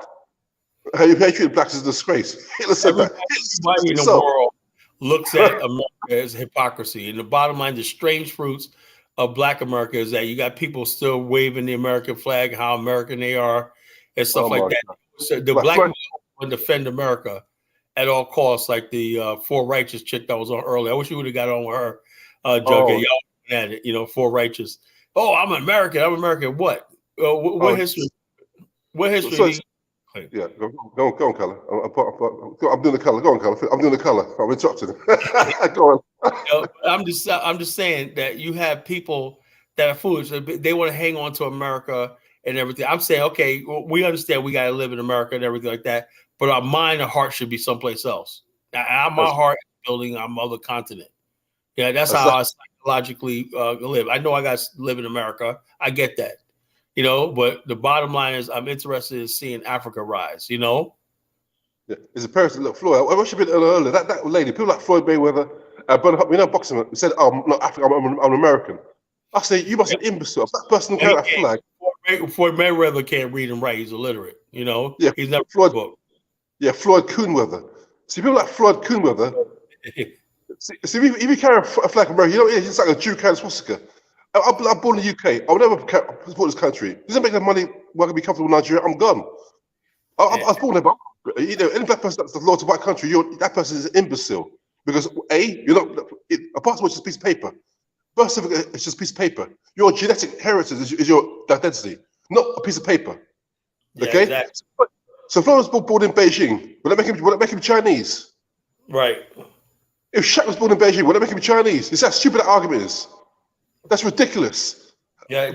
How you treat blacks is a disgrace. Hitler said that. Everybody in the world looks at America as hypocrisy. And the bottom line, the strange fruits of Black America is that you got people still waving the American flag, how American they are, and stuff like that. So the Black people want to defend America at all costs, like the Four Righteous chick that was on earlier. I wish you would have got on with her, Jughead. Y'all at it, you know, Four Righteous. Oh, I'm American. I'm American. What? What history? What history? Yeah, go on, Color. I'm doing the color. Go on, Color. I'm doing the color. I'm interrupting. Go on. I'm just saying that you have people that are foolish. They want to hang on to America and everything. I'm saying, okay, we understand we got to live in America and everything like that, but our mind and heart should be someplace else. My heart is building our mother continent. Yeah, that's how I psychologically live. I know I got to live in America. I get that. You know, but the bottom line is I'm interested in seeing Africa rise, you know? Yeah, it's a person, look, Floyd, I wish you'd been earlier. That lady, people like Floyd Mayweather, you know, boxing, said, oh, I'm not African, I'm American. I say, you must be an imbecile. That person carry that flag. Floyd Mayweather can't read and write. He's illiterate, you know? Yeah, he's never Floyd Kuhnweather. See, people like Floyd Kuhnweather, see, if you carry a flag of America, you know, it's like a Jew carrying a swastika. I'm born in the UK. I'll never support this country. Doesn't make the money where I can be comfortable in Nigeria. I'm gone. I was born there, but you know, any black person that's loyal to white country, that person is an imbecile. Because you're not a passport is just a piece of paper. Birth certificate is just a piece of paper. Your genetic heritage is your identity, not a piece of paper. Okay. Yeah, exactly. So Florence was born in Beijing. Will that make him Chinese? Right. If Shaq was born in Beijing, will that make him Chinese? Is that stupid argument? That's ridiculous. Yeah,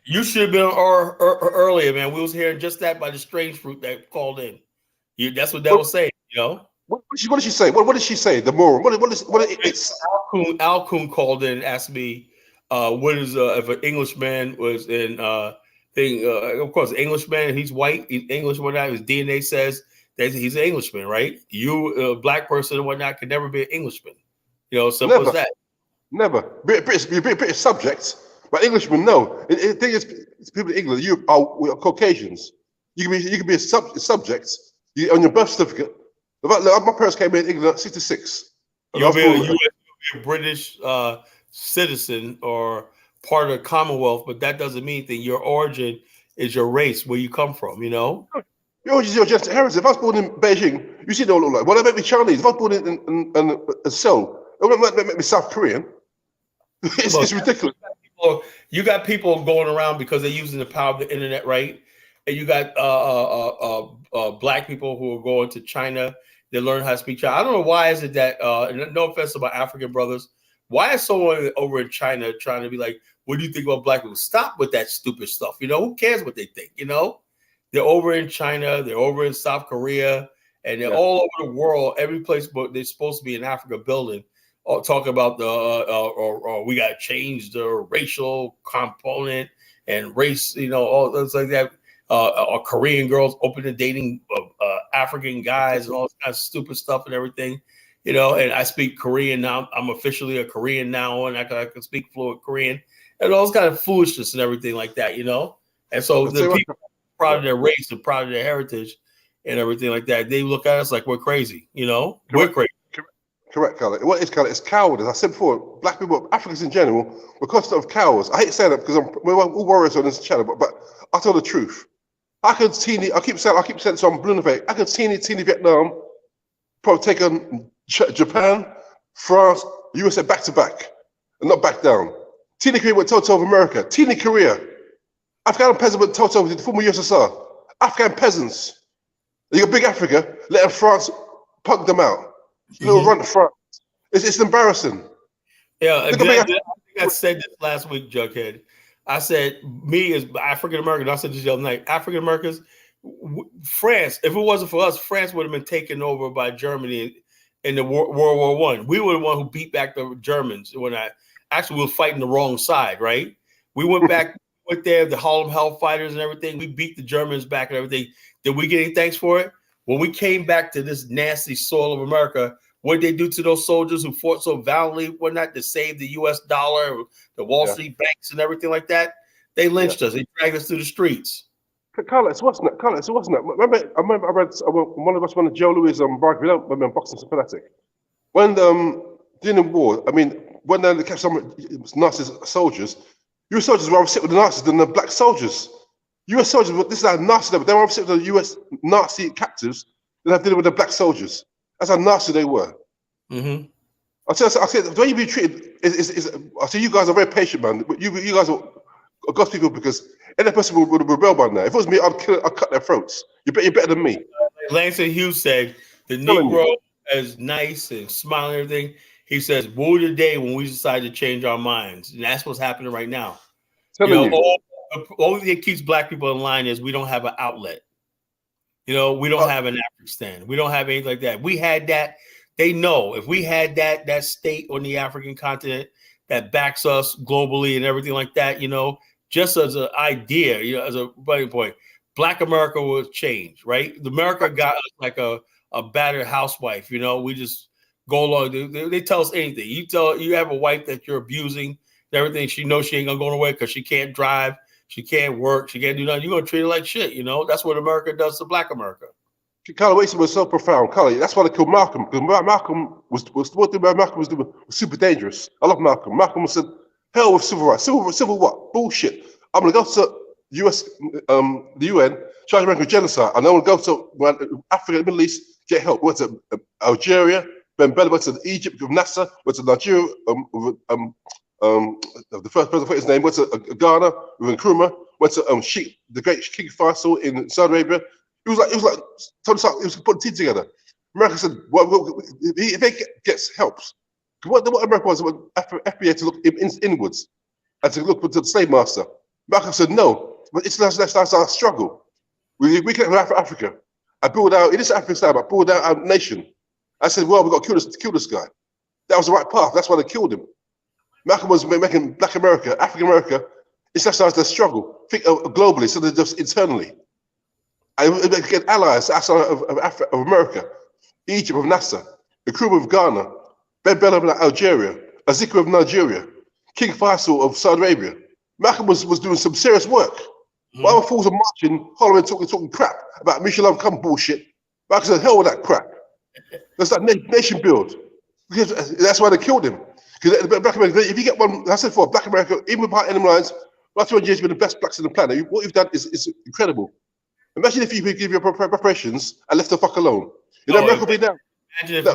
you should have been earlier, man. We was hearing just that by the strange fruit that called in. That's what that was saying, you know. What did she say? What did she say? The moral. Al Kuhn called in and asked me, what is if an Englishman was in of course, Englishman, he's white, he's English, whatnot. His DNA says that he's an Englishman, right? You, a black person and whatnot, could never be an Englishman. You know, simple as that. Never. British subjects, but Englishmen, no. The thing is, people in England, we are Caucasians. You can be a subject on your birth certificate. My parents came in England at 66. You'll be a British citizen or part of the Commonwealth, but that doesn't mean anything. Your origin is your race, where you come from, you know? Your origin is your genetic heritage. If I was born in Beijing, you see, they all look like. Well, that make me Chinese. If I was born in Seoul, it wouldn't make me South Korean. It's ridiculous. You got people going around because they're using the power of the internet, right? And you got black people who are going to China. They learn how to speak Chinese. I don't know why is it that, no offense to my African brothers, why is someone over in China trying to be like, what do you think about black people? Stop with that stupid stuff. You know, who cares what they think? You know, they're over in China, they're over in South Korea, and they're all over the world, every place but they're supposed to be in Africa building. Or talk about we got to change the racial component and race, you know, all those like that. Or Korean girls open to dating African guys and all this kind of stupid stuff and everything, you know. And I speak Korean now. I'm officially a Korean now, and I can speak fluent Korean and all this kind of foolishness and everything like that, you know. And so the people are proud of their race and proud of their heritage and everything like that. They look at us like we're crazy, you know. We're crazy. Correct, Carla. What is Carla? It's cowardice. I said before, black people, Africans in general, we're constant of cowards. I hate saying that because we're all warriors on this channel, but I tell the truth. I keep saying so I'm blue in the face. I could teeny Vietnam, probably take on Japan, France, USA back to back, and not back down. Teeny Korea went toe-to-toe with America. Teeny Korea. Afghan peasants went toe-to-toe with the former USSR. Afghan peasants. You got big Africa, letting France punk them out. Little run to front. It's embarrassing. Yeah, exactly. I think I said this last week, Jughead. I said, me as African American, I said this the other night, African Americans, France, if it wasn't for us, France would have been taken over by Germany in the World War I. We were the one who beat back the Germans we were fighting the wrong side, right? We went back, went there, the Harlem Hellfighters and everything. We beat the Germans back and everything. Did we get any thanks for it? When we came back to this nasty soil of America, what they do to those soldiers who fought so valiantly, whatnot, to save the U.S. dollar, the Wall Street banks, and everything like that. They lynched us. They dragged us through the streets. Carlos, wasn't it? Carlos, wasn't it? I remember I read one of us, when Joe Louis remember boxing fanatic. When during the war, I mean, when they kept some Nazi soldiers, US soldiers would rather sit with the Nazis than the black soldiers. US soldiers, this is how Nazi they were. They were rather sit with the US Nazi captives than have dealing with the black soldiers. That's how nasty they were. Mm-hmm. I say the way you be treated is I say you guys are very patient, man. You guys are God's people, because any person would rebel by now. If it was me, I'd cut their throats. You're better than me. Langston Hughes said the Negro is nice and smiling and everything. He says, "Woe the day when we decide to change our minds," and that's what's happening right now. All that keeps black people in line is we don't have an outlet. We don't have an Afrikstan. We don't have anything like that. We had that. They know if we had that state on the African continent that backs us globally and everything like that, just as an idea, as a running point, Black America will change, right? America got us like a battered housewife, we just go along. They tell us anything. You have a wife that you're abusing and everything. She knows she ain't gonna go nowhere because she can't drive, she can't work, she can't do nothing. You're gonna treat her like shit, That's what America does to Black America. Carl Wilson was so profound, Carl. That's why they killed Malcolm, because Malcolm was what Malcolm was doing was super dangerous. I love Malcolm. Malcolm said, "Hell with civil rights. Civil what? Bullshit. I'm gonna go to the UN, charge American genocide, and I'm gonna go to Africa, the Middle East, get help. Went to Algeria, Ben Bella went to Egypt with Nasser, went to Nigeria, the first president, his name, went to Ghana with Nkrumah, went to Sheikh, the great King Faisal in Saudi Arabia. It was like Tony Stark. It was putting team together. America said, "Well, if they gets helps." What America was, FBA to look inwards and to look to the slave master. America said, "No, but that's our struggle. We can have Africa. I build out. It is Afrikstan, but build out our nation." I said, "Well, we got to kill this guy." That was the right path. That's why they killed him. Malcolm was making Black America, African America, internationalize their struggle, think globally instead of just internally. And get allies outside of America, Egypt with Nasser, the crew of Ghana, Ben Bella of Algeria, Azikiwe of Nigeria, King Faisal of Saudi Arabia. Malcolm was doing some serious work. While the fools are marching, Holland talking crap about Michel come bullshit. Malcolm said, "Hell with that crap. That's that nation build." Because that's why they killed him. Because Black America, if you get one, I said before, Black America, even without enemy lines, last 200 years, you've been the best blacks on the planet. What you've done is incredible. Imagine if you give your preparations and left the fuck alone. America would be now. Imagine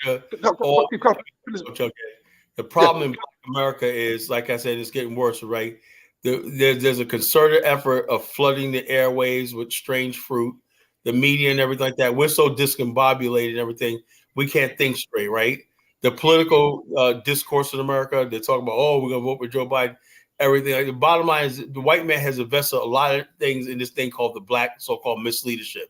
if the problem in Black America is, like I said, it's getting worse, right? There's a concerted effort of flooding the airways with strange fruit, the media and everything like that. We're so discombobulated and everything, we can't think straight, right? The political discourse in America, they're talking about, oh, we're going to vote for Joe Biden. Everything. Like, the bottom line is the white man has invested a lot of things in this thing called the Black so-called misleadership.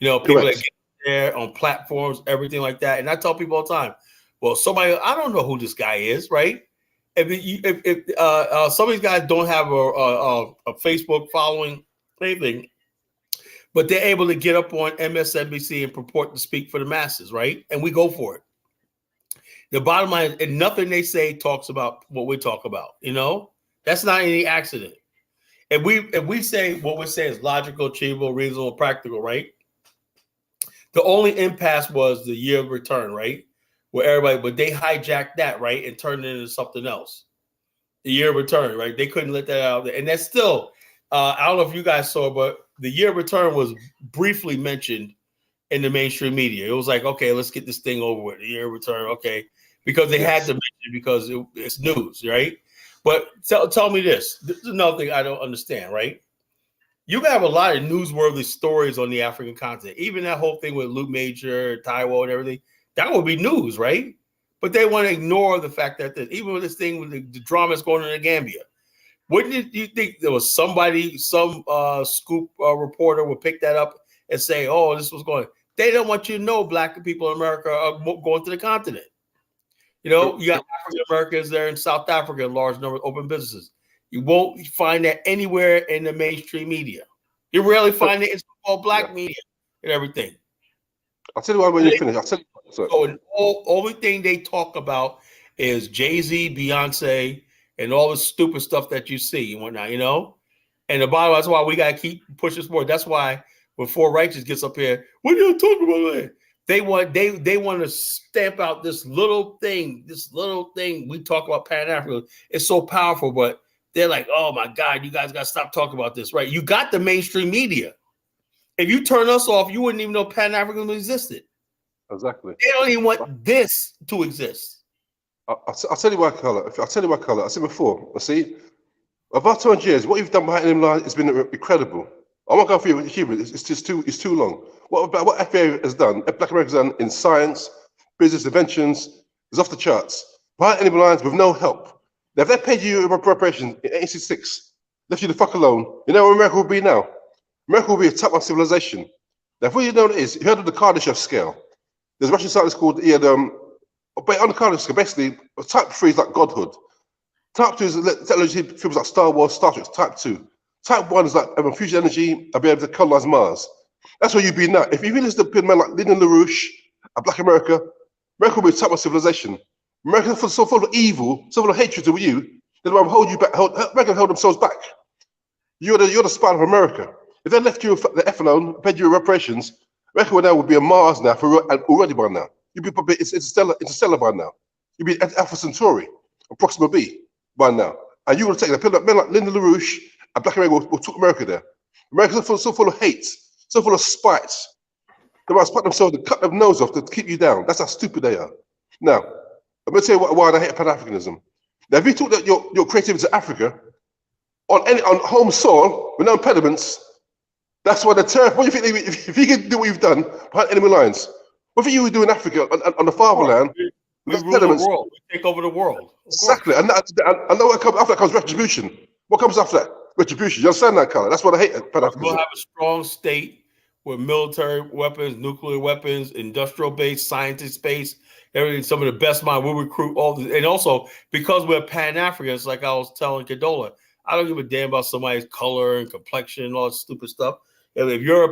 People that get there on platforms, everything like that. And I tell people all the time, well, I don't know who this guy is, right? If some of these guys don't have a Facebook following, anything, but they're able to get up on MSNBC and purport to speak for the masses, right? And we go for it. The bottom line is, and nothing they say talks about what we talk about, That's not any accident. If we say what we say is logical, achievable, reasonable, practical, right? The only impasse was the year of return, right? But they hijacked that, right, and turned it into something else. The year of return, right? They couldn't let that out there. And that's still, I don't know if you guys saw, but the year of return was briefly mentioned in the mainstream media. It was like, okay, let's get this thing over with. The year of return, okay. Because they had to mention it because it's news, right? But tell me this. This is another thing I don't understand, right? You have a lot of newsworthy stories on the African continent. Even that whole thing with Luke Major, Taiwo, and everything, that would be news, right? But they want to ignore the fact that even with this thing with the drama that's going on in Gambia, wouldn't you think there was some scoop reporter would pick that up and say, oh, this was going on? They don't want you to know Black people in America are going to the continent. You got African Americans there in South Africa, a large number of open businesses. You won't find that anywhere in the mainstream media. You rarely find it in so-called Black media and everything. I'll tell you why when you finish. So and only thing they talk about is Jay-Z, Beyonce, and all the stupid stuff that you see and whatnot, you know? And the bottom, that's why we got to keep pushing forward. That's why when Four Righteous gets up here, what are you talking about that? They want to stamp out this little thing we talk about Pan-Africanism. It's so powerful, but they're like, oh my God, you guys got to stop talking about this, right? You got the mainstream media. If you turn us off, you wouldn't even know Pan-Africanism existed. Exactly. They don't even want this to exist. I'll tell you why, Color. I'll tell you why, Color. I said before. See, about 200 years, what you've done behind them lines has been incredible. I'm not going for you, it's too long. What FAA has done, Black America's done in science, business inventions, is off the charts. Behind enemy lines with no help. Now, if they paid you reparations in 1866, left you the fuck alone, you know where America would be now? America would be a top-one civilization. Now, if you know what it is, you heard of the Kardashev scale. There's a Russian scientist called, on the Kardashev scale, basically, type 3 is like godhood. Type 2 is technology, films like Star Wars, Star Trek, type 2. Type 1 is like fusion energy, I'll be able to colonize Mars. That's where you'd be now. If you really listen to men like Lyndon LaRouche, Black America will be a type of civilization. America is so full of evil, so full of hatred to you, that will hold you back, America hold themselves back. You're the spine of America. If they left you the F alone, paid you reparations, America now would be a Mars now, already by now. You'd be probably interstellar by now. You'd be Alpha Centauri, or Proxima B by now. And you would take men like Lyndon LaRouche, and Black America will took America there. America's so full of hate, so full of spite. They might spite themselves to cut their nose off to keep you down. That's how stupid they are. Now, I'm going to tell you why they hate Pan-Africanism. Now, if you talk that your creativity to Africa, on home soil, with no impediments, that's why they're terrified. What do you think, if you can do what you've done behind enemy lines, what do you do in Africa, on the fatherland? We rule the world. We take over the world. Exactly. And I know what comes after that comes retribution. What comes after that? Retribution. You understand that, Color? That's what I hate Pan-Africanism. We'll have a strong state with military weapons, nuclear weapons, industrial base, scientist base, everything. Some of the best minds. We'll recruit all this. And also, because we're Pan-Africans, like I was telling Kadola, I don't give a damn about somebody's color and complexion and all that stupid stuff. If you're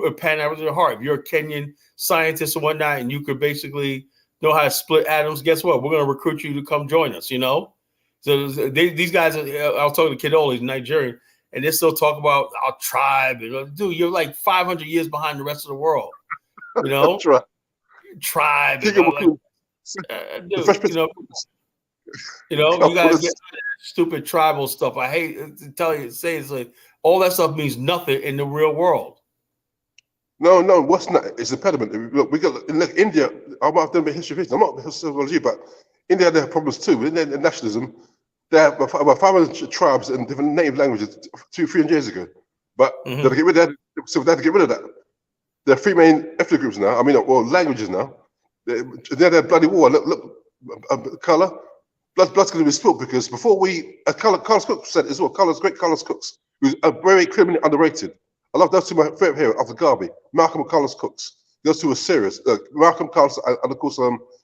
a Pan-African at heart, if you're a Kenyan scientist and whatnot, and you could basically know how to split atoms, guess what? We're going to recruit you to come join us, you know? So these guys, I was talking to Kadola, he's Nigerian, and they still talk about our tribe. Dude, you're like 500 years behind the rest of the world, you know? Tribe. You guys get stupid tribal stuff. I hate to tell you, it's like all that stuff means nothing in the real world. No, what's not? It's a impediment. Look, we got India. I'm not doing history. I'm not sociology, but India they have problems too. With their nationalism, they have about 500 tribes and different native languages 200-300 years ago. But they have to get rid of that. So they have to get rid of that. There are three main ethnic groups now. I mean, or languages now. They're bloody war. Look, Color. Blood's going to be spilled because before Carlos Cook said it as well. Great Carlos Cooks, who's very criminally underrated. I love those two, my favorite hero after Garvey, Malcolm and Carlos Cooks. Those two were serious. Malcolm, Carlos, and of course,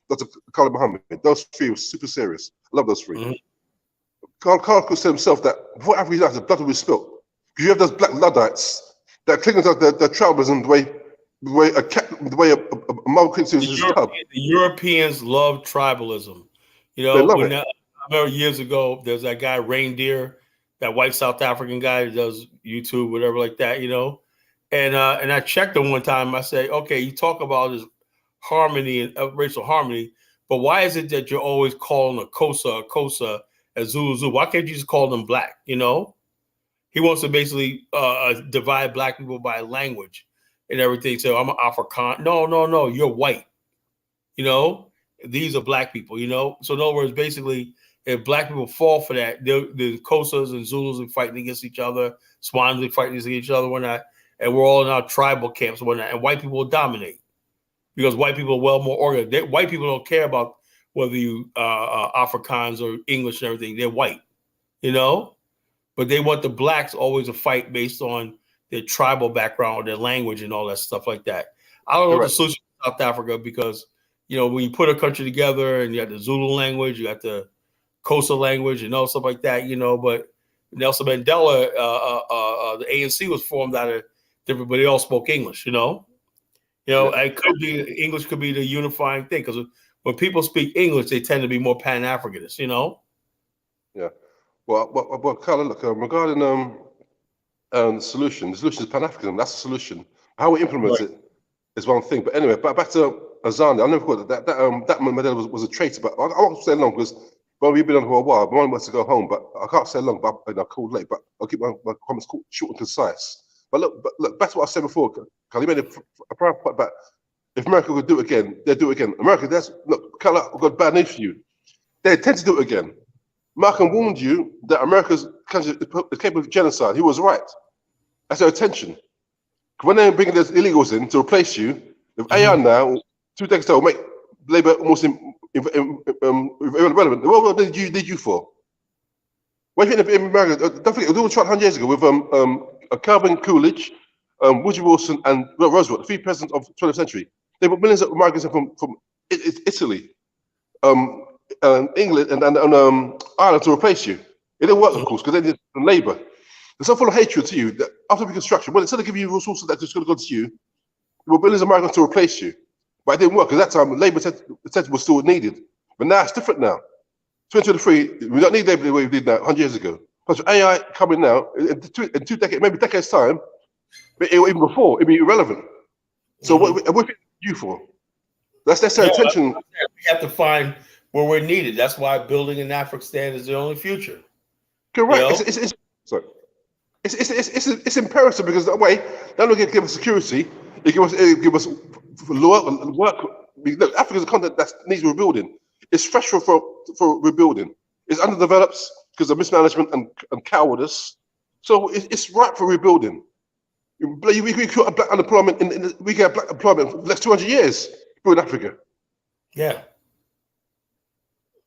Dr. Khalid Muhammad. Those three were super serious. I love those three. Carlos Cook said himself that before Africa united, blood will be spilled. Because you have those black Luddites that cling to their tribalism the way a mother clings to his cub. The Europeans love tribalism. You know, I remember years ago, there's that guy, Reindeer, that white South African guy who does YouTube, whatever like that, you know. And I checked him one time. I said, okay, you talk about this harmony and racial harmony, but why is it that you're always calling a Kosa, a Zulu? Why can't you just call them black, you know? He wants to basically divide black people by language and everything. So I'm an Afrikaan. No, you're white, you know? These are black people, you know? So in other words, basically, if black people fall for that, the Xhosas and Zulus are fighting against each other, Swans are fighting against each other, whatnot, and we're all in our tribal camps, whatnot, and white people will dominate because white people are well more organized. White people don't care about whether you Afrikaans or English and everything. They're white, you know? But they want the blacks always to fight based on their tribal background or their language and all that stuff like that. I don't know what the solution is in South Africa because, you know, when you put a country together and you got the Zulu language, you got the Xhosa language, and all stuff like that, you know. But Nelson Mandela, the ANC was formed out of different, but they all spoke English, you know. You know, it could be English could be the unifying thing because when people speak English, they tend to be more Pan-Africanist. You know. Yeah. Well, Carla, look, regarding the solution is Pan-Africanism. That's the solution. How we implement it is one thing. But anyway, back to Azani. I never thought that Mandela was a traitor. But I won't stay long because we've been on for a while. Bomani wants to go home, but I can't stay long. But I called late. But I'll keep my comments short and concise. But look, back to what I said before. Carla, you made a prime point about if America could do it again, they'll do it again. America, Carla, I've got bad news for you. They intend to do it again. Malcolm warned you that America's country is capable of genocide. He was right. That's their intention. When they bring those illegals in to replace you, with AI now, 2 decades ago, will make labor almost irrelevant. What did you need you for? What do you think in America? Don't forget, we were tried 100 years ago with Calvin Coolidge, Woodrow Wilson, and Roosevelt, the 3 presidents of the 20th century. They brought millions of Americans from Italy, England, and Ireland to replace you. It didn't work, of course, because they did labor. They're so full of hatred to you that after Reconstruction, well, instead of giving you resources that just going to go to you, there were billions of Americans to replace you. But it didn't work because at that time, labor was still needed. But now it's different now. 2023, we don't need labor the way we did now 100 years ago. Plus AI coming now, in 2 decades, maybe decades time, even before, it'd be irrelevant. So what are you for? That's their intention. We have to find where we're needed. That's why building in Afrikstan is the only future. Correct. You know? It's imperative because that way, not only give us security, it give us work. Look, Africa is a continent that needs rebuilding. It's fresh for rebuilding. It's underdeveloped because of mismanagement and cowardice. So it's ripe for rebuilding. We could have black unemployment we get black employment for the next 200 years in Africa. Yeah.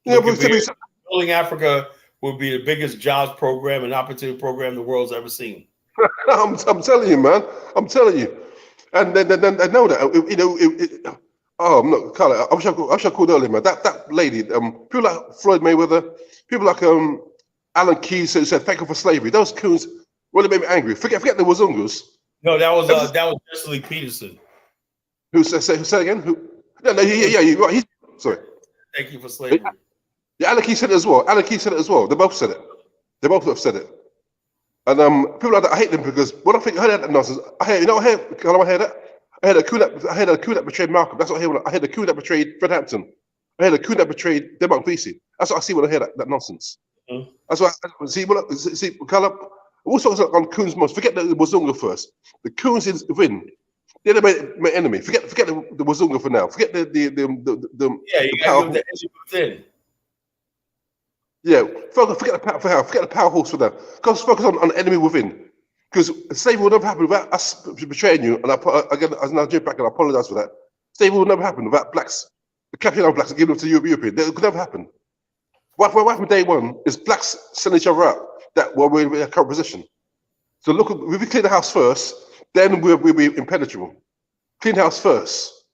Yeah, building Africa will be the biggest jobs program and opportunity program the world's ever seen. I'm telling you, man. I'm telling you. And then I know that. You know. I'm not, Carla. I wish I called earlier, man. That lady. People like Floyd Mayweather. People like Alan Keyes who said thank you for slavery. Those coons really made me angry. Forget the Wazungus. No, that was Wesley Peterson. Who said again? Who? No, you're right. Sorry. Thank you for slavery. Yeah, Alan Keyes said it as well. Alan Keyes said it as well. They both said it. They both have said it. And people like that, I hate them because when I heard that nonsense, I heard that. I heard a coup that betrayed Malcolm. That's what I hear. I heard a coup that betrayed Fred Hampton. I heard a coup that betrayed Denmark Vesey. That's what I see when I hear that nonsense. That's what I see. Carla, also on coons most. Forget the Wazunga first. The coons win. They're my enemy. Forget the Wazunga for now. Forget the power. The within. Yeah, forget the power for now. Forget the power horse for now. Focus on the enemy within. Because slavery will never happen without us betraying you. And again, as a Nigerian back, and I apologize for that. Slavery will never happen without blacks, the capturing of blacks and giving them to Europeans. It could never happen. What happened day one is blacks sending each other out. That we're in our current position. So look, if we clean the house first, then we'll be impenetrable. Clean the house first.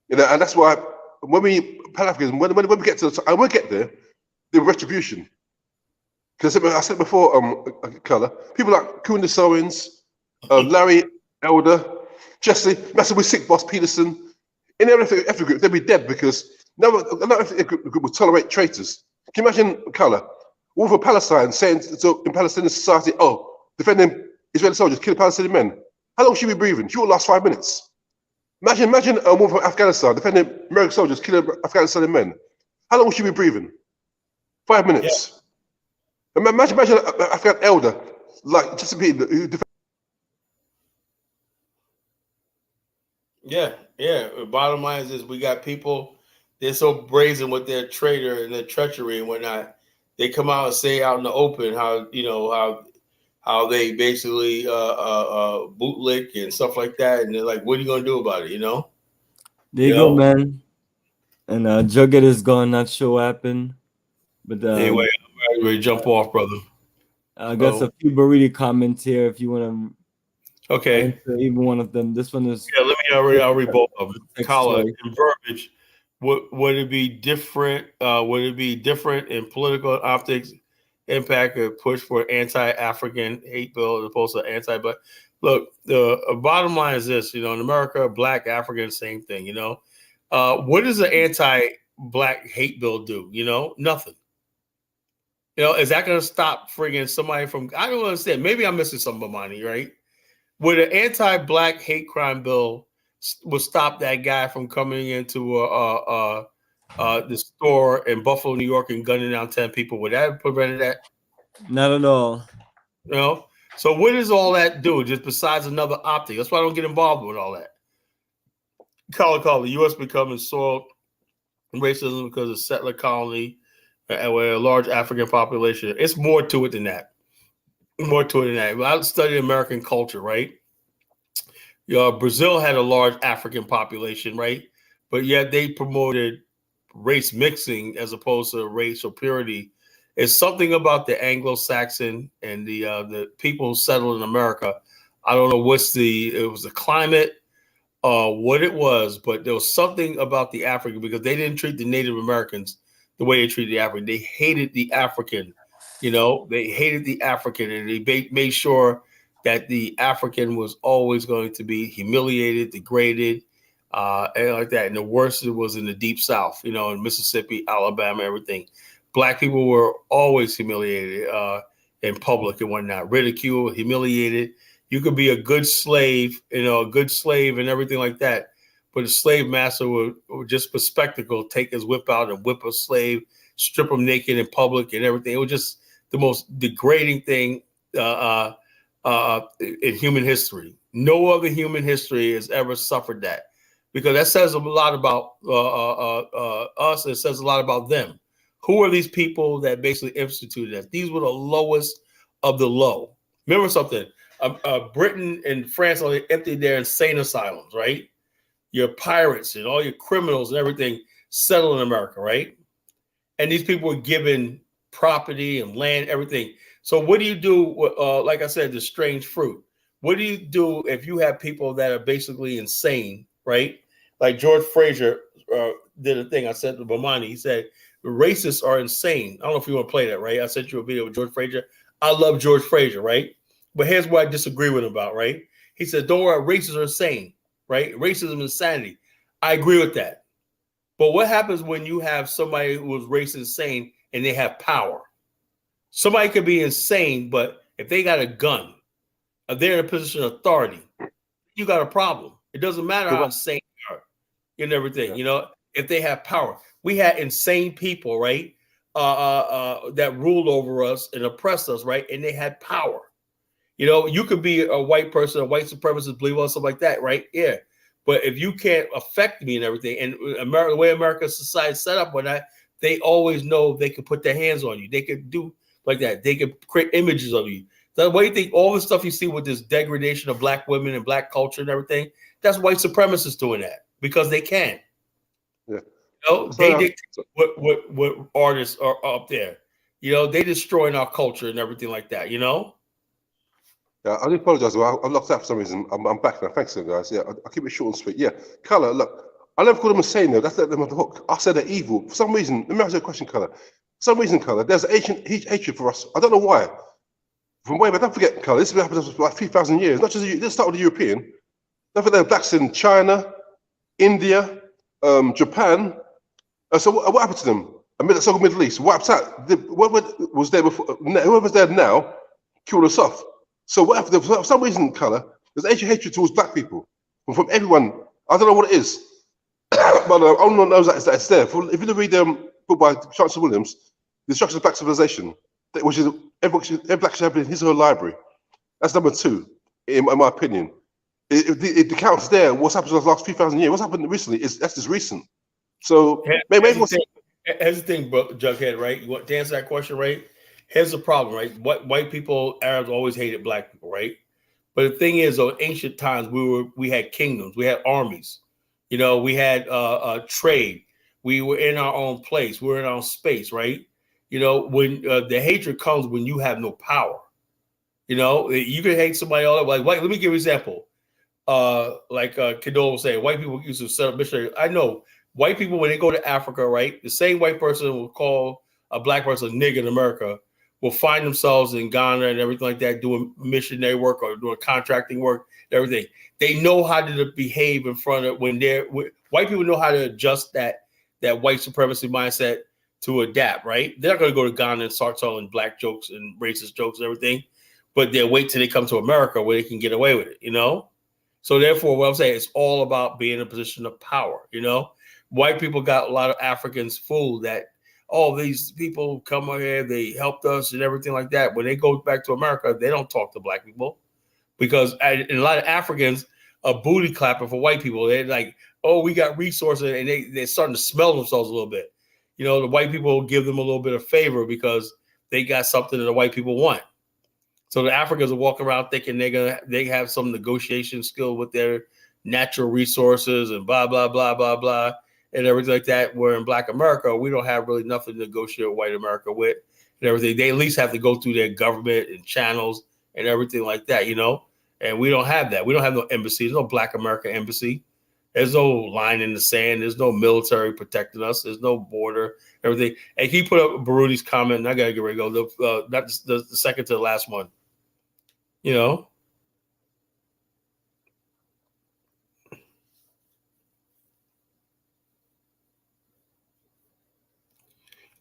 You know, and that's why when we Pan-Africanism, when we get to and we'll get there, the retribution. Because I said before, Carla, people like Kunda Owens, Larry Elder, Jesse, massively sick boss Peterson, in every group, they'd be dead because no ethnic group would tolerate traitors. Can you imagine, Carla, all for Palestine saying in Palestinian society, oh, defending Israeli soldiers, killing Palestinian men. How long should we be breathing? She will last 5 minutes. Imagine a woman from Afghanistan defending American soldiers, killing Afghanistan men. How long should we be breathing? 5 minutes. Yeah. Imagine an Afghan elder, like just who Yeah. Bottom line is we got people, they're so brazen with their traitor and their treachery and whatnot. They come out and say out in the open how they basically bootlick and stuff like that. And they're like, what are you gonna do about it, you know? There you go, man. And Jugget is gone, not sure what happened. But anyway, I'm ready to jump off, brother. I got a few Burrito comments here if you want to. Okay. Answer even one of them. This one is. Yeah, I'll read both of them. Kala, in verbiage, would it be different? Would it be different in political optics impact or push for anti-African hate bill as opposed to anti-black. Look, the bottom line is this, in America, black, African, same thing, What does an anti-black hate bill do? Nothing. Is that going to stop friggin' somebody from, I don't understand. Maybe I'm missing some money, right? Would an anti-black hate crime bill would stop that guy from coming into the store in Buffalo, New York, and gunning down 10 people? Would that have prevented that? Not at all. So what does all that do? Just besides another optic. That's why I don't get involved with all that. Call the U.S. becoming soiled in racism because of settler colony and with a large African population. It's more to it than that. I studied American culture, right? Brazil had a large African population, right? But yet they promoted race mixing as opposed to racial purity. It's something about the Anglo-Saxon and the people who settled in America. I don't know it was the climate, what it was, but there was something about the African because they didn't treat the Native Americans the way they treated the African. They hated the African, they hated the African, and they made sure that the African was always going to be humiliated, degraded, and like that. And the worst it was in the Deep South, in Mississippi, Alabama, everything. Black people were always humiliated in public and whatnot, ridiculed, humiliated. You could be a good slave, and everything like that. But a slave master would just for spectacle take his whip out and whip a slave, strip him naked in public and everything. It was just the most degrading thing in human history. No other human history has ever suffered that, because that says a lot about us. It says a lot about them. Who are these people that basically instituted that? These were the lowest of the low. Remember something. Britain and France emptied their insane asylums, right? Your pirates and all your criminals and everything settled in America, right? And these people were given property and land, everything. So what do you do, like I said, the strange fruit? What do you do if you have people that are basically insane, right? Like George Fraser did a thing. I said to Bomani, he said, the racists are insane. I don't know if you want to play that, right? I sent you a video with George Fraser. I love George Fraser, right? But here's what I disagree with him about, right? He said, don't worry, racists are insane, right? Racism, insanity. I agree with that. But what happens when you have somebody who is racist, insane, and they have power? Somebody could be insane, but if they got a gun, if they're in a position of authority, you got a problem. It doesn't matter how insane they are and everything, if they have power. We had insane people, right, that ruled over us and oppressed us, right, and they had power. You could be a white person, a white supremacist, believe on something like that, right? Yeah. But if you can't affect me and everything, and the way America's society is set up, when they always know they can put their hands on you. They could do like that. They could create images of you. So why do you think all the stuff you see with this degradation of black women and black culture and everything, that's white supremacists doing that because they can. Yeah. They dictate what artists are up there. They destroying our culture and everything like that, Yeah, I do apologize. I locked out for some reason. I'm back now. Thanks, guys. Yeah, I'll keep it short and sweet. Yeah, Color, look, I never called them insane though. That's them on the hook. I said they're evil. For some reason, let me ask you a question, Color. For some reason, Color, there's ancient hatred for us. I don't know why. From way back, don't forget, Color, this has been happening for like 3,000 years. Not just, let's start with the European. Don't forget there are blacks in China, India, Japan. So what happened to them? So Middle East, wiped out. What was there before? Whoever's there now killed us off. So what happened? For some reason, Color, there's ancient hatred towards black people from everyone. I don't know what it is, but all I know is that it's there. If you read the book by Chancellor Williams, The Destruction of Black Civilization, which is every black should have in his or her library. That's number 2, in my opinion. It accounts there what's happened in the last 3,000 years. What's happened recently that's just recent. So maybe here's the thing, Jughead, right? You want to answer that question, right? Here's the problem, right? White people, Arabs always hated black people, right? But the thing is, in ancient times, we had kingdoms, we had armies, we had trade, we were in our own place, we were in our own space, right? When the hatred comes when you have no power, you can hate somebody all over. Like, let me give you an example. Like Kado was saying, white people used to set up missionaries. I know white people, when they go to Africa, right? The same white person will call a black person a nigger in America. will find themselves in Ghana and everything like that, doing missionary work or doing contracting work, everything. They know how to behave in front of white people know how to adjust that white supremacy mindset to adapt, right? They're not going to go to Ghana and start telling black jokes and racist jokes and everything, but they'll wait till they come to America where they can get away with it, you know? So therefore, what I'm saying, it's all about being in a position of power, you know? White people got a lot of Africans fooled that, oh, these people come over here, they helped us and everything like that. When they go back to America, they don't talk to black people because a lot of Africans are booty clapping for white people. They're like, oh, we got resources, and they're starting to smell themselves a little bit. You know, the white people give them a little bit of favor because they got something that the white people want. So the Africans are walking around thinking they have some negotiation skill with their natural resources and blah, blah, blah, blah, blah, and everything like that. Where in Black America, we don't have really nothing to negotiate with white America with and everything. They at least have to go through their government and channels and everything like that, you know? And we don't have that. We don't have no embassy. There's no Black America embassy. There's no line in the sand. There's no military protecting us. There's no border, everything. And he put up Baruti's comment, and I got to get ready to go. That's the second to the last one. You know?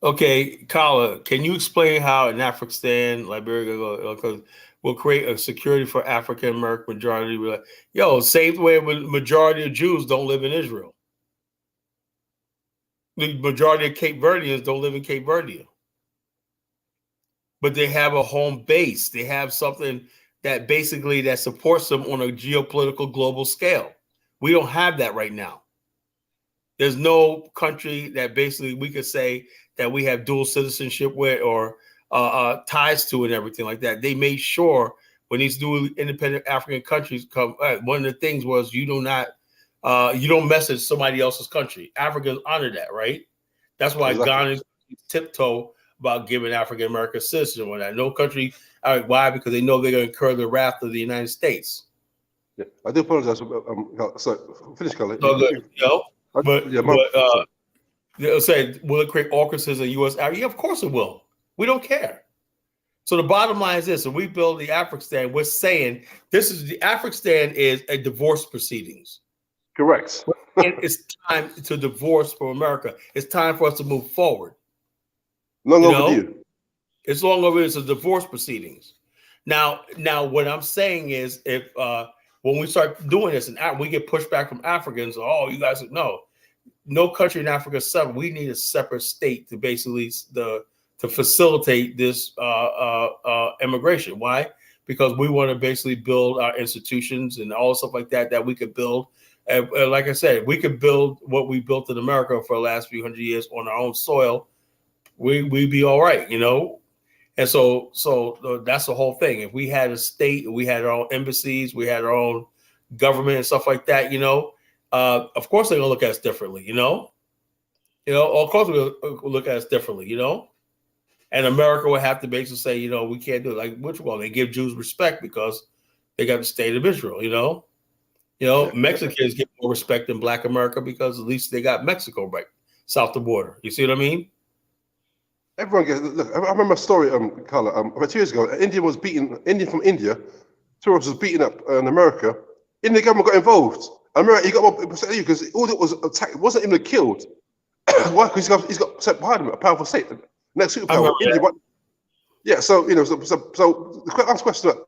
Okay, Kala, can you explain how in Afrikstan, Liberia, will create a security for African American majority? Yo, same way with majority of Jews don't live in Israel. The majority of Cape Verdeans don't live in Cape Verde. But they have a home base. They have something that basically that supports them on a geopolitical global scale. We don't have that right now. There's no country that basically we could say that we have dual citizenship with or ties to and everything like that. They made sure when these new independent African countries come, one of the things was you don't message somebody else's country. Africans honor that, right? That's why Ghana tiptoe about giving African American citizenship on that. No country, why? Because they know they're going to incur the wrath of the United States. Yeah, I do apologize. So finish, Colin. So good, you know, they'll say, will it create awkwardness in U.S.? Yeah, of course it will. We don't care. So the bottom line is this: when we build the Afrikstan, we're saying the Afrikstan is a divorce proceedings. Correct. It's time to divorce from America. It's time for us to move forward. Long overdue. It's long overdue. It's a divorce proceedings. Now, what I'm saying is, if when we start doing this and we get pushed back from Africans, oh, you guys no country in Africa is separate. We need a separate state to basically to facilitate this immigration. Why? Because we want to basically build our institutions and all stuff like that we could build. And like I said, we could build what we built in America for the last few hundred years on our own soil. We'd be all right, you know. And so that's the whole thing. If we had a state, we had our own embassies, we had our own government and stuff like that, you know. Of course they're gonna look at us differently, you know. Of course we'll look at us differently, you know. And America would have to basically say, you know, we can't do it. Like which one? They give Jews respect because they got the state of Israel, you know. Mexicans get more respect than Black America because at least they got Mexico right south the border. You see what I mean? Everyone gets look. I remember a story, Carla. About 2 years ago, Indian from India, tourists was beating up in America. Indian government got involved. America, he got more because all it was attacked. It wasn't even killed. Why? Because he's got set behind him a powerful state, next superpower. India. Yeah. So you know. So the last question that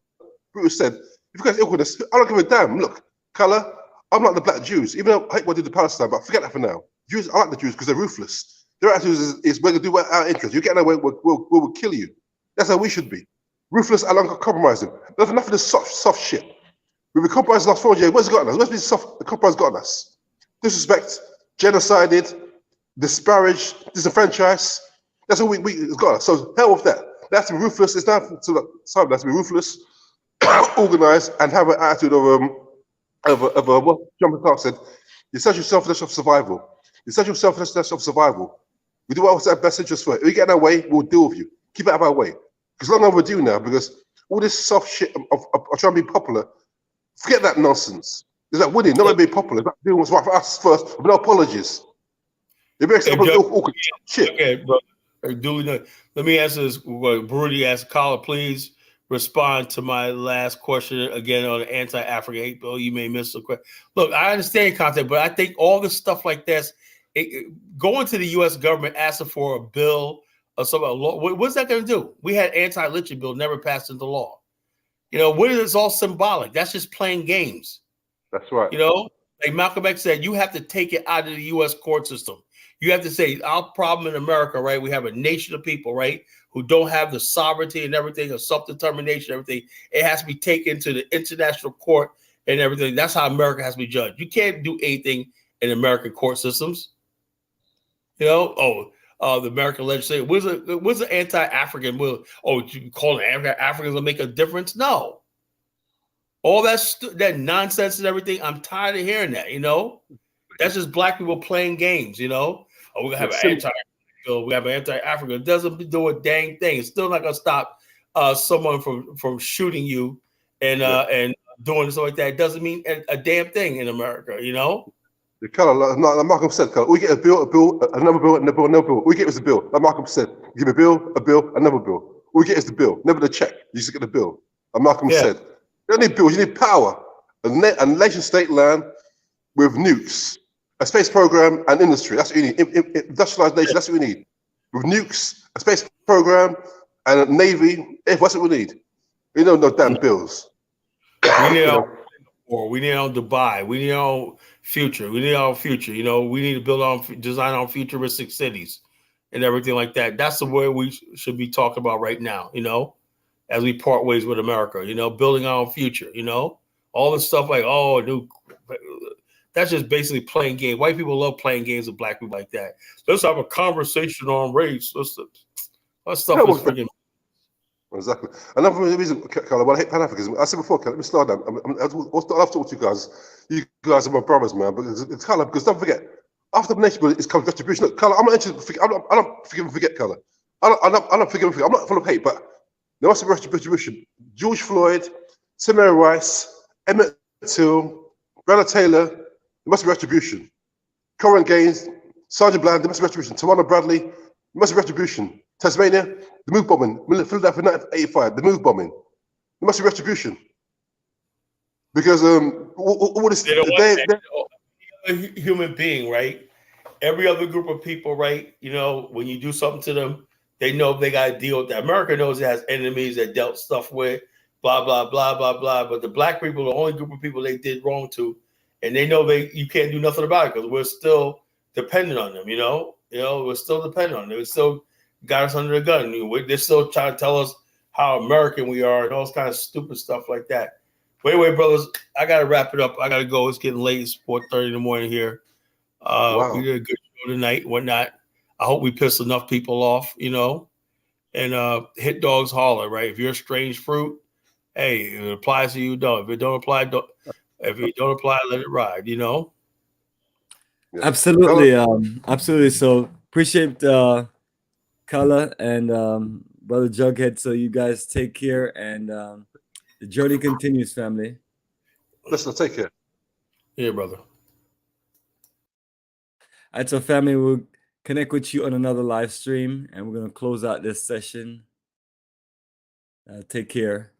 Bruce said, if you guys equal this, I don't give a damn. Look, Carla, I'm like the black Jews. Even though I hate what they did to Palestine, but forget that for now. Jews, I like the Jews because they're ruthless. Their attitude is we're going to do our interest. You get in our way, we'll kill you. That's how we should be. Ruthless and uncompromising. Nothing of this soft shit. We've been compromised last 4 years. Where's it gotten us? Where's this soft compromise gotten us? Disrespect, genocided, disparaged, disenfranchised. That's what it's got us. So hell with that. That's to be ruthless. It's time to be ruthless, organized, and have an attitude of what John Clark said, the essential selflessness of survival. The essential selflessness of survival. We do what's our best interest for it. If we get in our way, we'll deal with you. Keep it out of our way. Because long overdue now, because all this soft shit of trying to be popular, forget that nonsense. It's like winning, not being popular. It's like doing what's right for us first, with no apologies. It makes awkward shit. Okay, bro. duly noted. Let me answer this. Brody asked, caller, please respond to my last question again on the anti-African hate bill. You may miss the question. Look, I understand content, but I think all this stuff like this, going to the U.S. government asking for a bill or some law, what's that going to do? We had anti-lynching bill never passed into law. You know, what is it's all symbolic? That's just playing games. That's right. You know, like Malcolm X said, you have to take it out of the U.S. court system. You have to say our problem in America, right? We have a nation of people, right, who don't have the sovereignty and everything, or self-determination, everything. It has to be taken to the international court and everything. That's how America has to be judged. You can't do anything in American court systems. You know, the American legislature. What's an anti-African? You call it Africans will make a difference? No. All that nonsense and everything, I'm tired of hearing that, you know? That's just black people playing games, you know? We're going to have an anti-bill, we have an anti-African. It doesn't do a dang thing. It's still not going to stop someone from shooting you and doing stuff like that. It doesn't mean a damn thing in America, you know? The color, like Malcolm said, we get a bill, another bill, another bill. We get is the bill. Like Malcolm said, give a bill, another bill. All we get is the bill, never the check. You just get the bill. Like Malcolm said, you don't need bills, you need power. A nation-state land with nukes, a space program and industry. That's what you need. Industrialized nation, that's what we need. With nukes, a space program and a navy, that's what we need. We don't know damn bills. We need we need our Dubai. We need our future. We need our future. You know, we need to design our futuristic cities and everything like that. That's the way we should be talking about right now, you know, as we part ways with America, you know, building our own future, you know, all this stuff like, that's just basically playing games. White people love playing games with black people like that. Let's have a conversation on race. That stuff is freaking. Exactly. Another reason, Carla, why I hate Pan-Africanism, I said before, let me slow down. I love to talk to you guys. You guys are my brothers, man. But it's Carla, because don't forget, after the nation building, it's called retribution. Look, Carla, I'm not interested. I don't forgive and forget, Carla. I don't forgive and forget. I'm not full of hate, but there must be retribution. George Floyd, Samira Rice, Emmett Till, Breonna Taylor, there must be retribution. Corin Gaines, Sergeant Bland, there must be retribution. Tawana Bradley, there must be retribution. Tasmania, the move bombing. Philadelphia, 1985, the move bombing. There must be retribution. Because all this, a human being, right? Every other group of people, right? You know, when you do something to them, they know they got to deal with that. America knows it has enemies that dealt stuff with, blah, blah, blah, blah, blah. But the black people, the only group of people they did wrong to, and they know you can't do nothing about it because we're still dependent on them, you know? We're still dependent on them. We're still got us under the gun. They're still trying to tell us how American we are and all this kind of stupid stuff like that. But anyway, brothers, I got to wrap it up. I got to go. It's getting late. It's 4:30 in the morning here. We did a good show tonight and whatnot. I hope we pissed enough people off, you know, and hit dogs holler, right? If you're a strange fruit, hey, if it applies to you, don't. If it don't apply, don't. If it don't apply, let it ride, you know? Absolutely. Absolutely. So appreciate Kala and Brother Jughead. So you guys take care and the journey continues, family. Listen, take care. Yeah, brother. All right, so family, we'll connect with you on another live stream and we're going to close out this session. Take care.